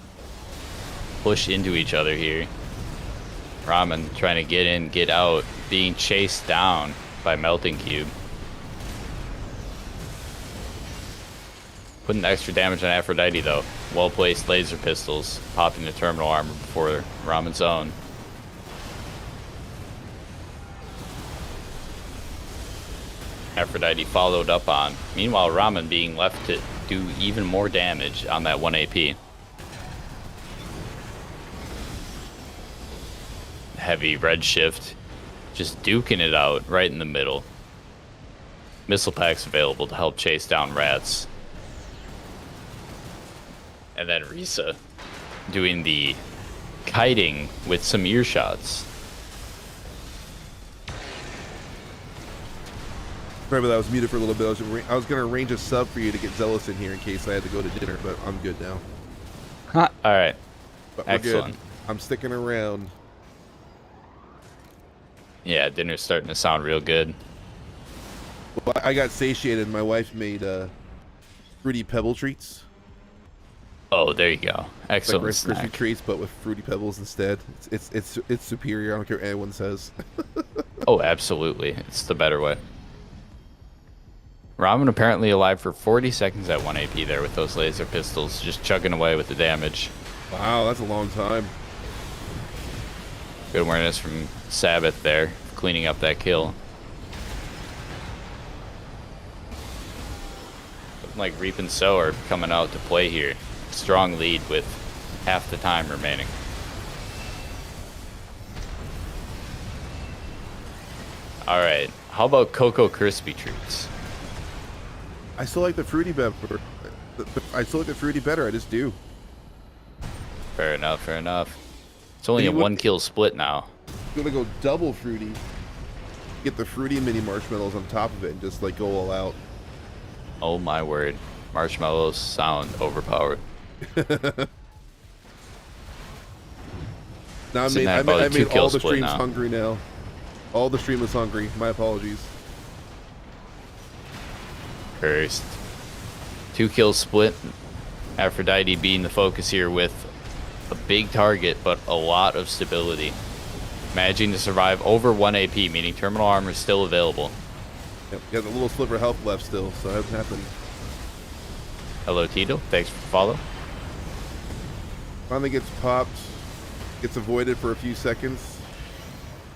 push into each other here. Ramen trying to get in, get out, being chased down by Melting Cube. Putting extra damage on Aphrodite though. Well-placed laser pistols, popping the terminal armor before Ramen's own. Aphrodite followed up on. Meanwhile, Ramen being left to do even more damage on that 1 AP. Heavy redshift, just duking it out right in the middle. Missile packs available to help chase down rats. And then Risa doing the kiting with some earshots. Remember that I was muted for a little bit. I was going to arrange a sub for you to get Zealous in here in case I had to go to dinner, but I'm good now. Huh. All right. But Excellent. Good. I'm sticking around. Yeah, dinner's starting to sound real good. Well, I got satiated. My wife made fruity pebble treats. Oh, there you go. Excellent like snack. Rice Krispie treats, but with fruity pebbles instead. It's superior. I don't care what anyone says. Oh, absolutely. It's the better way. Ramen apparently alive for 40 seconds at 1 AP there with those laser pistols, just chugging away with the damage. Wow, that's a long time. Good awareness from Sabbath there, cleaning up that kill. Looking like Reap and Sow are coming out to play here. Strong lead with half the time remaining. All right, how about Cocoa Crispy treats? I still like the fruity better. I still like the fruity better. I just do. Fair enough, fair enough. It's only You a would- 1-kill split now. I'm gonna go double fruity. Get the fruity mini marshmallows on top of it and just like go all out. Oh my word. Marshmallows sound overpowered. Now I Sitting made, at I about made, a I made 2-kill all the split streams now. hungry now. All the stream is hungry. My apologies. Cursed. 2-kill split. Aphrodite being the focus here with a big target, but a lot of stability. Managing to survive over 1 AP, meaning terminal armor is still available. Yep, got a little sliver of health left still, so that hasn't happened. Hello, Tito. Thanks for the follow. Finally gets popped. Gets avoided for a few seconds.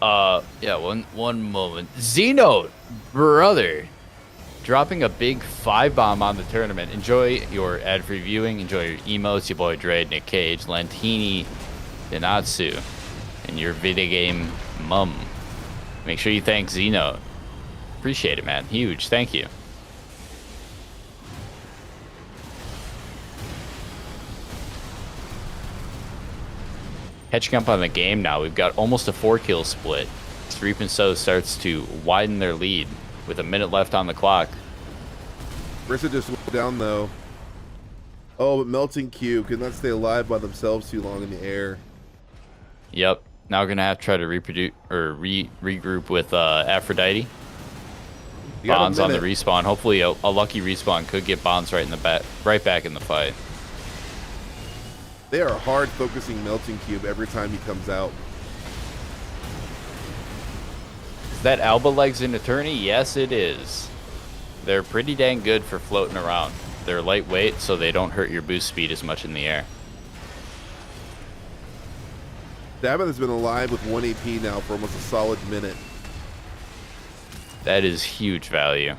Yeah, one moment. Xeno, brother, dropping a big 5-bomb on the tournament. Enjoy your ad-free viewing. Enjoy your emotes. Your boy Dre, Nick Cage, Lantini, Denatsu, and your video game mum. Make sure you thank Xeno. Appreciate it, man. Huge. Thank you. Catching up on the game now. We've got almost a 4-kill split. Reap and Sow starts to widen their lead with a minute left on the clock. Rissa just went down though. Oh, but Melting Cube could not stay alive by themselves too long in the air. Yep. Now we're gonna have to try to reproduce or regroup with Aphrodite. You got a Bonds on the minute. respawn. Hopefully, a lucky respawn could get Bonds right in the right back in the fight. They are hard focusing Melting Cube every time he comes out. Is that Alba legs in Attorney? Yes, it is. They're pretty dang good for floating around. They're lightweight, so they don't hurt your boost speed as much in the air. Dabba has been alive with 1 AP now for almost a solid minute. That is huge value.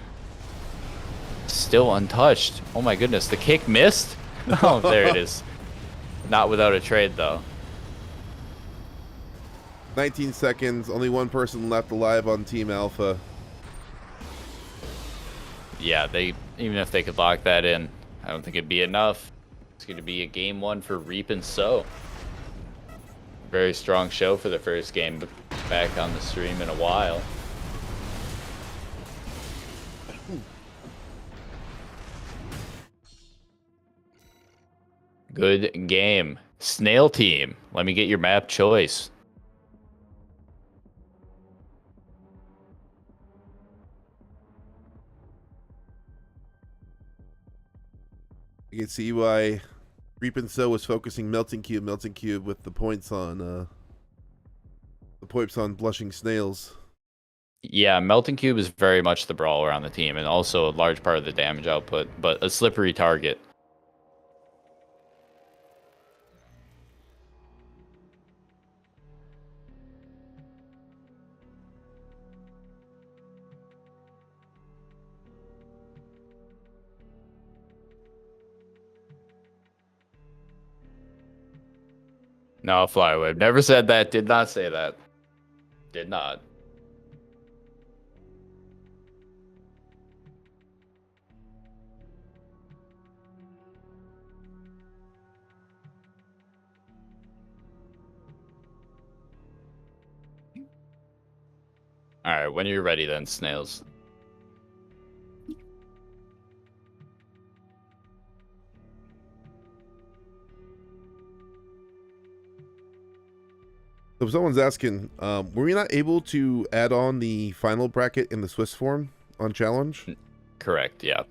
Still untouched. Oh my goodness, the kick missed? Oh, there it is. Not without a trade, though. 19 seconds, only one person left alive on Team Alpha. Yeah, even if they could lock that in, I don't think it'd be enough. It's going to be a game 1 for Reap and Sow. Very strong show for the first game back on the stream in a while. Good game. Snail Team, let me get your map choice. You can see why Reap and Sow was focusing Melting Cube with the points on Blushing Snails. Yeah, Melting Cube is very much the brawler on the team, and also a large part of the damage output, but a slippery target. No, Flywave. Never said that. Did not say that. Did not. All right, when you're ready then, Snails. So someone's asking, were we not able to add on the final bracket in the Swiss form on challenge? Correct, yeah.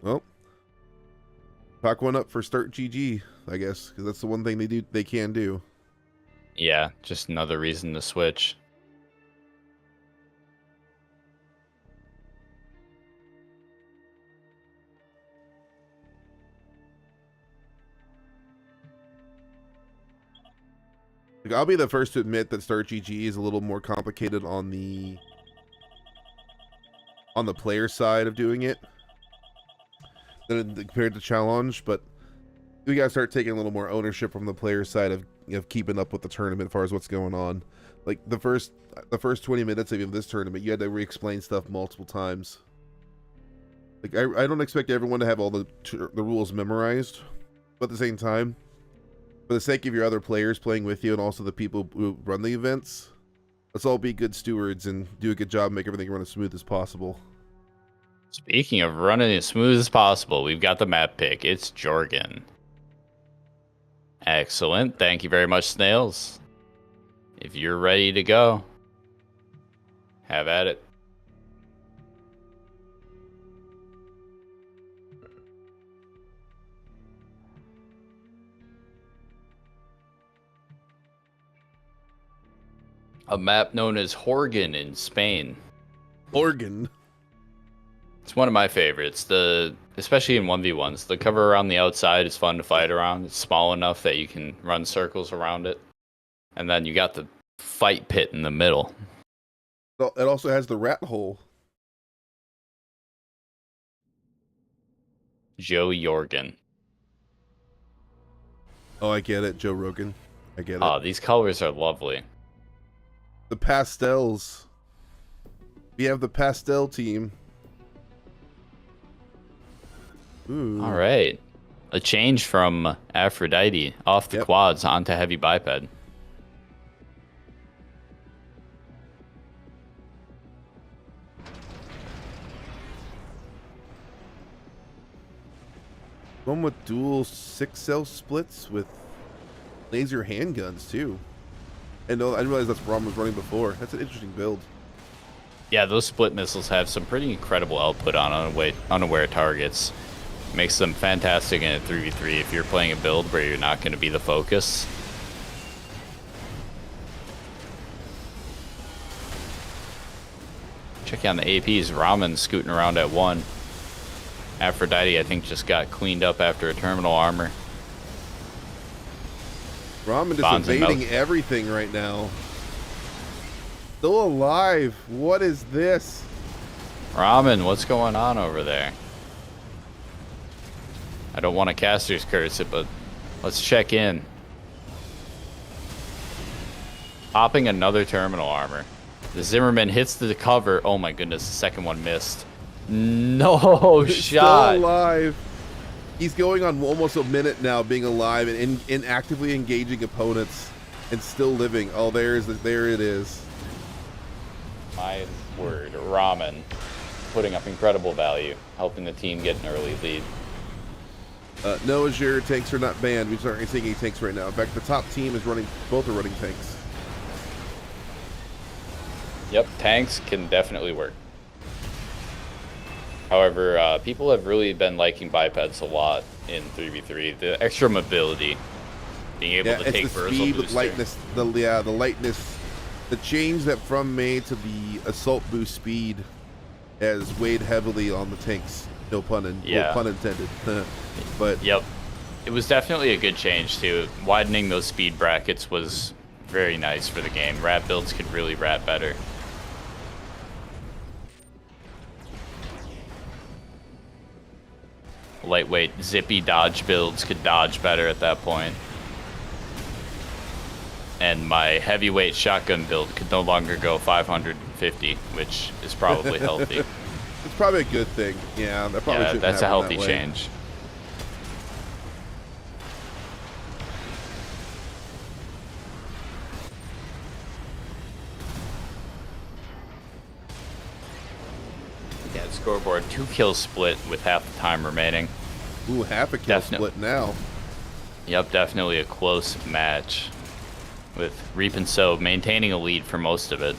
Well, pack one up for Start GG, I guess, because that's the one thing they can do. Yeah, just another reason to switch. Like, I'll be the first to admit that Start GG is a little more complicated on the player side of doing it than compared to challenge, but we gotta start taking a little more ownership from the player side of keeping up with the tournament as far as what's going on. Like the first 20 minutes of this tournament, you had to re-explain stuff multiple times. Like I don't expect everyone to have all the rules memorized, but at the same time, for the sake of your other players playing with you and also the people who run the events, let's all be good stewards and do a good job and make everything run as smooth as possible. Speaking of running as smooth as possible, we've got the map pick. It's Jorgen. Excellent. Thank you very much, Snails. If you're ready to go, have at it. A map known as Jorgen in Spain. Jorgen. It's one of my favorites. Especially in 1v1s. The cover around the outside is fun to fight around. It's small enough that you can run circles around it. And then you got the fight pit in the middle. It also has the rat hole. Joe Jorgen. Oh, I get it, Joe Rogan. I get it. Oh, these colors are lovely. The pastels. We have the pastel team. Ooh. All right. A change from Aphrodite off the quads onto heavy biped. One with dual 6-cell splits with laser handguns too. And no, I didn't realize that's what Rom was running before. That's an interesting build. Yeah, those split missiles have some pretty incredible output on unaware targets. Makes them fantastic in a 3v3 if you're playing a build where you're not going to be the focus. Check out the APs. Ramen scooting around at 1. Aphrodite, I think, just got cleaned up after a terminal armor. Ramen just evading everything right now. Still alive. What is this? Ramen, what's going on over there? I don't want to caster's curse it, but let's check in. Popping another terminal armor. The Zimmerman hits the cover. Oh my goodness, the second one missed. No shot. Still alive. He's going on almost a minute now being alive and actively engaging opponents and still living. Oh, there it is. My word, Ramen putting up incredible value, helping the team get an early lead. No Azure tanks are not banned. We aren't seeing any tanks right now. In fact, the top team is both are running tanks. Yep, tanks can definitely work. However, people have really been liking bipeds a lot in 3v3. The extra mobility, being able to take it's the Versal speed, booster. lightness, the lightness, the change that from made to the assault boost speed has weighed heavily on the tanks. No pun intended. But yep, it was definitely a good change too. Widening those speed brackets was very nice for the game. Rat builds could really rat better. Lightweight, zippy dodge builds could dodge better at that point. And my heavyweight shotgun build could no longer go 550, which is probably healthy. It's probably a good thing. Yeah, that probably shouldn't that's a happen healthy that way. change. Yeah, scoreboard 2 kills split with half the time remaining. Ooh, half a kill split now. Yep, definitely a close match, with Reap and Sow maintaining a lead for most of it.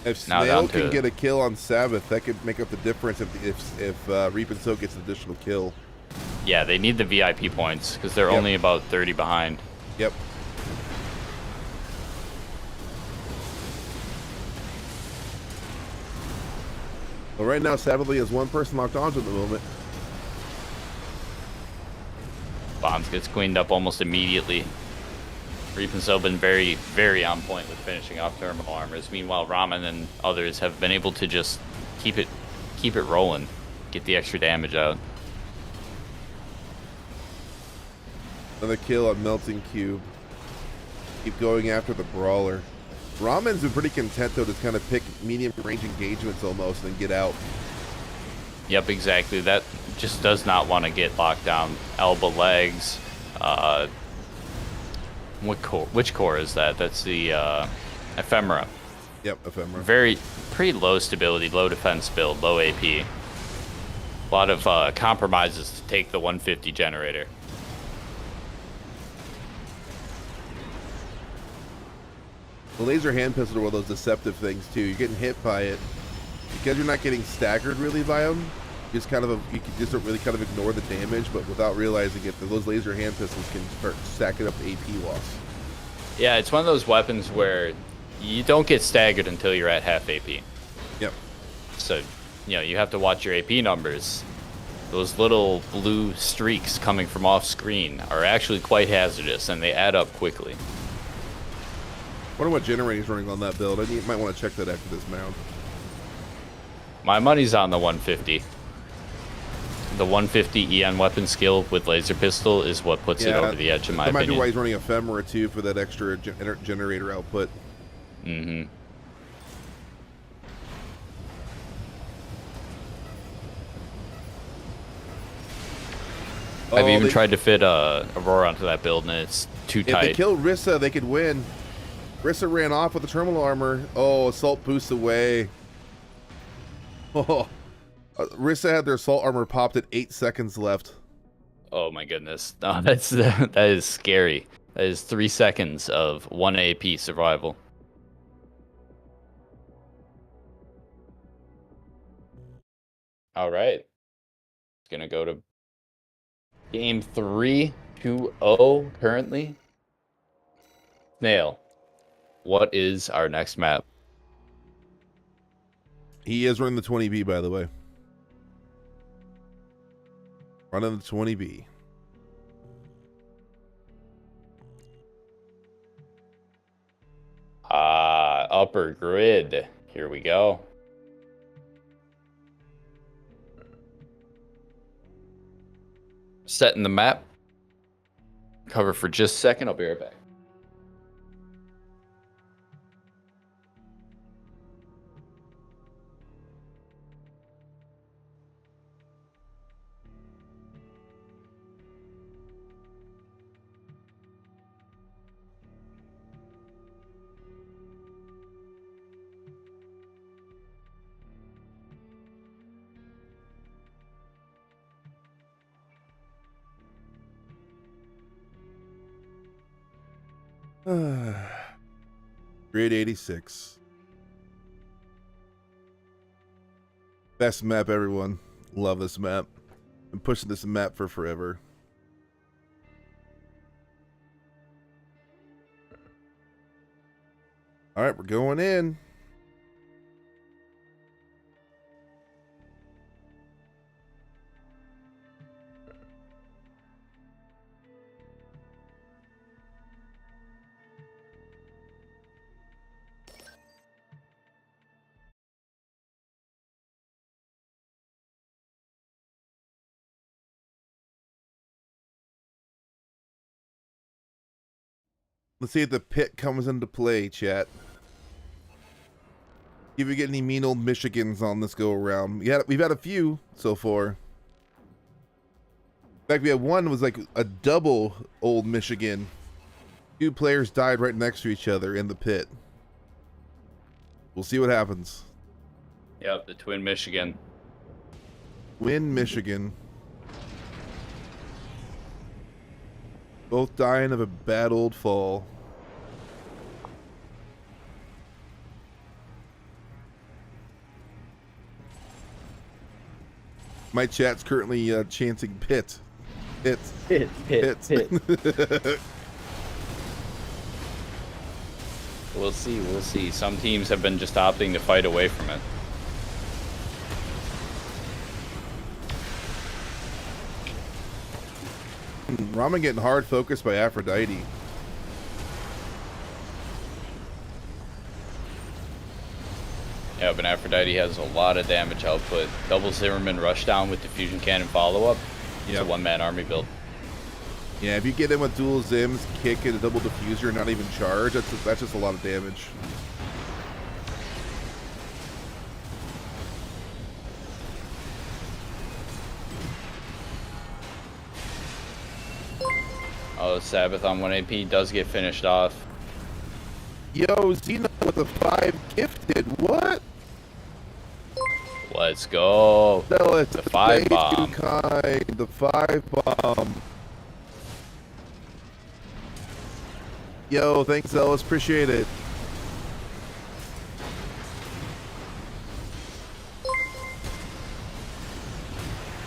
If Snail can get a kill on Sabbath, that could make up the difference if Reap and Sow gets an additional kill. Yeah, they need the VIP points because they're only about 30 behind. Yep. Well, right now, Sabbath has one person locked onto at the moment. Bombs gets cleaned up almost immediately. Reap and Sow been very, very on point with finishing off terminal armors. Meanwhile, Ramen and others have been able to just keep it rolling, get the extra damage out. Another kill on Melting Cube. Keep going after the Brawler. Ramen's been pretty content, though, to kind of pick medium-range engagements almost and get out. Yep, exactly. That just does not want to get locked down. Elbow legs. Which core is that? That's the Ephemera. Yep, Ephemera. Pretty low stability, low defense build, low AP. A lot of compromises to take the 150 generator. The laser hand pistol are one of those deceptive things too. You're getting hit by it because you're not getting staggered really by them. You can just really kind of ignore the damage, but without realizing it, those laser hand pistols can start stacking up AP loss. Yeah, it's one of those weapons where you don't get staggered until you're at half AP. Yep. So, you have to watch your AP numbers. Those little blue streaks coming from off screen are actually quite hazardous, and they add up quickly. Wonder what generator he's running on that build. You might want to check that after this mount. My money's on the 150. The 150 EN weapon skill with laser pistol is what puts it over the edge, in my opinion. That might be why he's running Ephemera too, for that extra generator output. Mm-hmm. I've even tried to fit Aurora onto that build, and it's too tight. If they kill Rissa, they could win. Rissa ran off with the terminal armor. Oh, assault boost away. Oh, Rissa had their assault armor popped at 8 seconds left. Oh my goodness, no, that is scary. That is 3 seconds of 1 AP survival. All right, it's gonna go to game 3, 2-0 currently. Snail, what is our next map? He is running the 20B, by the way. Running the 20B. Upper grid. Here we go. Setting the map. Cover for just a second. I'll be right back. Grade 86. Best map, everyone. Love this map. Been pushing this map for forever. All right, we're going in. Let's see if the pit comes into play, chat. If we get any mean old Michigans on this go around. Yeah, we've had a few so far. In fact, we had one that was like a double old Michigan. 2 players died right next to each other in the pit. We'll see what happens. Yep, the twin Michigan. Win Michigan. Both dying of a bad old fall. My chat's currently chanting pit. Pit. Pit, pit, pit. We'll see, we'll see. Some teams have been just opting to fight away from it. Ramen getting hard focused by Aphrodite. Yeah, but Aphrodite has a lot of damage output. Double Zimmerman rushdown with diffusion cannon follow-up. It's a one-man army build. Yeah, if you get in with dual Zims, kick and a double diffuser, not even charge, that's just a lot of damage. Oh, Sabbath on 1 AP does get finished off. Yo, Xeno with a 5 gifted. What? Let's go. No, it's the 5 bomb. Kind. The 5 bomb. Yo, thanks, Ellis. Appreciate it.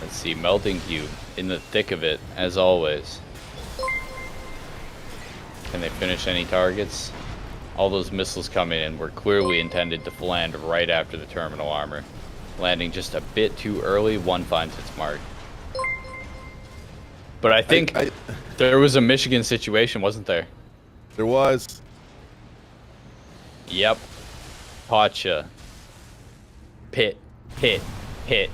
Let's see, Melting Cube in the thick of it, as always. Can they finish any targets? All those missiles coming in were clearly intended to land right after the terminal armor. Landing just a bit too early, one finds its mark. But I think there was a Michigan situation, wasn't there? There was. Yep. Pacha. Pit. Pit. Pit.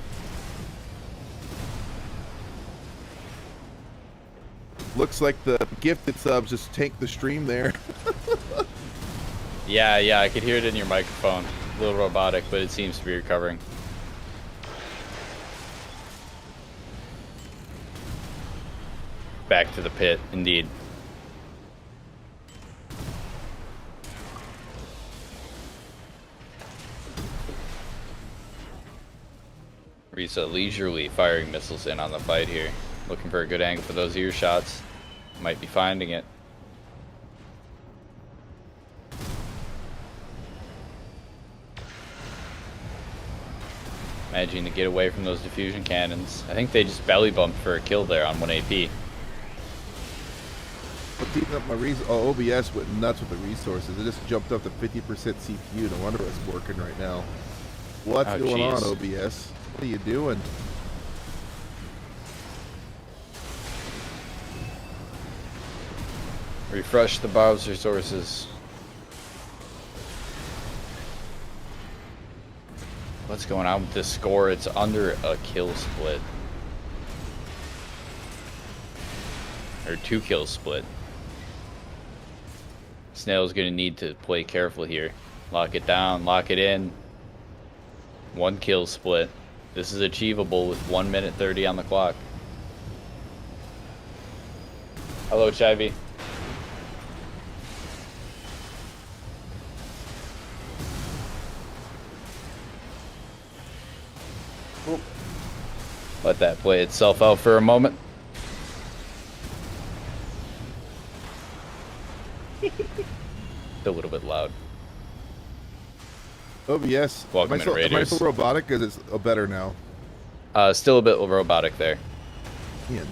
Looks like the gifted subs just tanked the stream there. Yeah, I could hear it in your microphone. A little robotic, but it seems to be recovering. Back to the pit, indeed. Risa leisurely firing missiles in on the fight here. Looking for a good angle for those ear shots. Might be finding it. Managing to get away from those diffusion cannons. I think they just belly bumped for a kill there on 1 AP. What's eating up my OBS went nuts with the resources. It just jumped up to 50% CPU. No wonder it's working right now. What's going on, OBS? What are you doing? Refresh the browser sources. What's going on with this score? It's under a kill split. Or 2 kill split. Snail's gonna need to play careful here. Lock it down, lock it in. 1 kill split. This is achievable with 1 minute 30 on the clock. Hello, Chivy. Let that play itself out for a moment. OBS. Welcome in, Am I Raiders. still robotic? Because it's better now. Still a bit robotic there. Ian.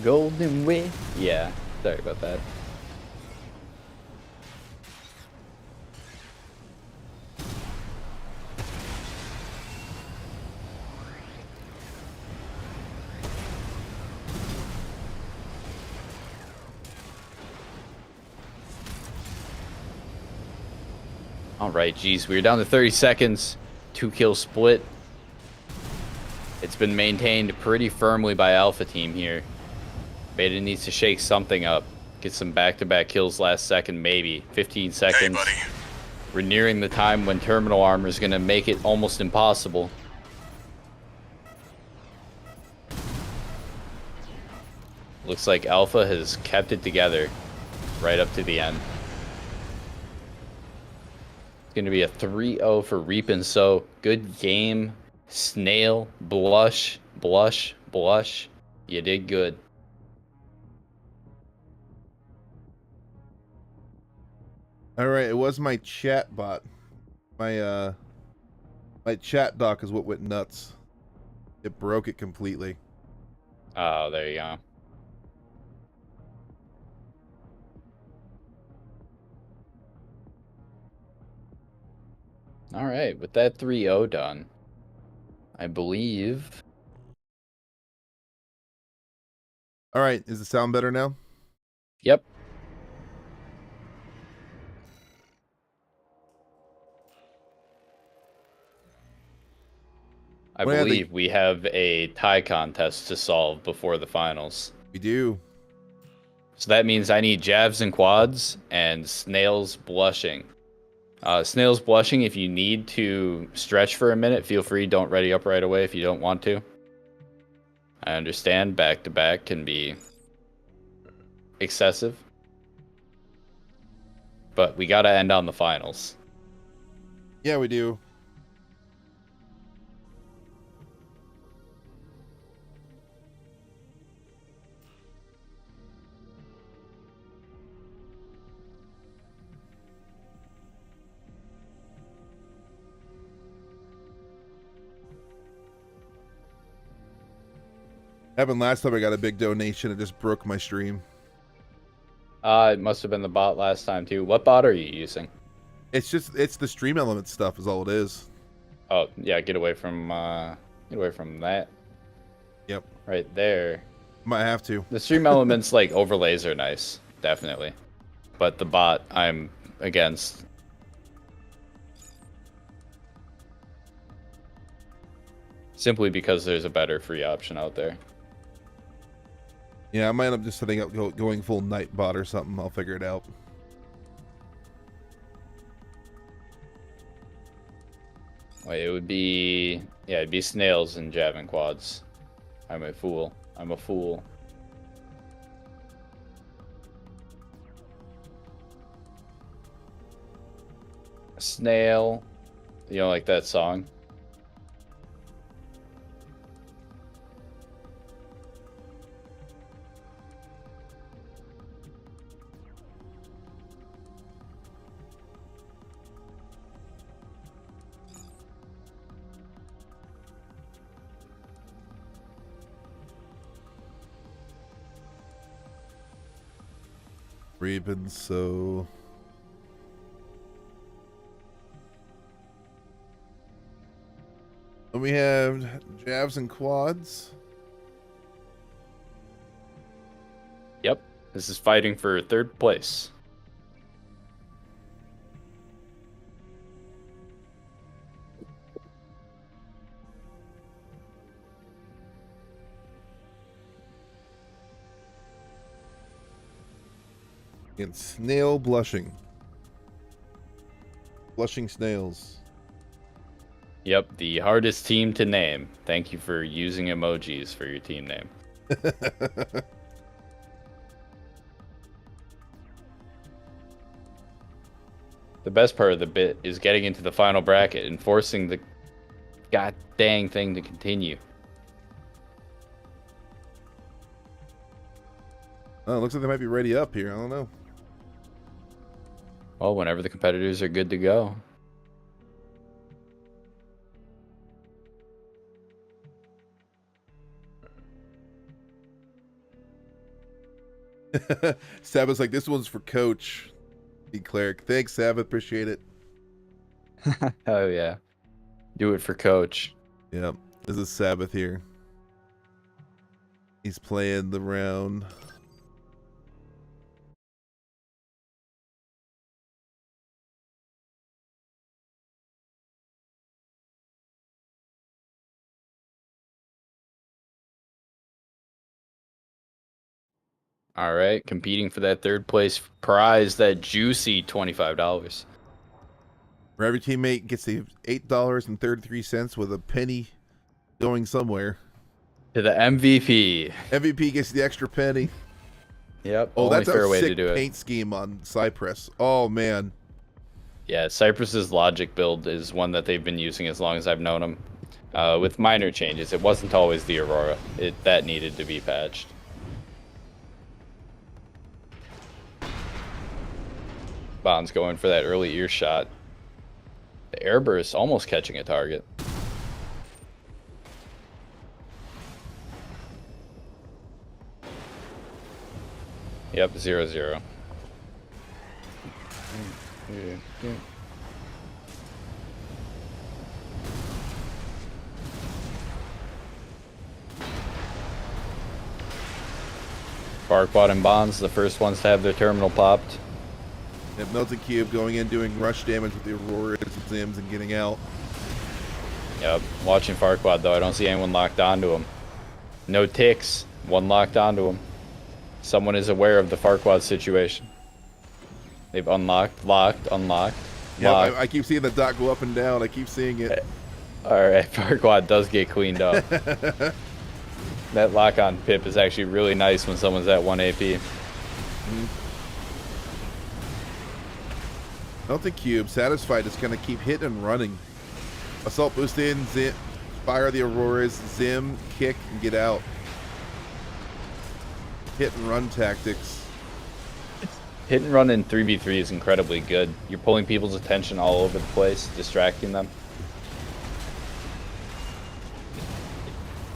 Golden Way. Yeah, sorry about that. All right, geez, we're down to 30 seconds. 2-kill split. It's been maintained pretty firmly by Alpha Team here. Beta needs to shake something up. Get some back-to-back kills last second, maybe. 15 seconds. Hey, buddy. We're nearing the time when terminal armor is going to make it almost impossible. Looks like Alpha has kept it together right up to the end. It's going to be a 3-0 for Reap and Sow. Good game. Snail, blush, blush, blush. You did good. All right, it was my chat bot. My chat dock is what went nuts. It broke it completely. Oh, there you go. All right, with that 3-0 done, I believe. All right, is the sound better now? Yep. I Well, believe we have a tie contest to solve before the finals. We do. So that means I need Javs and Quads and Snails Blushing. Snails Blushing, if you need to stretch for a minute, feel free. Don't ready up right away if you don't want to. I understand back-to-back can be excessive. But we got to end on the finals. Yeah, we do. Happened last time I got a big donation. It just broke my stream. It must have been the bot last time too. What bot are you using? It's the stream element stuff is all it is. Oh, yeah, get away from that. Yep. Right there. Might have to. The stream elements like overlays are nice, definitely. But the bot I'm against. Simply because there's a better free option out there. Yeah, I might end up just setting up going full Nightbot or something. I'll figure it out. Wait, it would be... Yeah, it'd be Snails and Javin Quads. I'm a fool. I'm a fool. Snail. You know, like that song? Ravens, so... And we have Javs and Quads. Yep. This is fighting for third place. And Snail Blushing. Blushing Snails. Yep, the hardest team to name. Thank you for using emojis for your team name. The best part of the bit is getting into the final bracket and forcing the god dang thing to continue. Oh, it looks like they might be ready up here. I don't know. Well, whenever the competitors are good to go. Sabbath's like, this one's for Coach. The cleric. Thanks, Sabbath. Appreciate it. Oh, yeah. Do it for Coach. Yep. This is Sabbath here. He's playing the round. All right, competing for that third place prize, that juicy $25. Where every teammate gets the $8.33 with a penny going somewhere. To the MVP. MVP gets the extra penny. Yep. Oh, only that's fair a way sick to do paint it. scheme on Cypress. Oh, man. Yeah, Cypress's logic build is one that they've been using as long as I've known them. With minor changes, it wasn't always the Aurora. That needed to be patched. Bond's going for that early earshot. The airburst almost catching a target. Yep, 0-0. Farquaad and Bonds, the first ones to have their terminal popped. That Melted Cube going in doing rush damage with the Auroras and Zims and getting out. Yep, watching Farquaad though, I don't see anyone locked onto him. No ticks, one locked onto him. Someone is aware of the Farquaad situation. They've unlocked, locked, unlocked. Yeah, I keep seeing the dot go up and down. I keep seeing it. Alright, Farquaad does get cleaned up. That lock-on pip is actually really nice when someone's at 1 AP. Melted Cube, satisfied, is going to keep hitting and running. Assault boost in, Zim, fire the Auroras, Zim, kick, and get out. Hit and run tactics. Hit and run in 3v3 is incredibly good. You're pulling people's attention all over the place, distracting them.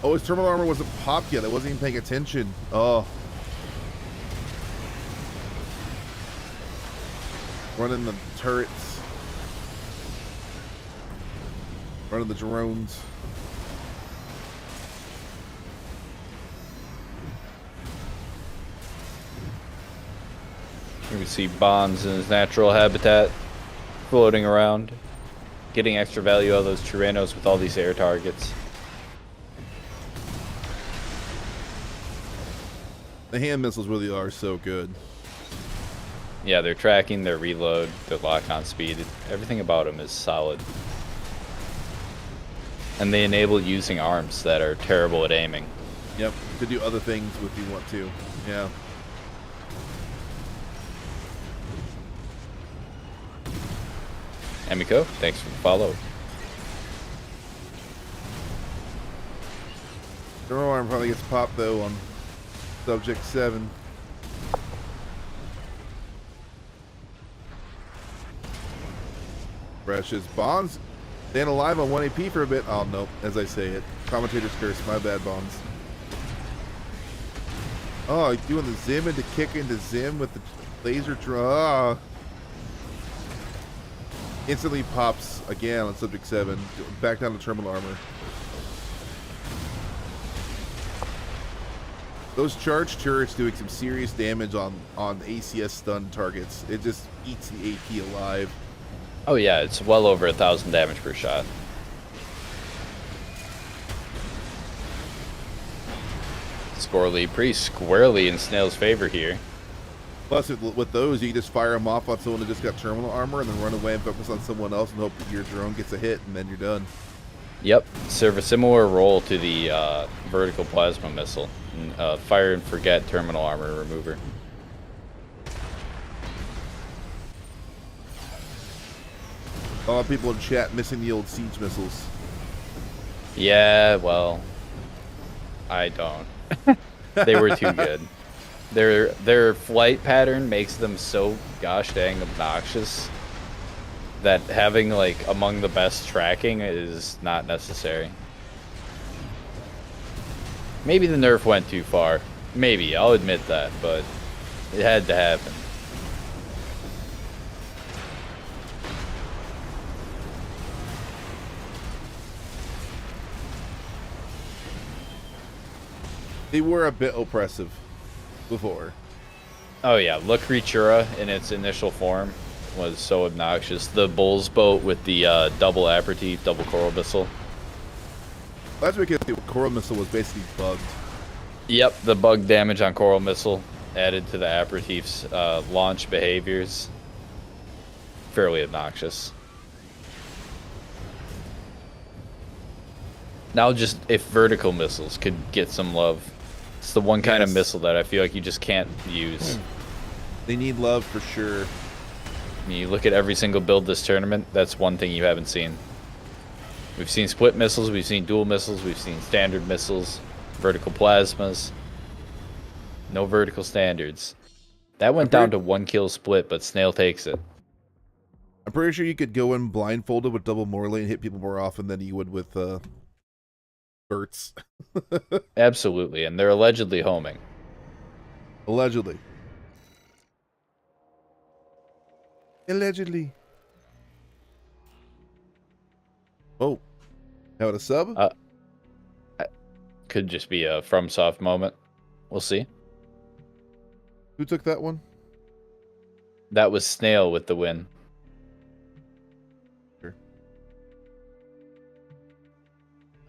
Oh, his terminal armor wasn't popped yet. I wasn't even paying attention. Oh. Running the turrets. Running the drones. You can see Bonds in his natural habitat, floating around, getting extra value out of those Tyrannos with all these air targets. The hand missiles really are so good. Yeah, their tracking, their reload, their lock-on speed, everything about them is solid. And they enable using arms that are terrible at aiming. Yep, to do other things if you want to. Yeah. Emiko, thanks for the follow. Terminal arm probably gets popped though on Subject 7. Precious Bonds staying alive on 1 AP for a bit. Oh no, as I say it. Commentator's curse, my bad, Bonds. Oh, he's doing the Zim into kick into Zim with the laser draw. Instantly pops again on Subject 7. Back down to terminal armor. Those charge turrets doing some serious damage on ACS stun targets. It just eats the AP alive. Oh yeah, it's well over 1,000 damage per shot. Scorely pretty squarely in Snail's favor here. Plus, with those, you can just fire them off on someone that just got terminal armor and then run away and focus on someone else and hope that your drone gets a hit, and then you're done. Yep, serve a similar role to the vertical plasma missile. Fire and forget terminal armor remover. A lot of people in chat missing the old siege missiles. Yeah, well, I don't. They were too good. Their flight pattern makes them so gosh dang obnoxious that having like among the best tracking is not necessary. Maybe the nerf went too far. Maybe, I'll admit that, but it had to happen. They were a bit oppressive before. Oh yeah, La Creatura in its initial form was so obnoxious. The Bull's boat with the double aperitif, double coral missile. That's because the coral missile was basically bugged. Yep, the bug damage on coral missile added to the aperitif's launch behaviors. Fairly obnoxious. Now just if vertical missiles could get some love. It's the one kind of missile that I feel like you just can't use. They need love for sure. I mean, you look at every single build this tournament, that's one thing you haven't seen. We've seen split missiles, we've seen dual missiles, we've seen standard missiles, vertical plasmas. No vertical standards. That went down to 1 kill split, but Snail takes it. I'm pretty sure you could go in blindfolded with double Morley and hit people more often than you would with Burts. Absolutely, and they're allegedly homing. Allegedly. Allegedly. Oh. How about a sub? Could just be a FromSoft moment. We'll see. Who took that one? That was Snail with the win. Sure.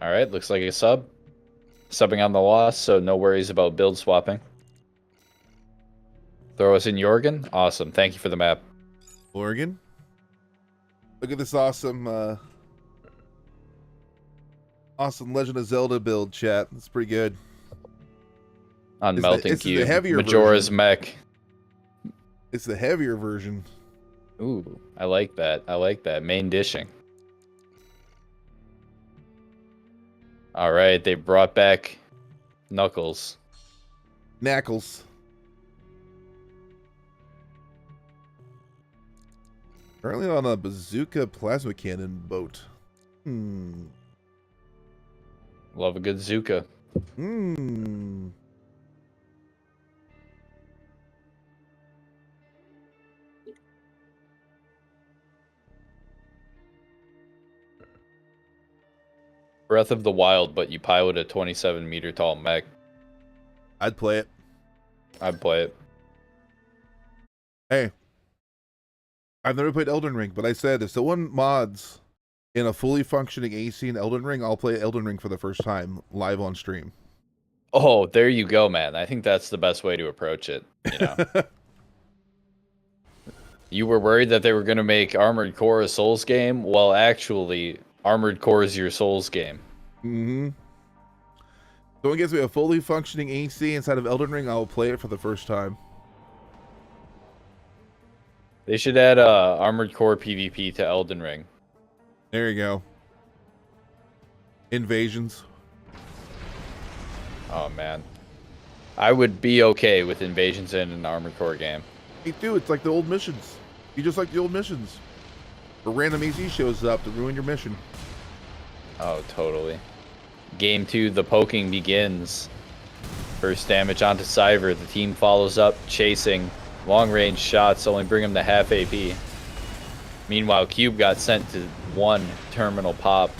Alright, looks like a sub. Subbing on the loss, so no worries about build swapping. Throw us in Jorgen? Awesome, thank you for the map. Oregon. Look at this awesome awesome Legend of Zelda build, chat. It's pretty good. On Melting Cube. The heavier Majora's version. Mech. It's the heavier version. Ooh, I like that. I like that. Main dishing. Alright, they brought back Knuckles. Knackles. Currently on a bazooka plasma cannon boat. Love a good Zuka. Breath of the Wild, but you pilot a 27-meter tall mech. I'd play it. I'd play it. Hey. I've never played Elden Ring, but I said if someone mods in a fully functioning AC in Elden Ring, I'll play Elden Ring for the first time live on stream. Oh, there you go, man. I think that's the best way to approach it. You know, you were worried that they were going to make Armored Core a Souls game. Well, actually, Armored Core is your Souls game. Someone gives me a fully functioning AC inside of Elden Ring, I'll play it for the first time. They should add Armored Core PvP to Elden Ring. There you go. Invasions. Oh, man. I would be okay with invasions in an Armored Core game. Me too, it's like the old missions. You just like the old missions. A random AC shows up to ruin your mission. Oh, totally. Game 2, the poking begins. First damage onto Cyver. The team follows up, chasing. Long-range shots only bring him to half AP. Meanwhile, Cube got sent to 1 terminal pop.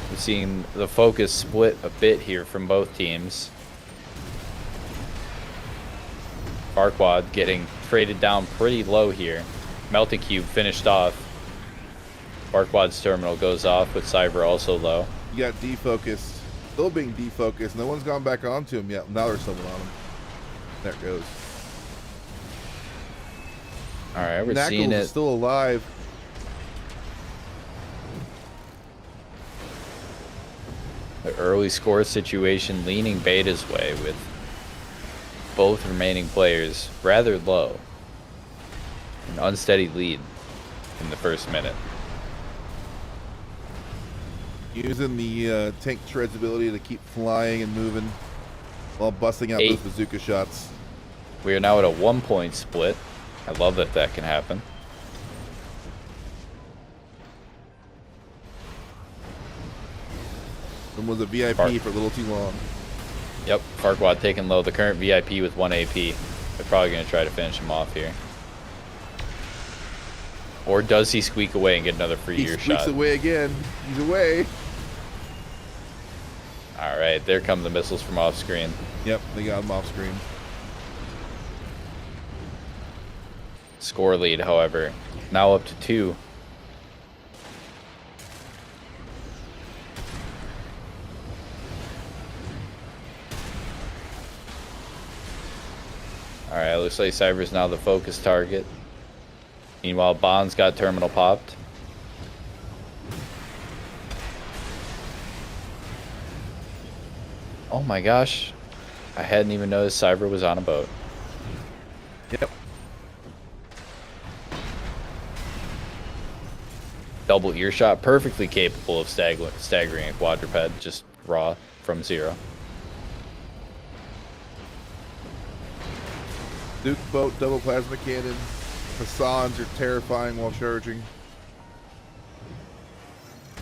We're seeing the focus split a bit here from both teams. Farquaad getting traded down pretty low here. Melting Cube finished off. Farquaad's terminal goes off with Cyber also low. You got defocused. Still being defocused. No one's gone back onto him yet. Now there's someone on him. There it goes. Alright, we're Knackles seeing it. Is still alive. The early score situation leaning Beta's way with both remaining players rather low. An unsteady lead in the first minute. Using the tank tread's ability to keep flying and moving while busting out those bazooka shots. We are now at a 1-point split. I love that that can happen. And was a VIP for a little too long. Yep, Farquaad taking low. The current VIP with 1 AP. They're probably going to try to finish him off here. Or does he squeak away and get another free ear shot? He squeaks away again. He's away. All right, there come the missiles from off screen. Yep, they got him off screen. Score lead, however, now up to 2. All right, looks like Cyber's now the focus target. Meanwhile, Bond's got terminal popped. Oh my gosh. I hadn't even noticed Cyber was on a boat. Yep. Double earshot, perfectly capable of staggering a quadruped, just raw from 0. Duke boat, double plasma cannon. Hassans are terrifying while charging.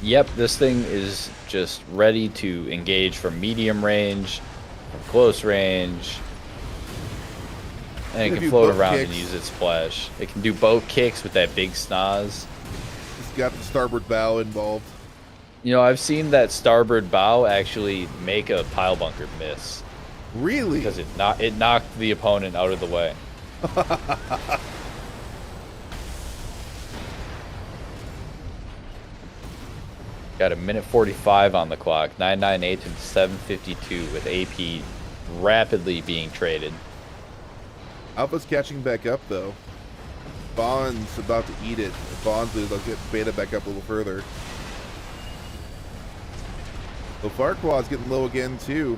Yep, this thing is just ready to engage from medium range, from close range, and it can float around and use its splash. It can do boat kicks with that big snoz. It's got the starboard bow involved. You know, I've seen that starboard bow actually make a pile bunker miss. Really? Because it knocked the opponent out of the way. Got a minute 45 on the clock. 998 to 752 with AP rapidly being traded. Alpha's catching back up though. Bond's about to eat it. If Bond's lose, I'll get Beta back up a little further. So Farquaad's getting low again too.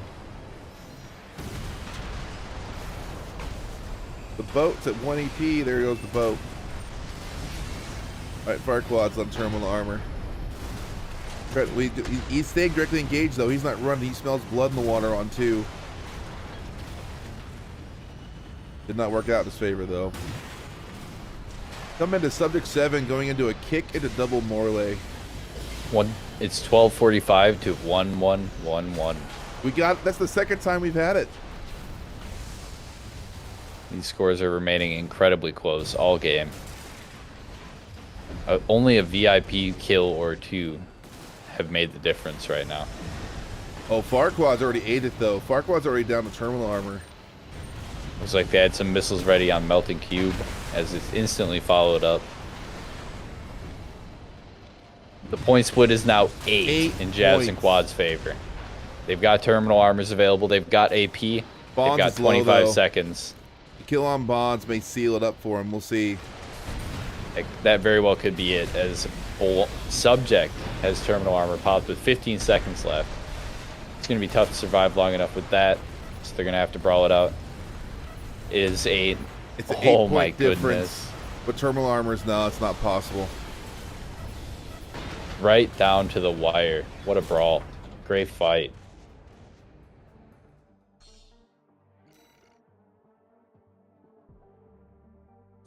The boat's at 1 EP. There goes the boat. Alright, Farquaad's on terminal armor. He's staying directly engaged though. He's not running. He smells blood in the water on 2. Did not work out in his favor though. Come into subject 7, going into a kick into double Morley. It's 12:45 to 1111. We got. That's the second time we've had it. These scores are remaining incredibly close all game. Only a VIP kill or 2 have made the difference right now. Oh, Farquaad's already ate it though. Farquaad's already down to terminal armor. Looks like they had some missiles ready on Melting Cube as it's instantly followed up. The point split is now 8 in Jazz and Quad's favor. They've got terminal armors available. They've got AP. They've got 25 seconds. The kill on Bonds may seal it up for him. We'll see. That very well could be it, as Subject has terminal armor popped with 15 seconds left. It's going to be tough to survive long enough with that, so they're going to have to brawl it out. It's an 8-point difference. But terminal armors, no, it's not possible. Right down to the wire. What a brawl. Great fight.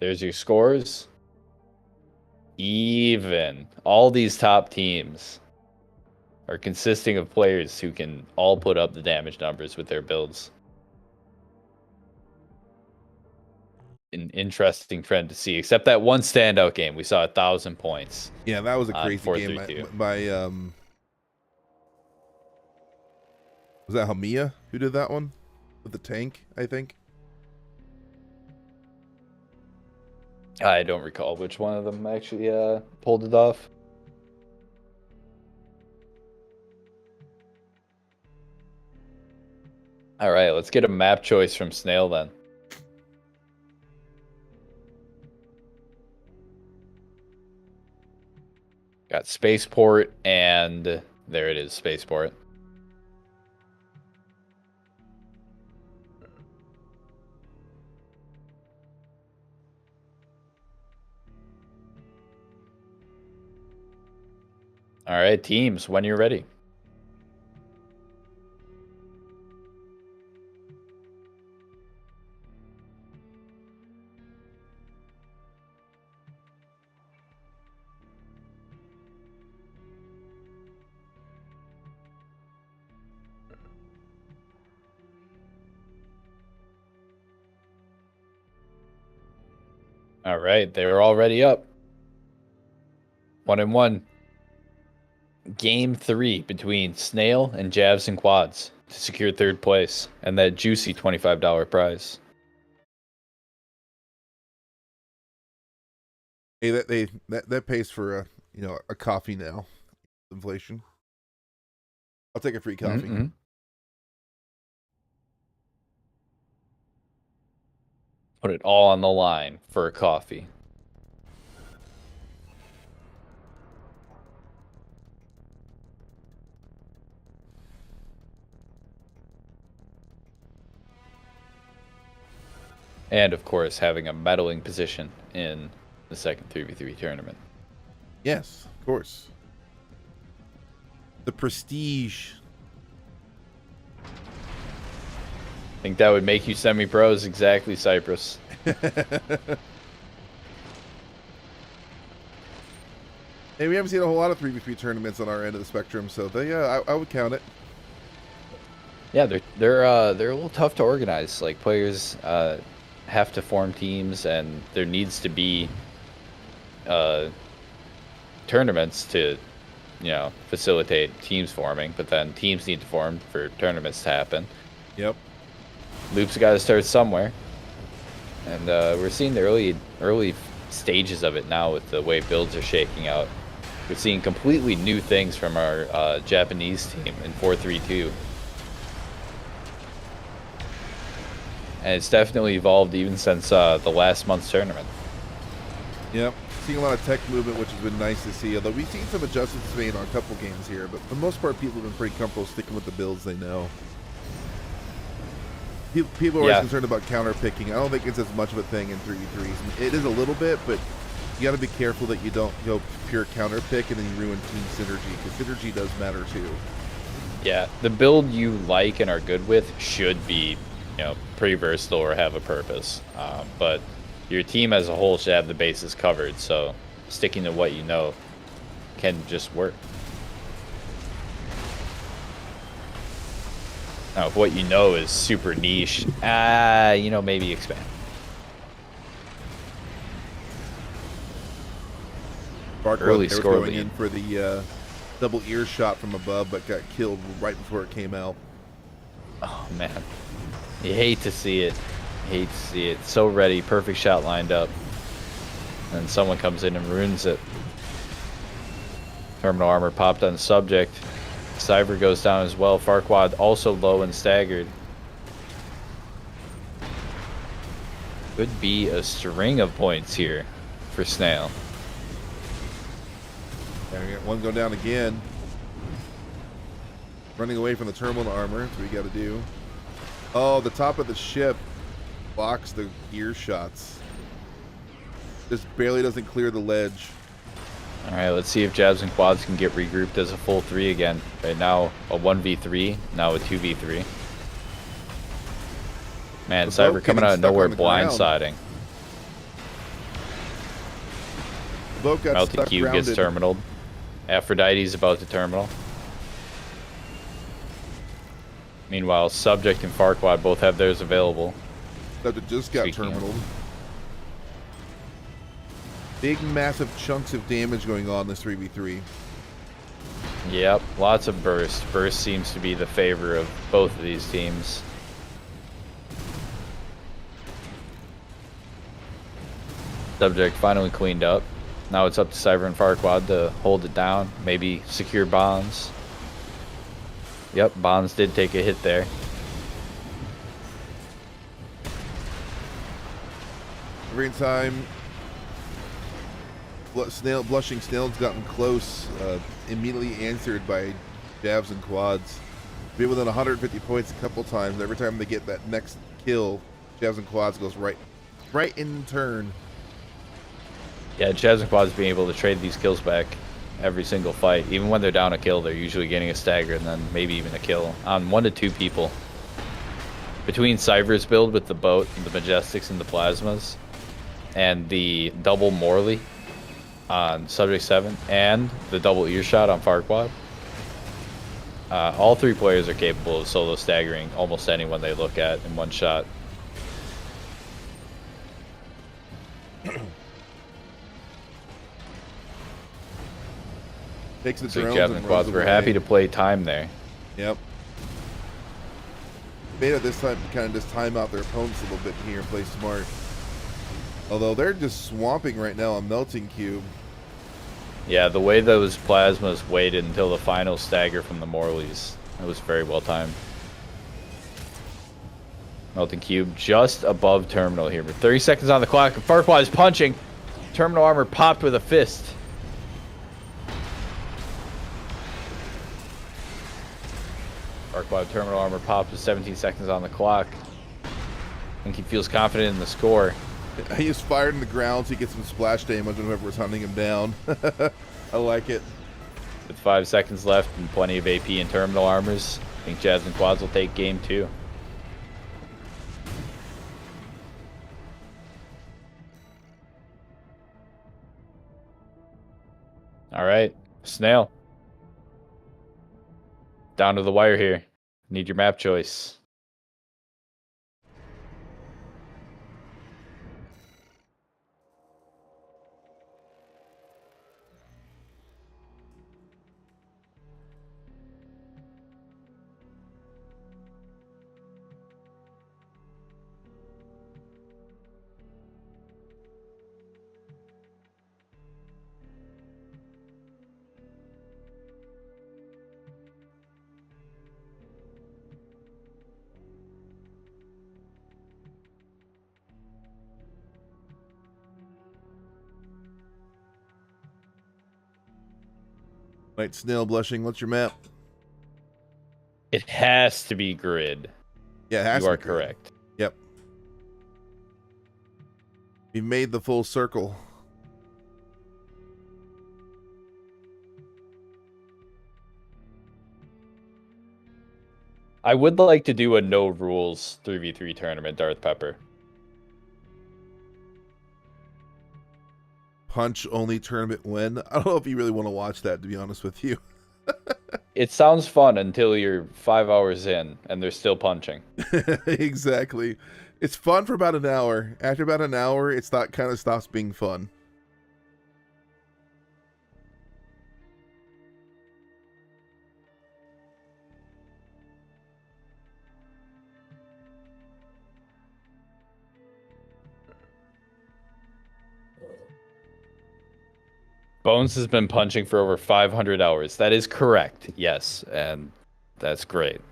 There's your scores. Even. All these top teams are consisting of players who can all put up the damage numbers with their builds. An interesting trend to see, except that one standout game. We saw 1,000 points. Yeah, that was a crazy game. Was that Hamiya who did that one? With the tank, I think? I don't recall which one of them actually pulled it off. All right, let's get a map choice from Snail then. Got Spaceport, and there it is, Spaceport. All right, teams, when you're ready. All right, they're already up. 1-1. Game 3 between Snail and Javs and Quads to secure third place and that juicy $25 prize. Hey, that pays for a coffee now. Inflation. I'll take a free coffee. Mm-hmm. Put it all on the line for a coffee. And, of course, having a medaling position in the second 3v3 tournament. Yes, of course. The prestige. I think that would make you semi-pros. Exactly, Cypress. Hey, we haven't seen a whole lot of 3v3 tournaments on our end of the spectrum, so I would count it. Yeah, they're a little tough to organize. Like, players have to form teams, and there needs to be tournaments to, facilitate teams forming. But then teams need to form for tournaments to happen. Yep. Loops got to start somewhere, and we're seeing the early stages of it now with the way builds are shaking out. We're seeing completely new things from our Japanese team in 4-3-2. And it's definitely evolved even since the last month's tournament. Yep. Seeing a lot of tech movement, which has been nice to see. Although we've seen some adjustments made on a couple games here, but for the most part, people have been pretty comfortable sticking with the builds they know. People are always concerned about counter picking. I don't think it's as much of a thing in 3v3s. It is a little bit, but you got to be careful that you don't go pure counter pick and then you ruin team synergy, because synergy does matter too. Yeah, the build you like and are good with should be, pretty versatile or have a purpose. But your team as a whole should have the bases covered, so sticking to what you know can just work. Now, if what you know is super niche, maybe expand. Early score going in for the double ear shot from above, but got killed right before it came out. Oh, man. You hate to see it. So ready, perfect shot lined up. And someone comes in and ruins it. Terminal armor popped on subject. Cyber goes down as well. Farquad also low and staggered. Could be a string of points here for Snail. There we go. One go down again. Running away from the terminal armor. That's what we got to do. Oh, the top of the ship blocks the gear shots. Just barely doesn't clear the ledge. All right, let's see if Jabs and Quads can get regrouped as a full 3 again. Right now, a 1v3, now a 2v3. Man, Cyber coming out of nowhere blindsiding. The boat got Melty stuck Q grounded. gets terminaled. Aphrodite's about to terminal. Meanwhile, Subject and Farquad both have theirs available. Subject just got terminaled. Big, massive chunks of damage going on this 3v3. Yep, lots of burst. Burst seems to be the favor of both of these teams. Subject finally cleaned up. Now it's up to Cyber and Farquad to hold it down, maybe secure bonds. Yep, bonds did take a hit there. Every time Blushing Snail's gotten close, immediately answered by Jabs and Quads. Been within 150 points a couple times. Every time they get that next kill, Jabs and Quads goes right in turn. Yeah, Jabs and Quads being able to trade these kills back every single fight. Even when they're down a kill, they're usually getting a stagger and then maybe even a kill on 1 to 2 people. Between Cyver's build with the boat, and the Majestics, and the Plasmas, and the double Morley on Subject 7, and the double Earshot on Farquaad, all 3 players are capable of solo staggering almost anyone they look at in one shot. Takes the So drones Javelin and quads, runs we're away. happy to play time there. Yep. Beta this time to kind of just time out their opponents a little bit here and play smart. Although they're just swamping right now on Melting Cube. Yeah, the way those Plasmas waited until the final stagger from the Morleys, it was very well timed. Melting Cube just above Terminal here. 30 seconds on the clock. Farquaad is punching. Terminal armor popped with a fist. Farquaad terminal armor popped with 17 seconds on the clock. I think he feels confident in the score. He is fired in the ground so he gets some splash damage on whoever was hunting him down. I like it. With 5 seconds left and plenty of AP and terminal armors, I think Jazz and Quads will take game 2. All right, Snail. Down to the wire here. Need your map choice. Right, Snail Blushing, what's your map? It has to be grid. Yeah, it has You to are be grid. correct. Yep. We made the full circle. I would like to do a no rules 3v3 tournament, Darth Pepper. Punch only tournament win. I don't know if you really want to watch that, to be honest with you. It sounds fun until you're 5 hours in and they're still punching. Exactly. It's fun for about an hour. After about an hour, it's not kind of stops being fun. Bones has been punching for over 500 hours. That is correct, yes, and that's great.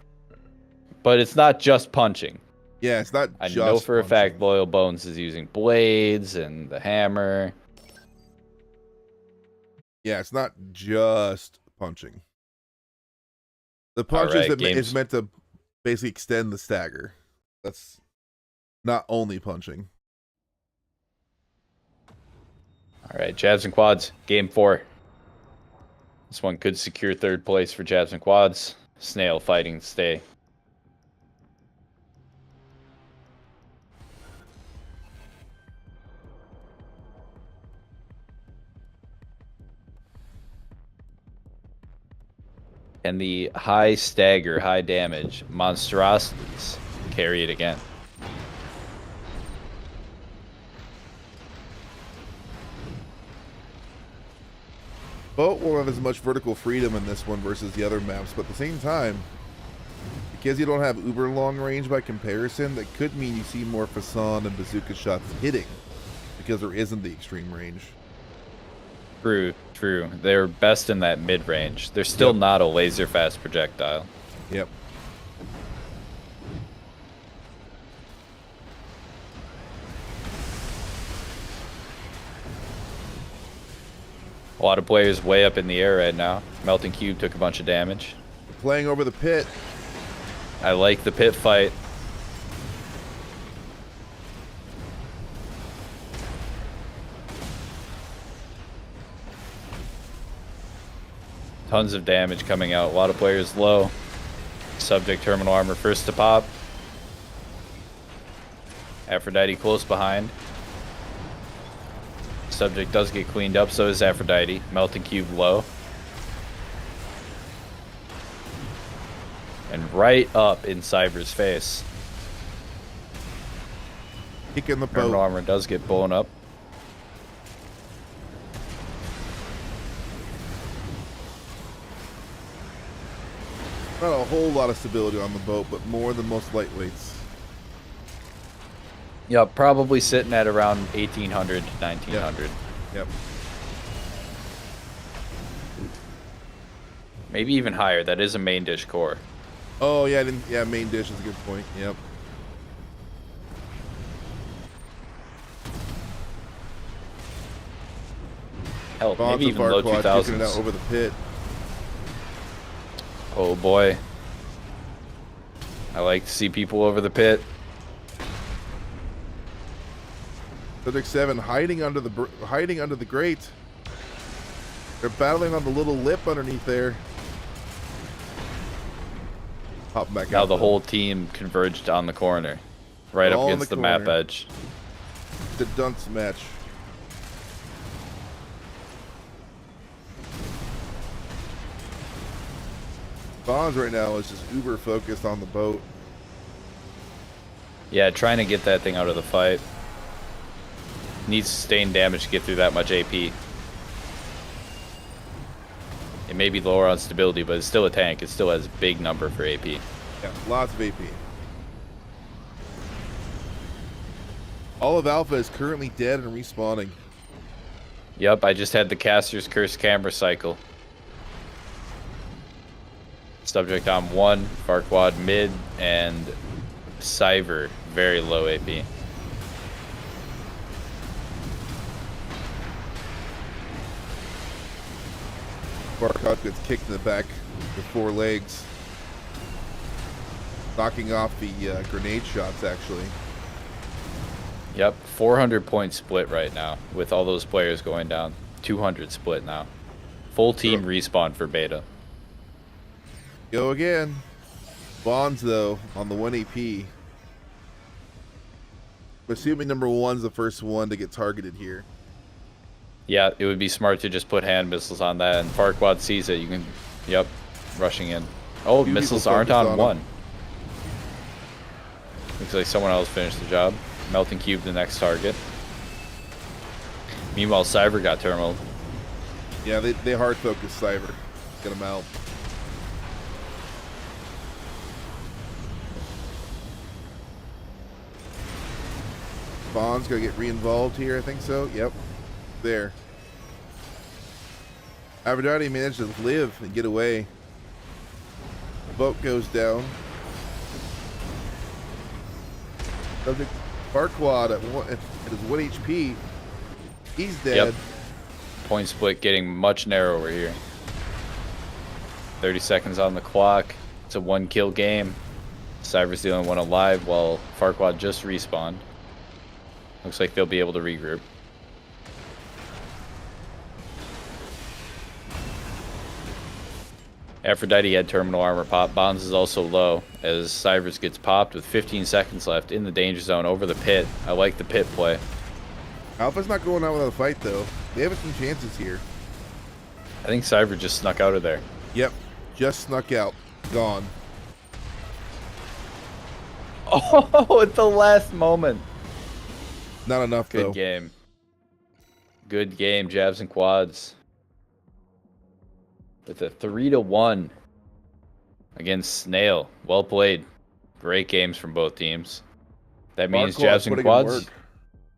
But it's not just punching. Yeah, it's not I just know for punching. a fact Loyal Bones is using blades and the hammer. Yeah, it's not just punching. The punch Alright, is meant to basically extend the stagger. That's not only punching. All right, Jabs and Quads, game 4. This one could secure 3rd place for Jabs and Quads. Snail fighting to stay. And the high stagger, high damage monstrosities carry it again. Boat won't have as much vertical freedom in this one versus the other maps, but at the same time, because you don't have uber long range by comparison, that could mean you see more Fasan and bazooka shots hitting, because there isn't the extreme range. True, true. They're best in that mid-range. They're still not a laser-fast projectile. Yep. A lot of players way up in the air right now. Melting Cube took a bunch of damage. Playing over the pit. I like the pit fight. Tons of damage coming out. A lot of players low. Subject terminal armor first to pop. Aphrodite close behind. Subject does get cleaned up, so is Aphrodite. Melting cube low. And right up in Cyber's face. Kicking the Terminal boat. armor does get blown up. Not a whole lot of stability on the boat, but more than most lightweights. Yep, probably sitting at around 1800 to 1900. Yep. Maybe even higher. That is a main dish core. Oh yeah, yeah. Main dish is a good point. Yep. Hell, Bonds maybe and even low Farquaad kicking it out 2000s. over the pit. Oh boy. I like to see people over the pit. Subject 7 hiding under the grate. They're battling on the little lip underneath there. Pop back Now out. the though. whole team converged on the corner. Right up All in against the the map corner. edge. The dunce match. Bonds right now is just uber focused on the boat. Yeah, trying to get that thing out of the fight. Needs sustained damage to get through that much AP. It may be lower on stability, but it's still a tank. It still has a big number for AP. Yeah, lots of AP. All of Alpha is currently dead and respawning. Yep, I just had the caster's curse camera cycle. Subject on 1, Farquaad mid, and Cyber very low AP. Farquaad gets kicked in the back with 4 legs. Knocking off the grenade shots, actually. Yep, 400 point split right now with all those players going down. 200 split now. Full team respawn for beta. Go again. Bonds, though, on the 1 AP. Assuming number 1's the first one to get targeted here. Yeah, it would be smart to just put hand missiles on that, and Farquaad sees it. You can, yep, rushing in. Oh, Few missiles people aren't focused on on 1. Looks like someone else finished the job. Melting cube the next target. Meanwhile, Cyber got terminaled. Yeah, they hard focus Cyber. Get him out. Bond's gonna get re-involved here, I think so. Yep. There. Aphrodite managed to live and get away. The boat goes down. Subject Farquaad at his 1 HP. He's dead. Yep. Point split getting much narrower here. 30 seconds on the clock. It's a 1 kill game. Cyber's the only one alive while Farquaad just respawned. Looks like they'll be able to regroup. Aphrodite had terminal armor pop. Bonds is also low as Cybers gets popped with 15 seconds left in the danger zone over the pit. I like the pit play. Alpha's not going out without a fight, though. They have some chances here. I think Cyber just snuck out of there. Yep. Just snuck out. Gone. Oh, at the last moment. Not enough, Good though. game. Good game, jabs and quads. With a 3-1 against Snail. Well played. Great games from both teams. That means Farquaad jabs and putting in quads. work.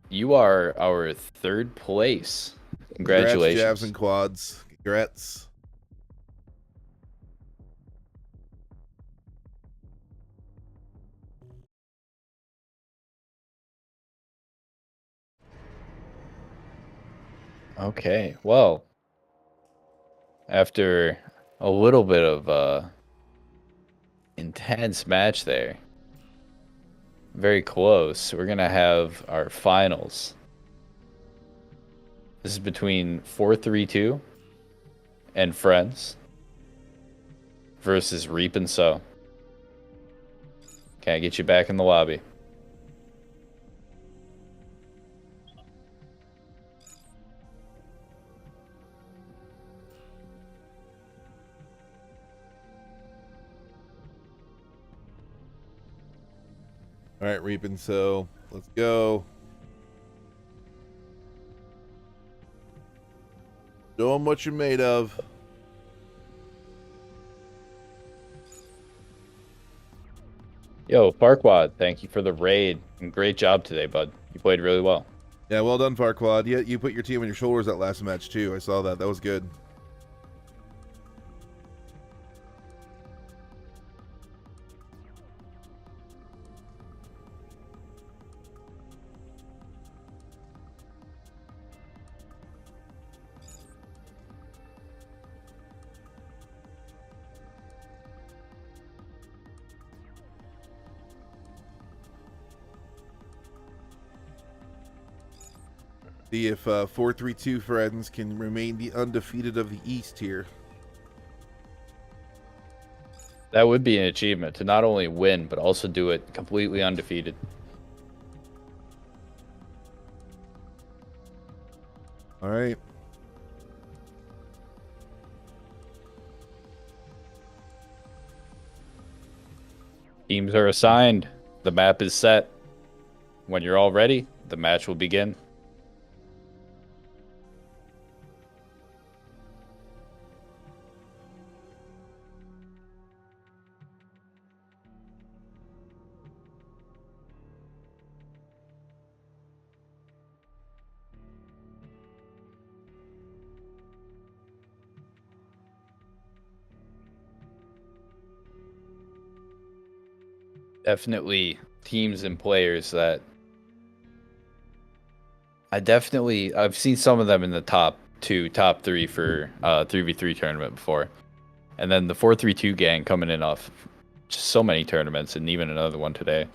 You are our 3rd place. Congrats, Congratulations. jabs and quads. Congrats. Okay, well, after a little bit of intense match there, very close, we're gonna have our finals. This is between 432 and Friends. versus Reap and Sow. Can I get you back in the lobby? All right, Reap and Sow. Let's go. Show them what you're made of. Yo, Farquad, thank you for the raid. And great job today, bud. You played really well. Yeah, well done, Farquad. You put your team on your shoulders that last match, too. I saw that. That was good. See if 432 friends can remain the undefeated of the East here. That would be an achievement to not only win, but also do it completely undefeated. All right. Teams are assigned. The map is set. When you're all ready, the match will begin. Definitely teams and players that I've seen some of them in the top 2, top 3 for 3v3 tournament before. And then the 432 gang coming in off just so many tournaments and even another one today.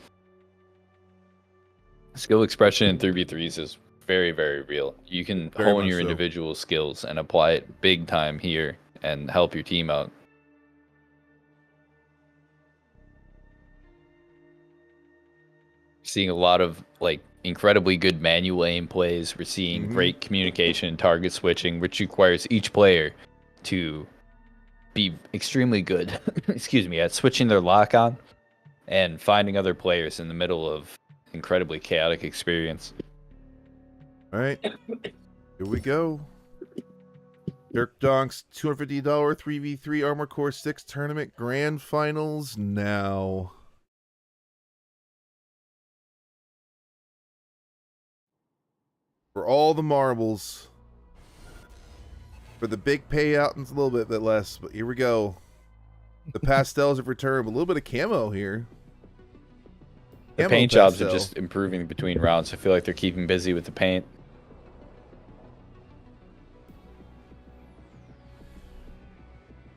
Skill expression in 3v3s is very, very real. You can hone your individual skills and apply it big time here and help your team out. Seeing a lot of like incredibly good manual aim plays. We're seeing great communication and target switching, which requires each player to be extremely good excuse me, at switching their lock on and finding other players in the middle of incredibly chaotic experience. All right, here we go. DerkDonk's $250 3v3 Armor Core 6 tournament grand finals now. For all the marbles. For the big payout, it's a little bit less, but here we go. The pastels have returned. A little bit of camo here. The paint jobs are just improving between rounds. I feel like they're keeping busy with the paint.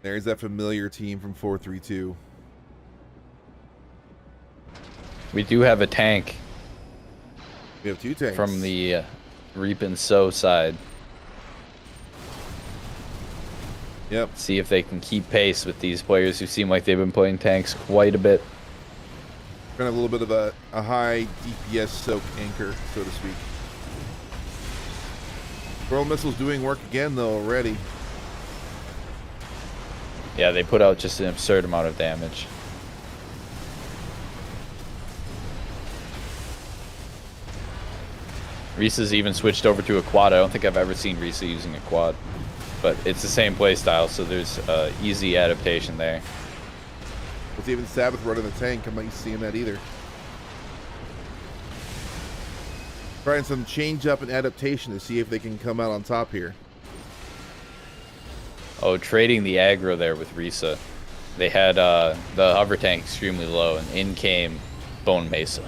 There's that familiar team from 432. We do have a tank. We have 2 tanks. From the Reap and Sow side. Yep. See if they can keep pace with these players who seem like they've been playing tanks quite a bit. Kind of a little bit of a high DPS soak anchor, so to speak. Throw missiles doing work again, though, already. Yeah, they put out just an absurd amount of damage. Risa's even switched over to a quad. I don't think I've ever seen Risa using a quad. But it's the same playstyle, so there's easy adaptation there. With even Sabbath running the tank, I'm not seeing that either. Trying some change up and adaptation to see if they can come out on top here. Oh, trading the aggro there with Risa. They had the hover tank extremely low, and in came Bone Mesa.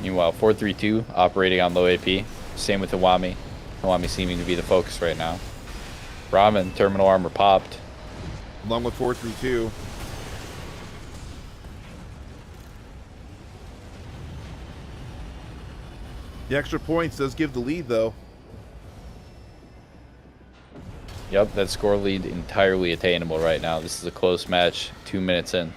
Meanwhile, 432 operating on low AP. Same with Hawami. Hawami seeming to be the focus right now. Ramen, terminal armor popped. Along with 432. The extra points does give the lead, though. Yep, that score lead entirely attainable right now. This is a close match, 2 minutes in.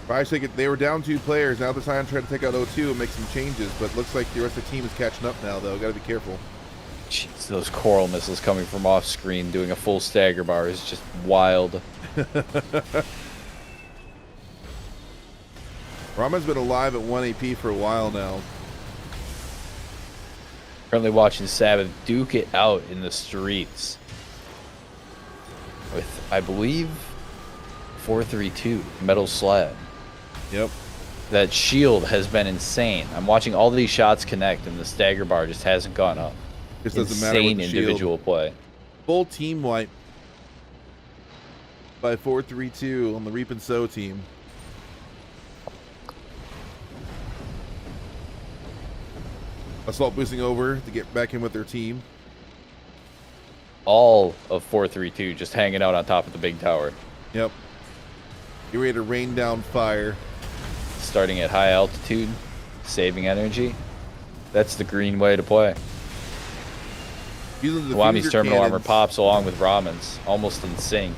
I think they were down 2 players. Now they're trying to take out O2 and make some changes, but looks like the rest of the team is catching up now, though. Got to be careful. Jeez, those coral missiles coming from off screen doing a full stagger bar is just wild. Ramen's been alive at 1 AP for a while now. Currently watching Sabbath duke it out in the streets with, I believe, 432 metal slab. Yep. That shield has been insane. I'm watching all these shots connect, and the stagger bar just hasn't gone up. Just doesn't matter Insane with the individual shield. play. Full team wipe by 432 on the Reap and Sow team. Assault boosting over to get back in with their team. All of 432 just hanging out on top of the big tower. Yep. You're ready to rain down fire. Starting at high altitude, saving energy. That's the green way to play. Wami's terminal armor pops along with Ramen's, almost in sync.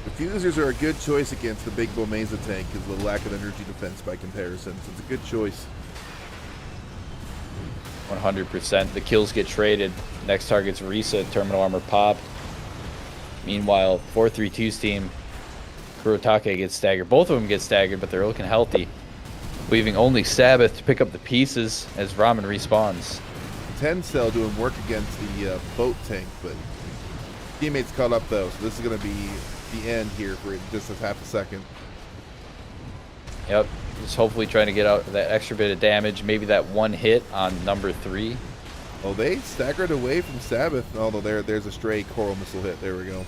Diffusers are a good choice against the big Bomeza tank because of the lack of energy defense by comparison. So it's a good choice. 100%. The kills get traded. Next target's reset. Terminal armor popped. Meanwhile, 432's team, Kurotake gets staggered. Both of them get staggered, but they're looking healthy. Leaving only Sabbath to pick up the pieces as Ramen respawns. 10 cell doing work against the boat tank, but teammates caught up though, so this is going to be the end here for just a half a second. Yep, just hopefully trying to get out that extra bit of damage. Maybe that one hit on number 3. Oh, they staggered away from Sabbath. Although there's a stray coral missile hit. There we go.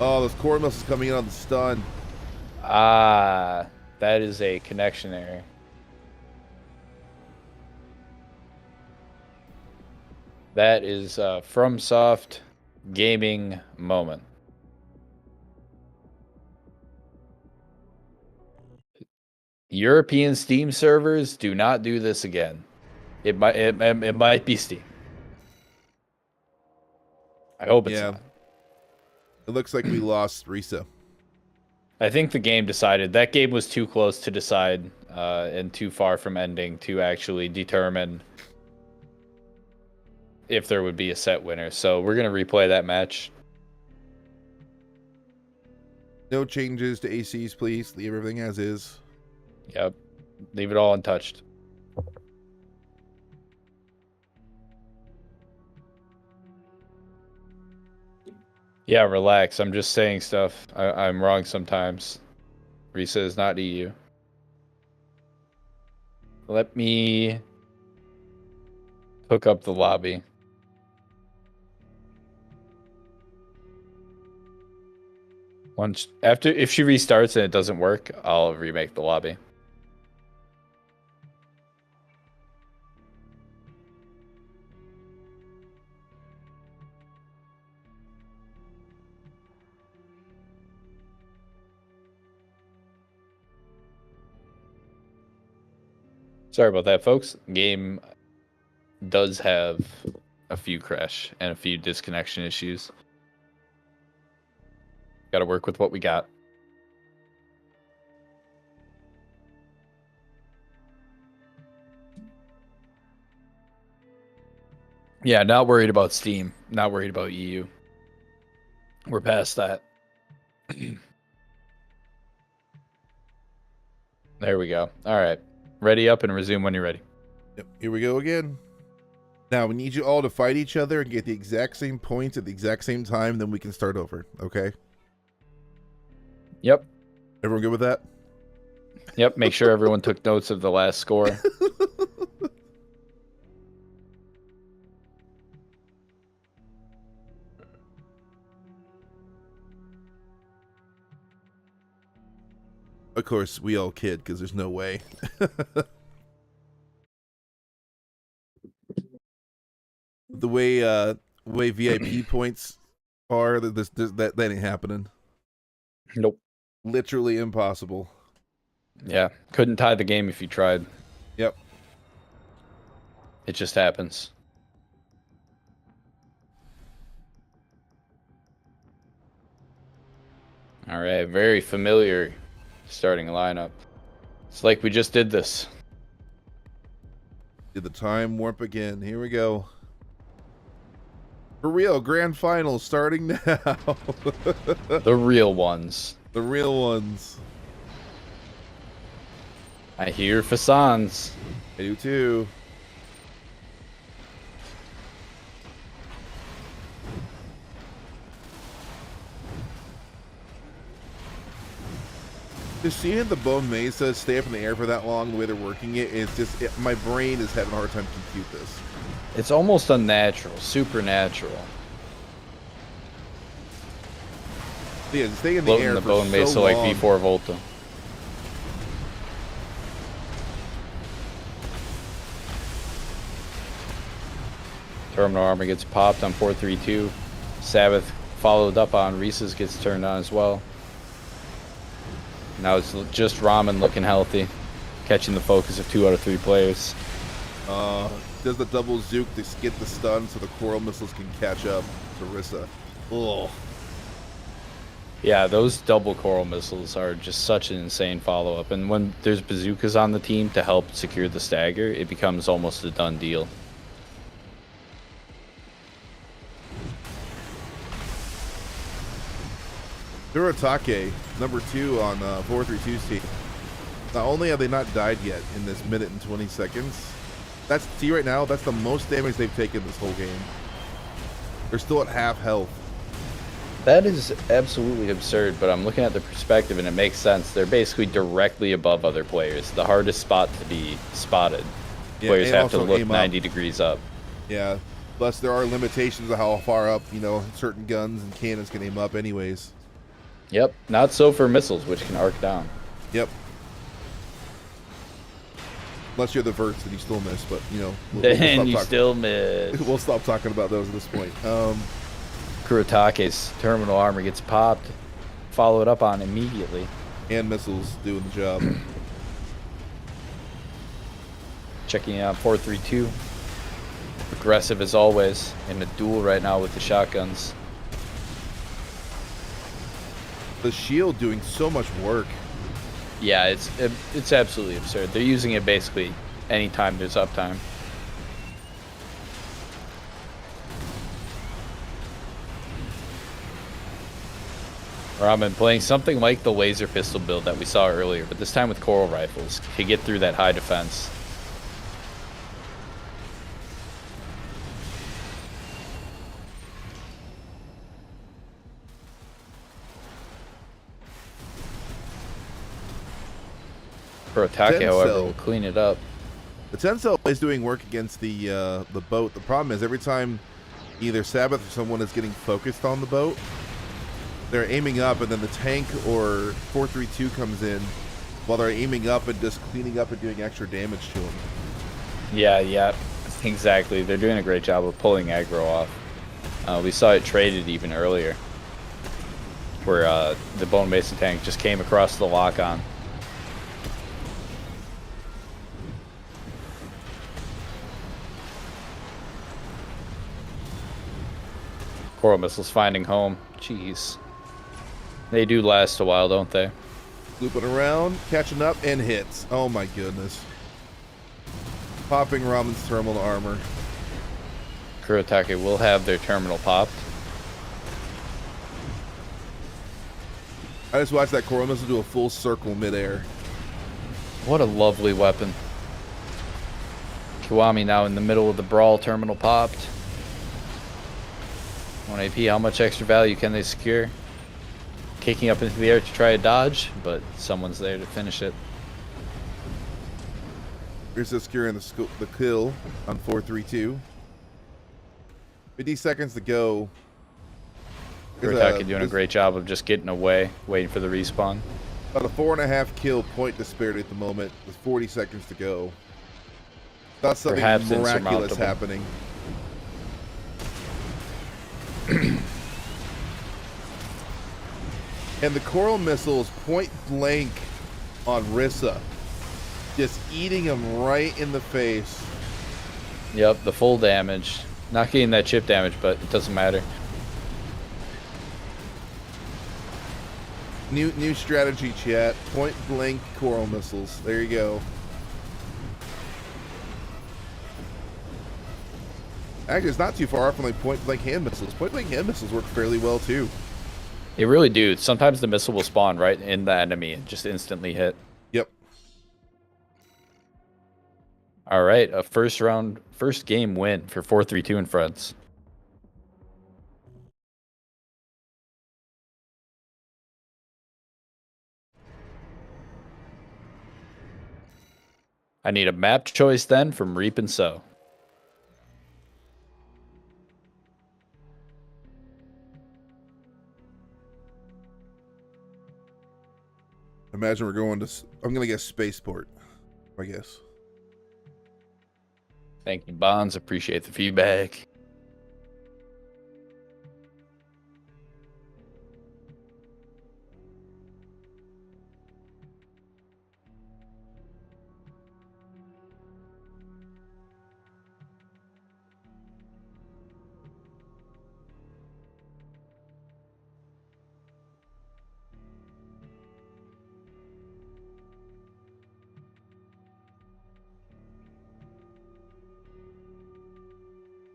Oh, those coral missiles coming in on the stun. Ah, that is a connection error. That is a FromSoft gaming moment. European Steam servers do not do this again. It might be Steam. I hope it's not. It looks like we lost Risa. I think the game decided that game was too close to decide and too far from ending to actually determine if there would be a set winner. So we're going to replay that match. No changes to ACs, please. Leave everything as is. Yep. Leave it all untouched. Yeah, relax. I'm just saying stuff. I'm wrong sometimes. Risa is not EU. Let me hook up the lobby. If she restarts and it doesn't work, I'll remake the lobby. Sorry about that, folks. Game does have a few crash and a few disconnection issues. Got to work with what we got. Yeah, not worried about Steam. Not worried about EU. We're past that. There we go. All right. Ready up and resume when you're ready. Yep, here we go again. Now, we need you all to fight each other and get the exact same points at the exact same time, then we can start over, okay? Yep. Everyone good with that? Yep, make sure everyone took notes of the last score. Of course, we all kid, because there's no way. The way VIP points Or that ain't happening. Nope. Literally impossible. Yeah, couldn't tie the game if you tried. Yep. It just happens. All right, very familiar starting lineup. It's like we just did this. Did the time warp again. Here we go. For real, grand finals starting now. The real ones. The real ones. I hear facades. I do too. Just seeing the Bone Mesa stay up in the air for that long, the way they're working it, is just, my brain is having a hard time to compute this. It's almost unnatural, supernatural. Yeah, stay in the Floating air the for Bone Mesa so like long. V4 Volta. Terminal armor gets popped on 432. Sabbath followed up on Reese's gets turned on as well. Now it's just Ramen looking healthy, catching the focus of 2 out of 3 players. Does the double Zook to get the stun so the coral missiles can catch up to Rissa. Ugh. Yeah, those double coral missiles are just such an insane follow-up. And when there's bazookas on the team to help secure the stagger, it becomes almost a done deal. Duratake, number 2 on 432's team. Not only have they not died yet in this minute and 20 seconds, see right now, that's the most damage they've taken this whole game. They're still at half health. That is absolutely absurd, but I'm looking at the perspective and it makes sense. They're basically directly above other players. The hardest spot to be spotted. Yeah, Players have to also look aim 90 up. degrees up. Yeah, plus there are limitations of how far up, certain guns and cannons can aim up anyways. Yep, not so for missiles, which can arc down. Yep. Unless you're the verts, then you still miss, but, Then you still miss. We'll stop talking about those at this point. Kuratake's terminal armor gets popped, followed up on immediately. And missiles doing the job. Checking out 432. Aggressive as always in a duel right now with the shotguns. The shield doing so much work. Yeah, it's absolutely absurd. They're using it basically anytime there's uptime. Ramen playing something like the laser pistol build that we saw earlier, but this time with coral rifles to get through that high defense. Kuratake, however, will clean it up. The Tensei is doing work against the boat. The problem is every time either Sabbath or someone is getting focused on the boat, they're aiming up, and then the tank or 432 comes in while they're aiming up and just cleaning up and doing extra damage to them. Yeah, exactly. They're doing a great job of pulling aggro off. We saw it traded even earlier, where the Bone Mason tank just came across the lock-on. Coral missiles finding home. Jeez. They do last a while, don't they? Looping around, catching up, and hits. Oh my goodness. Popping Ramen's terminal armor. Kuratake will have their terminal popped. I just watched that coral missile do a full circle midair. What a lovely weapon. Kiwami now in the middle of the brawl, terminal popped. 1 AP, how much extra value can they secure? Kicking up into the air to try a dodge, but someone's there to finish it. Here's securing the kill on 432. 50 seconds to go. Kuratake doing a great job of just getting away, waiting for the respawn. About a 4.5 kill point disparity at the moment with 40 seconds to go. That's something Perhaps miraculous happening. And the coral missiles point blank on Rissa. Just eating him right in the face. Yep, the full damage. Not getting that chip damage, but it doesn't matter. New strategy, chat. Point blank coral missiles. There you go. Actually, it's not too far off from like point blank hand missiles. Point blank hand missiles work fairly well too. They really do. Sometimes the missile will spawn right in the enemy and just instantly hit. Yep. All right, a first game win for 4-3-2 and friends. I need a map choice then from Reap and Sow. Imagine we're going to. I'm gonna guess spaceport. I guess. Thank you, Bonds. Appreciate the feedback.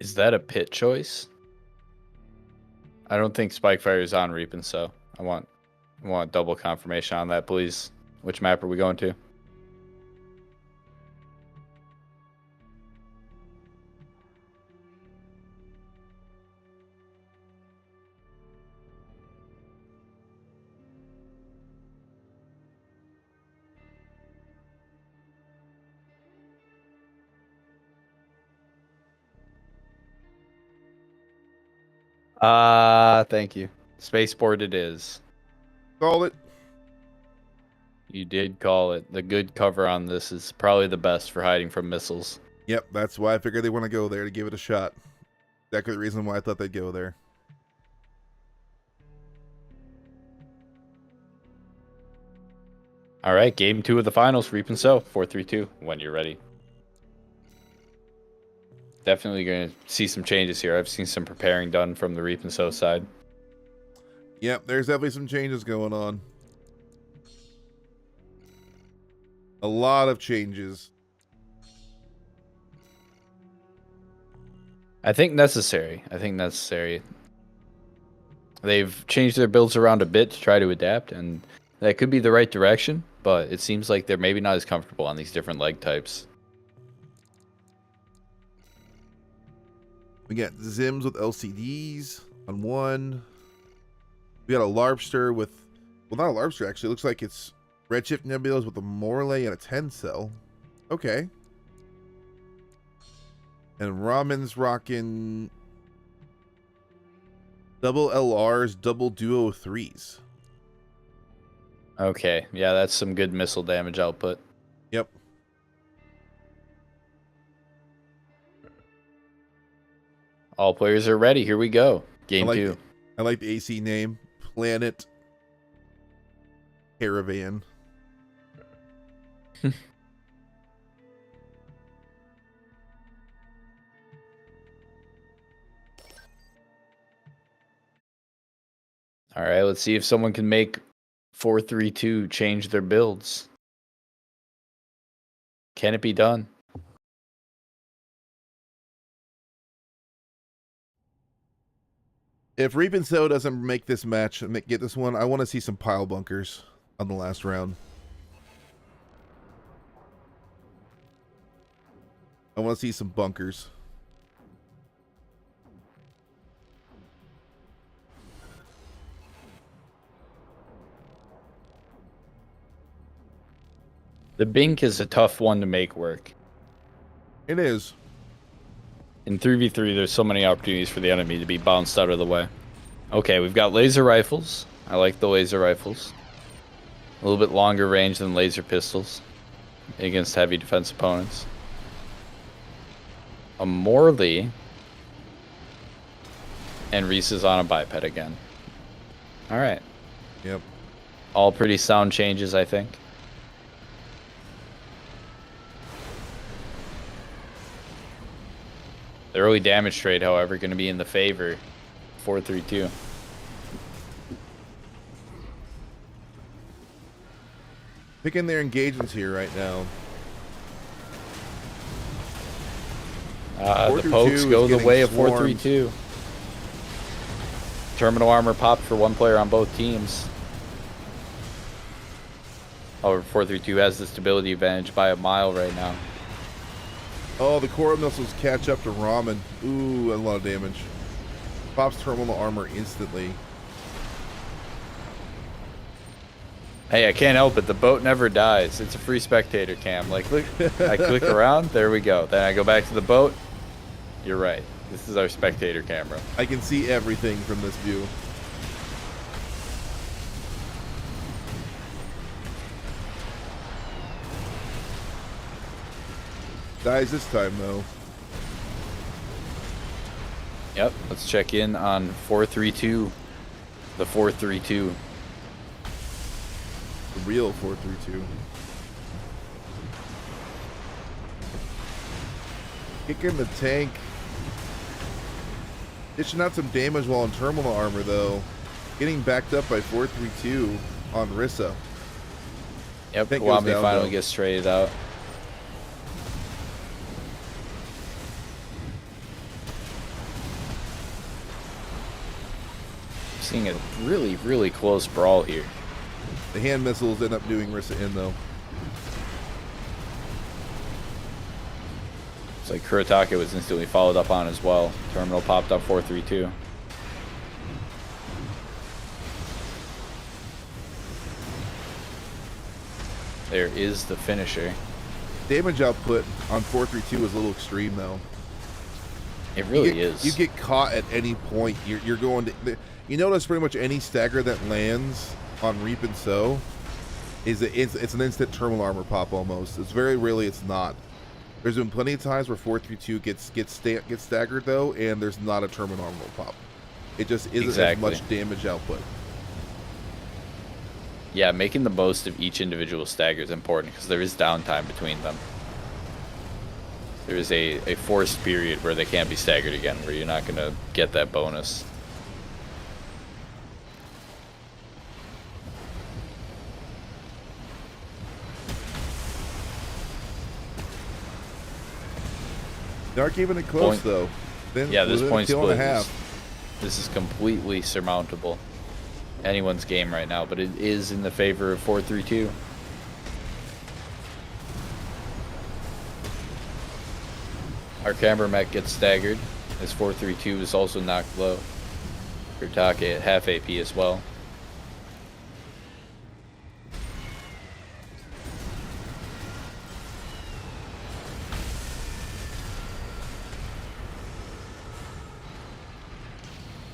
Is that a pit choice? I don't think Spikefire is on Reap and Sow. I want double confirmation on that, please. Which map are we going to? Thank you. Spaceport it is. Call it. You did call it. The good cover on this is probably the best for hiding from missiles. Yep, that's why I figured they want to go there to give it a shot. Exactly the reason why I thought they'd go there. All right, game 2 of the finals, Reap and Sow, 4-3-2, when you're ready. Definitely going to see some changes here. I've seen some preparing done from the Reap and Sow side. Yep, there's definitely some changes going on. A lot of changes. I think necessary. They've changed their builds around a bit to try to adapt, and that could be the right direction, but it seems like they're maybe not as comfortable on these different leg types. We got Zims with LCDs on one. We got a Larpster with, well, not a Larpster actually. It looks like it's Redshift Nebulas with a Morley and a 10 cell. Okay. And Ramen's rocking double LRs, double duo 3s. Okay, yeah, that's some good missile damage output. Yep. All players are ready. Here we go. Game 2. I like the AC name. Planet Caravan. All right, let's see if someone can make 4-3-2 change their builds. Can it be done? If Reap and Sow doesn't make this match and get this one, I want to see some pile bunkers on the last round. I want to see some bunkers. The Bink is a tough one to make work. It is. In 3v3, there's so many opportunities for the enemy to be bounced out of the way. Okay, we've got laser rifles. I like the laser rifles. A little bit longer range than laser pistols against heavy defense opponents. A Morley. And Reese is on a biped again. Alright. Yep. All pretty sound changes, I think. The early damage trade, however, going to be in the favor. 4-3-2. Picking their engagements here right now. The pokes go the way of 4-3-2. Terminal armor popped for one player on both teams. However, 4-3-2 has the stability advantage by a mile right now. Oh, the core missiles catch up to Ramen. Ooh, a lot of damage. Pops terminal armor instantly. Hey, I can't help it. The boat never dies. It's a free spectator cam. Like, look, I click around. There we go. Then I go back to the boat. You're right. This is our spectator camera. I can see everything from this view. Dies this time, though. Yep. Let's check in on 4-3-2. The 4-3-2. The real 4-3-2. Kicking the tank. Dishing out some damage while in terminal armor, though. Getting backed up by 4-3-2 on Rissa. Yep, Kwame finally gets traded out. Seeing a really, really close brawl here. The hand missiles end up doing Rissa in, though. It's like Kurotake was instantly followed up on as well. Terminal popped up 4-3-2. There is the finisher. Damage output on 4-3-2 is a little extreme, though. It really is. You get caught at any point. You're going to... You notice pretty much any stagger that lands on Reap and Sow is it's an instant terminal armor pop almost. It's very rarely it's not. There's been plenty of times where 4-3-2 gets staggered though, and there's not a terminal armor pop. It just isn't as much damage output. Yeah, making the most of each individual stagger is important because there is downtime between them. There is a forced period where they can't be staggered again, where you're not going to get that bonus. They are keeping it close, though. Yeah, this point split this is completely surmountable. Anyone's game right now, but it is in the favor of 4-3-2. Our camera mech gets staggered as 4-3-2 is also knocked low. Kurotake at half AP as well.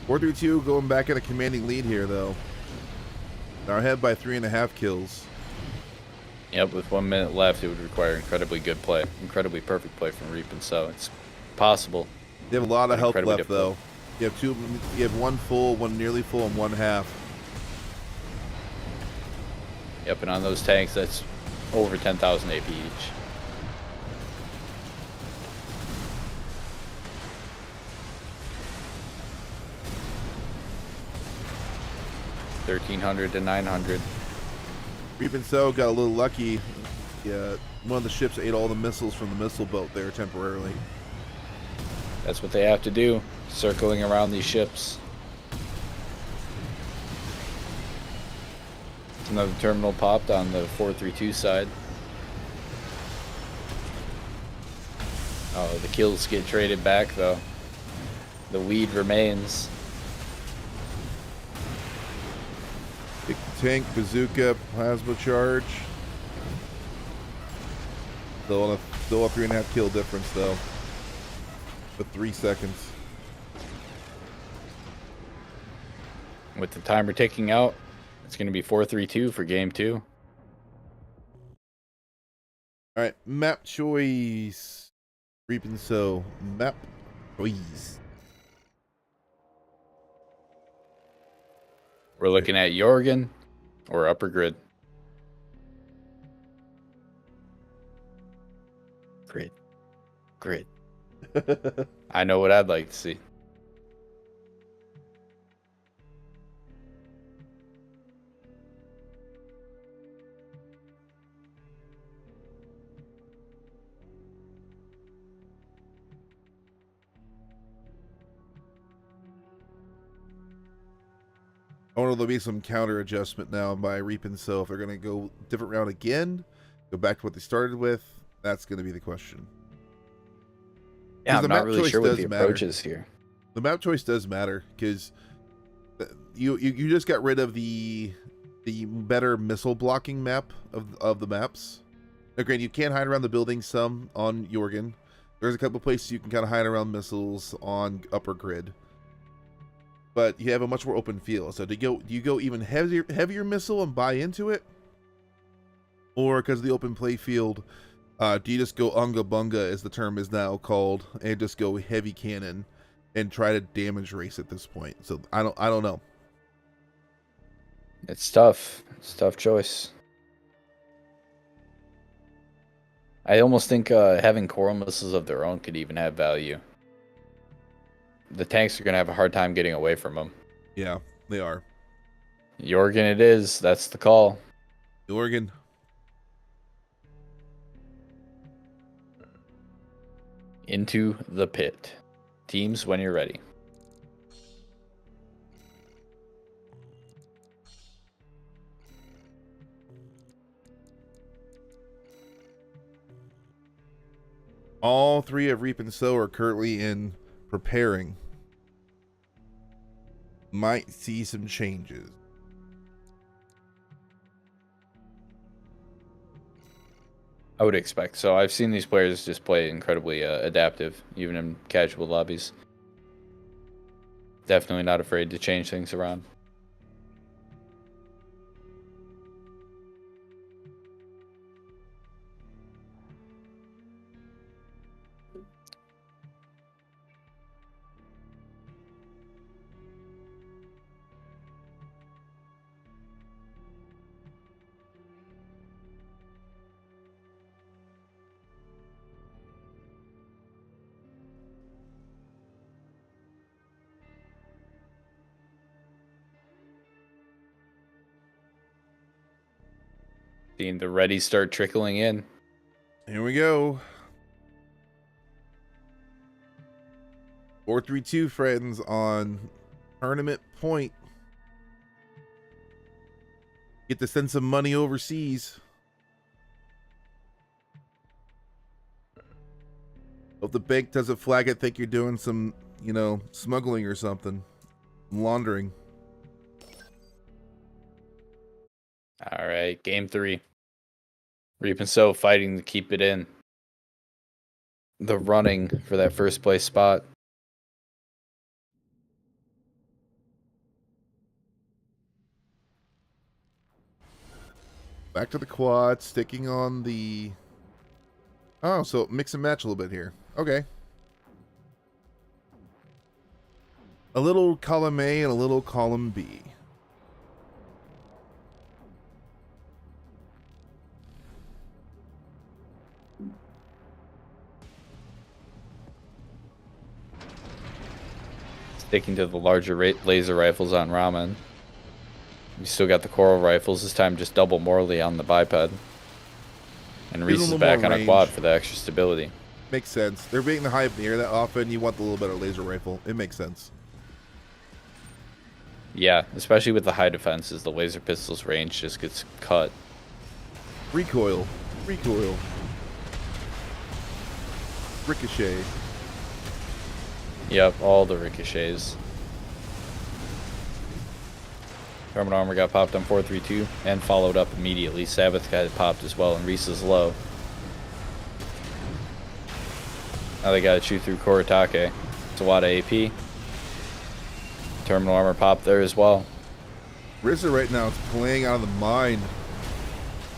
Four 4-3-2 going back at a commanding lead here, though. They're ahead by 3.5 kills. Yep, with 1 minute left, it would require incredibly good play. Incredibly perfect play from Reap and Sow. It's possible. They have a lot of health left, though. You have one full, one nearly full, and one half. Yep, and on those tanks, that's over 10,000 AP each. $1,300 to $900. Reap and Sow got a little lucky. Yeah, one of the ships ate all the missiles from the missile belt there temporarily. That's what they have to do, circling around these ships. Another terminal popped on the 4-3-2 side. Oh, the kills get traded back though. The lead remains. Big tank, bazooka, plasma charge. Still a 3.5 kill difference though. But 3 seconds. With the timer ticking out, it's going to be 4-3-2 for game 2. All right, map choice. Reap and Sow. Map choice. We're looking at Jorgen, Or upper grid. Grid. Grid. I know what I'd like to see. I wonder if there'll be some counter adjustment now by Reap and Sow. If they're going to go different route again, go back to what they started with, that's going to be the question. Yeah, I'm the not map really choice sure what does the matter. approach is here. The map choice does matter because you just got rid of the better missile blocking map of the maps. Now, granted, you can hide around the building some on Jorgen. There's a couple places you can kind of hide around missiles on upper grid. But you have a much more open field. So do you go even heavier missile and buy into it? Or because of the open play field, do you just go unga bunga, as the term is now called, and just go heavy cannon and try to damage race at this point? So I don't know. It's tough. It's a tough choice. I almost think having coral missiles of their own could even have value. The tanks are going to have a hard time getting away from them. Yeah, they are. Jorgen it is. That's the call. Jorgen. Into the pit. Teams, when you're ready. All three of Reap and Sow are currently in preparing. Might see some changes. I would expect so. I've seen these players just play incredibly adaptive, even in casual lobbies. Definitely not afraid to change things around. Seeing the ready start trickling in. Here we go. 432 friends on tournament point. Get to send some money overseas. Hope the bank doesn't flag it, think you're doing some, smuggling or something. Laundering. All right, game 3. Reap and Sow fighting to keep it in. The running for that first place spot. Back to the quad, sticking on the... Oh, so mix and match a little bit here. Okay. A little column A and a little column B. Sticking to the larger laser rifles on Ramen. You still got the coral rifles, this time just double Morley on the biped. And Reese is back on a quad for the extra stability. Makes sense. They're being the high up in the air that often. You want the little better laser rifle. It makes sense. Yeah, especially with the high defenses, the laser pistol's range just gets cut. Recoil. Recoil. Ricochet. Yep, all the ricochets. Terminal armor got popped on 432 and followed up immediately. Sabbath got popped as well, and Reese is low. Now they gotta chew through Koritake. It's a lot of AP. Terminal armor popped there as well. Risa right now is playing out of the mind.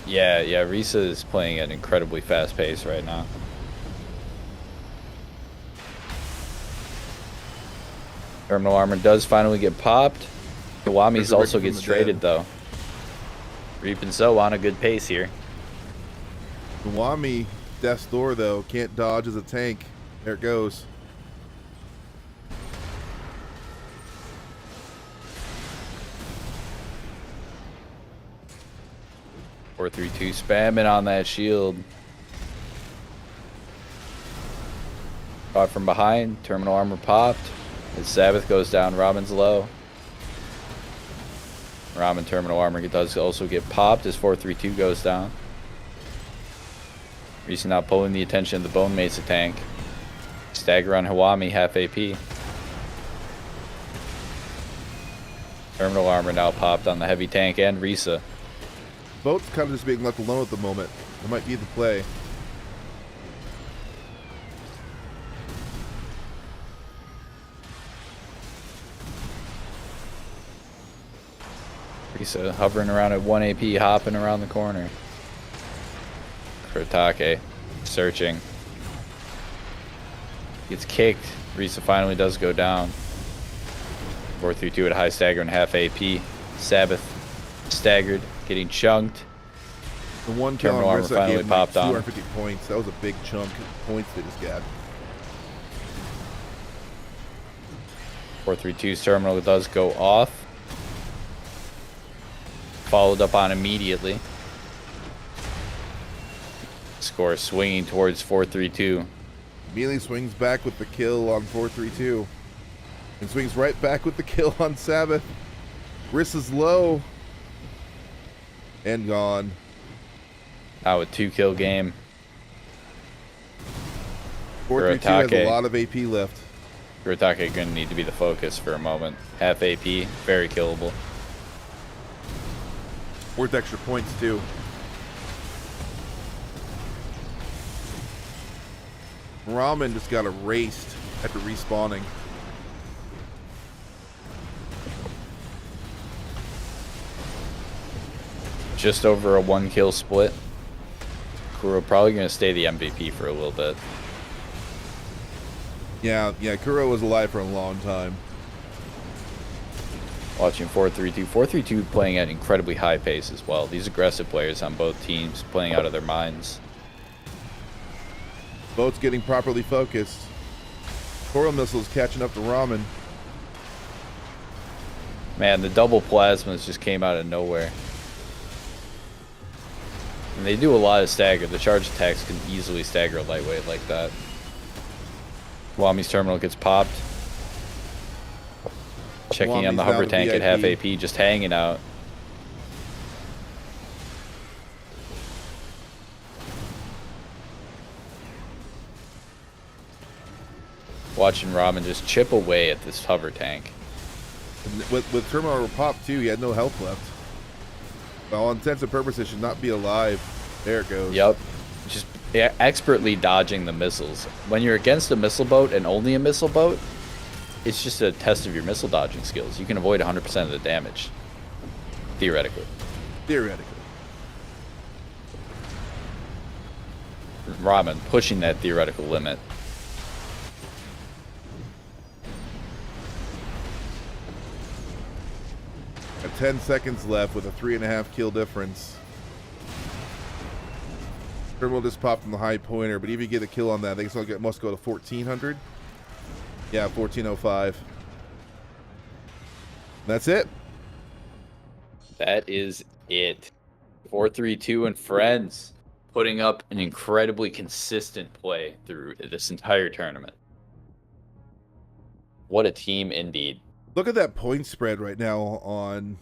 Yeah, Risa is playing at an incredibly fast pace right now. Terminal armor does finally get popped. Kiwami's also gets traded though. Reap and Sow on a good pace here. Wami, Death's Door, though. Can't dodge as a tank. There it goes. Four, 3-2 spamming on that shield. Caught from behind. Terminal armor popped. His Sabbath goes down. Ramen's low. Ramen terminal armor does also get popped as 4-3-2 goes down. Reese now pulling the attention of the Bone Mesa tank. Stagger on Hawami, half AP. Terminal armor now popped on the heavy tank and Risa. Boat's kind of just being left alone at the moment. It might be the play. Risa hovering around at 1 AP, hopping around the corner. Kurotake searching. Gets kicked. Risa finally does go down. 4-3-2 at high stagger and half AP. Sabbath staggered, getting chunked. The one kill Terminal on armor Risa finally gave him popped like on. 250 points. That was a big chunk of points they just got. 4-3-2's terminal does go off. Followed up on immediately. Score swinging towards 4-3-2. Immediately swings back with the kill on 4-3-2. And swings right back with the kill on Sabbath. Risa's low. And gone. Now a 2-kill game. 4-3-2 has Kurotake. a lot of AP left. Kurotake gonna need to be the focus for a moment. Half AP, very killable. Worth extra points too. Ramen just got erased after respawning. Just over a 1-kill split. Kuro probably gonna stay the MVP for a little bit. Yeah, Kuro was alive for a long time. Watching 4-3-2. 4-3-2 playing at incredibly high pace as well. These aggressive players on both teams playing out of their minds. Boat's getting properly focused. Coral missiles catching up to Ramen. Man, the double plasmas just came out of nowhere. And they do a lot of stagger. The charge attacks can easily stagger a lightweight like that. Wami's terminal gets popped. Checking on Wami's the now hover the tank at half VIP. AP, just hanging out. Watching Ramen just chip away at this hover tank. With terminal pop too, he had no health left. By all intents and purposes, should not be alive. There it goes. Yep. Just expertly dodging the missiles. When you're against a missile boat and only a missile boat, it's just a test of your missile dodging skills. You can avoid 100% of the damage. Theoretically. Theoretically. Ramen pushing that theoretical limit. Got 10 seconds left with a 3.5 kill difference. Terminal just popped from the high pointer, but even if you get a kill on that, I think it's must go to 1400. Yeah, 1405. That's it. That is it. 4-3-2 and friends putting up an incredibly consistent play through this entire tournament. What a team indeed. Look at that point spread right now on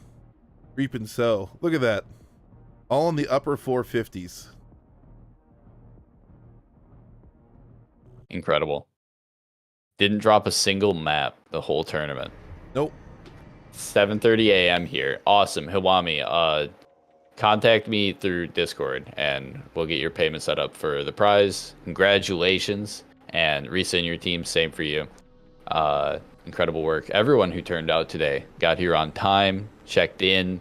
Reap and Sow. Look at that. All in the upper 450s. Incredible. Didn't drop a single map the whole tournament. Nope. 7:30 a.m. here. Awesome. Hiwami, contact me through Discord and we'll get your payment set up for the prize. Congratulations. And Risa and your team, same for you. Incredible work. Everyone who turned out today got here on time, checked in,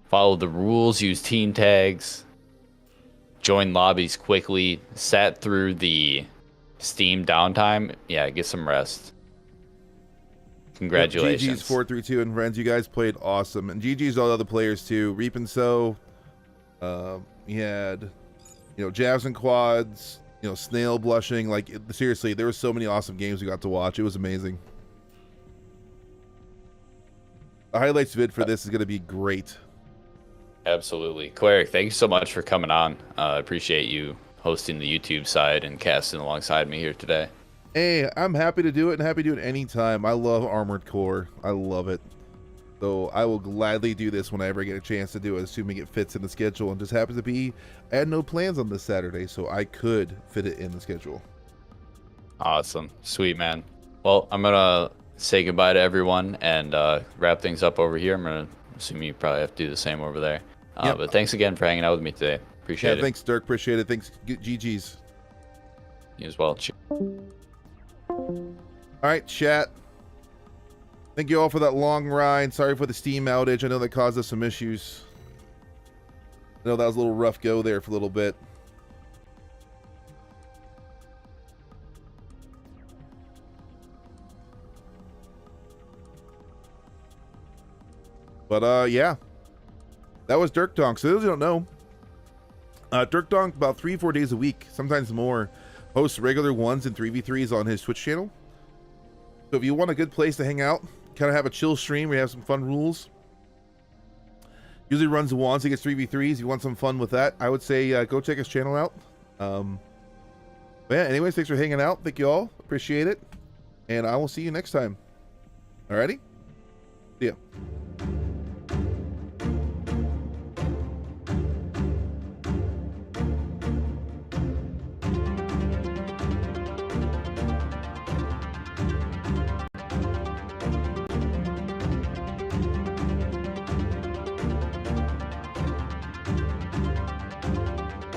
followed the rules, used team tags, joined lobbies quickly, sat through the Steam downtime. Yeah, get some rest. Congratulations. GG's 432 and friends. You guys played awesome. And GG's all the other players too. Reap and Sow. You had, Jabs and Quads. Snail Blushing. Like, seriously, there were so many awesome games we got to watch. It was amazing. The highlights vid for this is going to be great. Absolutely. Cleric, thank you so much for coming on. I appreciate you hosting the YouTube side and casting alongside me here today. Hey, I'm happy to do it and happy to do it anytime. I love Armored Core. I love it. So I will gladly do this whenever I get a chance to do it, assuming it fits in the schedule. And just happens to be, I had no plans on this Saturday, so I could fit it in the schedule. Awesome. Sweet, man. Well, I'm going to say goodbye to everyone and wrap things up over here. I'm going to assume you probably have to do the same over there. Yep. But thanks again for hanging out with me today. Appreciate it. Thanks, Dirk. Appreciate it. Thanks, GG's. You as well. All right, chat. Thank you all for that long ride. Sorry for the Steam outage. I know that caused us some issues. I know that was a little rough go there for a little bit. But yeah, that was DerkDonk's. So those who don't know, DerkDonk about 3-4 days a week, sometimes more, hosts regular 1s and 3v3s on his Twitch channel. So if you want a good place to hang out, kind of have a chill stream where you have some fun rules. Usually runs the 1s, he gets 3v3s. If you want some fun with that, I would say go check his channel out. But yeah, anyways, thanks for hanging out. Thank you all. Appreciate it. And I will see you next time. Alrighty? See ya.